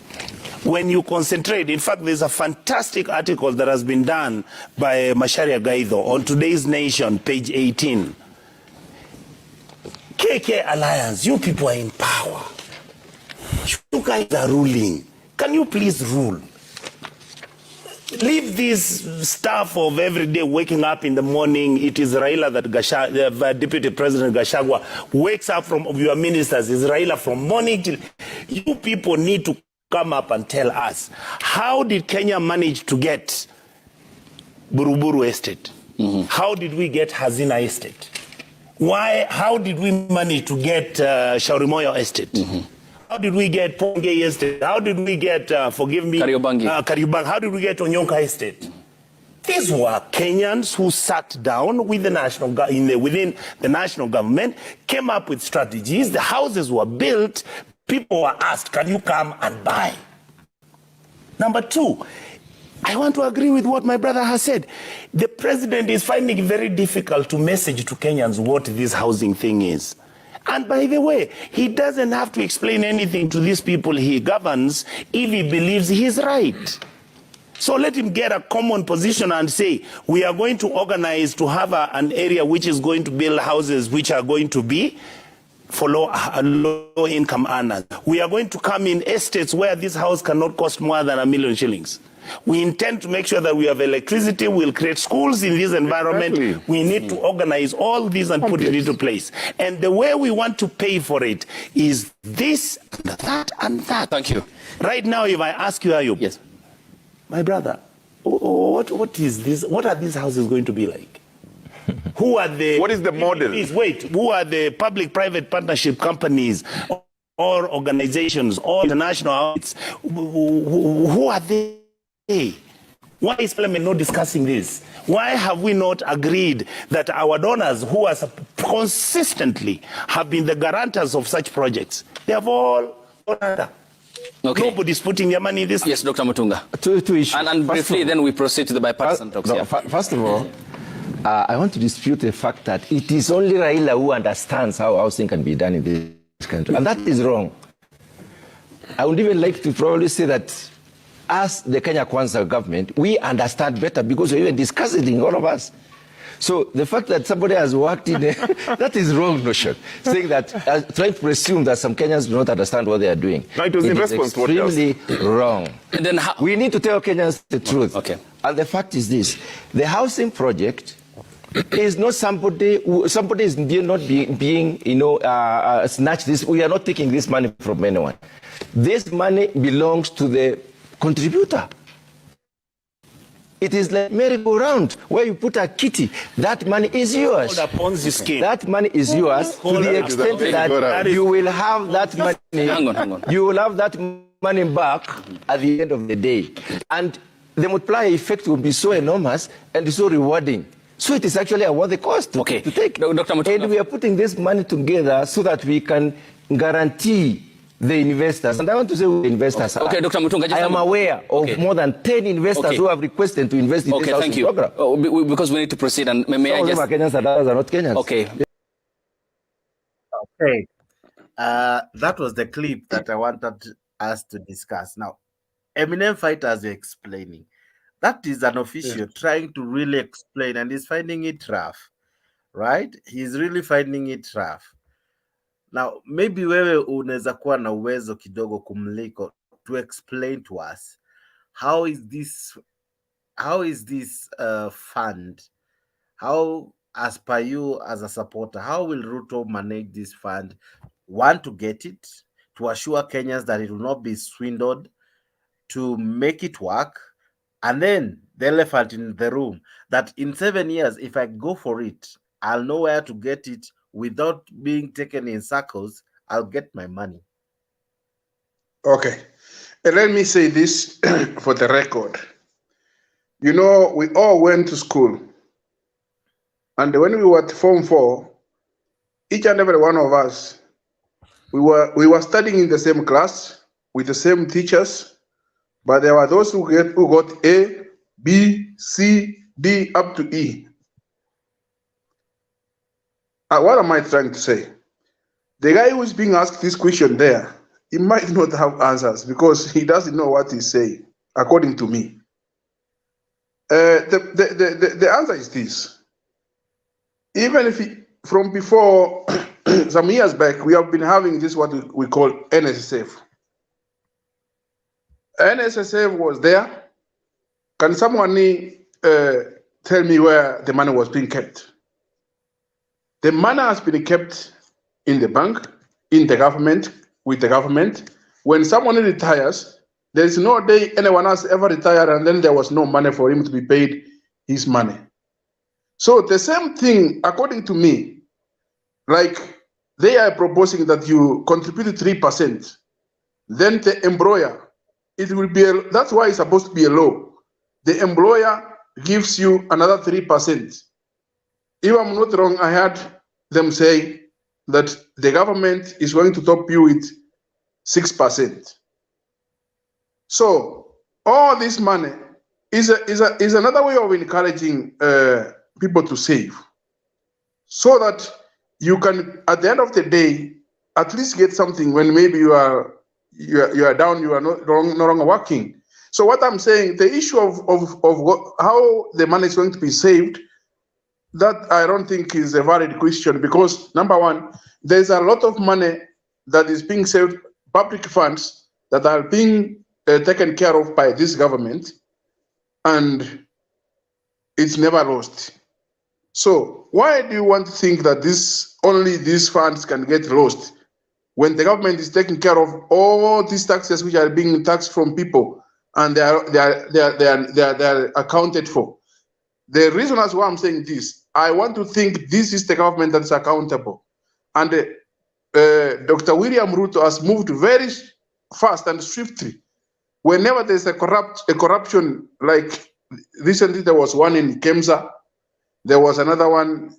Speaker 23: When you concentrate, in fact, there's a fantastic article that has been done by Macharia Gaitho on Today's Nation, page 18. KK Alliance, you people are in power. You guys are ruling. Can you please rule? Leave this stuff of every day waking up in the morning. It is Raila that Deputy President Gachagua wakes up from your ministers. It's Raila from morning till. You people need to come up and tell us, how did Kenya manage to get Buruburu Estate? How did we get Hazina Estate? How did we manage to get Shaurimoyo Estate? How did we get Ponge Estate? How did we get, forgive me, Kariobangi? How did we get Onyonka Estate? These were Kenyans who sat down with the within the national government, came up with strategies. The houses were built. People were asked, can you come and buy? Number two, I want to agree with what my brother has said. The president is finding it very difficult to message to Kenyans what this housing thing is. And by the way, he doesn't have to explain anything to these people he governs if he believes he's right. So let him get a common position and say, we are going to organize to have an area which is going to build houses which are going to be for low-income earners. We are going to come in estates where this house cannot cost more than 1 million shillings. We intend to make sure that we have electricity, we'll create schools in this environment. Exactly. We need to organize all these and put it into place. And the way we want to pay for it is this, that, and that.
Speaker 22: Thank you.
Speaker 23: Right now, if I ask you, Ayub,
Speaker 22: yes,
Speaker 23: my brother, what is this? What are these houses going to be like? Who are the... What is the model? Please wait. Who are the public-private partnership companies or organizations or international outfits? Who are they? Why is Parliament not discussing this? Why have we not agreed that our donors who are consistently have been the guarantors of such projects, they have all gone. Okay. Nobody's putting their money in this.
Speaker 22: Yes, Dr. Mutunga.
Speaker 21: Two issues.
Speaker 22: And briefly, then we proceed to the bipartisan talks.
Speaker 21: First of all, I want to dispute the fact that it is only Raila who understands how housing can be done in this country. And that is wrong. I would even like to probably say that as the Kenya Kwanza government, we understand better because we're even discussing all of us. So the fact that somebody has worked in that is wrong notion. Saying that, trying to presume that some Kenyans do not understand what they are doing.
Speaker 24: No, it was in response to what else?
Speaker 21: Extremely wrong.
Speaker 22: And then
Speaker 21: we need to tell Kenyans the truth.
Speaker 22: Okay.
Speaker 21: And the fact is this: the housing project is not somebody is not being snatched. This, we are not taking this money from anyone. This money belongs to the contributor. It is like merry-go-round where you put a kitty. That money is yours. That money is yours to the extent that you will have that money.
Speaker 22: Hang on.
Speaker 21: You will have that money back at the end of the day, and the multiplier effect will be so enormous and so rewarding. So it is actually a worthy cost to take.
Speaker 22: Dr. Mutunga.
Speaker 21: And we are putting this money together so that we can guarantee the investors. And I want to say investors.
Speaker 22: Okay, Dr. Mutunga,
Speaker 21: I am aware of more than 10 investors who have requested to invest in this housing program.
Speaker 22: Because we need to proceed. And may I just...
Speaker 21: Some of them are Kenyans and others are not Kenyans.
Speaker 22: Okay.
Speaker 1: Okay. That was the clip that I wanted us to discuss. Now, eminent fighters are explaining. That is an official trying to really explain, and he's finding it rough, right? He's really finding it rough. Now, maybe wewe unaweza kuwa na uwezo kidogo kumliko to explain to us how is this fund, how, as per you as a supporter, how will Ruto manage this fund? One, to get it, to assure Kenyans that it will not be swindled, to make it work, and then the elephant in the room, that in 7 years, if I go for it, I'll know where to get it without being taken in circles. I'll get my money.
Speaker 20: Okay. Let me say this for the record. You know, we all went to school. And when we were at Form 4, each and every one of us, we were studying in the same class with the same teachers, but there were those who got A, B, C, D, up to E. What am I trying to say? The guy who is being asked this question there, he might not have answers because he doesn't know what he's saying, according to me. The answer is this. Even if from before some years back, we have been having this what we call NSSF. NSSF was there, Can someone tell me where the money was being kept? The money has been kept in the bank, in the government, with the government. When someone retires, there is no day anyone has ever retired and then there was no money for him to be paid his money. So the same thing, according to me, like they are proposing that you contribute 3%, then the employer, it will be, that's why it's supposed to be a law. The employer gives you another 3%. If I'm not wrong, I heard them say that the government is going to top you with 6%. So all this money is another way of encouraging people to save, so that you can, at the end of the day, at least get something when maybe you are down, you are no longer working. So what I'm saying, the issue of how the money is going to be saved, that I don't think is a valid question, because number one, there's a lot of money that is being saved, public funds that are being taken care of by this government, and it's never lost. So why do you want to think that only these funds can get lost when the government is taking care of all these taxes which are being taxed from people, and they are accounted for? The reason as why I'm saying this, I want to think this is the government that is accountable. And Dr. William Ruto has moved very fast and swiftly. Whenever there's a corruption, like recently there was one in Kemsa, there was another one,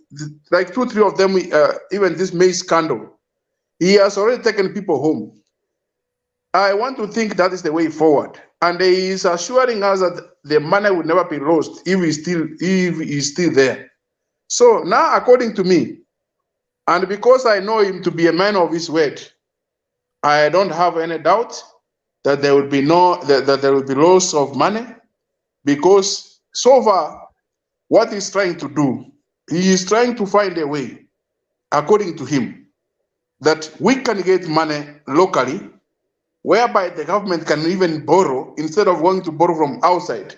Speaker 20: like 2, 3 of them, even this May scandal. He has already taken people home. I want to think that is the way forward. And he is assuring us that the money will never be lost if he's still there. So now, according to me, and because I know him to be a man of his word, I don't have any doubt that there will be that there will be loss of money, because so far, what he's trying to do, he is trying to find a way, according to him, that we can get money locally, whereby the government can even borrow, instead of going to borrow from outside,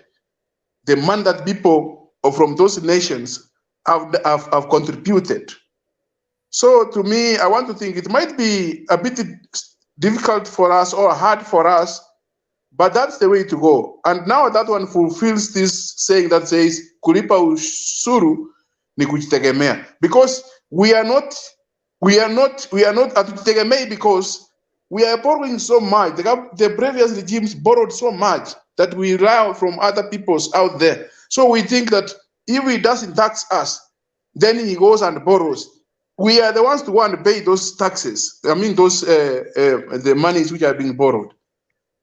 Speaker 20: the money that people from those nations have contributed. So to me, I want to think it might be a bit difficult for us or hard for us, but that's the way to go. And now that one fulfills this saying that says, kulipa ushuru ni kujitegemea. Because we are not hatujitegemei, because we are borrowing so much. The previous regimes borrowed so much that we rely from other peoples out there. So we think that if he doesn't tax us, then he goes and borrows. We are the ones to go and pay those taxes. I mean, those the monies which are being borrowed.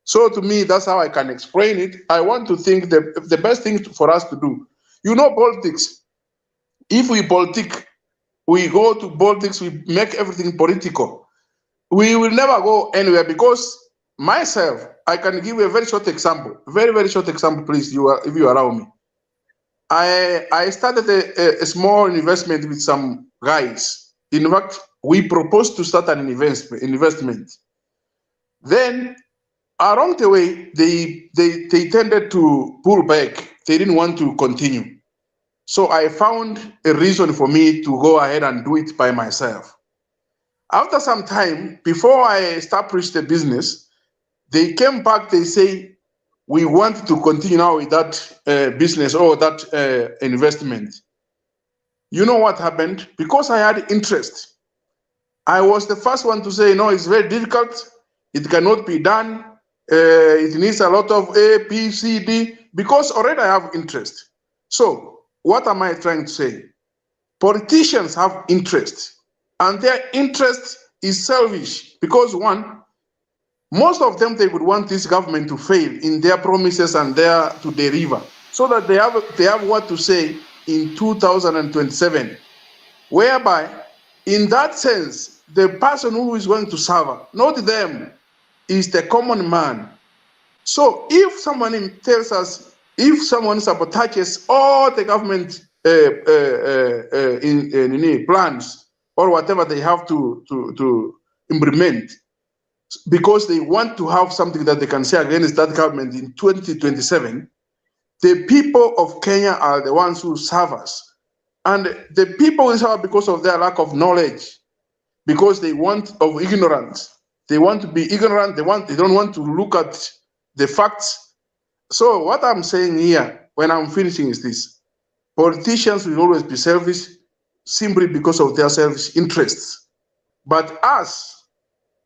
Speaker 20: So to me, that's how I can explain it. I want to think the best thing for us to do. You know, politics. If we politic, we go to politics, we make everything political, we will never go anywhere. Because myself, I can give you a very short example, very short example, please, if you allow me. I started a small investment with some guys. In fact, we proposed to start an investment. Then, along the way, they tended to pull back. They didn't want to continue. So I found a reason for me to go ahead and do it by myself. After some time, before I established the business, they came back, they say, we want to continue now with that business or that investment. You know what happened? Because I had interest, I was the first one to say, no, it's very difficult. It cannot be done. It needs a lot of A, B, C, D, because already I have interest. So what am I trying to say? Politicians have interest, and their interest is selfish, because one, most of them, they would want this government to fail in their promises and to deliver, so that they have what to say in 2027, whereby, in that sense, the person who is going to suffer, not them, is the common man. So if someone tells us, if someone sabotages all the government in plans or whatever they have to implement, because they want to have something that they can say against that government in 2027, The people of Kenya are the ones who serve us. And the people will suffer because of their lack of knowledge, because they want of ignorance. They want to be ignorant. They don't want to look at the facts. So what I'm saying here, when I'm finishing, is this: politicians will always be selfish simply because of their selfish interests. But us,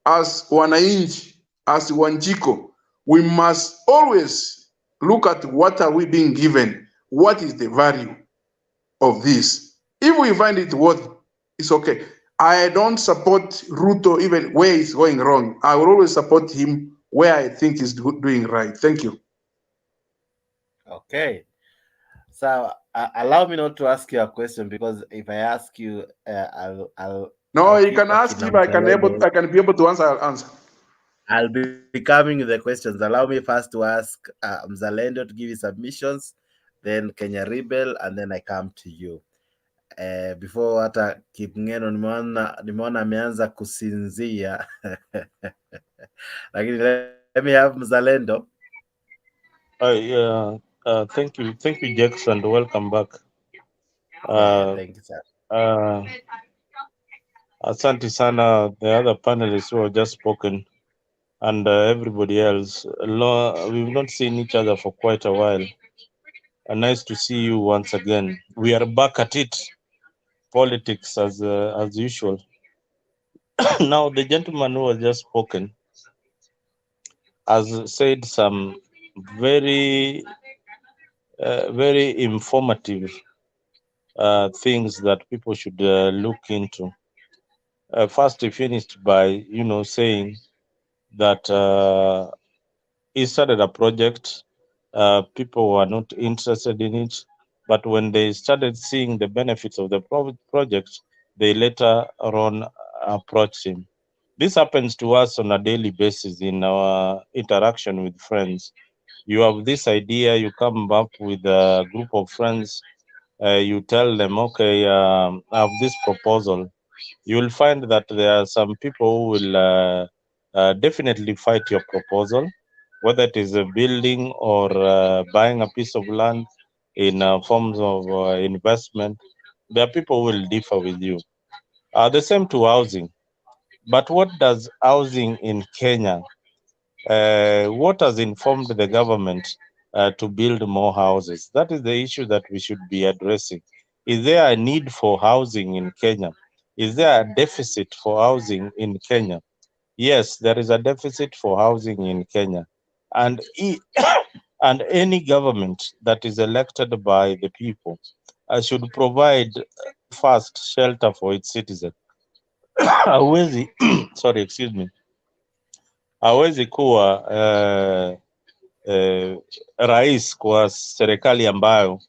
Speaker 20: as wananchi, as Wanjiko, we must always look at what are we being given, what is the value of this. If we find it worth, it's okay. I don't support Ruto even where he's going wrong. I will always support him where I think he's doing right. Thank you.
Speaker 1: Okay. So allow me not to ask you a question, because if I ask you,
Speaker 20: No, you can ask if I can be able to answer. I'll answer.
Speaker 1: I'll be coming with the questions. Allow me first to ask Mzalendo to give his submissions, then Kenya Rebel, and then I come to you. Before hata Kipngeno nimeona ameanza kusinzia. Lakini let me have Mzalendo.
Speaker 2: Thank you, Jax, and welcome back.
Speaker 1: Thank you, sir.
Speaker 2: Asante sana, the other panelists who have just spoken, and everybody else. We've not seen each other for quite a while. Nice to see you once again. We are back at it, politics as usual. Now, the gentleman who has just spoken has said some very informative things that people should look into. First, he finished by, saying that he started a project. People were not interested in it, but when they started seeing the benefits of the project, they later on approached him. This happens to us on a daily basis in our interaction with friends. You have this idea, you come up with a group of friends, you tell them, okay, I have this proposal. You will find that there are some people who will definitely fight your proposal, whether it is a building or buying a piece of land in forms of investment. There are people who will differ with you. The same to housing. But what does housing in Kenya, what has informed the government to build more houses? That is the issue that we should be addressing. Is there a need for housing in Kenya? Is there a deficit for housing in Kenya? Yes, there is a deficit for housing in Kenya. And, and any government that is elected by the people should provide first shelter for its citizens. Sorry, excuse me. Hawezi kuwa rais kwa serikali ambayo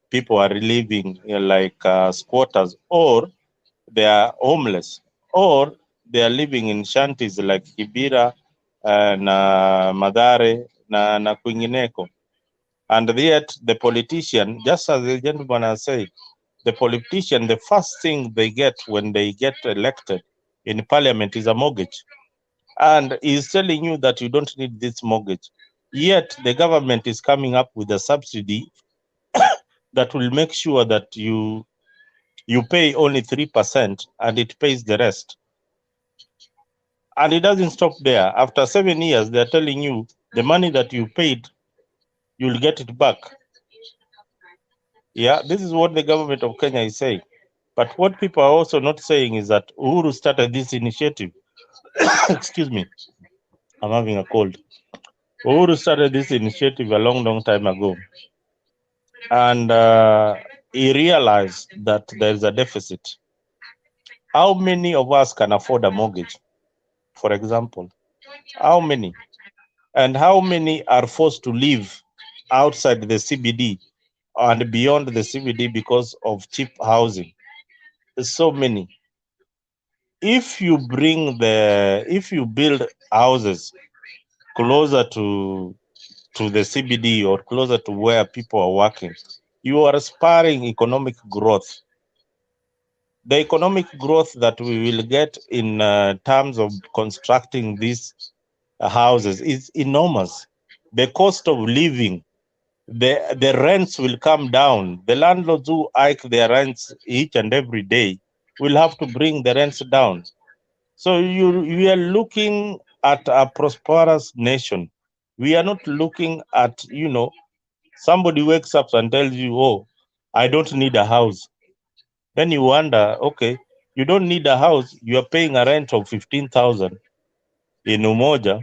Speaker 2: people are living like squatters, or they are homeless, or they are living in shanties like Kibera na Madare na kwingineko. And yet the politician, just as the gentleman has said, the politician, the first thing they get when they get elected in parliament is a mortgage. And he's telling you that you don't need this mortgage. Yet the government is coming up with a subsidy that will make sure that you pay only 3% and it pays the rest. And it doesn't stop there. After 7 years, they're telling you the money that you paid, you'll get it back. Yeah, this is what the government of Kenya is saying. But what people are also not saying is that Uhuru started this initiative. Excuse me, I'm having a cold. Uhuru started this initiative a long time ago. And he realized that there's a deficit. How many of us can afford a mortgage, for example? How many? And how many are forced to live outside the CBD and beyond the CBD because of cheap housing? So many. If you build houses closer to the CBD or closer to where people are working, you are spurring economic growth. The economic growth that we will get in terms of constructing these houses is enormous. The cost of living the rents will come down. The landlords who hike their rents each and every day will have to bring the rents down. So we are looking at a prosperous nation. We are not looking at, somebody wakes up and tells you, oh, I don't need a house. Then you wonder, okay, you don't need a house. You are paying a rent of 15,000 in Umoja.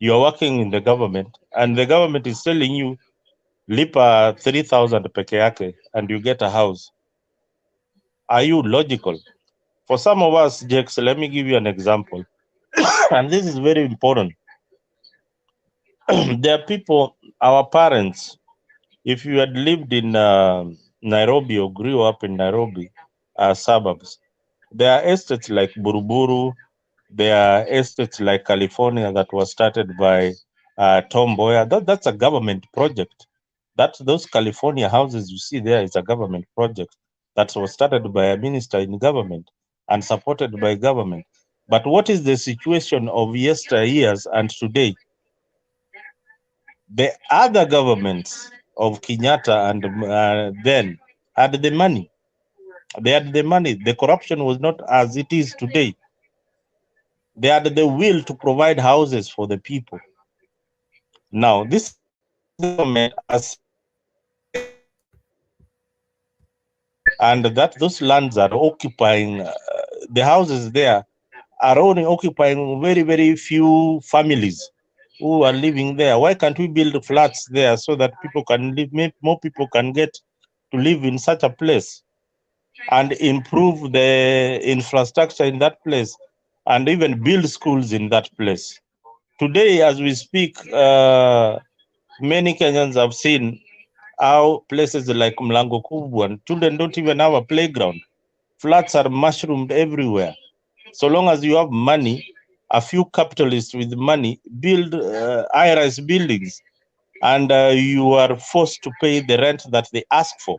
Speaker 2: You are working in the government, and the government is telling you, lipa 3,000 peke yake, and you get a house. Are you logical? For some of us, Jakes, let me give you an example. And this is very important. There are people, our parents, if you had lived in Nairobi or grew up in Nairobi suburbs, there are estates like Buruburu, there are estates like California that was started by Tom Boyer. That's a government project. Those California houses you see there is a government project that was started by a minister in government and supported by government. But what is the situation of yesteryears and today? The other governments of Kenyatta and then had the money. They had the money. The corruption was not as it is today. They had the will to provide houses for the people. Now, this government has, and that those lands are occupying, the houses there are only occupying very, very few families who are living there. Why can't we build flats there so that people can live, more people can get to live in such a place and improve the infrastructure in that place and even build schools in that place? Today, as we speak, many Kenyans have seen how places like Mlango Kubwa and children don't even have a playground. Flats are mushroomed everywhere. So long as you have money, a few capitalists with money build high-rise buildings, and you are forced to pay the rent that they ask for.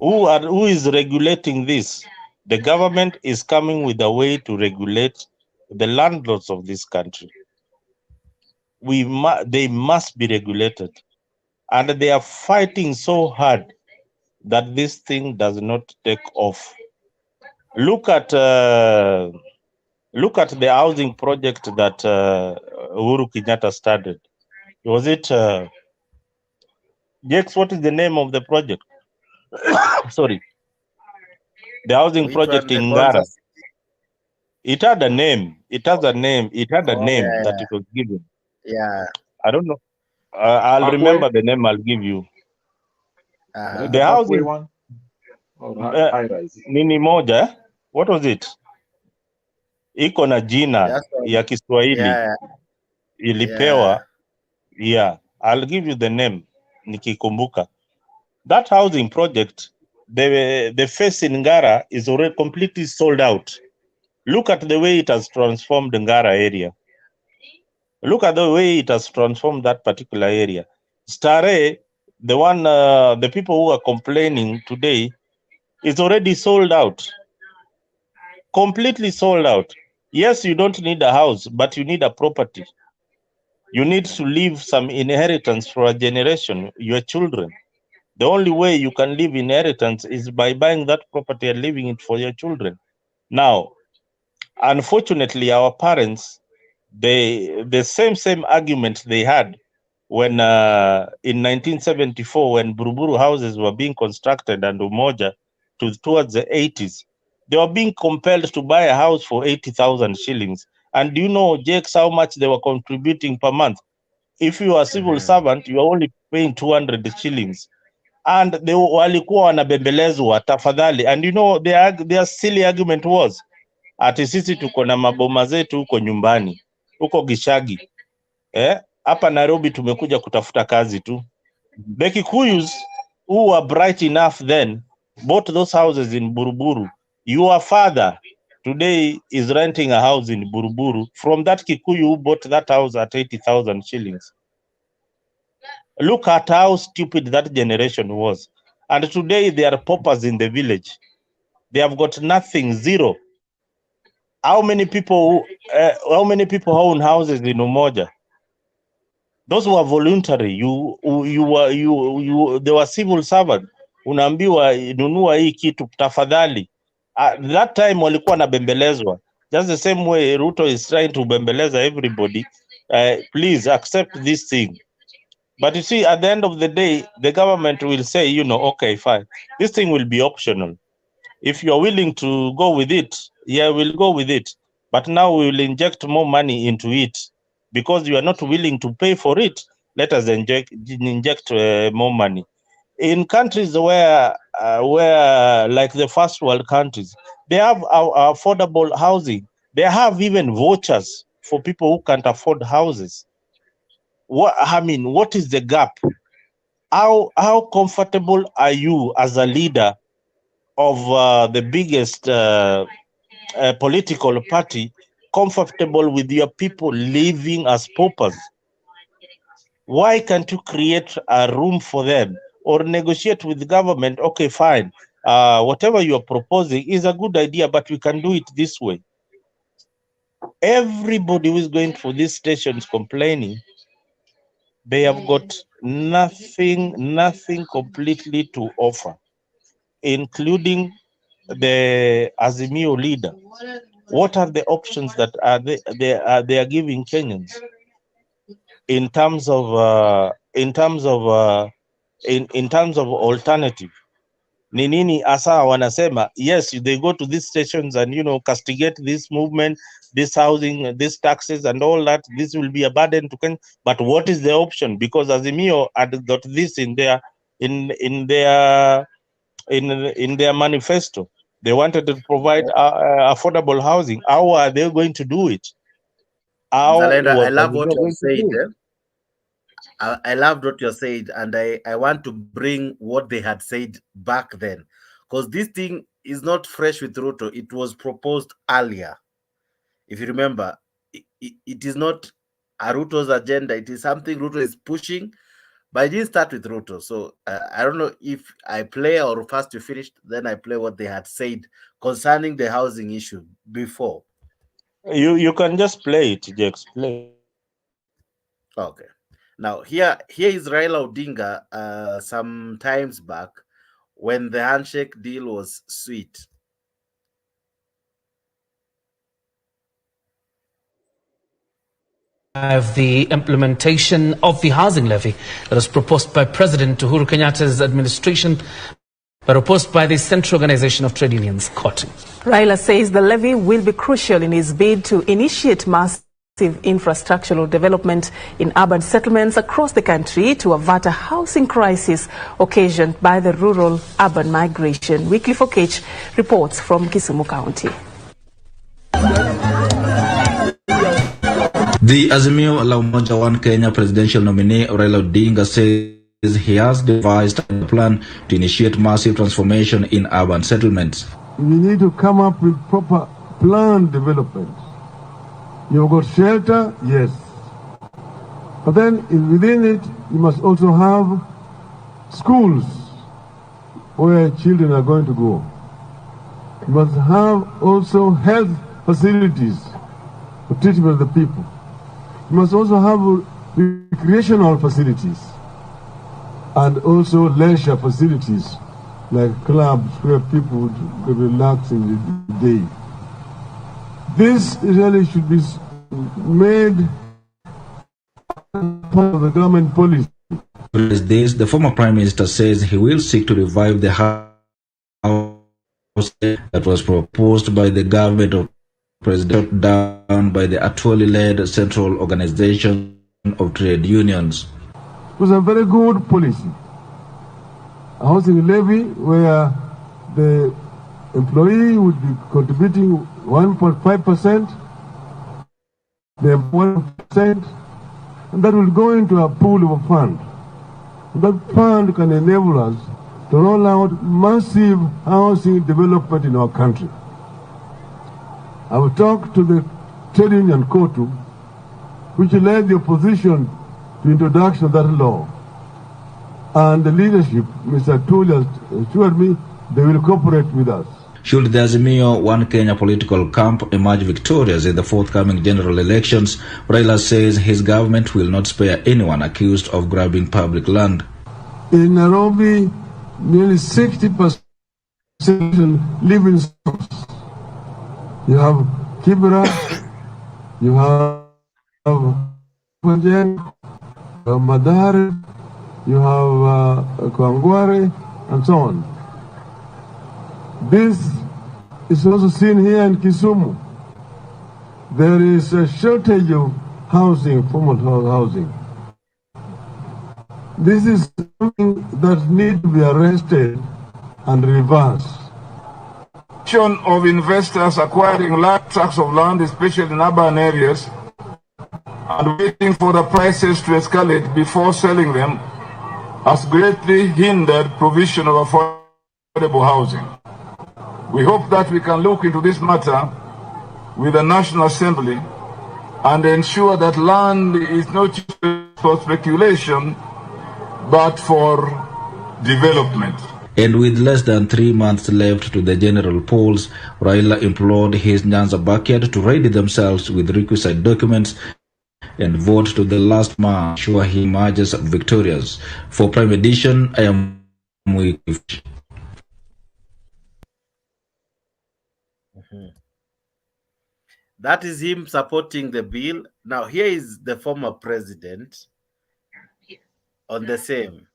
Speaker 2: Who is regulating this? The government is coming with a way to regulate the landlords of this country. They must be regulated, and they are fighting so hard that this thing does not take off. Look at the housing project that Uhuru Kenyatta started. Was it Jakes? What is the name of the project? Sorry, the housing
Speaker 1: Which
Speaker 2: project
Speaker 1: one? The
Speaker 2: in
Speaker 1: Bonza
Speaker 2: Ngara.
Speaker 1: City?
Speaker 2: It had a name. It has a name. It had a
Speaker 1: Oh,
Speaker 2: name
Speaker 1: yeah,
Speaker 2: that it was given.
Speaker 1: yeah.
Speaker 2: I don't know. I'll remember the name. I'll give you.
Speaker 1: Uh-huh.
Speaker 2: The housing
Speaker 24: one or high rise?
Speaker 2: nini moja. What was it? Iko na jina
Speaker 1: Just
Speaker 2: ya Kiswahili
Speaker 1: yeah,
Speaker 2: ilipewa. Yeah, I'll give you the name nikikumbuka. That housing project, the face in Ngara is already completely sold out. Look at the way it has transformed the Ngara area. Look at the way it has transformed that particular area. Stare, the one, the people who are complaining today, is already sold out. Completely sold out. Yes, you don't need a house, but you need a property. You need to leave some inheritance for a generation, your children. The only way you can leave inheritance is by buying that property and leaving it for your children. Now, unfortunately, our parents, the same argument they had when in 1974, when Buruburu houses were being constructed and Umoja towards the 80s, they were being compelled to buy a house for 80,000 shillings. And do you know, Jakes, how much they were contributing per month? If you are a civil servant, you are only paying 200 shillings. And they walikuwa wanabembelezwa tafadhali. And you know, their silly argument was, ati sisi tuko na maboma zetu huko nyumbani, huko Gishagi. Hapa Nairobi tumekuja kutafuta kazi tu. The Kikuyus who were bright enough then bought those houses in Buruburu. Your father today is renting a house in Buruburu from that Kikuyu who bought that house at 80,000 shillings. Look at how stupid that generation was. And today they are paupers in the village. They have got nothing, zero. How many people own houses in Umoja? Those were voluntary. They were civil servant. Unaambiwa nunua hii kitu tafadhali. That time walikuwa nabembelezwa. Just the same way Ruto is trying to bembeleza everybody. Please accept this thing. But you see, at the end of the day, the government will say, you know, okay, fine. This thing will be optional. If you're willing to go with it, yeah, we'll go with it. But now we will inject more money into it. Because you are not willing to pay for it, let us inject more money. In countries where like the first world countries, they have affordable housing. They have even vouchers for people who can't afford houses. What is the gap? How comfortable are you as a leader of the biggest political party, comfortable with your people living as paupers? Why can't you create a room for them or negotiate with the government? Okay, fine. Whatever you are proposing is a good idea, but we can do it this way. Everybody who is going for these stations complaining, they have got nothing completely to offer, including the Azimio leader. What are the options that they are giving Kenyans in terms of alternative? Ni nini asa wanasema? Yes, they go to these stations and, you know, castigate this movement, this housing, these taxes and all that. This will be a burden to Kenya. But what is the option? Because Azimio had got this in their manifesto. They wanted to provide affordable housing. How are they going to do it?
Speaker 1: Zalenda, I love what you said. I loved what you said, and I want to bring what they had said back then, because this thing is not fresh with Ruto. It was proposed earlier. If you remember, it is not a Ruto's agenda. It is something Ruto is pushing, but I didn't start with Ruto. So I don't know if I play or first you finished, then I play what they had said concerning the housing issue before.
Speaker 2: You can just play it, Jex. Play.
Speaker 1: Okay. Now here is Raila Odinga some times back when the handshake deal was sweet.
Speaker 3: Of the implementation of the housing levy that was proposed by President Uhuru Kenyatta's administration, but opposed by the Central Organization of Trade Unions, COTU.
Speaker 4: Raila says the levy will be crucial in his bid to initiate massive infrastructural development in urban settlements across the country to avert a housing crisis occasioned by the rural-urban migration. Weekly Fokech reports from Kisumu County.
Speaker 7: The Azimio La Umoja One Kenya presidential nominee Raila Odinga says he has devised a plan to initiate massive transformation in urban settlements.
Speaker 10: We need to come up with proper planned development. You've got shelter, yes. But then within it, you must also have schools where children are going to go. You must have also health facilities for treatment of the people. You must also have recreational facilities and also leisure facilities like clubs where people would relax in the day. This really should be made part of the government policy.
Speaker 7: This, the former Prime Minister says he will seek to revive the house that was proposed by the government of President down by the Atwoli-led Central Organization of Trade Unions.
Speaker 10: It was a very good policy. A housing levy where the employee would be contributing 1.5%, the 1%, and that will go into a pool of a fund. That fund can enable us to roll out massive housing development in our country. I will talk to the trade union COTU, which led the opposition to introduction of that law. And the leadership, Mr. Tulia, assured me they will cooperate with us.
Speaker 7: Should the Azimio One Kenya political camp emerge victorious in the forthcoming general elections, Raila says his government will not spare anyone accused of grabbing public land.
Speaker 10: In Nairobi, nearly 60% live in stores. You have Kibra, you have Punjen, Madare, you have Kawangware, and so on. This is also seen here in Kisumu. There is a shortage of housing, formal housing. This is something that needs to be arrested and reversed. Of investors acquiring large tracts of land, especially in urban areas, and waiting for the prices to escalate before selling them, has greatly hindered provision of affordable housing. We hope that we can look into this matter with the National Assembly and ensure that land is not just for speculation, but for development.
Speaker 7: And with less than 3 months left to the general polls, Raila implored his Nyanza backyard to ready themselves with requisite documents and vote to the last man, sure he emerges victorious. For Prime Edition, I am with.
Speaker 1: That is him supporting the bill. Now, here is the former president on the same.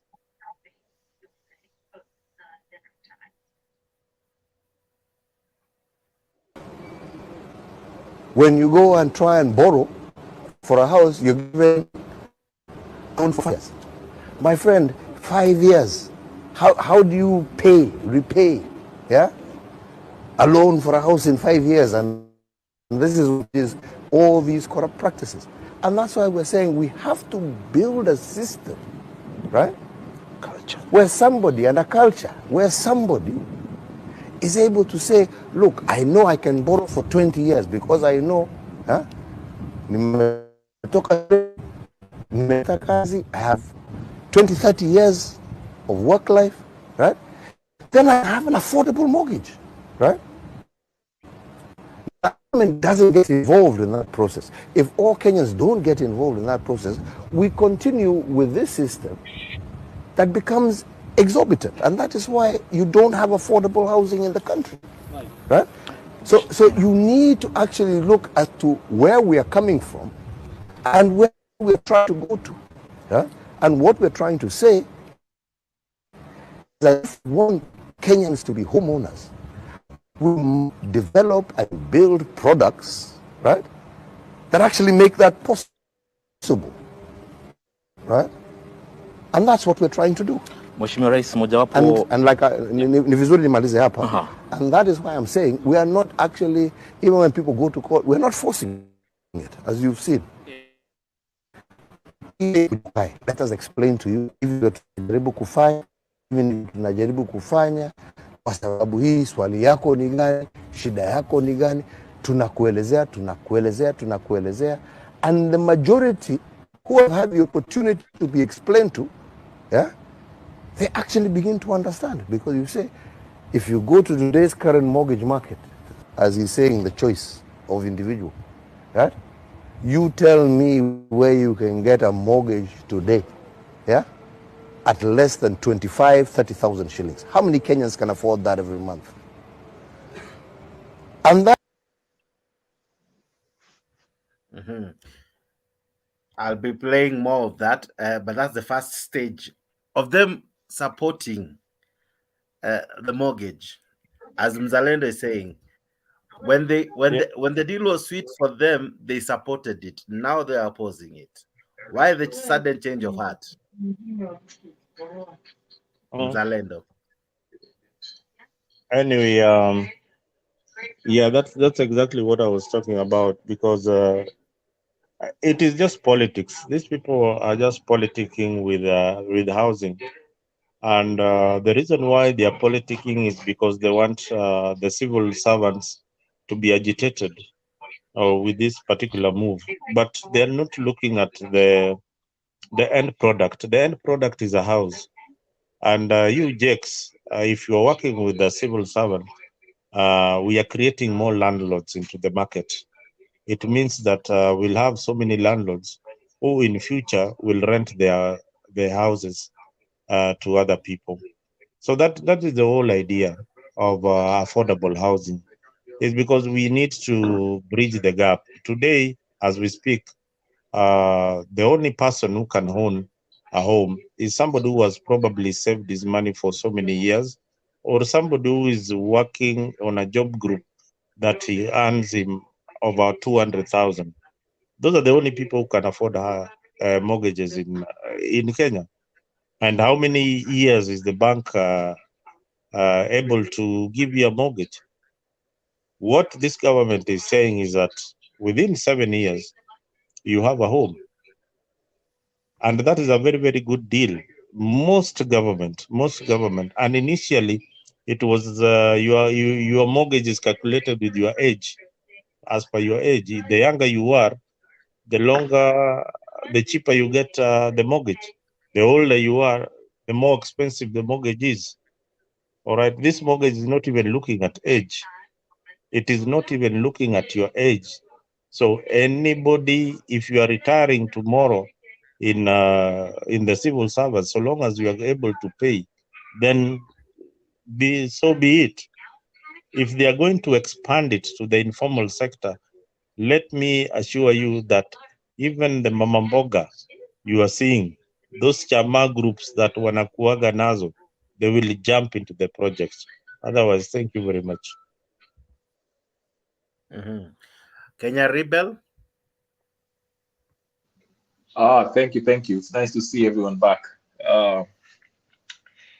Speaker 5: When you go and try and borrow for a house, you're given loan for 5 years. My friend, 5 years. How do you repay, yeah, a loan for a house in 5 years? And this is all these corrupt practices. And that's why we're saying we have to build a system, right? Culture. Where somebody, and a culture, where somebody is able to say, look, I know I can borrow for 20 years because I know, I have 20, 30 years of work life, right? Then I have an affordable mortgage, right? The government doesn't get involved in that process. If all Kenyans don't get involved in that process, we continue with this system that becomes exorbitant, and that is why you don't have affordable housing in the country, right? So you need to actually look as to where we are coming from and where we're trying to go to, yeah? And what we're trying to say is that if we want Kenyans to be homeowners, we develop and build products, right, that actually make that possible, right? And that's what we're trying to do.
Speaker 6: Mheshimiwa Rais, mojawapo
Speaker 5: and like ni vizuri nimalize hapa. And that is why I'm saying we are not actually, even when people go to court, we're not forcing it, as you've seen. Let us explain to you if you're tunajaribu kufanya, even tunajaribu kufanya kwa sababu hii, swali yako ni gani, shida yako ni gani, tunakuelezea, and the majority who have had the opportunity to be explained to, yeah, they actually begin to understand. Because you say, if you go to today's current mortgage market, as he's saying, the choice of individual, right? You tell me where you can get a mortgage today, yeah, at less than 30,000 shillings. How many Kenyans can afford that every month? And that.
Speaker 1: I'll be playing more of that, but that's the first stage of them supporting the mortgage. As Mzalendo is saying, when the deal was sweet for them, they supported it. Now they are opposing it. Why the sudden change of heart? Mzalendo.
Speaker 2: Anyway, yeah, that's exactly what I was talking about, because it is just politics. These people are just politicking with housing. And the reason why they are politicking is because they want the civil servants to be agitated with this particular move. But they're not looking at the end product. The end product is a house. And you, Jakes, if you're working with a civil servant we are creating more landlords into the market. It means that we'll have so many landlords who in future will rent their houses to other people. So that is the whole idea of affordable housing, is because we need to bridge the gap. Today, as we speak, the only person who can own a home is somebody who has probably saved his money for so many years, or somebody who is working on a job group that he earns him over 200,000. Those are the only people who can afford mortgages in Kenya. And how many years is the bank able to give you a mortgage? What this government is saying is that within 7 years, you have a home. And that is a very, very good deal. Most government, and initially it was your mortgage is calculated with your age. As per your age, the younger you are, the cheaper you get the mortgage. The older you are, the more expensive the mortgage is. All right, this mortgage is not even looking at age. It is not even looking at your age. So anybody, if you are retiring tomorrow in the civil service, so long as you are able to pay, then be it. If they are going to expand it to the informal sector, let me assure you that even the mama mboga you are seeing, those chama groups that wanakuaga nazo, they will jump into the projects. Otherwise, thank you very much.
Speaker 1: Kenya Rebel.
Speaker 8: Thank you. It's nice to see everyone back.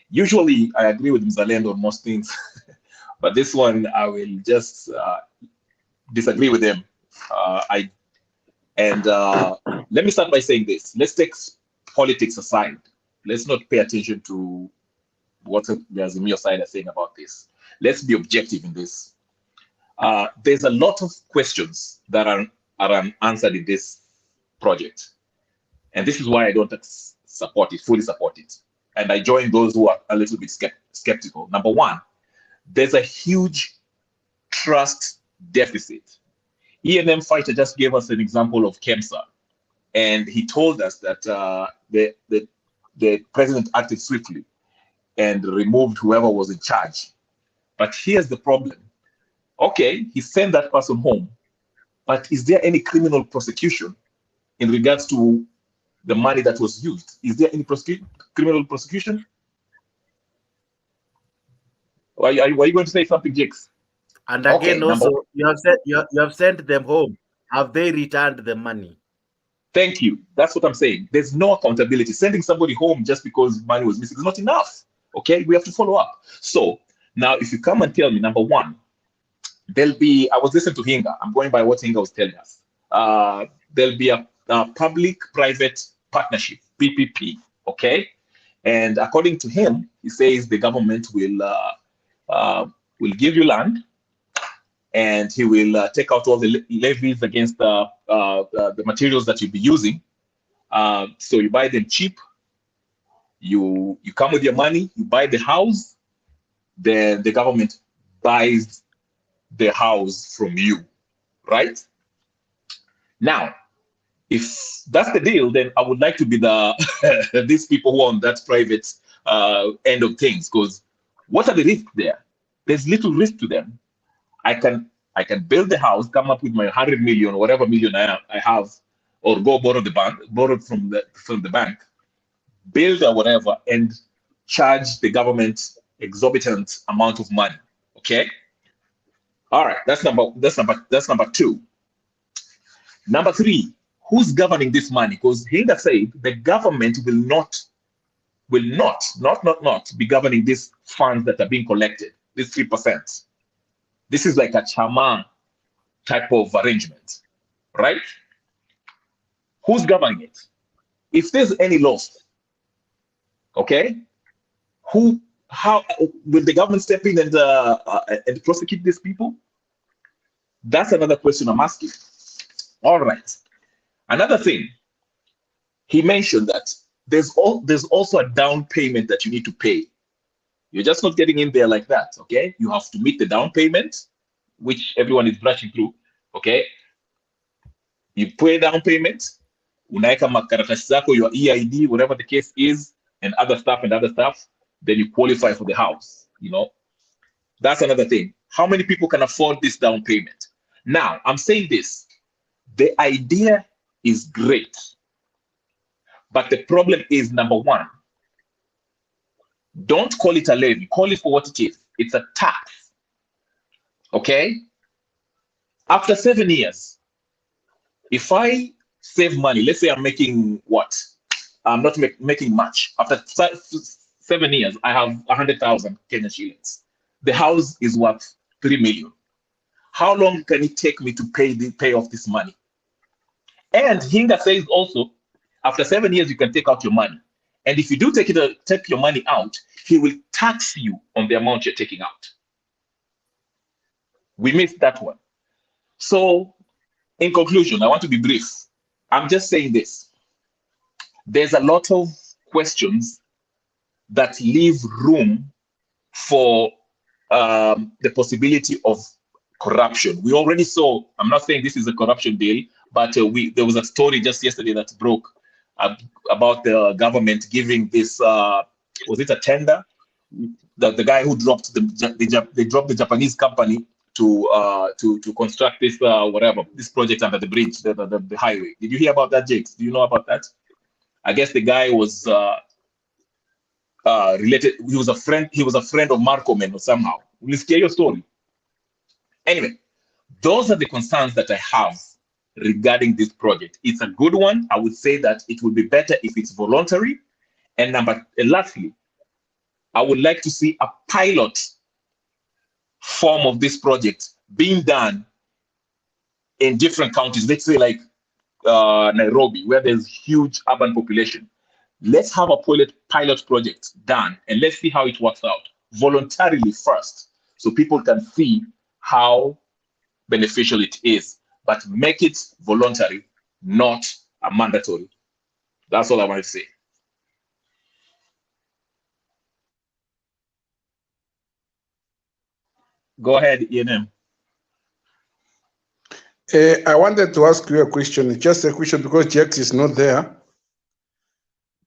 Speaker 8: Usually, I agree with Mzalendo on most things, but this one I will just disagree with him. Let me start by saying this: let's take politics aside. Let's not pay attention to what the Azimio side are saying about this. Let's be objective in this. There's a lot of questions that are unanswered in this project. And this is why I don't fully support it. And I join those who are a little bit skeptical. Number one, there's a huge trust deficit. E&M Fighter just gave us an example of KEMSA. And he told us that the president acted swiftly and removed whoever was in charge. But here's the problem. Okay, he sent that person home. But is there any criminal prosecution in regards to the money that was used? Is there any criminal prosecution? Are you going to say something, Jakes?
Speaker 1: And again, also, you have sent them home. Have they returned the money?
Speaker 8: Thank you. That's what I'm saying. There's no accountability. Sending somebody home just because money was missing is not enough. Okay, we have to follow up. So now, if you come and tell me, number one, I was listening to Hinga. I'm going by what Hinga was telling us. There'll be a public-private partnership, PPP, okay? And according to him, he says the government will give you land, and he will take out all the levies against the materials that you'll be using. So you buy them cheap, you come with your money, you buy the house, then the government buys the house from you, right? Now, if that's the deal, then I would like to be these people who are on that private end of things, because what are the risks there? There's little risk to them. I can build the house, come up with my 100 million, or whatever million I have, or go borrow from the bank, build or whatever, and charge the government exorbitant amount of money. Okay. All right. That's number two. Number three. Who's governing this money? Because Hinda said the government will not be governing these funds that are being collected, this 3%. This is like a chama type of arrangement, right? Who's governing it? If there's any loss, okay, how will the government step in and prosecute these people? That's another question I'm asking. All right. Another thing, he mentioned that there's also a down payment that you need to pay, You're just not getting in there like that, okay? You have to meet the down payment, which everyone is brushing through, okay? You pay down payment, unaeka makaratasi zako, your EID, whatever the case is, and other stuff, then you qualify for the house, you know? That's another thing. How many people can afford this down payment? Now, I'm saying this. The idea is great. But the problem is, number one, don't call it a levy. Call it for what it is. It's a tax. Okay? After 7 years, if I save money, let's say I'm making what? I'm not making much. After 7 years, I have 100,000 Kenyan shillings. The house is worth 3 million. How long can it take me to pay off this money? And Hinga says also, after 7 years, you can take out your money. And if you do take your money out, he will tax you on the amount you're taking out. We missed that one. So, in conclusion, I want to be brief. I'm just saying this. There's a lot of questions that leave room for the possibility of corruption. We already saw, I'm not saying this is a corruption deal, but there was a story just yesterday that broke about the government giving this, was it a tender? The guy who dropped they dropped the Japanese company to construct this this project under the bridge, the highway. Did you hear about that, Jakes? Do you know about that? I guess the guy was related. He was a friend of Marco Men or somehow. We'll hear your story. Anyway, those are the concerns that I have regarding this project. It's a good one. I would say that it would be better if it's voluntary. And lastly, I would like to see a pilot form of this project being done in different counties. Let's say like Nairobi, where there's huge urban population. Let's have a pilot project done and let's see how it works out voluntarily first, so people can see how beneficial it is, but make it voluntary, not a mandatory. That's all I want to say. Go ahead, ENM.
Speaker 20: I wanted to ask you a question, just a question, because Jax is not there.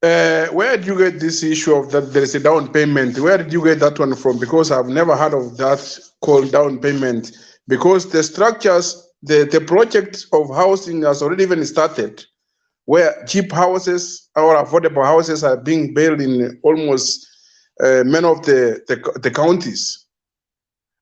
Speaker 20: Where did you get this issue of that there is a down payment? Where did you get that one from? Because I've never heard of that called down payment. Because the structures, the project of housing has already even started, where cheap houses or affordable houses are being built in almost many of the counties.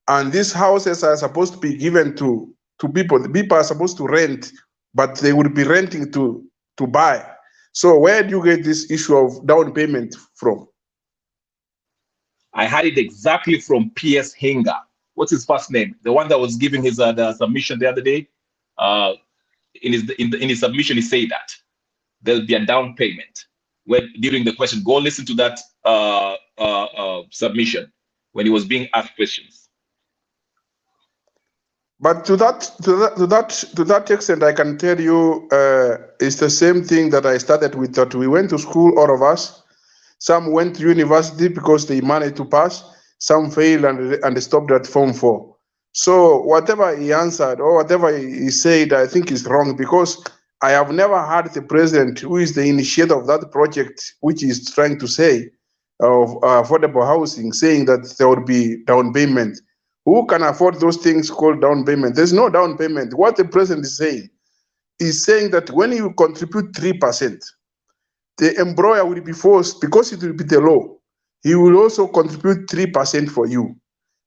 Speaker 20: And these houses are supposed to be given to people. The people are supposed to rent, but they would be renting to buy. So where do you get this issue of down payment from?
Speaker 8: I had it exactly from P.S. Hinga. What's his first name? The one that was giving his the submission the other day. In his submission, he said that there'll be a down payment. When during the question, go listen to that submission when he was being asked questions.
Speaker 20: But to that extent, I can tell you, it's the same thing that I started with. That we went to school, all of us. Some went to university because they managed to pass. Some failed and they stopped at Form 4. So whatever he answered or whatever he said, I think is wrong, because I have never heard the president, who is the initiator of that project, which is trying to say of affordable housing, saying that there would be down payment. Who can afford those things called down payment? There's no down payment. What the president is saying that when you contribute 3%, the employer will be forced, because it will be the law, he will also contribute 3% for you.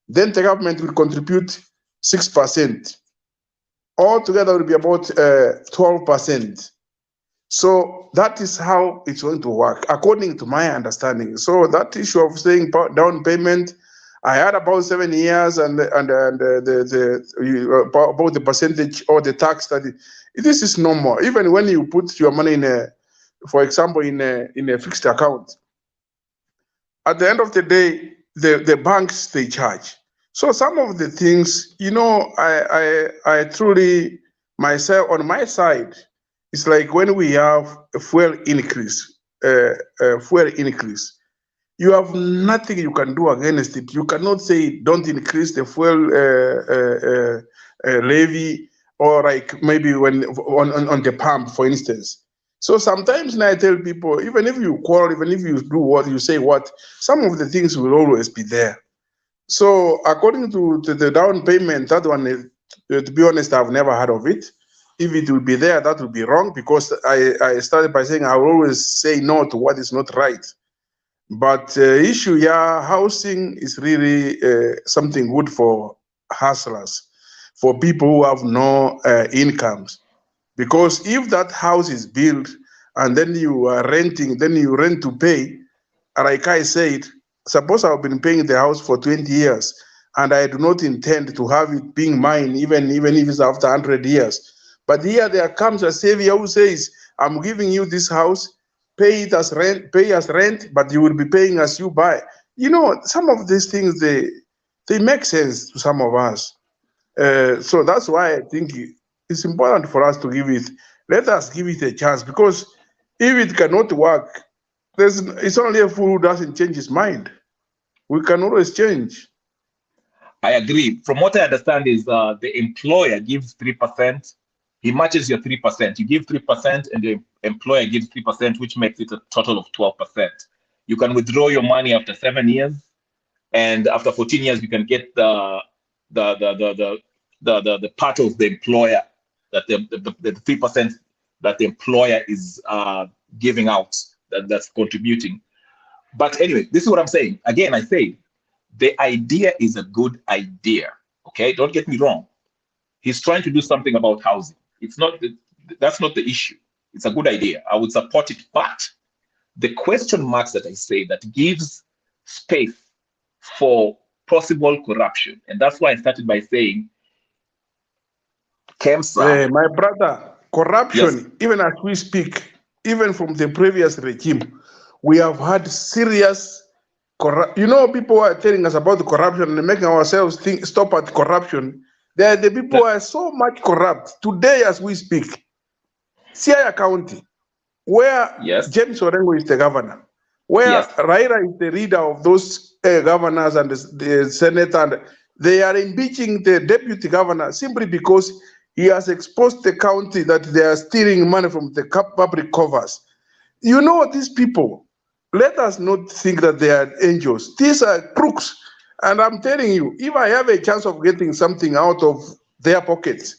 Speaker 20: Then the government will contribute 6%. Altogether, it will be about 12%. So that is how it's going to work, according to my understanding. So that issue of saying down payment, I had about 7 years and about the percentage or the tax that this is normal. Even when you put your money in for example, in a fixed account, at the end of the day, the banks, they charge. So some of the things, I truly, myself, on my side, it's like when we have a fuel increase, you have nothing you can do against it. You cannot say don't increase the fuel levy, or like maybe when on the pump, for instance. So sometimes now I tell people, even if you quarrel, even if you do what you say, what some of the things will always be there. So according to the down payment, that one, to be honest, I've never heard of it. If it will be there, that will be wrong, because I started by saying I will always say no to what is not right. But issue, yeah, housing is really something good for hustlers, for people who have no incomes. Because if that house is built and then you are renting, then you rent to pay, like I said, suppose I've been paying the house for 20 years and I do not intend to have it being mine, even if it's after 100 years. But here there comes a savior who says, I'm giving you this house, pay it as rent, but you will be paying as you buy. You know, some of these things, they make sense to some of us. So that's why I think it's important for us to let us give it a chance, because if it cannot work, it's only a fool who doesn't change his mind. We can always change.
Speaker 8: I agree. From what I understand is the employer gives 3%. He matches your 3%. You give 3% and the employer gives 3%, which makes it a total of 12%. You can withdraw your money after 7 years, and after 14 years, you can get the part of the employer, that the 3% that the employer is giving out, that's contributing. But anyway, this is what I'm saying. Again, I say the idea is a good idea. Okay, don't get me wrong. He's trying to do something about housing. That's not the issue. It's a good idea. I would support it, but the question marks that I say that gives space for possible corruption, and that's why I started by saying, KEMSA.
Speaker 20: My brother, corruption, yes. Even as we speak, even from the previous regime, we have had serious corruption. You know, people are telling us about the corruption and making ourselves stop at corruption. The people are so much corrupt. Today, as we speak, Siaya County, where James Orengo is the governor, where Raila is the leader of those governors and the Senate, and they are impeaching the deputy governor simply because he has exposed the county that they are stealing money from the public coffers. You know, these people, let us not think that they are angels. These are crooks. And I'm telling you, if I have a chance of getting something out of their pockets,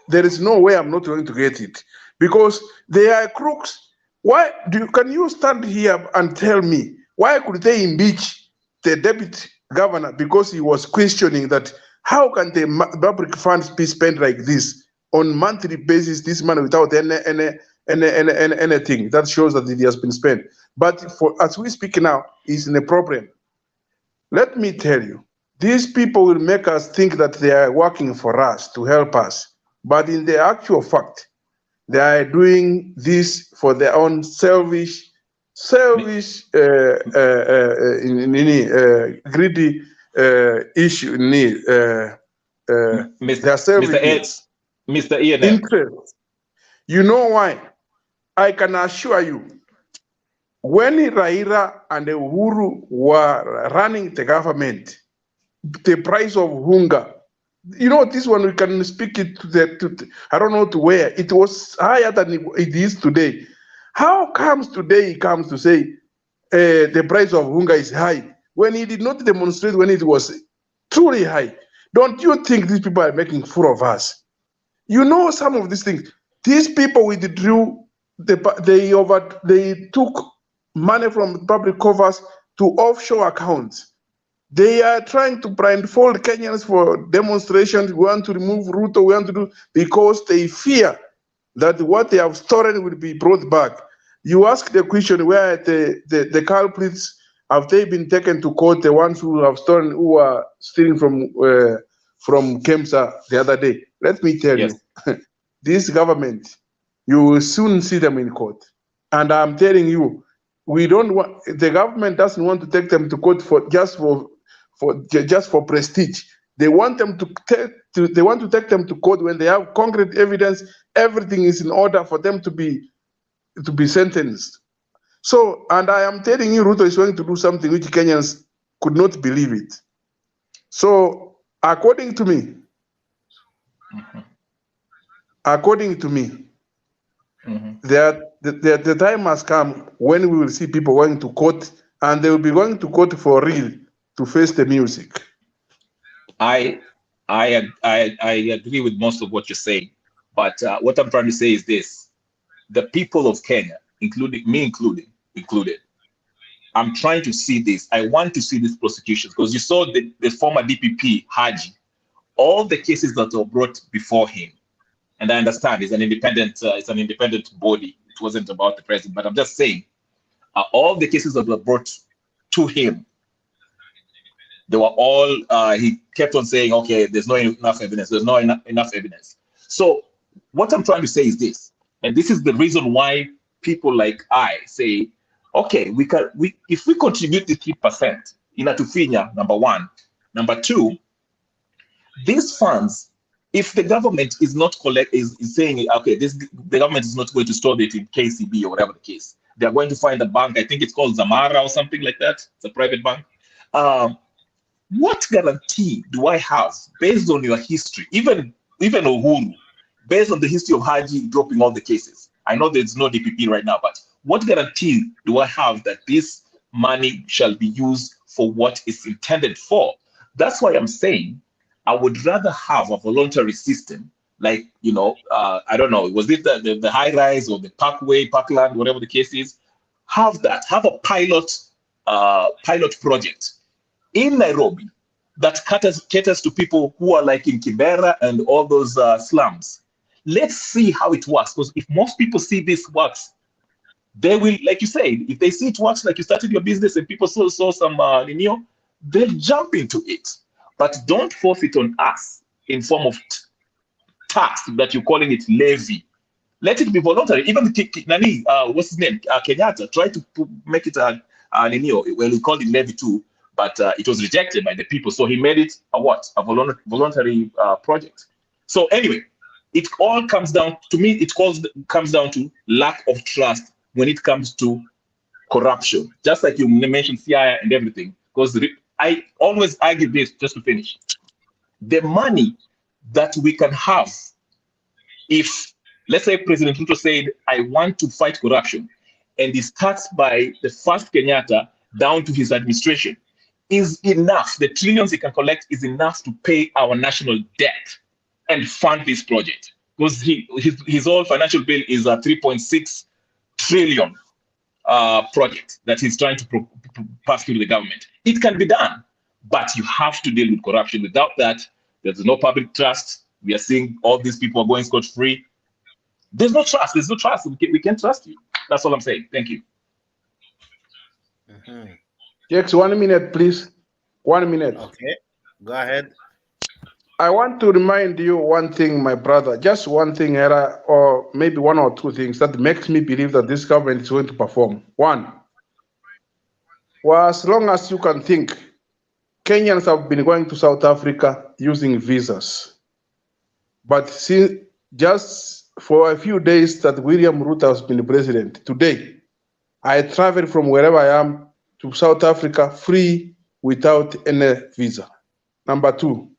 Speaker 20: there is no way I'm not going to get it. Because they are crooks. Can you stand here and tell me, why could they impeach the deputy governor because he was questioning that how can the public funds be spent like this on monthly basis, this money without anything that shows that it has been spent. But as we speak now, it's in a problem. Let me tell you, these people will make us think that they are working for us to help us. But in the actual fact, they are doing this for their own selfish, greedy issue. Their selfish
Speaker 8: Mr. Ian.
Speaker 20: interest. You know why? I can assure you, when Raila and Uhuru were running the government, the price of hunger, you know, this one we can speak it to I don't know to where, it was higher than it is today. How comes today he comes to say the price of hunger is high when he did not demonstrate when it was truly high? Don't you think these people are making fool of us? You know, some of these things, these people withdrew, they took money from public coffers to offshore accounts. They are trying to blindfold Kenyans for demonstrations. We want to remove Ruto, we want to do, because they fear that what they have stolen will be brought back. You ask the question, where the culprits, have they been taken to court, the ones who have stolen, who are stealing from KEMSA the other day? Let me tell you, this government, you will soon see them in court. And I'm telling you, the government doesn't want to take them to court just for prestige. They want them they want to take them to court when they have concrete evidence, everything is in order for them to be sentenced. So, and I am telling you, Ruto is going to do something which Kenyans could not believe it. So, according to me, the time has come when we will see people going to court, and they will be going to court for real to face the music.
Speaker 8: I agree with most of what you're saying, but what I'm trying to say is this: the people of Kenya, including me, included, I'm trying to see this. I want to see these prosecutions because you saw the former DPP Haji, all the cases that were brought before him, and I understand it's an independent body. It wasn't about the president, but I'm just saying, all the cases that were brought to him, they were all, he kept on saying, okay, there's not enough evidence. There's not enough evidence. So what I'm trying to say is this, and this is the reason why people like I say, okay, if we contribute the 3% in Atufinya, number one. Number two, these funds, if the government is not is saying, okay, the government is not going to store it in KCB or whatever the case, they're going to find a bank, I think it's called Zamara or something like that. It's a private bank. What guarantee do I have based on your history, even Uhuru, based on the history of Haji dropping all the cases? I know there's no DPP right now, but what guarantee do I have that this money shall be used for what it's intended for? That's why I'm saying I would rather have a voluntary system, like, I don't know, was it the high rise or the parkland, whatever the case is? Have a pilot project in Nairobi that caters to people who are like in Kibera and all those slums. Let's see how it works, because if most people see this works, they will, like you say, if they see it works, like you started your business and people saw some they'll jump into it. But don't force it on us in form of tax that you're calling it levy. Let it be voluntary. Even what's his name? Kenyatta tried to make it well, he called it levy too, but it was rejected by the people. So he made it a voluntary project. So anyway, it all comes down, to me, comes down to lack of trust when it comes to corruption. Just like you mentioned CIA and everything, because I always argue this, just to finish. The money that we can have, if, let's say President Ruto said, I want to fight corruption, and he starts by the first Kenyatta down to his administration, is enough. The trillions he can collect is enough to pay our national debt and fund this project. Because his whole financial bill is a 3.6 trillion project that he's trying to pass through the government. It can be done, but you have to deal with corruption. Without that, there's no public trust. We are seeing all these people are going scot-free. There's no trust. There's no trust. We can't trust you. That's all I'm saying. Thank you.
Speaker 20: Jex, 1 minute, please. 1 minute.
Speaker 1: Okay, go ahead.
Speaker 20: I want to remind you one thing, my brother, just one thing, or maybe one or two things that makes me believe that this government is going to perform. One, well, as long as you can think, Kenyans have been going to South Africa using visas. But since just for a few days that William Ruto has been president, today, I traveled from wherever I am to South Africa free without any visa. Number two,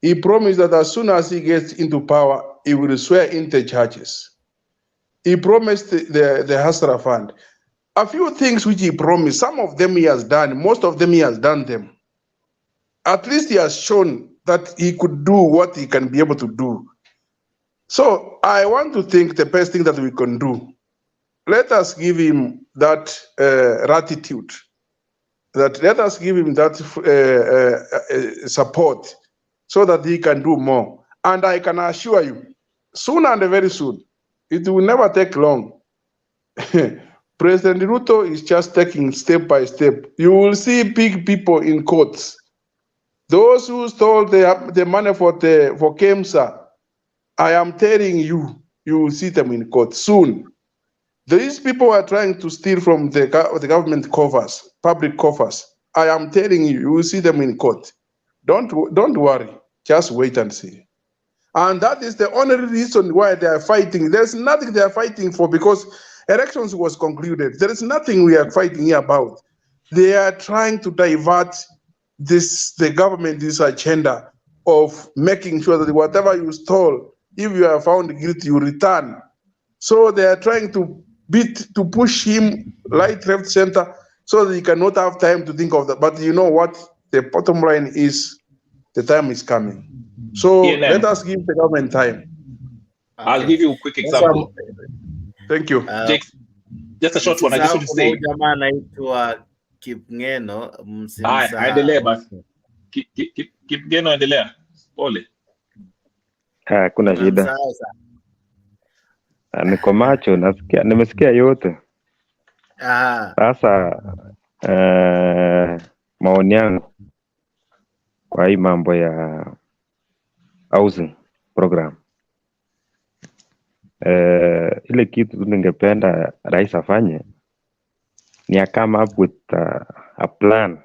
Speaker 20: he promised that as soon as he gets into power, he will swear in the churches. He promised the Hasra Fund. A few things which he promised, some of them he has done, most of them he has done them. At least he has shown that he could do what he can be able to do. So I want to think the best thing that we can do, let us give him that gratitude, that let us give him that support so that he can do more. And I can assure you, soon and very soon, it will never take long. President Ruto is just taking step by step. You will see big people in courts. Those who stole the money for KEMSA, I am telling you, you will see them in court soon. These people are trying to steal from the government coffers, public coffers. I am telling you, you will see them in court. Don't worry. Just wait and see. And that is the only reason why they are fighting. There's nothing they are fighting for, because Elections was concluded. There is nothing we are fighting here about. They are trying to divert the government, this agenda of making sure that whatever you stole, if you are found guilty, you return. So they are trying to push him right, left, center, so that he cannot have time to think of that. But you know what? The bottom line is the time is coming. So let us give the government time.
Speaker 8: I'll give you a quick
Speaker 20: Yes,
Speaker 8: example.
Speaker 20: Thank you.
Speaker 8: Jake, just a short one. I just want to
Speaker 1: Kuna huyu
Speaker 8: say.
Speaker 1: jamaa anaitwa Kipngeno,
Speaker 8: Haya,
Speaker 1: msimsahau.
Speaker 8: endelea basi. Kipngeno, endelea. Pole.
Speaker 13: Kuna shida.
Speaker 1: Nimemsahau sana.
Speaker 13: Niko macho, nimesikia yote. Sasa maoni yangu kwa hii mambo ya housing program, ile kitu ningependa rais afanye ni come up with a plan,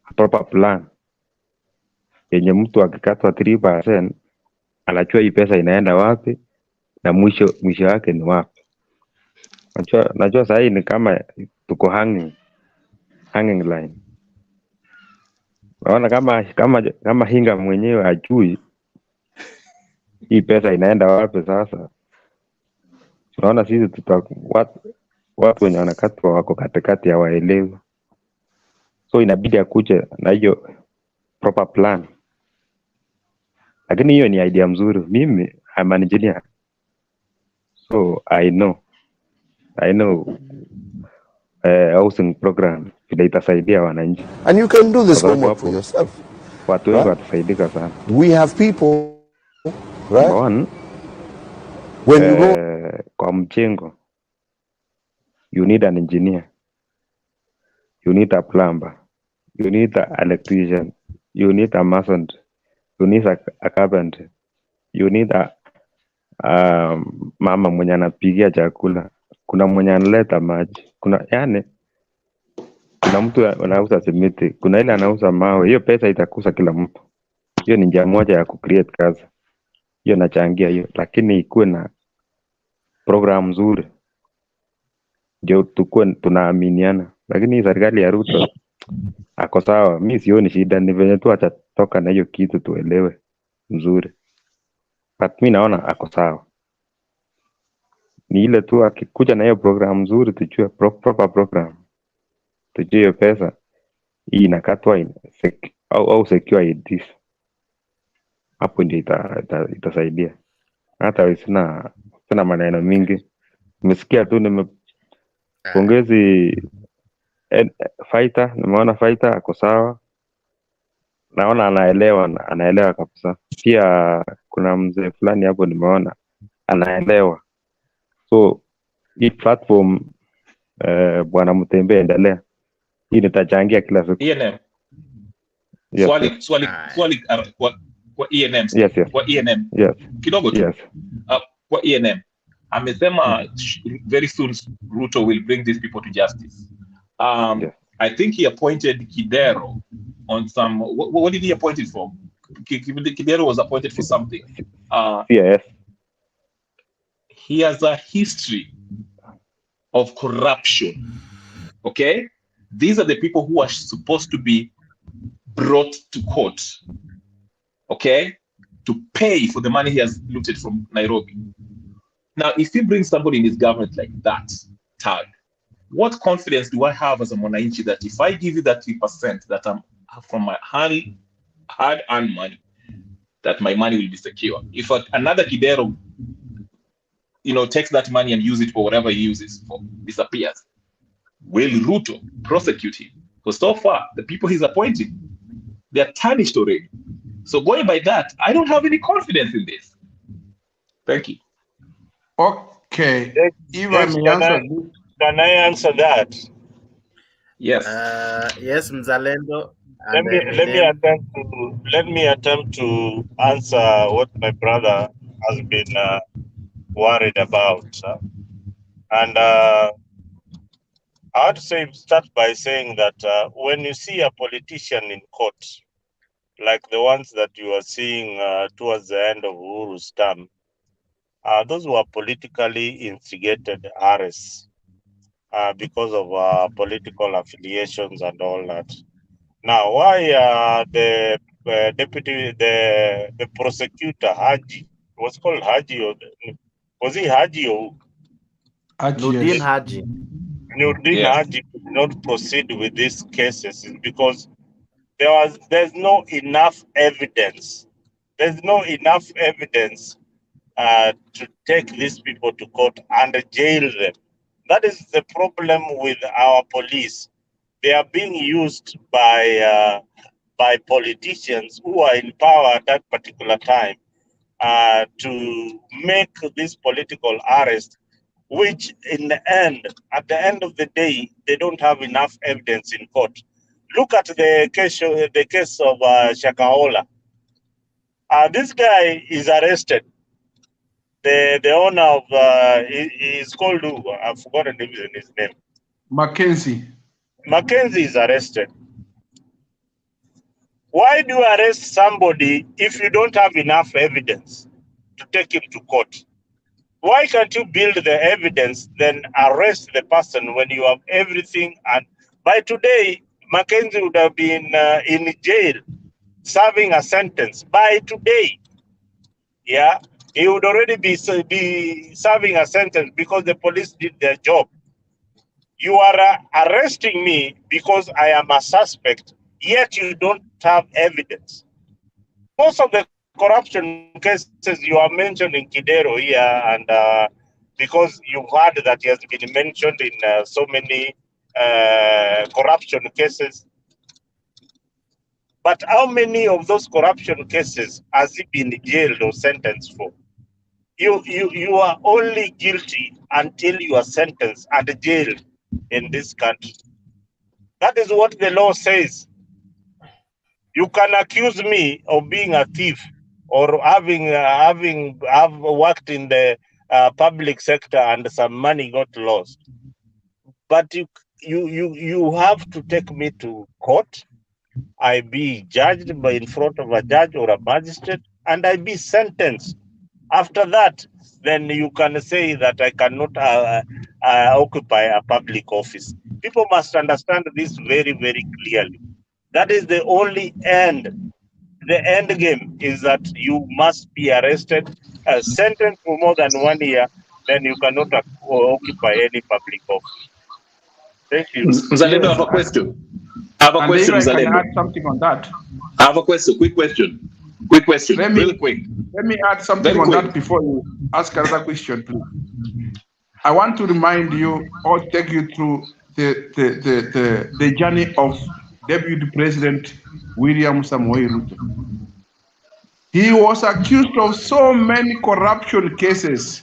Speaker 13: a proper plan yenye mtu akikatwa 3% anajua hii pesa inaenda wapi na mwisho wake ni wapi. Najua sasa hii ni kama tuko hanging line. Naona kama hinga mwenyewe hajui hii pesa inaenda wapi. Sasa tunaona sisi watu wenye wanakatwa wako katikati ya waelewi, so inabidi akuje na hiyo proper plan. Lakini hiyo ni idea mzuri. Mimi I'm an engineer, so I know housing program vile itasaidia wananchi.
Speaker 5: And you can do this homework for yourself.
Speaker 13: Watu wengi watasaidika sana.
Speaker 5: We have people, right?
Speaker 13: One,
Speaker 5: when you go
Speaker 13: kwa mjengo, you need an engineer, you need a plumber, you need an electrician, you need a mason, you need a carpenter, you need a mama mwenye anapigia chakula, kuna mwenye analeta maji, kuna mtu anauza simiti, kuna ile anauza mawe. Hiyo pesa itakusa kila mtu. Hiyo ni njia moja ya kucreate kazi. Hiyo nachangia hiyo, lakini ikuwe na program nzuri ndio tukue tunaaminiana. Lakini hii serikali ya Ruto ako sawa, mimi sioni shida, ni venye tu atatoka na hiyo kitu tuelewe nzuri. But mimi naona ako sawa, ni ile tu akikuja na hiyo program nzuri, tujue proper program, tujue hiyo pesa hii inakatwa au secure it, hapo ndio itasaidia. Hata sina maneno mingi, nimesikia tu, nimepongezi fighter, nimeona fighter ako sawa, naona anaelewa kabisa. Pia kuna mzee fulani hapo nimeona anaelewa, so hii platform bwana Mtembe, endelea, hii nitachangia kila siku.
Speaker 8: ENM.
Speaker 13: Yes,
Speaker 8: swali kwa ENM.
Speaker 13: Yes.
Speaker 8: Kwa ENM.
Speaker 13: Yes.
Speaker 8: Kidogo tu.
Speaker 13: Yes.
Speaker 8: Kwa ENM. Amesema very soon Ruto will bring these people to justice. Yes. I think he appointed Kidero on some, what did he appoint it for? Kidero was appointed for something.
Speaker 13: Yes.
Speaker 8: He has a history of corruption. Okay? These are the people who are supposed to be brought to court, okay, to pay for the money he has looted from Nairobi. Now, if he brings somebody in his government like that, tag, what confidence do I have as a Mwananchi that if I give you that 3% that I'm from my hard-earned money, that my money will be secure? If another Kidero, takes that money and use it for whatever he uses for, disappears, will Ruto prosecute him? Because so far, the people he's appointing, they're tarnished already. So going by that, I don't have any confidence in this. Thank you.
Speaker 20: Okay.
Speaker 2: Can I answer that?
Speaker 8: Yes.
Speaker 1: Yes, Mzalendo.
Speaker 2: Let me attempt to answer what my brother has been worried about. And I have to start by saying that when you see a politician in court, like the ones that you are seeing towards the end of Uhuru's term, Those were politically instigated arrests because of political affiliations and all that. Now, why the prosecutor Haji was called Haji, or was he Haji or
Speaker 1: Nurdin Haji.
Speaker 2: Nurdin Haji could not proceed with these cases is because there's no enough evidence. There's no enough evidence to take these people to court and jail them. That is the problem with our police. They are being used by politicians who are in power at that particular time to make this political arrest, which at the end of the day, they don't have enough evidence in court. Look at the case of Shakahola. This guy is arrested. The owner of is called who? I've forgotten his name.
Speaker 20: Mackenzie.
Speaker 2: Mackenzie is arrested. Why do you arrest somebody if you don't have enough evidence to take him to court? Why can't you build the evidence, then arrest the person when you have everything? And by today, Mackenzie would have been in jail, serving a sentence. By today, yeah, he would already be serving a sentence because the police did their job. You are arresting me because I am a suspect, yet you don't have evidence. Most of the corruption cases you are mentioning Kidero here, and because you've heard that he has been mentioned in so many corruption cases. But how many of those corruption cases has he been jailed or sentenced for? You are only guilty until you are sentenced and jailed in this country. That is what the law says. You can accuse me of being a thief or having worked in the public sector and some money got lost, but you have to take me to court. I be judged in front of a judge or a magistrate, and I be sentenced. After that, then you can say that I cannot occupy a public office. People must understand this very, very clearly. That is the only end. The end game is that you must be arrested, sentenced for more than 1 year, then you cannot occupy any public office. Thank you.
Speaker 8: Mzalendo, I have a question. I have a question,
Speaker 20: if I can
Speaker 8: Mzalendo.
Speaker 20: add something on that.
Speaker 8: I have a question, quick question. Quick question, really quick.
Speaker 20: Let me add something
Speaker 8: Very
Speaker 20: on
Speaker 8: quick.
Speaker 20: that before you ask another question, please. I want to remind you or take you through the journey of Deputy President William Samoei Ruto. He was accused of so many corruption cases.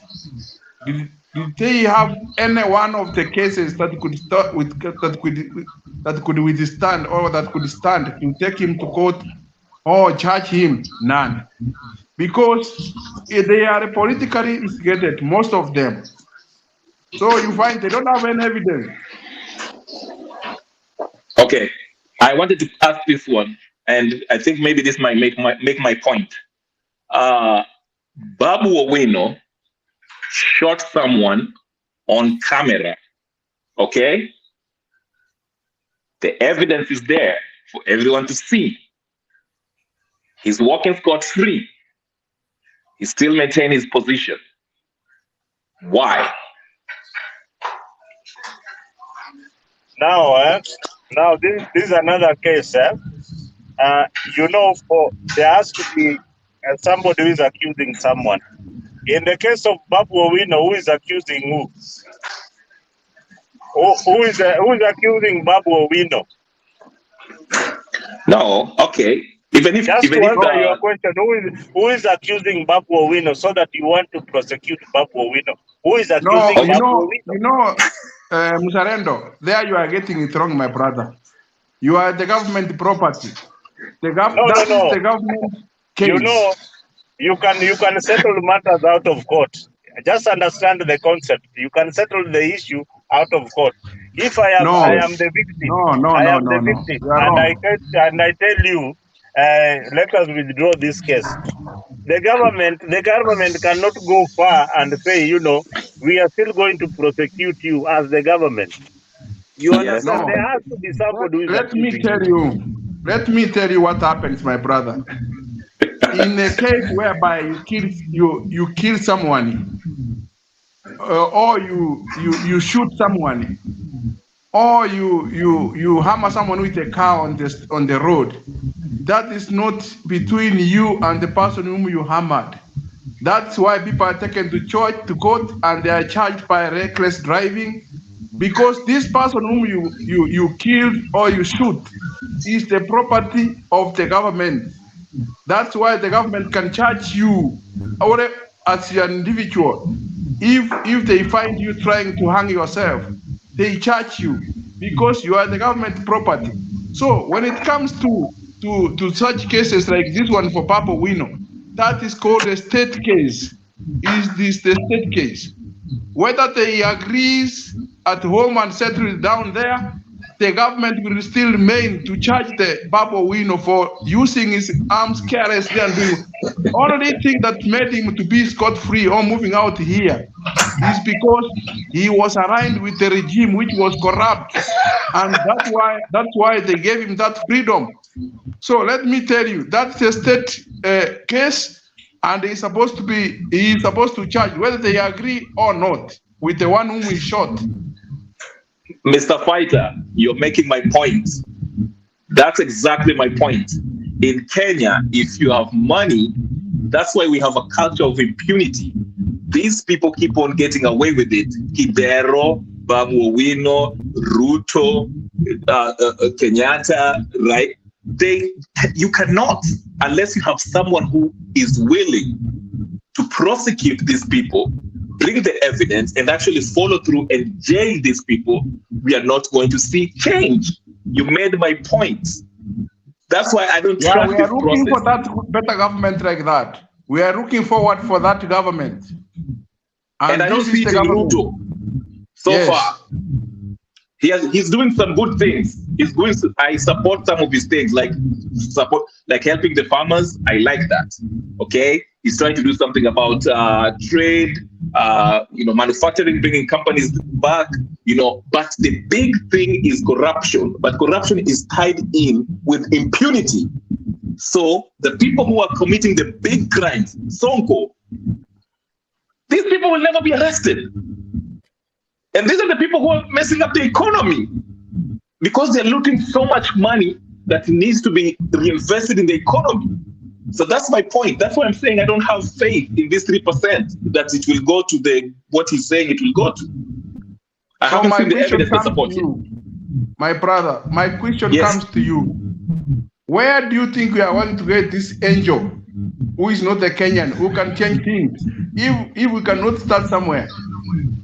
Speaker 20: Did they have any one of the cases that could start with that could withstand or that could stand to take him to court or charge him? None. Because they are politically instigated, most of them. So you find they don't have any evidence.
Speaker 8: Okay, I wanted to ask this one, and I think maybe this might make my point. Babu Owino shot someone on camera. Okay, the evidence is there for everyone to see. He's walking scot-free. He still maintains his position. Why?
Speaker 2: Now, this is another case. There has to be somebody who is accusing someone. In the case of Babu Owino, who is accusing who? Who is accusing Babu Owino?
Speaker 8: No, okay. Even if
Speaker 2: your question, who is accusing Babu Owino so that you want to prosecute Babu Owino? Who is accusing Babu Owino?
Speaker 20: Musarendo, there you are getting it wrong, my brother. You are the government property. The government case.
Speaker 2: You can settle matters out of court. Just understand the concept. You can settle the issue out of court. If I am the victim, I am the victim, and I tell you, let us withdraw this case.
Speaker 9: the government cannot go far and say, we are still going to prosecute you as the government. You understand?
Speaker 20: No.
Speaker 9: There has to be somebody who is
Speaker 20: Let me
Speaker 9: accusing
Speaker 20: tell
Speaker 9: you.
Speaker 20: you what happens, my brother. In a case whereby you kill someone, or you shoot someone, or you hammer someone with a car on the road, that is not between you and the person whom you hammered. That's why people are taken to court, and they are charged by reckless driving, because this person whom you killed or you shoot is the property of the government. That's why the government can charge you or as an individual. If they find you trying to hang yourself, they charge you because you are the government property. So when it comes to such cases like this one for Papa Wino, that is called a state case. Is this the state case? Whether they agrees at home and settle it down there, the government will still remain to charge the Babo Wino for using his arms carelessly and doing. Only thing that made him to be scot-free or moving out here is because he was aligned with the regime which was corrupt, and that's why they gave him that freedom. So let me tell you, that's a state case, and he's supposed to charge whether they agree or not with the one whom he shot.
Speaker 8: Mr. Fighter, you're making my point. That's exactly my point. In Kenya, if you have money, that's why we have a culture of impunity. These people keep on getting away with it. Kibero, Babu Owino, Ruto, Kenyatta, right? You cannot, unless you have someone who is willing to prosecute these people, bring the evidence, and actually follow through and jail these people, we are not going to see change. You made my point. That's why I don't trust
Speaker 20: we
Speaker 8: this
Speaker 20: are looking
Speaker 8: process.
Speaker 20: for that better government like that. We are looking forward for that government.
Speaker 8: And I don't see it in Ruto so far. He's doing some good things. I support some of his things, like helping the farmers. I like that. Okay, he's trying to do something about trade, manufacturing, bringing companies back. But the big thing is corruption. But corruption is tied in with impunity. So the people who are committing the big crimes, Sonko, these people will never be arrested. And these are the people who are messing up the economy because they're looting so much money that needs to be reinvested in the economy. So that's my point. That's why I'm saying I don't have faith in this 3% that it will go to what he's saying it will go to. I haven't seen the evidence to support it.
Speaker 20: My brother, my question comes to you. Where do you think we are going to get this angel who is not a Kenyan, who can change things, if we cannot start somewhere?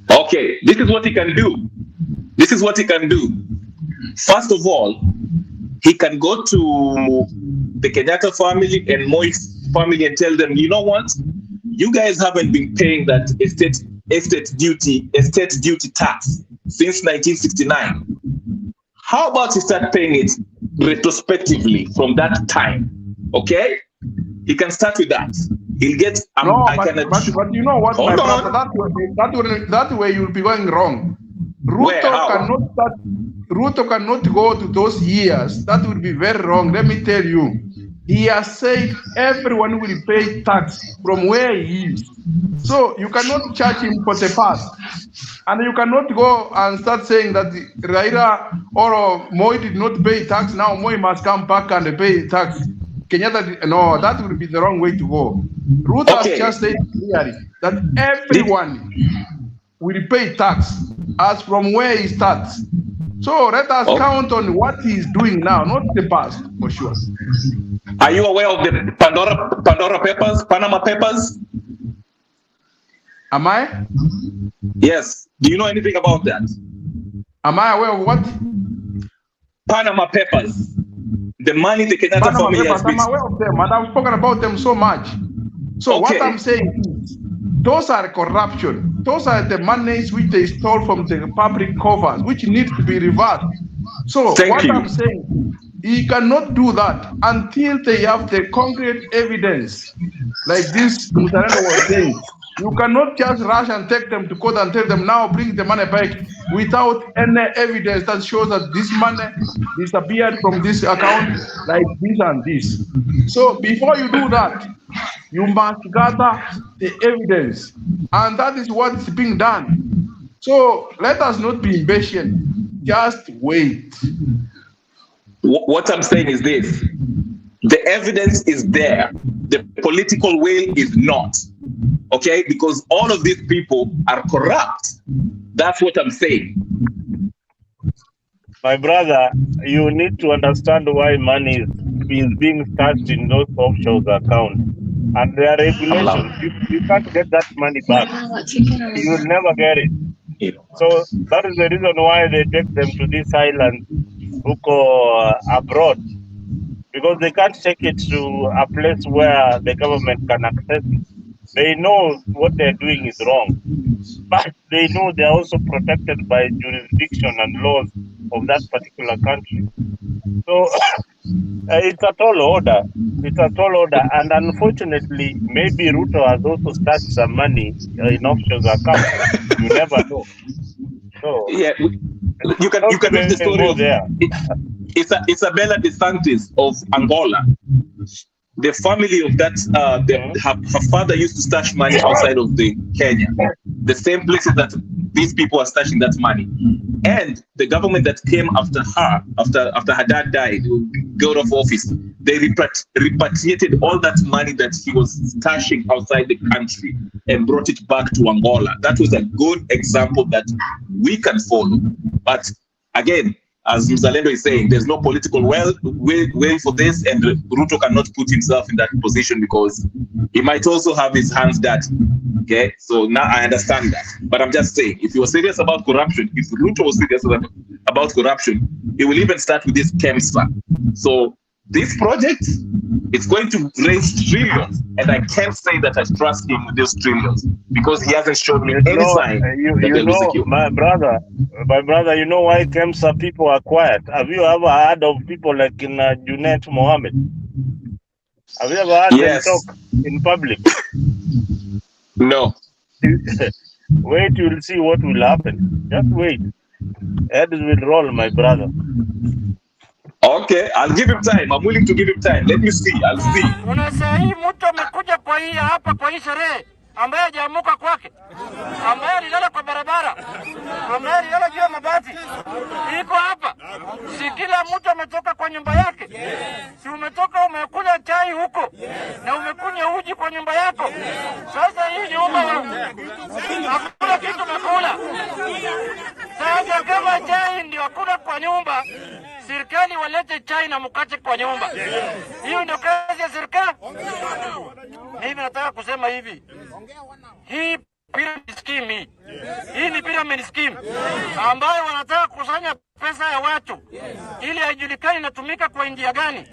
Speaker 8: Okay, this is what he can do. This is what he can do. First of all, he can go to the Kenyatta family and Moi's family and tell them, you know what? You guys haven't been paying that estate duty tax since 1969. How about you start paying it retrospectively from that time? Okay? He can start with that. He'll get.
Speaker 20: But you know what, my brother? That way you'll be going wrong. Ruto cannot go to those years. That would be very wrong. Let me tell you. He has said everyone will pay tax from where he is. So you cannot charge him for the past. And you cannot go and start saying that Raila or Moi did not pay tax. Now Moi must come back and pay tax. Kenyatta, no, that would be the wrong way to go. Ruto has just said clearly that everyone will pay tax as from where he starts. So let us count on what he is doing now, not the past, for sure.
Speaker 8: Are you aware of the Pandora Papers, Panama Papers?
Speaker 20: Am I?
Speaker 8: Yes. Do you know anything about that?
Speaker 20: Am I aware of what?
Speaker 8: Panama Papers. The money the Kenyatta family has been.
Speaker 20: I'm aware of them, and I've spoken about them so much. So what I'm saying is, those are corruption. Those are the monies which they stole from the public coffers, which need to be reversed. So I'm saying, He cannot do that until they have the concrete evidence. Like this Mzalendo was saying, you cannot just rush and take them to court and tell them now bring the money back without any evidence that shows that this money disappeared from this account like this and this. So before you do that, you must gather the evidence, and that is what is being done. So let us not be impatient, just wait.
Speaker 8: What I'm saying is this: the evidence is there, the political will is not. Okay, because all of these people are corrupt. That's what I'm saying.
Speaker 9: My brother, you need to understand why money is being stashed in those offshore accounts. And there are regulations. You can't get that money back. You will never get it. So that is the reason why they take them to this island abroad. Because they can't take it to a place where the government can access it. They know what they're doing is wrong, but they know they're also protected by jurisdiction and laws of that particular country. So it's a tall order. It's a tall order, and unfortunately, maybe Ruto has also stashed some money in offshore accounts. You never know. So
Speaker 8: yeah, you can read the story of Isabella de Santos of Angola. The family of that, her father used to stash money outside of Kenya, the same places that these people are stashing that money. And the government that came after her, after her dad died, got off office, they repatriated all that money that he was stashing outside the country and brought it back to Angola. That was a good example that we can follow. But again, as Mzalendo is saying, there's no political will for this, and Ruto cannot put himself in that position because he might also have his hands dirty. Okay, so now I understand that. But I'm just saying, if you were serious about corruption, if Ruto was serious about corruption, he will even start with this KEMSA. So this project, it's going to raise trillions, and I can't say that I trust him with these trillions because he hasn't shown me any sign that they'll be secure.
Speaker 9: My brother, you know why KEMSA people are quiet? Have you ever heard of people like in Junet Mohammed? Have you ever heard them talk in public?
Speaker 8: No.
Speaker 9: Wait, you'll see what will happen. Just wait. Heads will roll, my brother.
Speaker 8: Okay, I'll give him time. I'm willing to give him time. Let me see. I'll see.
Speaker 11: Unasema hii mtu amekuja kwa hii hapa kwa hii sherehe ambaye hajaamuka kwake, ambaye alilala kwa barabara, ambaye alilala juu ya mabati, iko hapa. Si kila mtu ametoka kwa nyumba yake. Si umetoka umekula chai huko na umekunywa uji kwa nyumba yako. Sasa hii nyumba hakuna kitu umekula. Sasa kama chai ndio hakuna kwa nyumba, serikali walete chai na mkate kwa nyumba. Hiyo ndio kazi ya serikali. Mimi nataka kusema hivi. Hii pyramid scheme hii ni pyramid scheme ambayo wanataka kusanya pesa ya watu ili haijulikani inatumika kwa njia gani.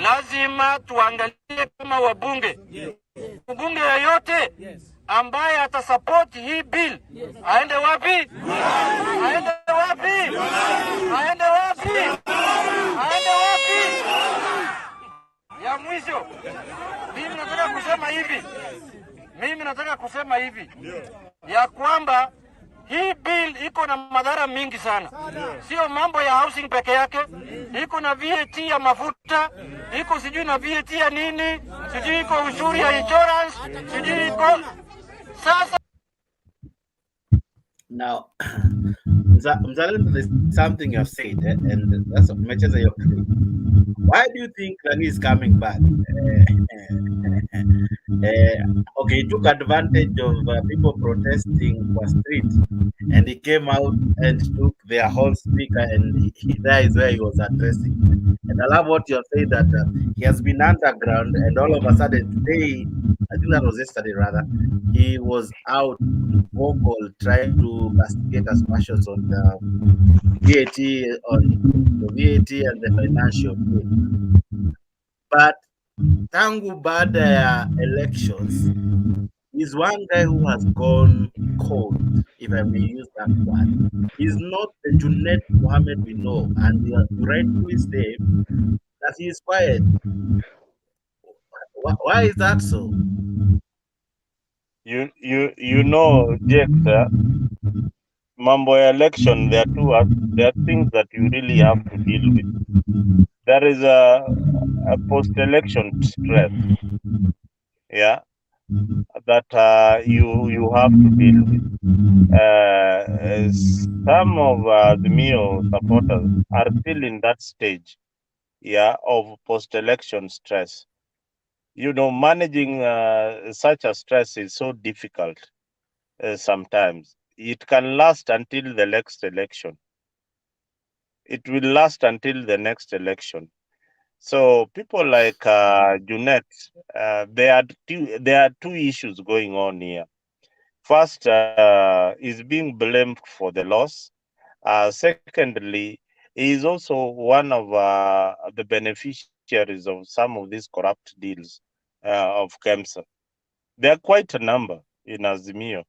Speaker 11: Lazima tuangalie kama wabunge. Mbunge yoyote ambaye atasupport hii bill aende wapi? Aende wapi? Aende wapi? Aende wapi? Ya mwisho, mimi nataka kusema hivi ya kwamba hii bill iko na madhara mingi sana. Sio mambo ya housing peke yake, iko na VAT ya mafuta, iko sijui na VAT ya nini, sijui iko ushuru ya insurance, sijui iko sasa.
Speaker 1: Now, Mzalendo, there's something you have said, and that's much as your clue. Why do you think Lani is coming back? Okay, he took advantage of people protesting for street, and he came out and took their whole speaker, and that is where he was addressing. And I love what you have said that he has been underground, and all of a sudden today, I think that was yesterday rather, he was out vocal trying to castigate aspersions on the VAT, and the financial bill. But tangu baada ya elections He's one guy who has gone cold, if I may use that word. He's not the Junet Mohammed we know, and you rightfully say that he is quiet. Why is that so?
Speaker 9: You know, Jake, mambo ya election, there are things that you really have to deal with. There is a post-election stress, yeah, that you have to deal with. Some of the Mio supporters are still in that stage, yeah, of post-election stress. You know, managing such a stress is so difficult sometimes. It can last until the next election. It will last until the next election. So people like Junet, there are two issues going on here. First, is being blamed for the loss. Secondly, he is also one of the beneficiaries of some of these corrupt deals of KEMSA. There are quite a number in Azimio.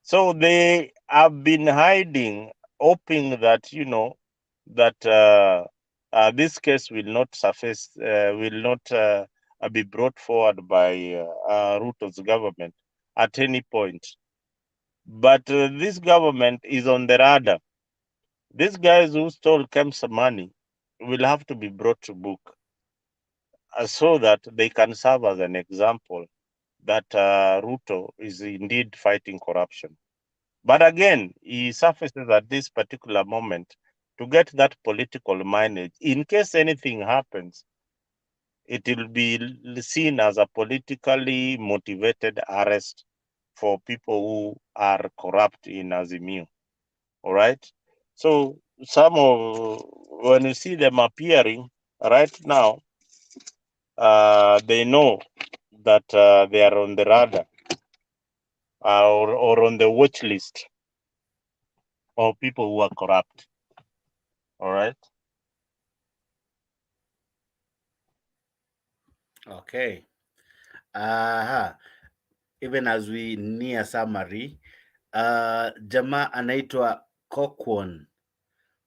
Speaker 9: So they have been hiding, hoping that, you know, that this case will not surface, will not be brought forward by Ruto's government at any point. But this government is on the radar. These guys who stole KEMSA money will have to be brought to book so that they can serve as an example that Ruto is indeed fighting corruption. But again, he surfaces at this particular moment to get that political mileage. In case anything happens, it will be seen as a politically motivated arrest for people who are corrupt in Azimio. All right. So when you see them appearing right now, they know that they are on the radar or on the watch list of people who are corrupt. All right.
Speaker 1: Okay. Even as we near summary, jamaa anaitwa Kokwon.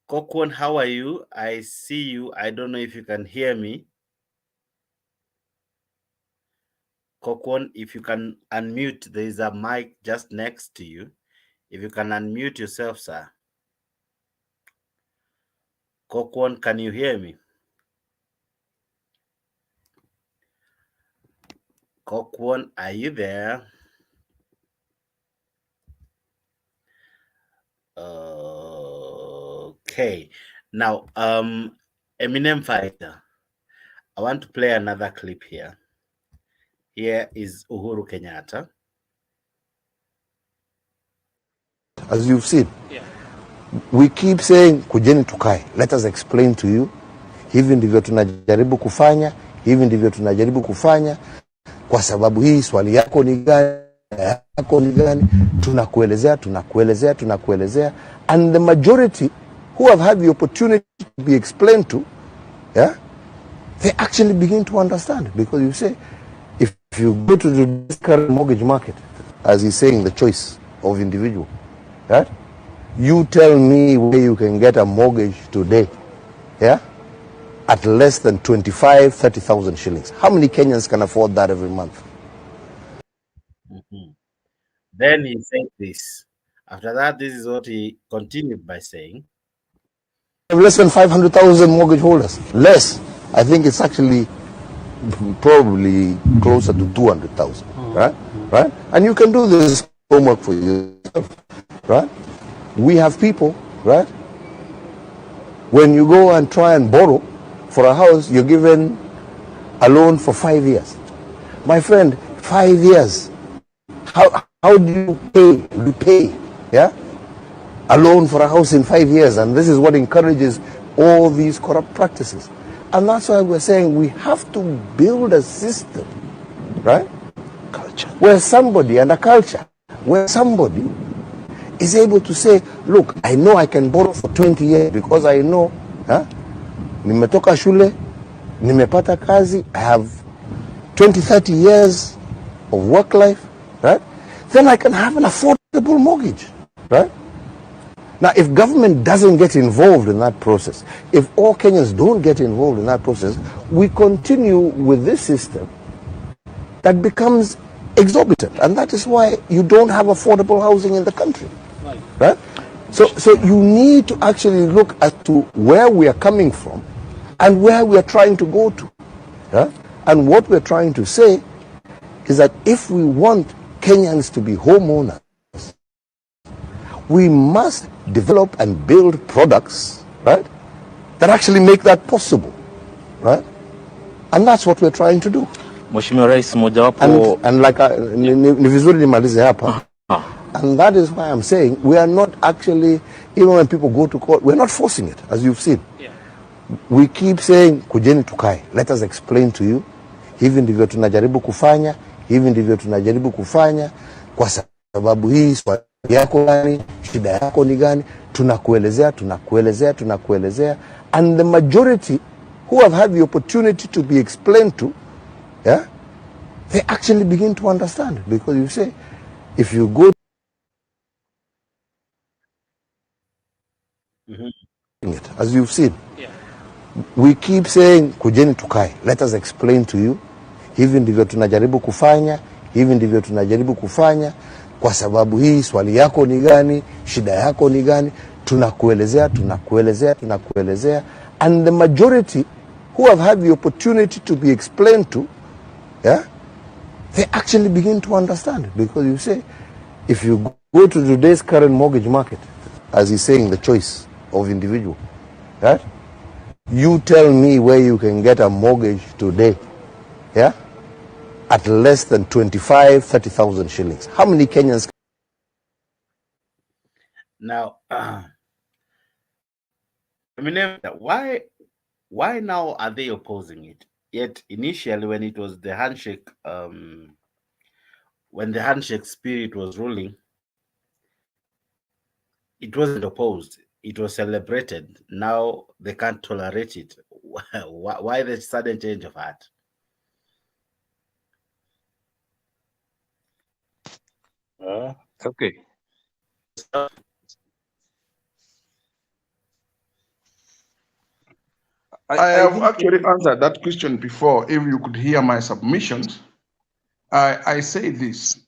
Speaker 1: Kokwon, how are you? I see you. I don't know if you can hear me. Kokwon, if you can unmute, there is a mic just next to you. If you can unmute yourself, sir. Kokwon, can you hear me? Kokwon, are you there? Okay. Now, Eminem Fighter, I want to play another clip here. Here is Uhuru Kenyatta.
Speaker 5: As you've seen, we keep saying kujeni tukae, let us explain to you. Hivi ndivyo tunajaribu kufanya, hivi ndivyo tunajaribu kufanya. Kwa sababu hii swali yako ni gani, tunakuelezea. And the majority who have had the opportunity to be explained to, they actually begin to understand. Because you say, if you go to the current mortgage market, as he's saying, the choice of individual, right? You tell me where you can get a mortgage today, at less than 30,000 shillings. How many Kenyans can afford that every month?
Speaker 1: Then he said this. After that, this is what he continued by saying.
Speaker 5: Less than 500,000 mortgage holders. Less. I think it's actually probably closer to 200,000. Right? And you can do this homework for yourself. Right? We have people, right? When you go and try and borrow for a house, you're given a loan for 5 years. My friend, 5 years. How do you repay a loan for a house in 5 years? And this is what encourages all these corrupt practices. And that's why we're saying we have to build a system, right? Culture. Where somebody, and a culture, where somebody is able to say, look, I know I can borrow for 20 years because I know, nimetoka shule, nimepata kazi, I have 20, 30 years of work life, right? Then I can have an affordable mortgage, right? Now, if government doesn't get involved in that process, if all Kenyans don't get involved in that process, we continue with this system that becomes exorbitant. And that is why you don't have affordable housing in the country, right? So you need to actually look as to where we are coming from and where we are trying to go to. Yeah? And what we're trying to say is that if we want Kenyans to be homeowners, we must develop and build products, right, that actually make that possible, right? And that's what we're trying to do.
Speaker 6: Mheshimiwa Rais, mojawapo
Speaker 5: And like ni vizuri nimalize hapa. And that is why I'm saying we are not actually, even when people go to court, we're not forcing it, as you've seen. Yeah. We keep saying kujeni tukae, let us explain to you, hivi ndivyo tunajaribu kufanya, hivi ndivyo tunajaribu kufanya, kwa sababu hii swali yako gani, shida yako ni gani, tunakuelezea. And the majority who have had the opportunity to be explained to, yeah, they actually begin to understand. Because you say, if you go it, as you've seen, yeah. We keep saying kujeni tukae, let us explain to you, hivi ndivyo tunajaribu kufanya, hivi ndivyo tunajaribu kufanya, kwa sababu hii swali yako ni gani, shida yako ni gani, tunakuelezea. And the majority who have had the opportunity to be explained to, yeah, they actually begin to understand. Because you say, if you go to today's current mortgage market, as he's saying, the choice of individual, right? You tell me where you can get a mortgage today, yeah, at less than 30,000 shillings. How many Kenyans?
Speaker 1: Now, I mean, why now are they opposing it? Yet initially, when it was the handshake, when the handshake spirit was ruling, it wasn't opposed. It was celebrated. Now they can't tolerate it. Why the sudden change of heart?
Speaker 2: Okay.
Speaker 20: I have actually answered that question before. If you could hear my submissions, I say this.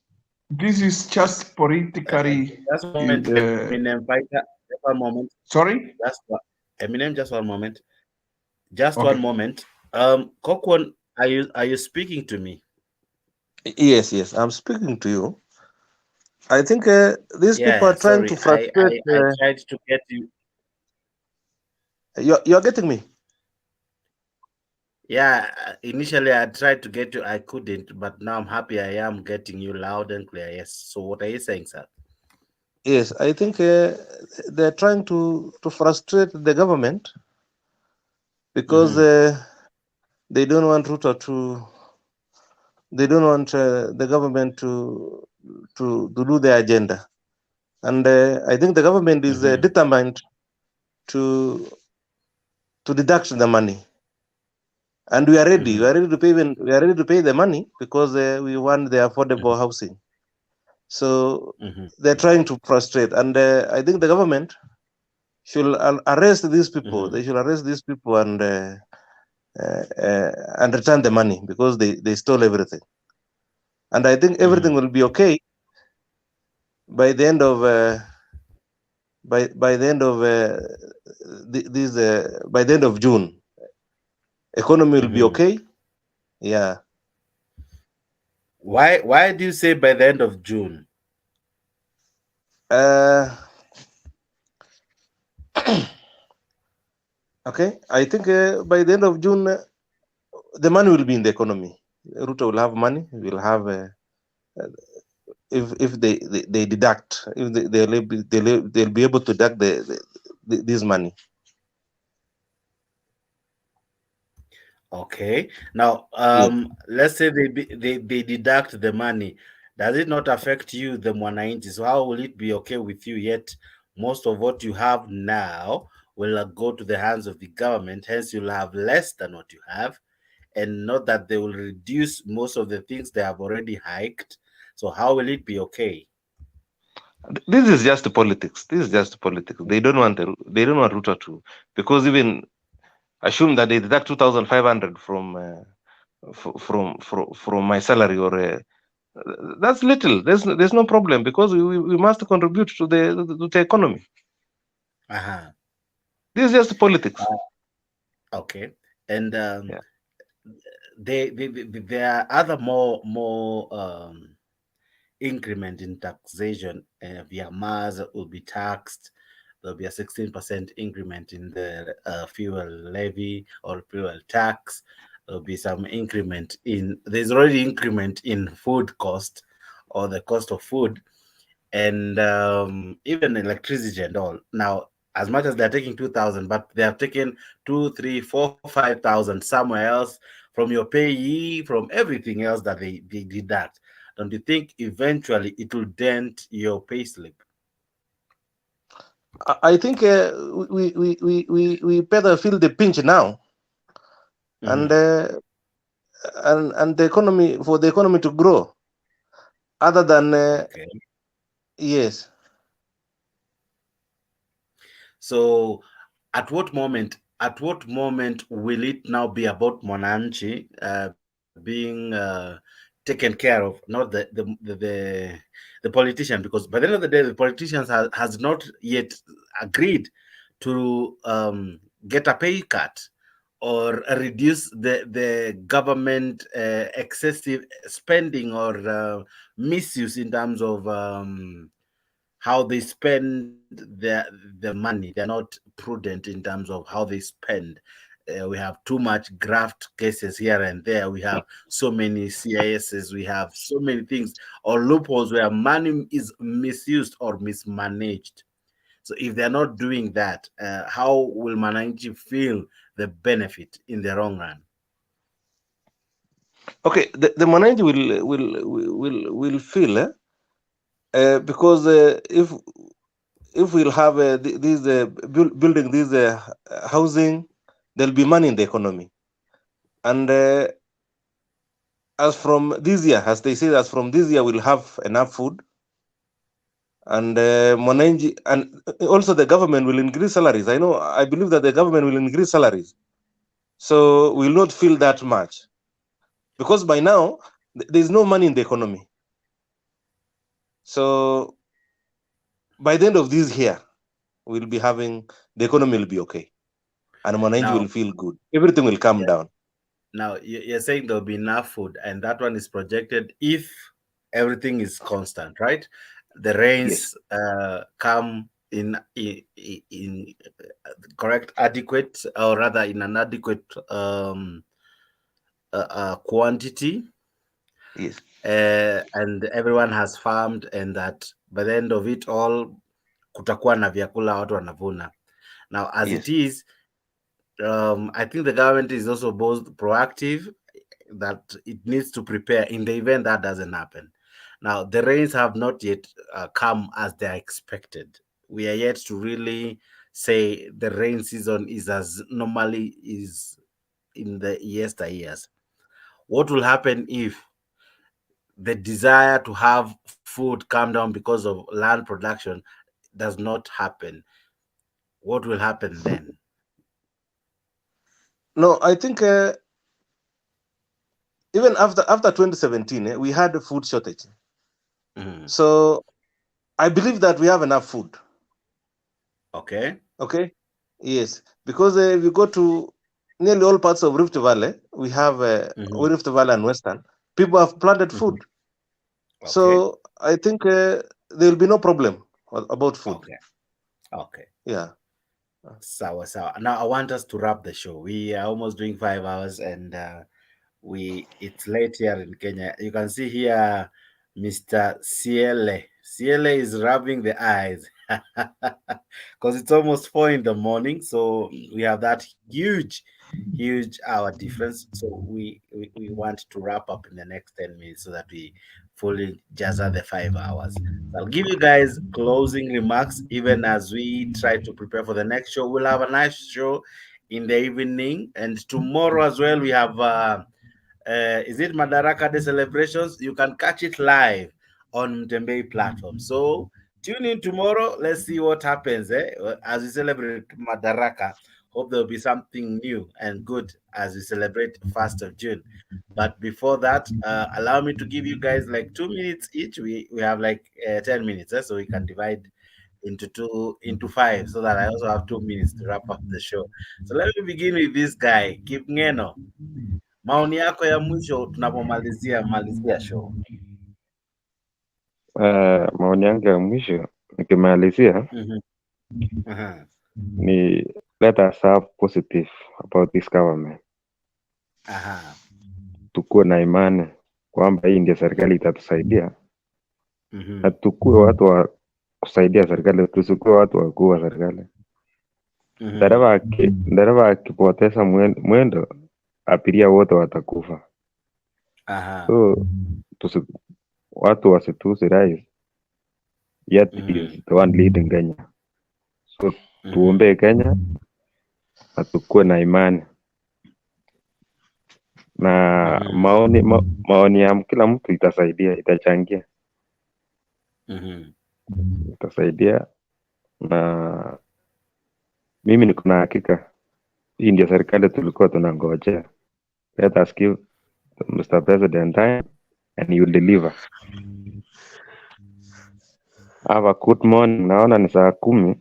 Speaker 20: This is just politically.
Speaker 1: Just one moment, Eminem, just one moment.
Speaker 20: Sorry?
Speaker 1: Eminem, just one moment. Just okay. 1 moment. Kokwon, are you speaking to me?
Speaker 2: Yes, I'm speaking to you. I think these people are trying to frustrate.
Speaker 1: I tried to get you.
Speaker 2: You're getting me?
Speaker 1: Yeah, initially I tried to get you, I couldn't, but now I'm happy I am getting you loud and clear. Yes. So what are you saying, sir?
Speaker 2: Yes, I think they're trying to frustrate the government because they don't want Ruto to. They don't want the government to do their agenda, and I think the government is determined to deduct the money. And we are ready. We are ready to pay. We are ready to pay the money because we want the affordable housing. So they're trying to frustrate, and I think the government should arrest these people. They should arrest these people and return the money because they stole everything. And I think everything will be okay by the end of by the end of by the end of June. Economy will be okay. Yeah.
Speaker 1: Why do you say by the end of June?
Speaker 2: Okay, I think by the end of June, the money will be in the economy. Ruto will have money. Will have if they deduct, if they'll be able to deduct this money.
Speaker 1: Okay. Now, let's say they deduct the money. Does it not affect you, the Mwananchi? So how will it be okay with you? Yet most of what you have now will go to the hands of the government. Hence, you'll have less than what you have, and not that they will reduce most of the things they have already hiked. So how will it be okay?
Speaker 2: This is just politics. This is just politics. They don't want Ruto to, because even assume that they deduct 2,500 from my salary, or that's little. There's no problem, because we must contribute to the economy.
Speaker 1: Uh-huh.
Speaker 2: This is just politics.
Speaker 1: Okay, and there are other more increment in taxation. Via Mars will be taxed. There'll be a 16% increment in the fuel levy or fuel tax. There'll be some increment there's already increment in food cost, or the cost of food, and even electricity and all. Now, as much as they're taking 2,000, but they have taken 2, 3, 4, 5,000 somewhere else from your payee, from everything else that they deduct. Don't you think eventually it will dent your payslip?
Speaker 2: I think we better feel the pinch now, and the economy, for the economy to grow, other than yes.
Speaker 1: So at what moment will it now be about Mwananchi being taken care of, not the politician? Because by the end of the day, the politicians has not yet agreed to get a pay cut or reduce the government excessive spending or misuse in terms of how they spend the money. They're not prudent in terms of how they spend. We have too much graft cases here and there. We have so many CISs. We have so many things or loopholes where money is misused or mismanaged. So if they're not doing that, how will Mananchi feel the benefit in the long run?
Speaker 2: Okay, the Mananchi will feel, because if we'll have these building this housing, there'll be money in the economy. And as from this year, as they say, as from this year, we'll have enough food. And Mwananchi, and also the government will increase salaries. I believe that the government will increase salaries. So we'll not feel that much. Because by now, there's no money in the economy. So by the end of this year, we'll be having, the economy will be okay. And Mwananchi will feel good. Everything will calm down.
Speaker 1: Now, you're saying there'll be enough food, and that one is projected if everything is constant, right? The rains come in correct, adequate, or rather in an adequate quantity.
Speaker 2: Yes.
Speaker 1: And everyone has farmed, and that by the end of it all, kutakuwa na vyakula watu wanavuna. Now, as it is, I think the government is also both proactive, that it needs to prepare in the event that doesn't happen. Now, the rains have not yet come as they are expected. We are yet to really say the rain season is as normally is in the yesteryears. What will happen if the desire to have food come down because of land production does not happen? What will happen then?
Speaker 2: No, I think even after 2017, we had a food shortage. So I believe that we have enough food.
Speaker 1: Okay.
Speaker 2: Okay. Yes, because if you go to nearly all parts of Rift Valley, we have Rift Valley and Western, people have planted food.
Speaker 1: Okay.
Speaker 2: So I think there will be no problem about food.
Speaker 1: Okay.
Speaker 2: Yeah.
Speaker 1: Sawa. Now I want us to wrap the show. We are almost doing 5 hours, and it's late here in Kenya. You can see here Mr. Ciele. Ciele is rubbing the eyes because it's almost 4 in the morning. So we have that huge hour difference. So we want to wrap up in the next 10 minutes so that we fully jazz the 5 hours. So I'll give you guys closing remarks even as we try to prepare for the next show. We'll have a nice show in the evening, and tomorrow as well we have is it Madaraka Day celebrations? You can catch it live on Mtembei platform. So tune in tomorrow. Let's see what happens as we celebrate Madaraka. Hope there'll be something new and good as we celebrate 1st of June. But before that, allow me to give you guys like 2 minutes each. We have like 10 minutes, so we can divide into 5, so that I also have 2 minutes to wrap up the show. So let me begin with this guy, Kip Ngeno. Maoni yako ya mwisho tunapomalizia show.
Speaker 13: Maoni yangu ya mwisho nikimalizia ni let us have positive about this government. Tukuwe na imani kwamba hii ndio serikali itatusaidia. Na tukuwe watu wa kusaidia serikali, tusikuwe watu wa kuua serikali. Dereva akipoteza mwendo, abiria wote watakufa. So watu wasitusi rais, yet is the one leading Kenya. So tuombe Kenya na tukuwe na imani. Na maoni ya kila mtu itasaidia, itachangia. Itasaidia, na mimi niko na hakika hii ndio serikali tulikuwa tunangojea. Let us give Mr. President time and he will deliver. Have a good morning. Naona ni saa 10.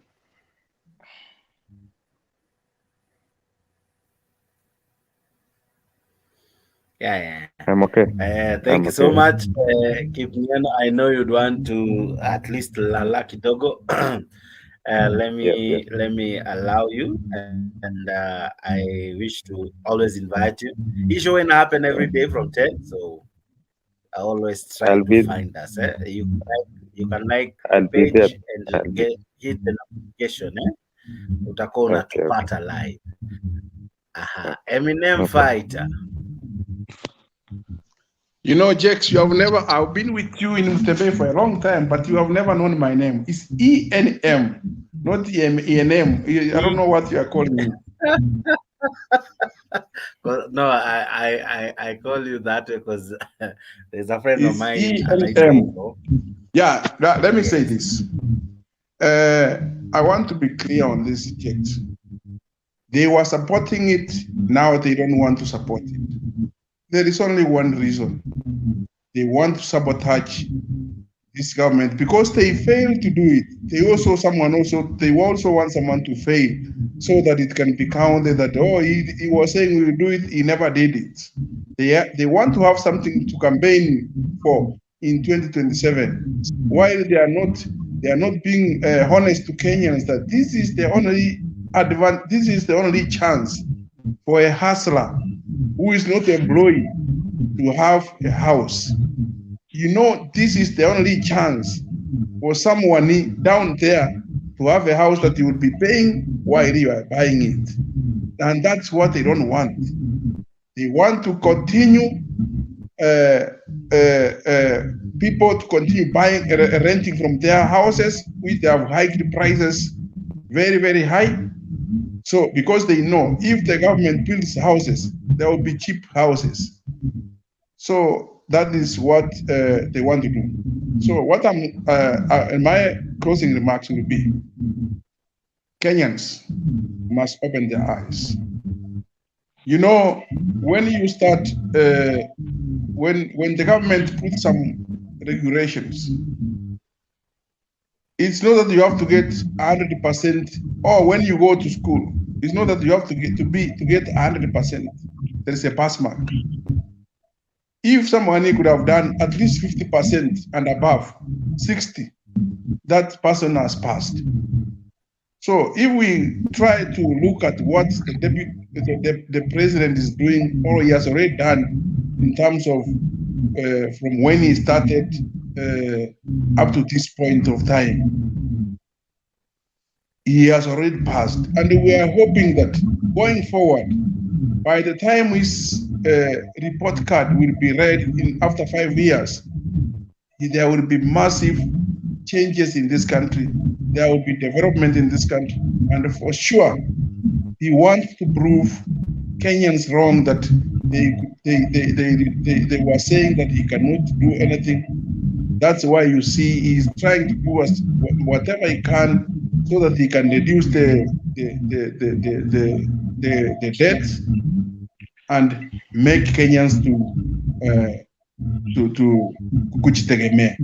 Speaker 1: Yeah.
Speaker 13: I'm okay.
Speaker 1: Thank you so much. Kip Ngeno, I know you'd want to at least lala kidogo. Let me allow you, and I wish to always invite you. This show will happen every day from 10, so I always try to find us. You can like the page and hit the notification. Utakuwa unatupata live. Eminem Fighter.
Speaker 20: You know, Jex, I've been with you in Mutebe for a long time, but you have never known my name. It's ENM, not ENM. I don't know what you are calling me.
Speaker 1: No, I call you that because there's a friend of mine.
Speaker 20: Yeah, let me say this. I want to be clear on this subject. They were supporting it, now they don't want to support it. There is only one reason. They want to sabotage this government because they failed to do it. They also want someone to fail so that it can be counted that, oh, he was saying we will do it, he never did it. They want to have something to campaign for in 2027, while they are not being honest to Kenyans that this is the only chance for a hustler who is not employed to have a house. You know, this is the only chance for someone down there to have a house that you would be paying while you are buying it. And that's what they don't want. They want to continue people to continue buying, renting from their houses, which they have hiked prices very, very high. So, because they know if the government builds houses, there will be cheap houses. So that is what they want to do. So what my closing remarks will be, Kenyans must open their eyes. You know, when you start, when the government puts some regulations, it's not that you have to get 100%, or when you go to school, it's not that you have to get 100%. There is a pass mark. If someone could have done at least 50% and above, 60, that person has passed. So if we try to look at what the president is doing, or he has already done in terms of from when he started up to this point of time, he has already passed. And we are hoping that going forward, by the time his report card will be read after 5 years, there will be massive changes in this country. There will be development in this country. And for sure, he wants to prove Kenyans wrong that they were saying that he cannot do anything. That's why you see he's trying to do whatever he can so that he can reduce the debt and make Kenyans to kujitegemea.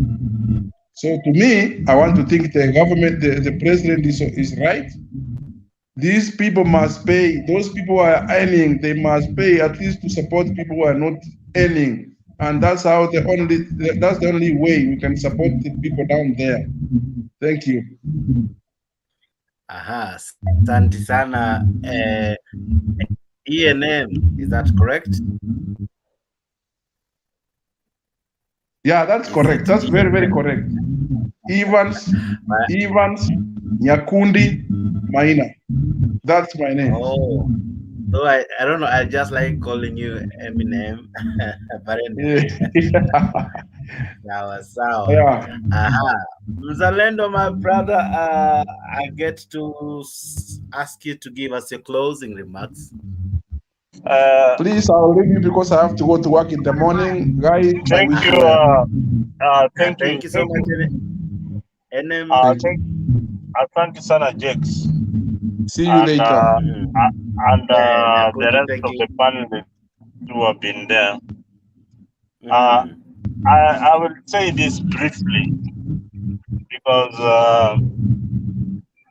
Speaker 20: So to me, I want to think the government, the president is right. These people must pay. Those people who are earning, they must pay at least to support people who are not earning, and that's the only way we can support the people down there. Thank you.
Speaker 1: Aha, asante sana. ENM, is that correct?
Speaker 20: Yeah, that's correct. That's very, very correct. Evans, Nyakundi, Maina. That's my name.
Speaker 1: Oh, so I don't know. I just like calling you Eminem, but anyway. Sawa sawa.
Speaker 20: Yeah.
Speaker 1: Aha, Mzalendo, my brother. I get to ask you to give us your closing remarks.
Speaker 20: Please, I'll leave you because I have to go to work in the morning, guys.
Speaker 9: Thank
Speaker 20: I wish
Speaker 9: you.
Speaker 1: Thank you so much, NM.
Speaker 9: Asante sana, Jex.
Speaker 20: See you later.
Speaker 9: The rest of the panelists who have been there. I will say this briefly because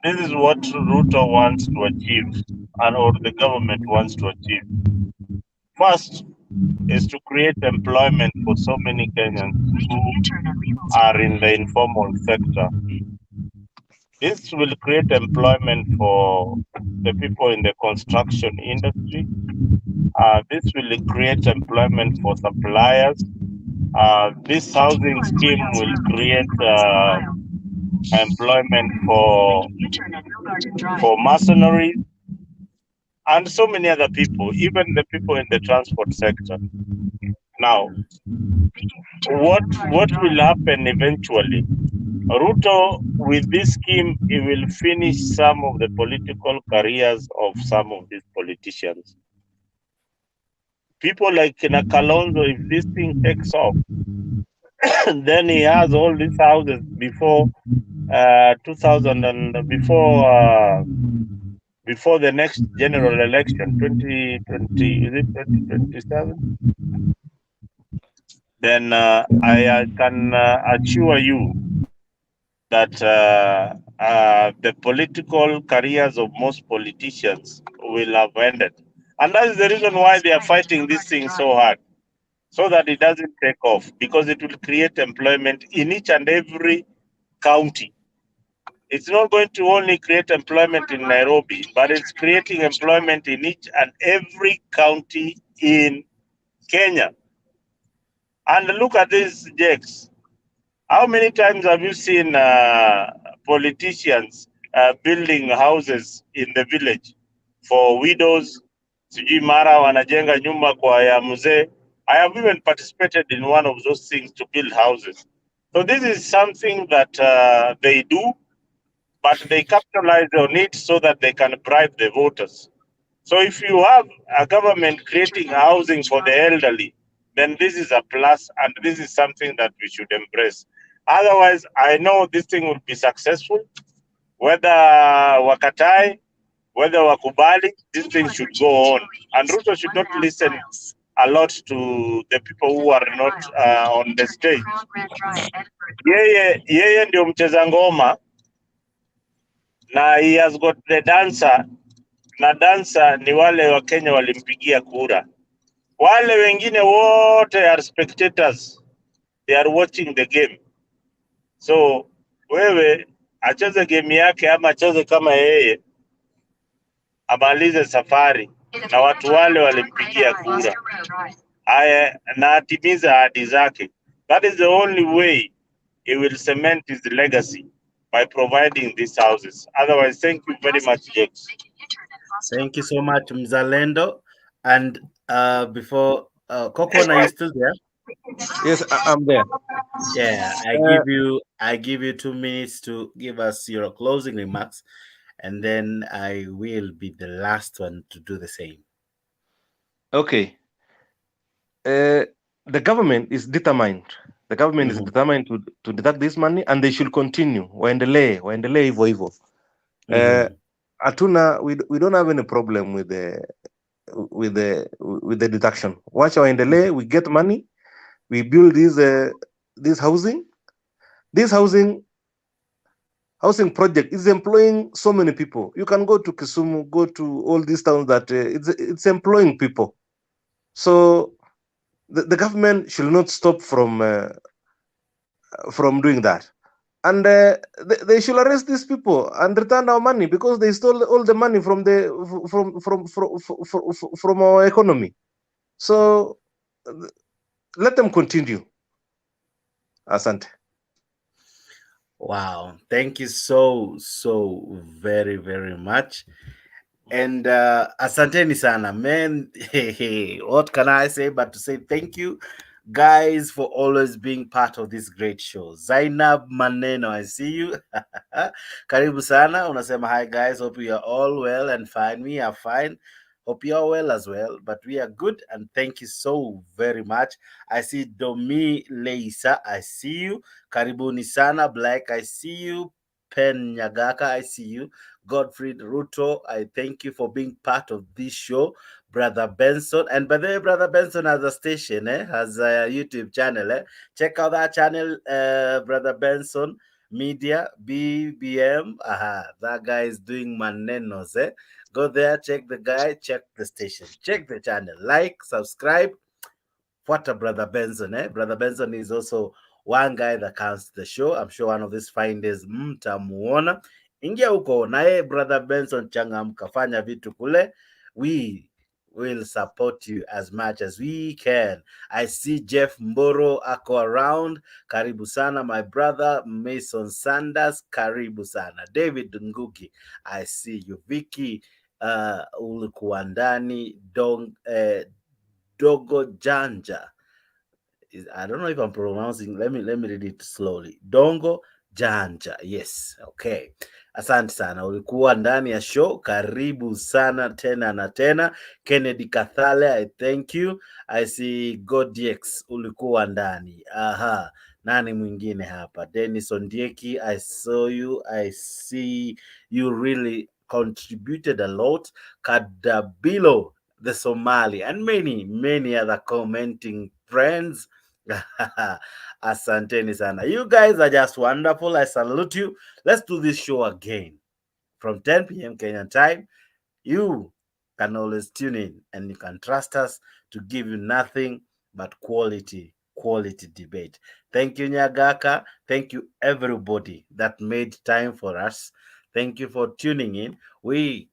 Speaker 9: this is what Ruto wants to achieve or the government wants to achieve. First is to create employment for so many Kenyans who are in the informal sector. This will create employment for the people in the construction industry. This will create employment for suppliers. This housing scheme will create employment for mercenaries and so many other people, even the people in the transport sector. Now, what will happen eventually? Ruto, with this scheme, he will finish some of the political careers of some of these politicians. People like Kalonzo, if this thing takes off, then he has all these houses before 2000 and before the next general election, 2020, is it 2027? Then I can assure you that the political careers of most politicians will have ended. And that is the reason why they are fighting this thing so hard, so that it doesn't take off, because it will create employment in each and every county. It's not going to only create employment in Nairobi, but it's creating employment in each and every county in Kenya. And look at this, Jakes. How many times have you seen politicians building houses in the village for widows? Sijui mara wanajenga nyumba kwa ya mzee. I have even participated in one of those things to build houses. So this is something that they do, but they capitalize on it so that they can bribe the voters. So if you have a government creating housing for the elderly, then this is a plus, and this is something that we should embrace. Otherwise, I know this thing will be successful, whether wakatai, whether wakubali, this thing should go on. And Ruto should not listen a lot to the people who are not on the stage. Yeye ndio mcheza ngoma, na he has got the dancer, na dancer ni wale wa Kenya walimpigia kura. Wale wengine wote are spectators. They are watching the game. So wewe acheze game yake ama acheze kama yeye, amalize safari na watu wale walimpigia kura, aya na atimize ahadi zake. That is the only way he will cement his legacy, by providing these houses. Otherwise, thank you very much, Jakes.
Speaker 1: Thank you so much, Mzalendo. And before Kokon, are you still there?
Speaker 2: Yes, I'm there.
Speaker 1: Yeah, I give you 2 minutes to give us your closing remarks, and then I will be the last one to do the same.
Speaker 2: Okay. The government is determined The government is determined to deduct this money and they should continue. Waendelee hivyo hivyo. Hatuna we don't have any problem with the deduction. Wacha waendelee, we get money, we build this housing. This housing project is employing so many people. You can go to Kisumu, go to all these towns that it's employing people. So the government should not stop from doing that, and they should arrest these people and return our money because they stole all the money from our economy. So let them continue. Asante.
Speaker 1: Wow, thank you so very, very much. And asanteni sana, man. What can I say but to say thank you guys for always being part of this great show. Zainab Maneno, I see you. Karibu sana. Unasema hi guys, hope you are all well and fine. We are fine. Hope you are well as well, but we are good and thank you so very much. I see Domi Leisa, I see you. Karibuni sana. Black, I see you. Pen Nyagaka, I see you. Godfrey Ruto, I thank you for being part of this show. Brother Benson, and by the way, Brother Benson has a station, has a YouTube channel. Check out that channel, Brother Benson Media, BBM. That guy is doing manenos. Go there, check the guy, check the station, check the channel, like, subscribe. What a Brother Benson, Brother Benson is also one guy that comes to the show. I'm sure one of these fine days mtamuona. Ingia huko naye Brother Benson, changamka, fanya vitu kule. We will support you as much as we can. I see Jeff Mboro ako around. Karibu sana my brother. Mason Sanders, karibu sana. David Ngugi, I see you. Vicky ulikuwa ndani. Dogo Janja. I don't know if I'm pronouncing. Let me read it slowly. Dongo Janja. Yes. Okay. Asante sana. Ulikuwa ndani ya show. Karibu sana tena na tena. Kennedy Kathale, I thank you. I see Godiex ulikuwa ndani. Aha. Nani mwingine hapa? Dennis Ondieki, I saw you. I see you really contributed a lot. Kadabilo the Somali and many other commenting friends. Asanteni sana. You guys are just wonderful. I salute you. Let's do this show again from 10 p.m. Kenyan time. You can always tune in and you can trust us to give you nothing but quality debate. Thank you, Nyagaka. Thank you, everybody that made time for us. Thank you for tuning in. We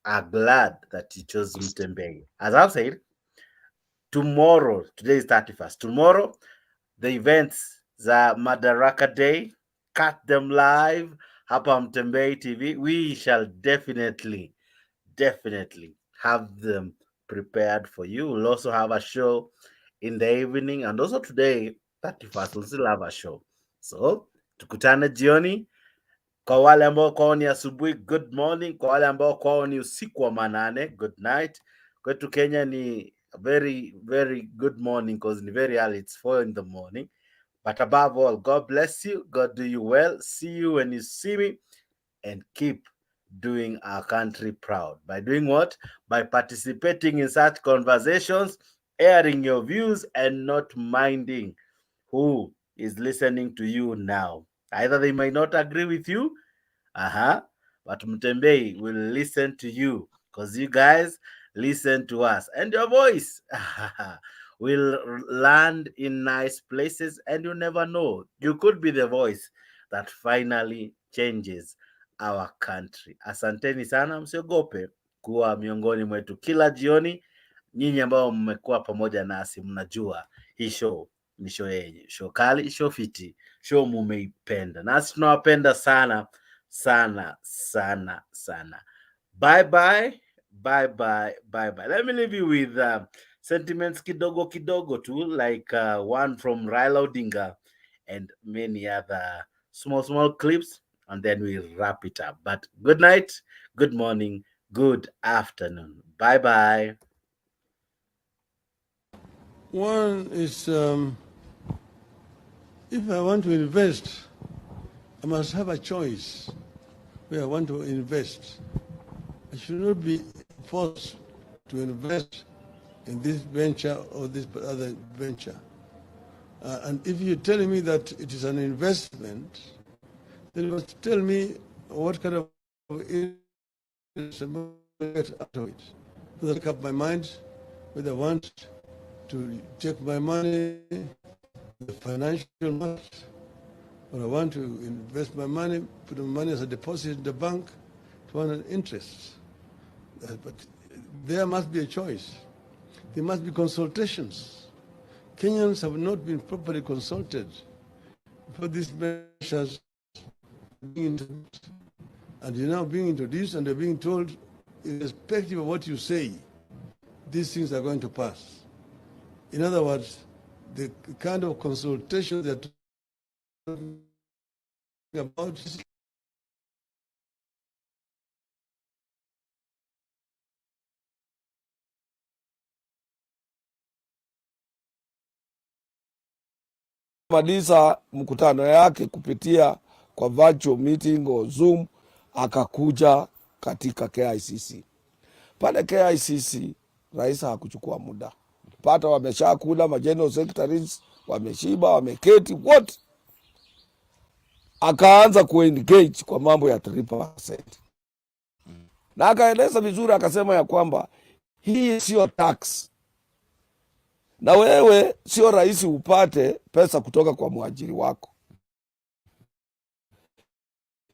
Speaker 1: are glad that you chose Mtembei. As I've said, tomorrow, today is 31st. Tomorrow, the events za Madaraka Day, cut them live hapa Mtembei TV. We shall definitely have them prepared for you. We'll also have a show in the evening, and also today, 31st, we'll still have a show. So, tukutane jioni. Kwa wale ambao kwao ni asubuhi, good morning. Kwa wale ambao kwao ni usiku wa manane, good night. Kwetu Kenya ni very, very good morning because ni very early. It's 4 in the morning. But above all, God bless you. God do you well. See you when you see me. And keep doing our country proud. By doing what? By participating in such conversations, airing your views, and not minding who is listening to you now. Either they might not agree with you, but Mtembei will listen to you because you guys listen to us. And your voice will land in nice places, and you never know. You could be the voice that finally changes our country. Asanteni sana, msiogope kuwa miongoni mwetu kila jioni. Nyinyi ambao mmekuwa pamoja nasi mnajua hii show ni show yenye, show kali, show fiti, show mumeipenda, nasi tunawapenda sana sana sana sana. Bye bye. Let me leave you with sentiments kidogo kidogo too, like one from Raila Odinga and many other small clips, and then we wrap it up. But good night, good morning, good afternoon. Bye bye.
Speaker 10: One is if I want to invest, I must have a choice where I want to invest. I should not be forced to invest in this venture or this other venture. And if you're telling me that it is an investment, then you must tell me what kind of interest I'm going to get out of it. Whether I make up my mind whether I want to take my money, the financial market, or I want to invest my money, put my money as a deposit in the bank to earn an interest. But there must be a choice. There must be consultations. Kenyans have not been properly consulted before these measures being introduced. And you're now being introduced and they're being told, irrespective of what you say, these things are going to pass. In other words, the kind of consultation that about
Speaker 12: maliza mkutano yake kupitia kwa virtual meeting au Zoom, akakuja katika KICC. Pale KICC rais hakuchukua muda, pata wameshakula, mageneral secretaries wameshiba, wameketi wote, akaanza kuengage kwa mambo ya 3%. Na akaeleza vizuri, akasema ya kwamba hii sio tax, na wewe sio rahisi upate pesa kutoka kwa mwajiri wako.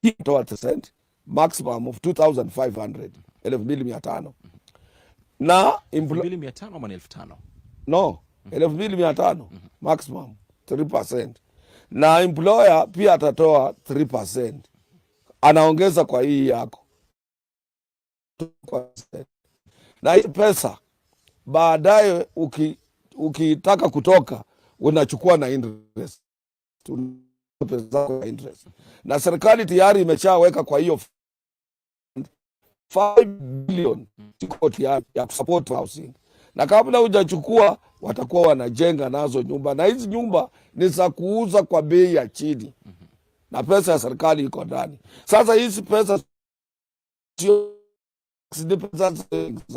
Speaker 12: Hii toa percent maximum of 2,500, 2,500, na
Speaker 14: 2,500 ama 1,500?
Speaker 12: No, 2,500 maximum 3%, na employer pia atatoa 3%, anaongeza kwa hii yako. Na hii pesa baadaye ukitaka kutoka unachukua na interest. Na serikali tayari imeshaweka kwa hiyo 5 billion ya support housing, na kabla hujachukua watakuwa wanajenga nazo nyumba, na hizi nyumba ni za kuuza kwa bei ya chini, na pesa ya serikali iko ndani. Sasa hizi pesa sio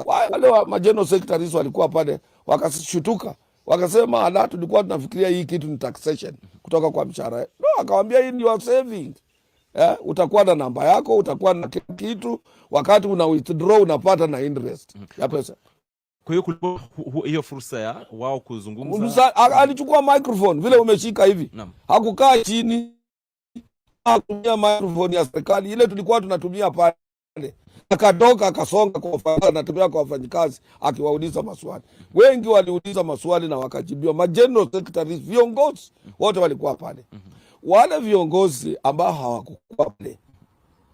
Speaker 12: wale wa mageneral secretaries walikuwa pale, wakashutuka, wakasema ala, tulikuwa tunafikiria hii kitu ni taxation kutoka kwa mshahara. No, akamwambia hii ni your saving. Utakuwa na namba yako, utakuwa na kitu, wakati una withdraw unapata na interest ya pesa.
Speaker 14: Kwa hiyo kulikuwa hiyo fursa ya wao kuzungumza.
Speaker 12: Alichukua microphone vile umeshika hivi, hakukaa chini, hakutumia microphone ya serikali ile tulikuwa tunatumia pale. Akatoka akasonga anatumia kwa wafanyikazi akiwauliza maswali. Wengi waliuliza maswali na wakajibiwa. Mageneral secretaries, viongozi wote walikuwa pale. Wale viongozi ambao hawakuwa pale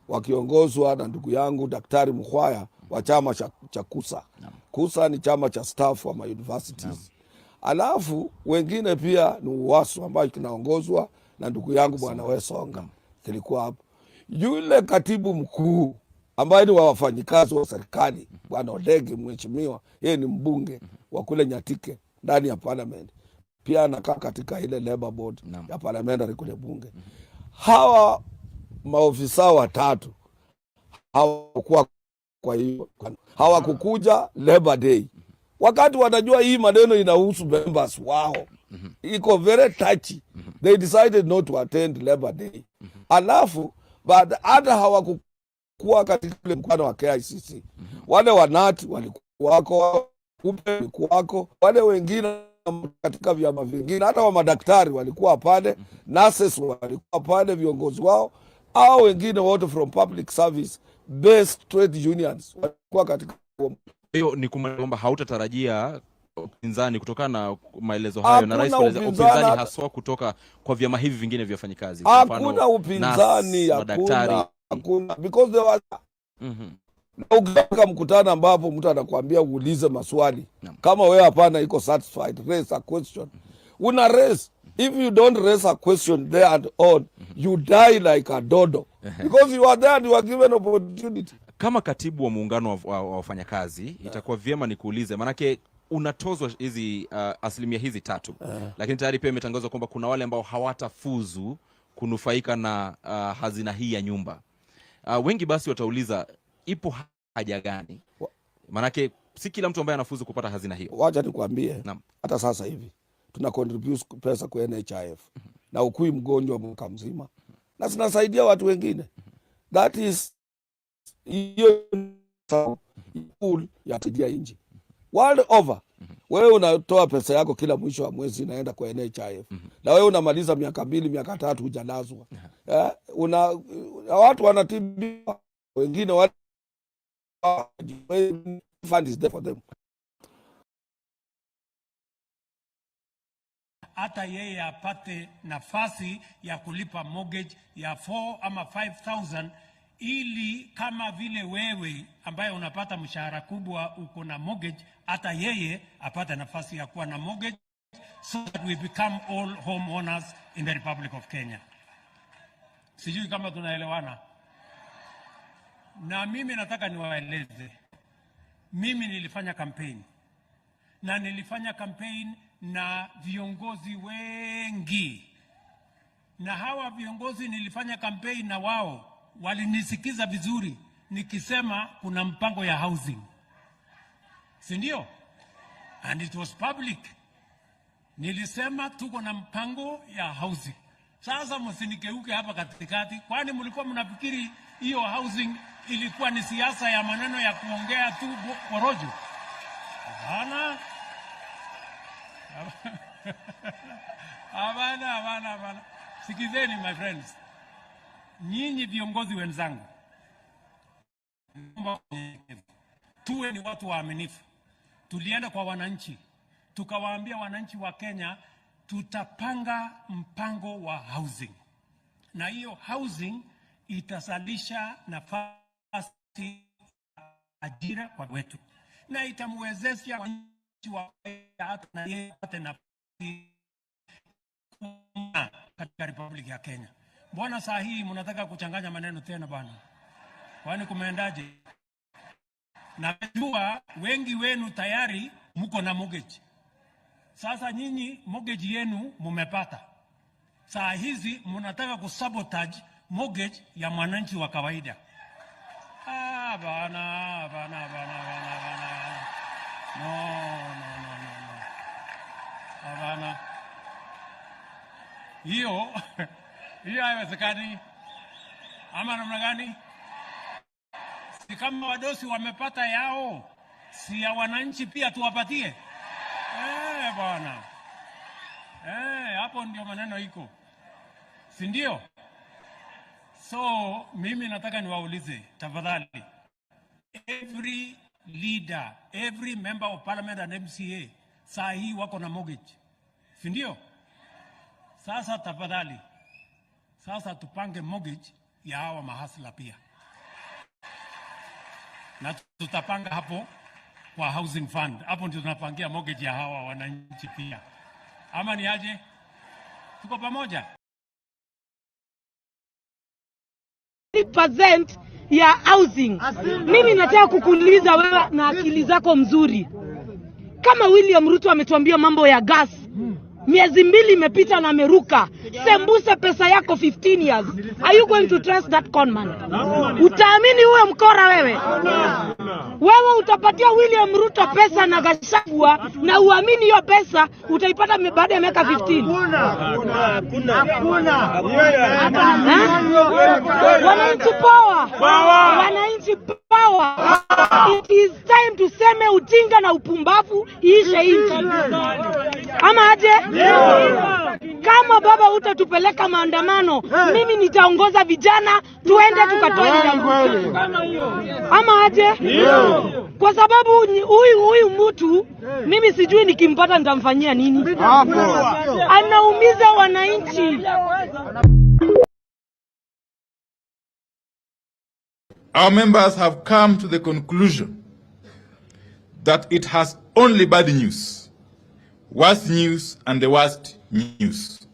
Speaker 12: wakiongozwa na ndugu yangu Daktari Mkhwaya wa chama cha KUSA. KUSA ni chama cha staff wa universities. Alafu wengine pia ni UWASU ambayo kinaongozwa na ndugu yangu Bwana Wesonga. Kilikuwa hapo. Yule katibu mkuu ambaye ni wa wafanyikazi wa serikali, Bwana Odege mheshimiwa, yeye ni mbunge wa kule Nyatike ndani ya parliament. Pia anakaa katika ile labor board ya parliamentary kule bunge. Hawa maofisa watatu hawakuwa, kwa hiyo hawakukuja Labor Day, wakati wanajua hii maneno inahusu members wao. Iko very touchy. They decided not to attend Labor Day. Alafu hata hawakukuwa katika ule mkutano wa KICC. Wale wanati walikuwako, walikuwako, wale wengine katika vyama vingine, hata wa madaktari walikuwa pale, nurses walikuwa pale, viongozi wao, au wengine wote from public service based trade unions walikuwa katika.
Speaker 14: Hiyo ni kwamba hautatarajia upinzani kutokana na maelezo hayo, na rais kueleza upinzani haswa kutoka kwa vyama hivi vingine vya wafanyikazi.
Speaker 12: Hakuna upinzani, hakuna, because there was na ukitaka mkutano ambapo mtu anakuambia uulize maswali, kama wewe hapana iko satisfied, raise a question. Una raise. If you don't raise a question there and on, you die like a dodo. Because you are there and you are given opportunity.
Speaker 14: Kama katibu wa muungano wa wafanyakazi, itakuwa vyema nikuulize, manake unatozwa hizi asilimia hizi 3 lakini tayari pia imetangazwa kwamba kuna wale ambao hawatafuzu kunufaika na hazina hii ya nyumba. Wengi basi watauliza ipo haja gani? Manake si kila mtu ambaye anafuzu kupata hazina hiyo.
Speaker 12: Wacha nikwambie, hata sasa hivi tuna contribute pesa kwa NHIF na ukui mgonjwa mwaka mzima na zinasaidia watu wengine. That is hiyo pool ya kusaidia nchi world over. Wewe unatoa pesa yako kila mwisho wa mwezi inaenda kwa NHIF. Na wewe unamaliza miaka 2 miaka 3 hujalazwa. Watu wanatibiwa, wengine fund is there for them.
Speaker 15: Hata yeye apate nafasi ya kulipa mortgage ya 4 ama 5,000 ili kama vile wewe ambaye unapata mshahara kubwa uko na mortgage, hata yeye apate nafasi ya kuwa na mortgage, so that we become all homeowners in the Republic of Kenya. Sijui kama tunaelewana. Na mimi nataka niwaeleze, mimi nilifanya campaign na nilifanya campaign na viongozi wengi, na hawa viongozi nilifanya campaign na wao walinisikiza vizuri nikisema kuna mpango ya housing, si ndio? And it was public. Nilisema tuko na mpango ya housing. Sasa msinikeuke hapa katikati, kwani mlikuwa mnafikiri hiyo housing ilikuwa ni siasa ya maneno ya kuongea tu porojo? Hapana. Hapana. Sikizeni my friends. Nyinyi viongozi wenzangu, tuwe ni watu waaminifu. Tulienda kwa wananchi, tukawaambia wananchi wa Kenya tutapanga mpango wa housing, na hiyo housing itasalisha nafasi ajira kwa wetu, na itamwezesha wananchi wa hata na yeye apate nafasi katika Republic ya Kenya. Bwana, saa hii mnataka kuchanganya maneno tena bwana. Kwani kumeendaje? Najua wengi wenu tayari mko na mortgage. Sasa nyinyi mortgage yenu mumepata. Saa hizi mnataka kusabotage mortgage ya mwananchi wa kawaida. Bana. No. Bana. Hiyo haiwezekani. Ama namna gani? Si kama wadosi wamepata yao, si ya wananchi pia tuwapatie? Bwana. Hapo ndio maneno iko, si ndio? So mimi nataka niwaulize tafadhali, every leader, every member of parliament and MCA saa hii wako na mortgage, si ndio? Sasa tafadhali, sasa tupange mortgage ya hawa mahasla pia, na tutapanga hapo kwa housing fund. Hapo ndio tunapangia mortgage ya hawa wananchi pia. Ama ni aje? Tuko pamoja?
Speaker 16: 30% ya housing. Mimi nataka kukuuliza wewe na akili zako mzuri, kama William Ruto ametuambia mambo ya gas, miezi 2 imepita na ameruka, sembuse pesa yako 15 years. Are you going to trust that conman? Utaamini huyo mkora wewe? Wewe utapatia William Ruto pesa na Gachagua na uamini hiyo pesa utaipata baada ya miaka 15? Wananchi power. Wananchi power. It is time tuseme ujinga na upumbavu iishe nchi. Ama aje? Kama baba utatupeleka maandamano, mimi nitaongoza vijana tuende tukatoe jambo. Ama aje? Kwa sababu huyu mtu mimi sijui nikimpata nitamfanyia nini. Anaumiza wananchi.
Speaker 17: Our members have come to the conclusion that it has only bad news, worst news, and the worst news.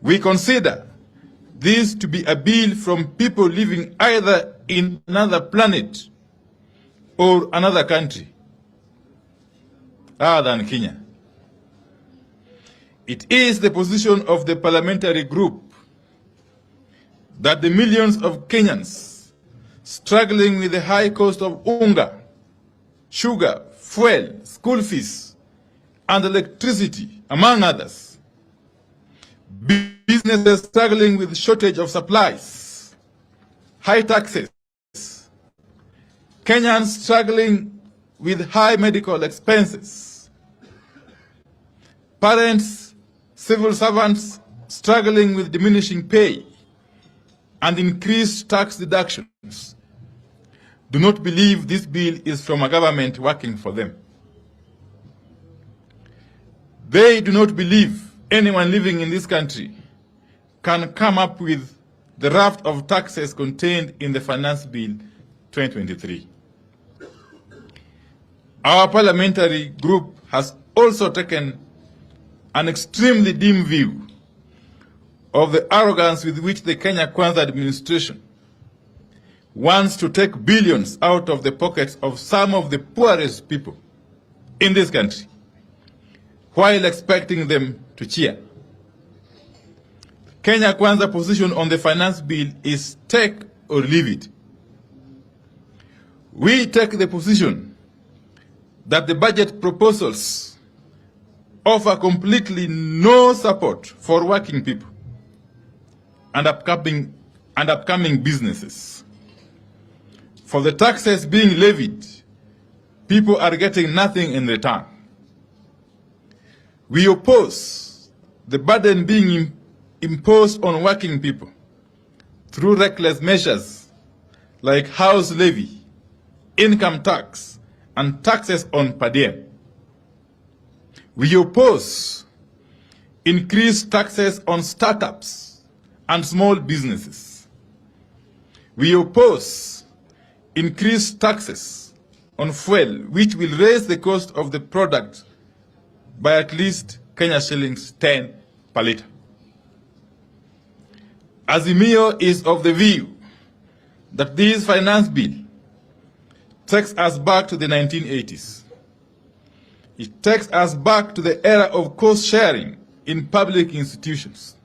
Speaker 17: We consider this to be a bill from people living either in another planet or another country, rather than Kenya. It is the position of the parliamentary group that the millions of Kenyans struggling with the high cost of unga, sugar, fuel, school fees, and electricity, among others, businesses struggling with shortage of supplies, high taxes, Kenyans struggling with high medical expenses, parents, civil servants struggling with diminishing pay and increased tax deductions, do not believe this bill is from a government working for them. They do not believe anyone living in this country can come up with the raft of taxes contained in the Finance Bill 2023. Our parliamentary group has also taken an extremely dim view of the arrogance with which the Kenya Kwanza administration wants to take billions out of the pockets of some of the poorest people in this country, while expecting them to cheer. Kenya Kwanza position on the finance bill is take or leave it. We take the position that the budget proposals offer completely no support for working people and upcoming businesses. For the taxes being levied, people are getting nothing in return. We oppose the burden being imposed on working people through reckless measures like house levy, income tax, and taxes on per diem. We oppose increased taxes on startups and small businesses. We oppose increased taxes on fuel, which will raise the cost of the product by at least Kenya shillings 10 per litre. Azimio is of the view that this finance bill takes us back to the 1980s. It takes us back to the era of cost sharing in public institutions.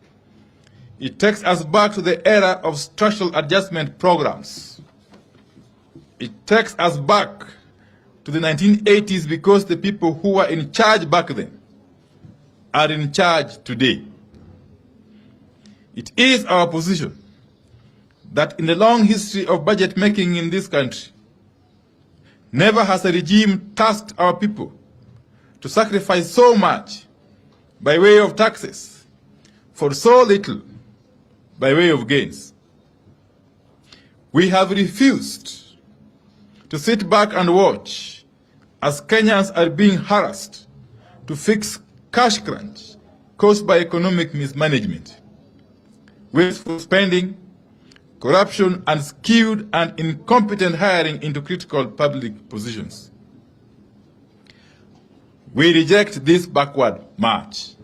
Speaker 17: It takes us back to the era of structural adjustment programs. It takes us back to the 1980s because the people who were in charge back then are in charge today. It is our position that in the long history of budget making in this country, never has a regime tasked our people to sacrifice so much by way of taxes for so little by way of gains. We have refused to sit back and watch as Kenyans are being harassed to fix cash crunch caused by economic mismanagement, wasteful spending, corruption, and skewed and incompetent hiring into critical public positions. We reject this backward march.